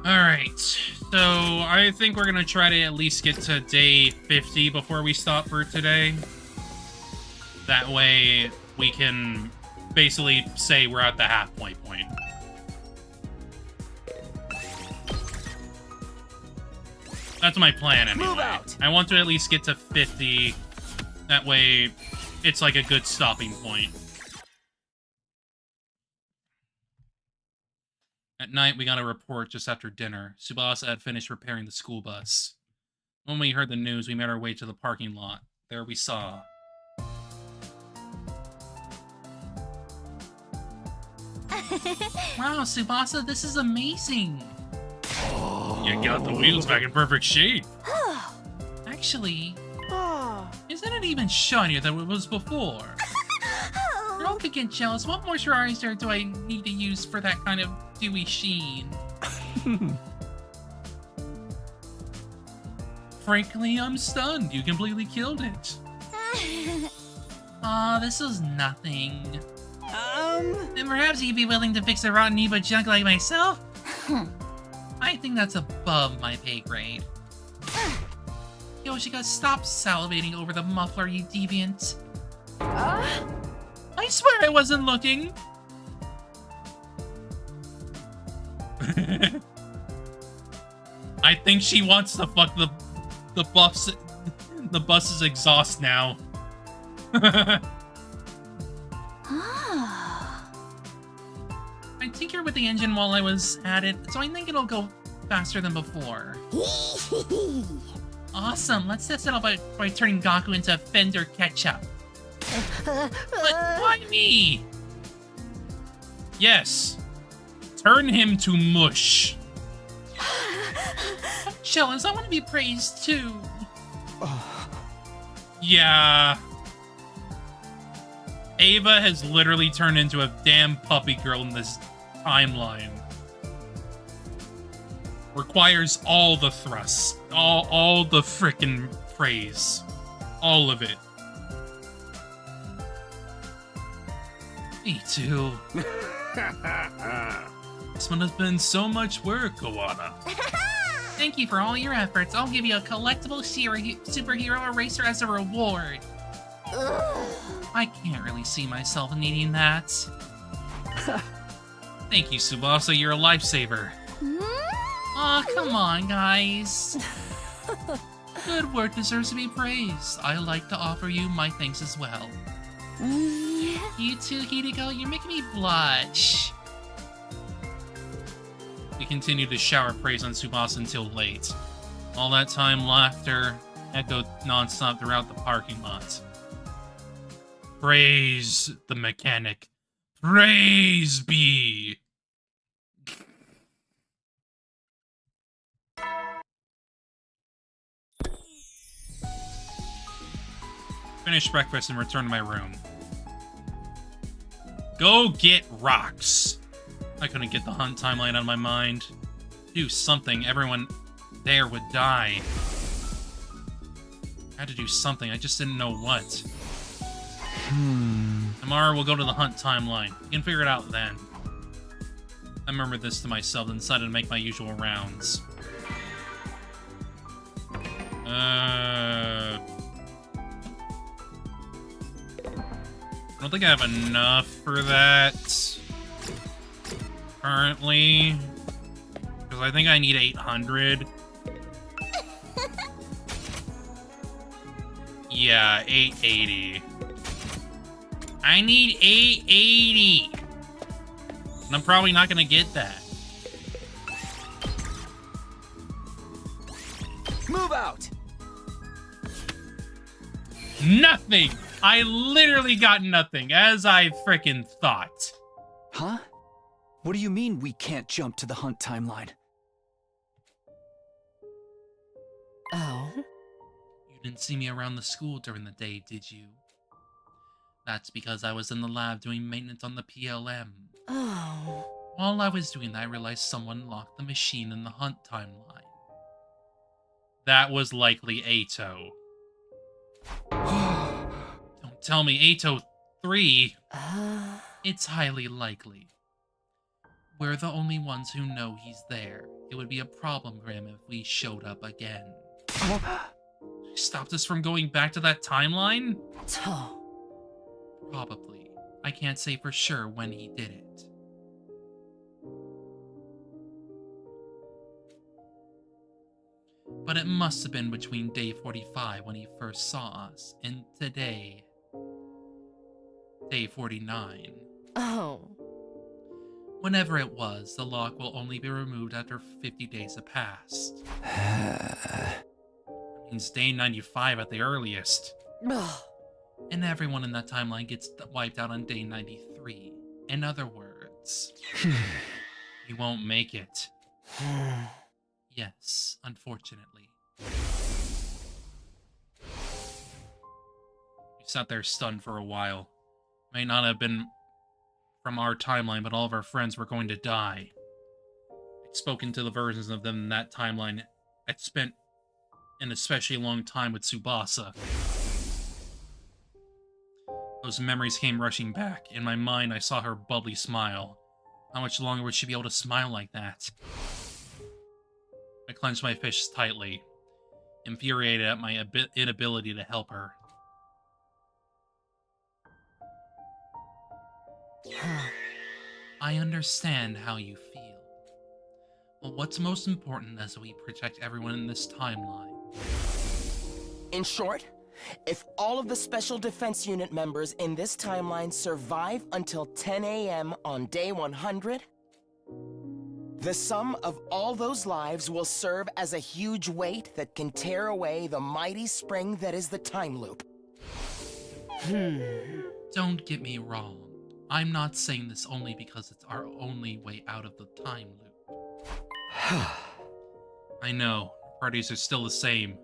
Alright, so I think we're gonna try to at least get to day 50 before we stop for today. That way we can basically say we're at the halfway point. That's my plan anyway. Move out. I want to at least get to 50. That way, it's like a good stopping point. At night, we got a report just after dinner. Tsubasa had finished repairing the school bus. When we heard the news, we made our way to the parking lot. There we saw... Wow, Tsubasa, this is amazing! You got the wheels back in perfect shape. Actually, isn't it even shinier than it was before? Girl could get jealous. What moisturizer do I need to use for that kind of dewy sheen? Frankly, I'm stunned. You completely killed it. Aw, this is nothing. Then perhaps you'd be willing to fix a rotten Eva junk like myself? I think that's above my pay grade. Yoshika, stop salivating over the muffler, you deviant. I swear I wasn't looking. I think she wants to fuck the bus's exhaust now. I tinkered with the engine while I was at it, so I think it'll go faster than before. Awesome, let's test it out by turning Gaku into Fender Ketchup. But why me? Yes. Turn him to mush. I'm jealous, I want to be praised too. Yeah. Ava has literally turned into a damn puppy girl in this timeline. Requires all the thrusts. All the frickin' praise. All of it. Me too. This one has been so much work, Koana. Thank you for all your efforts. I'll give you a collectible superhero eraser as a reward. I can't really see myself needing that. Thank you, Tsubasa. You're a lifesaver. Aw, come on, guys. Good work deserves to be praised. I like to offer you my thanks as well. You too, Hiruko. You're making me blush. We continued to shower praise on Tsubasa until late. All that time, laughter echoed non-stop throughout the parking lot. Praise the mechanic. Praise be. Finish breakfast and return to my room. Go get rocks. I couldn't get the hunt timeline out of my mind. Do something. Everyone there would die. I had to do something. I just didn't know what. Tomorrow we'll go to the hunt timeline. We can figure it out then. I remembered this to myself and decided to make my usual rounds. I don't think I have enough for that currently, because I think I need 800. Yeah, 880. I need 880. And I'm probably not gonna get that. Move out. Nothing. I literally got nothing, as I frickin' thought. Huh? What do you mean we can't jump to the hunt timeline? Oh? You didn't see me around the school during the day, did you? That's because I was in the lab doing maintenance on the PLM. Oh. While I was doing that, I realized someone locked the machine in the hunt timeline. That was likely Ato. Don't tell me Ato 3. It's highly likely. We're the only ones who know he's there. It would be a problem, Graham, if we showed up again. Stopped us from going back to that timeline? Probably. I can't say for sure when he did it. But But it must have been between day 45 when he first saw us, and today, day 49. Oh. Whenever it was, the lock will only be removed after 50 days have passed. That means day 95 at the earliest. And everyone in that timeline gets wiped out on day 93. In other words, you won't make it. Yes, unfortunately. We sat there stunned for a while. May not have been from our timeline, but all of our friends were going to die. I'd spoken to the versions of them in that timeline. I'd spent an especially long time with Tsubasa. Those memories came rushing back. In my mind, I saw her bubbly smile. How much longer would she be able to smile like that? I clenched my fists tightly, infuriated at my inability to help her. I understand how you feel. But what's most important is that we protect everyone in this timeline. In short, if all of the Special Defense Unit members in this timeline survive until 10 a.m. on day 100, the sum of all those lives will serve as a huge weight that can tear away the mighty spring that is the time loop. Don't get me wrong. I'm not saying this only because it's our only way out of the time loop. I know, parties are still the same.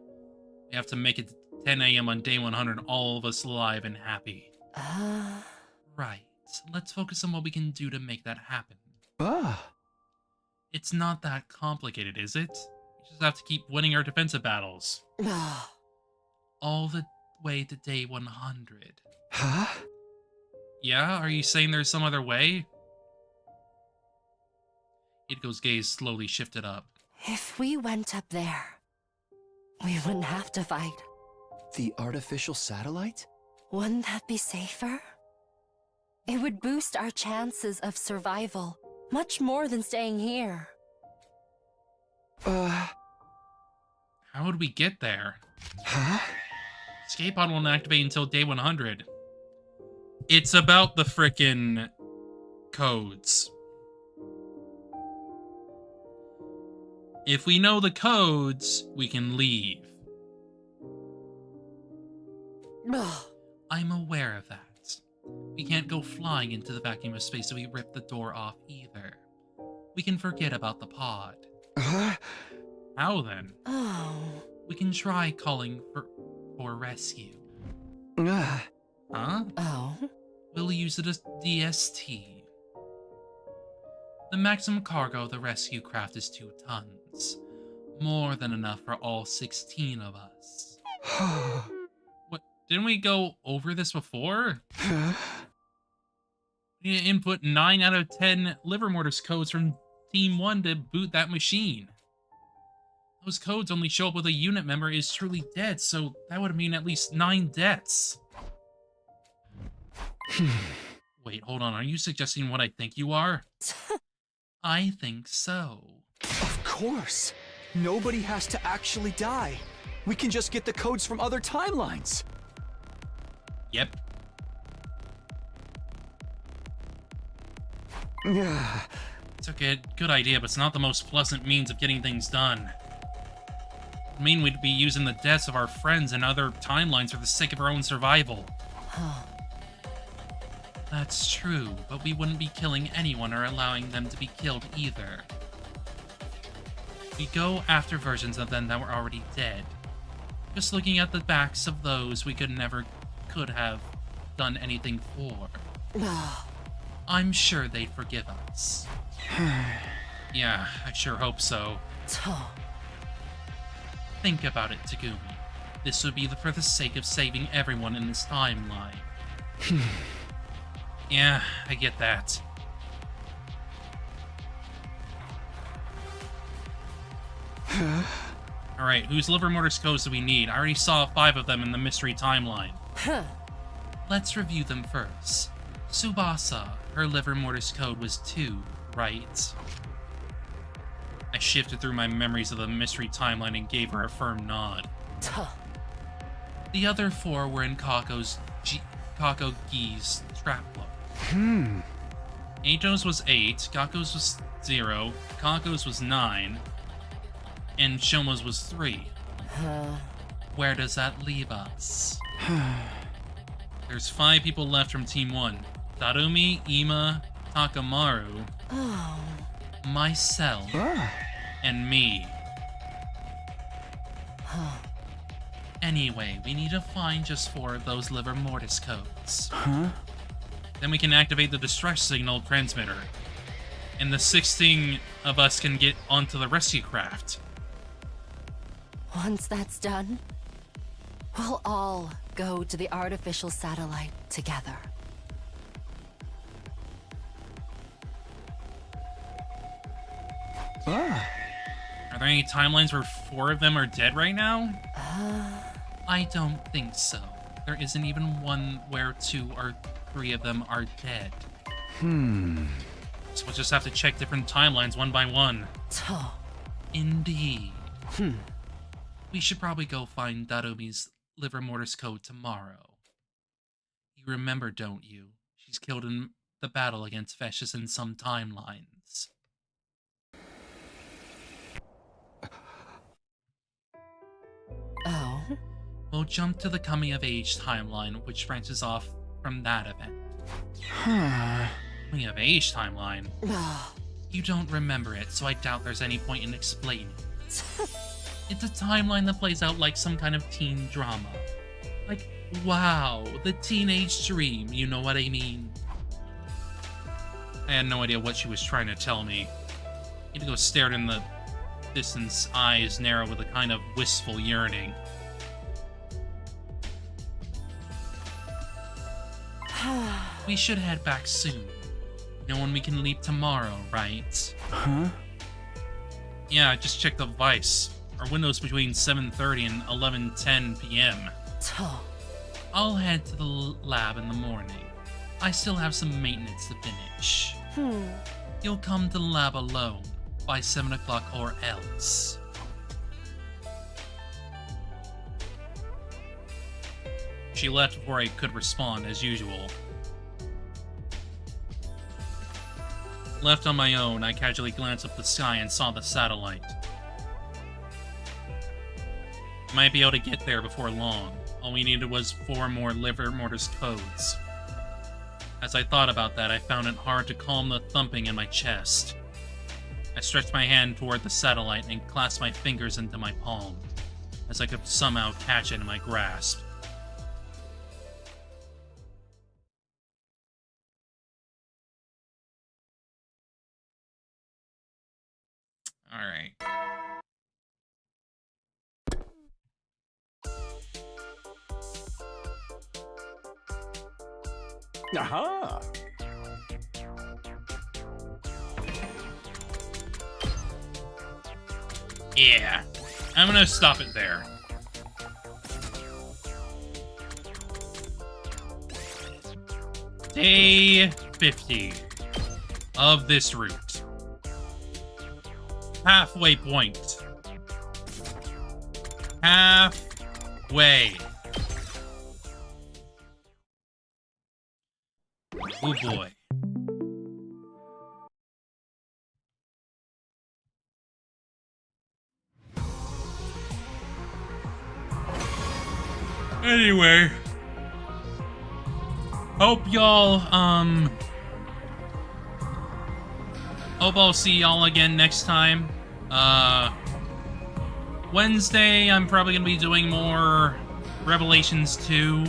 We have to make it to 10 a.m. on day 100, all of us alive and happy. Right. Let's focus on what we can do to make that happen. It's not that complicated, is it? We just have to keep winning our defensive battles. All the way to day 100. Yeah? Are you saying there's some other way? Hiruko's gaze slowly shifted up. If we went up there, we wouldn't have to fight. The artificial satellite? Wouldn't that be safer? It would boost our chances of survival, much more than staying here. How would we get there? Escape pod won't activate until day 100. It's about the frickin' codes. If we know the codes, we can leave. I'm aware of that. We can't go flying into the vacuum of space so we rip the door off either. We can forget about the pod. How then? We can try calling for rescue. Huh? We'll use it as DST. The maximum cargo of the rescue craft is 2 tons. More than enough for all 16 of us. What? Didn't we go over this before? We need to input 9 out of 10 liver mortis codes from Team 1 to boot that machine. Those codes only show up with a unit member is truly dead, so that would mean at least 9 deaths. Wait, hold on. Are you suggesting what I think you are? I think so. Of course. Nobody has to actually die. We can just get the codes from other timelines. Yep. It's okay, good idea, but it's not the most pleasant means of getting things done. I mean, we'd be using the deaths of our friends and other timelines for the sake of our own survival. That's true, but we wouldn't be killing anyone or allowing them to be killed either. We go after versions of them that were already dead. Just looking at the backs of those we could have done anything for. I'm sure they'd forgive us. Yeah, I sure hope so. Think about it, Tagumi. This would be for the sake of saving everyone in this timeline. Yeah, I get that. Alright, whose liver mortis codes do we need? I already saw 5 of them in the mystery timeline. Let's review them first. Tsubasa, her liver mortis code was 2, right? I shifted through my memories of the mystery timeline and gave her a firm nod. The other 4 were in Kako Gi's trapload. Ato's was 8, Kako's was 0, Kako's was 9, and Shoma's was 3. Where does that leave us? There's 5 people left from Team 1. Darumi, Ima, Takamaru, myself, and me. Anyway, we need to find just 4 of those liver mortis codes. Then we can activate the distress signal transmitter. And the 16 of us can get onto the rescue craft. Once that's done, we'll all go to the artificial satellite together. Are there any timelines where 4 of them are dead right now? I don't think so. There isn't even one where 2 or 3 of them are dead. So we'll just have to check different timelines one by one. Indeed. We should probably go find Darumi's liver mortis code tomorrow. You remember, don't you? She's killed in the battle against Festus in some timelines. Oh? We'll jump to the coming of age timeline, which branches off from that event. Coming of age timeline? You don't remember it, so I doubt there's any point in explaining it. It's a timeline that plays out like some kind of teen drama. Like, wow, the teenage dream, you know what I mean? I had no idea what she was trying to tell me. Hiruko stared in the distance, eyes narrow with a kind of wistful yearning. We should head back soon. You know when we can leave tomorrow, right? Yeah, just check the device. Our window's between 7:30 and 11:10 p.m. I'll head to the lab in the morning. I still have some maintenance to finish. You'll come to the lab alone by 7 o'clock or else. She left before I could respond, as usual. Left on my own, I casually glanced up the sky and saw the satellite. Might be able to get there before long. All we needed was 4 more liver mortis codes. As I thought about that, I found it hard to calm the thumping in my chest. I stretched my hand toward the satellite and clasped my fingers into my palm, as I could somehow catch it in my grasp. Alright. Aha! Yeah, I'm gonna stop it there. Day 50 of this route. Halfway point. Halfway. Oh boy. Anyway, hope y'all, hope I'll see y'all again next time. Wednesday, I'm probably gonna be doing more Revelations 2,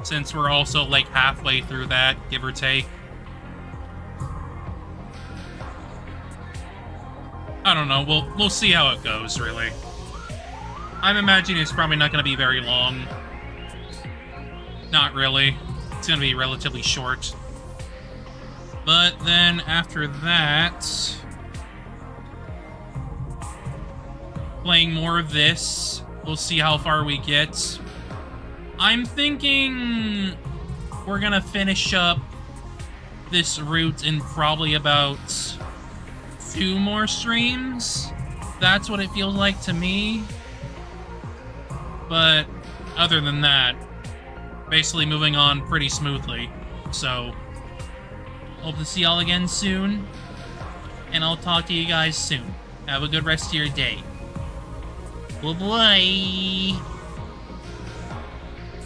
since we're also like halfway through that, give or take. I don't know, we'll see how it goes, really. I'm imagining it's probably not going to be very long. Not really. It's going to be relatively short. But then after that, playing more of this. We'll see how far we get. I'm thinking we're going to finish up this route in probably about 2 more streams. That's what it feels like to me. But other than that, basically moving on pretty smoothly. So, hope to see y'all again soon. And I'll talk to you guys soon. Have a good rest of your day. Bye-bye.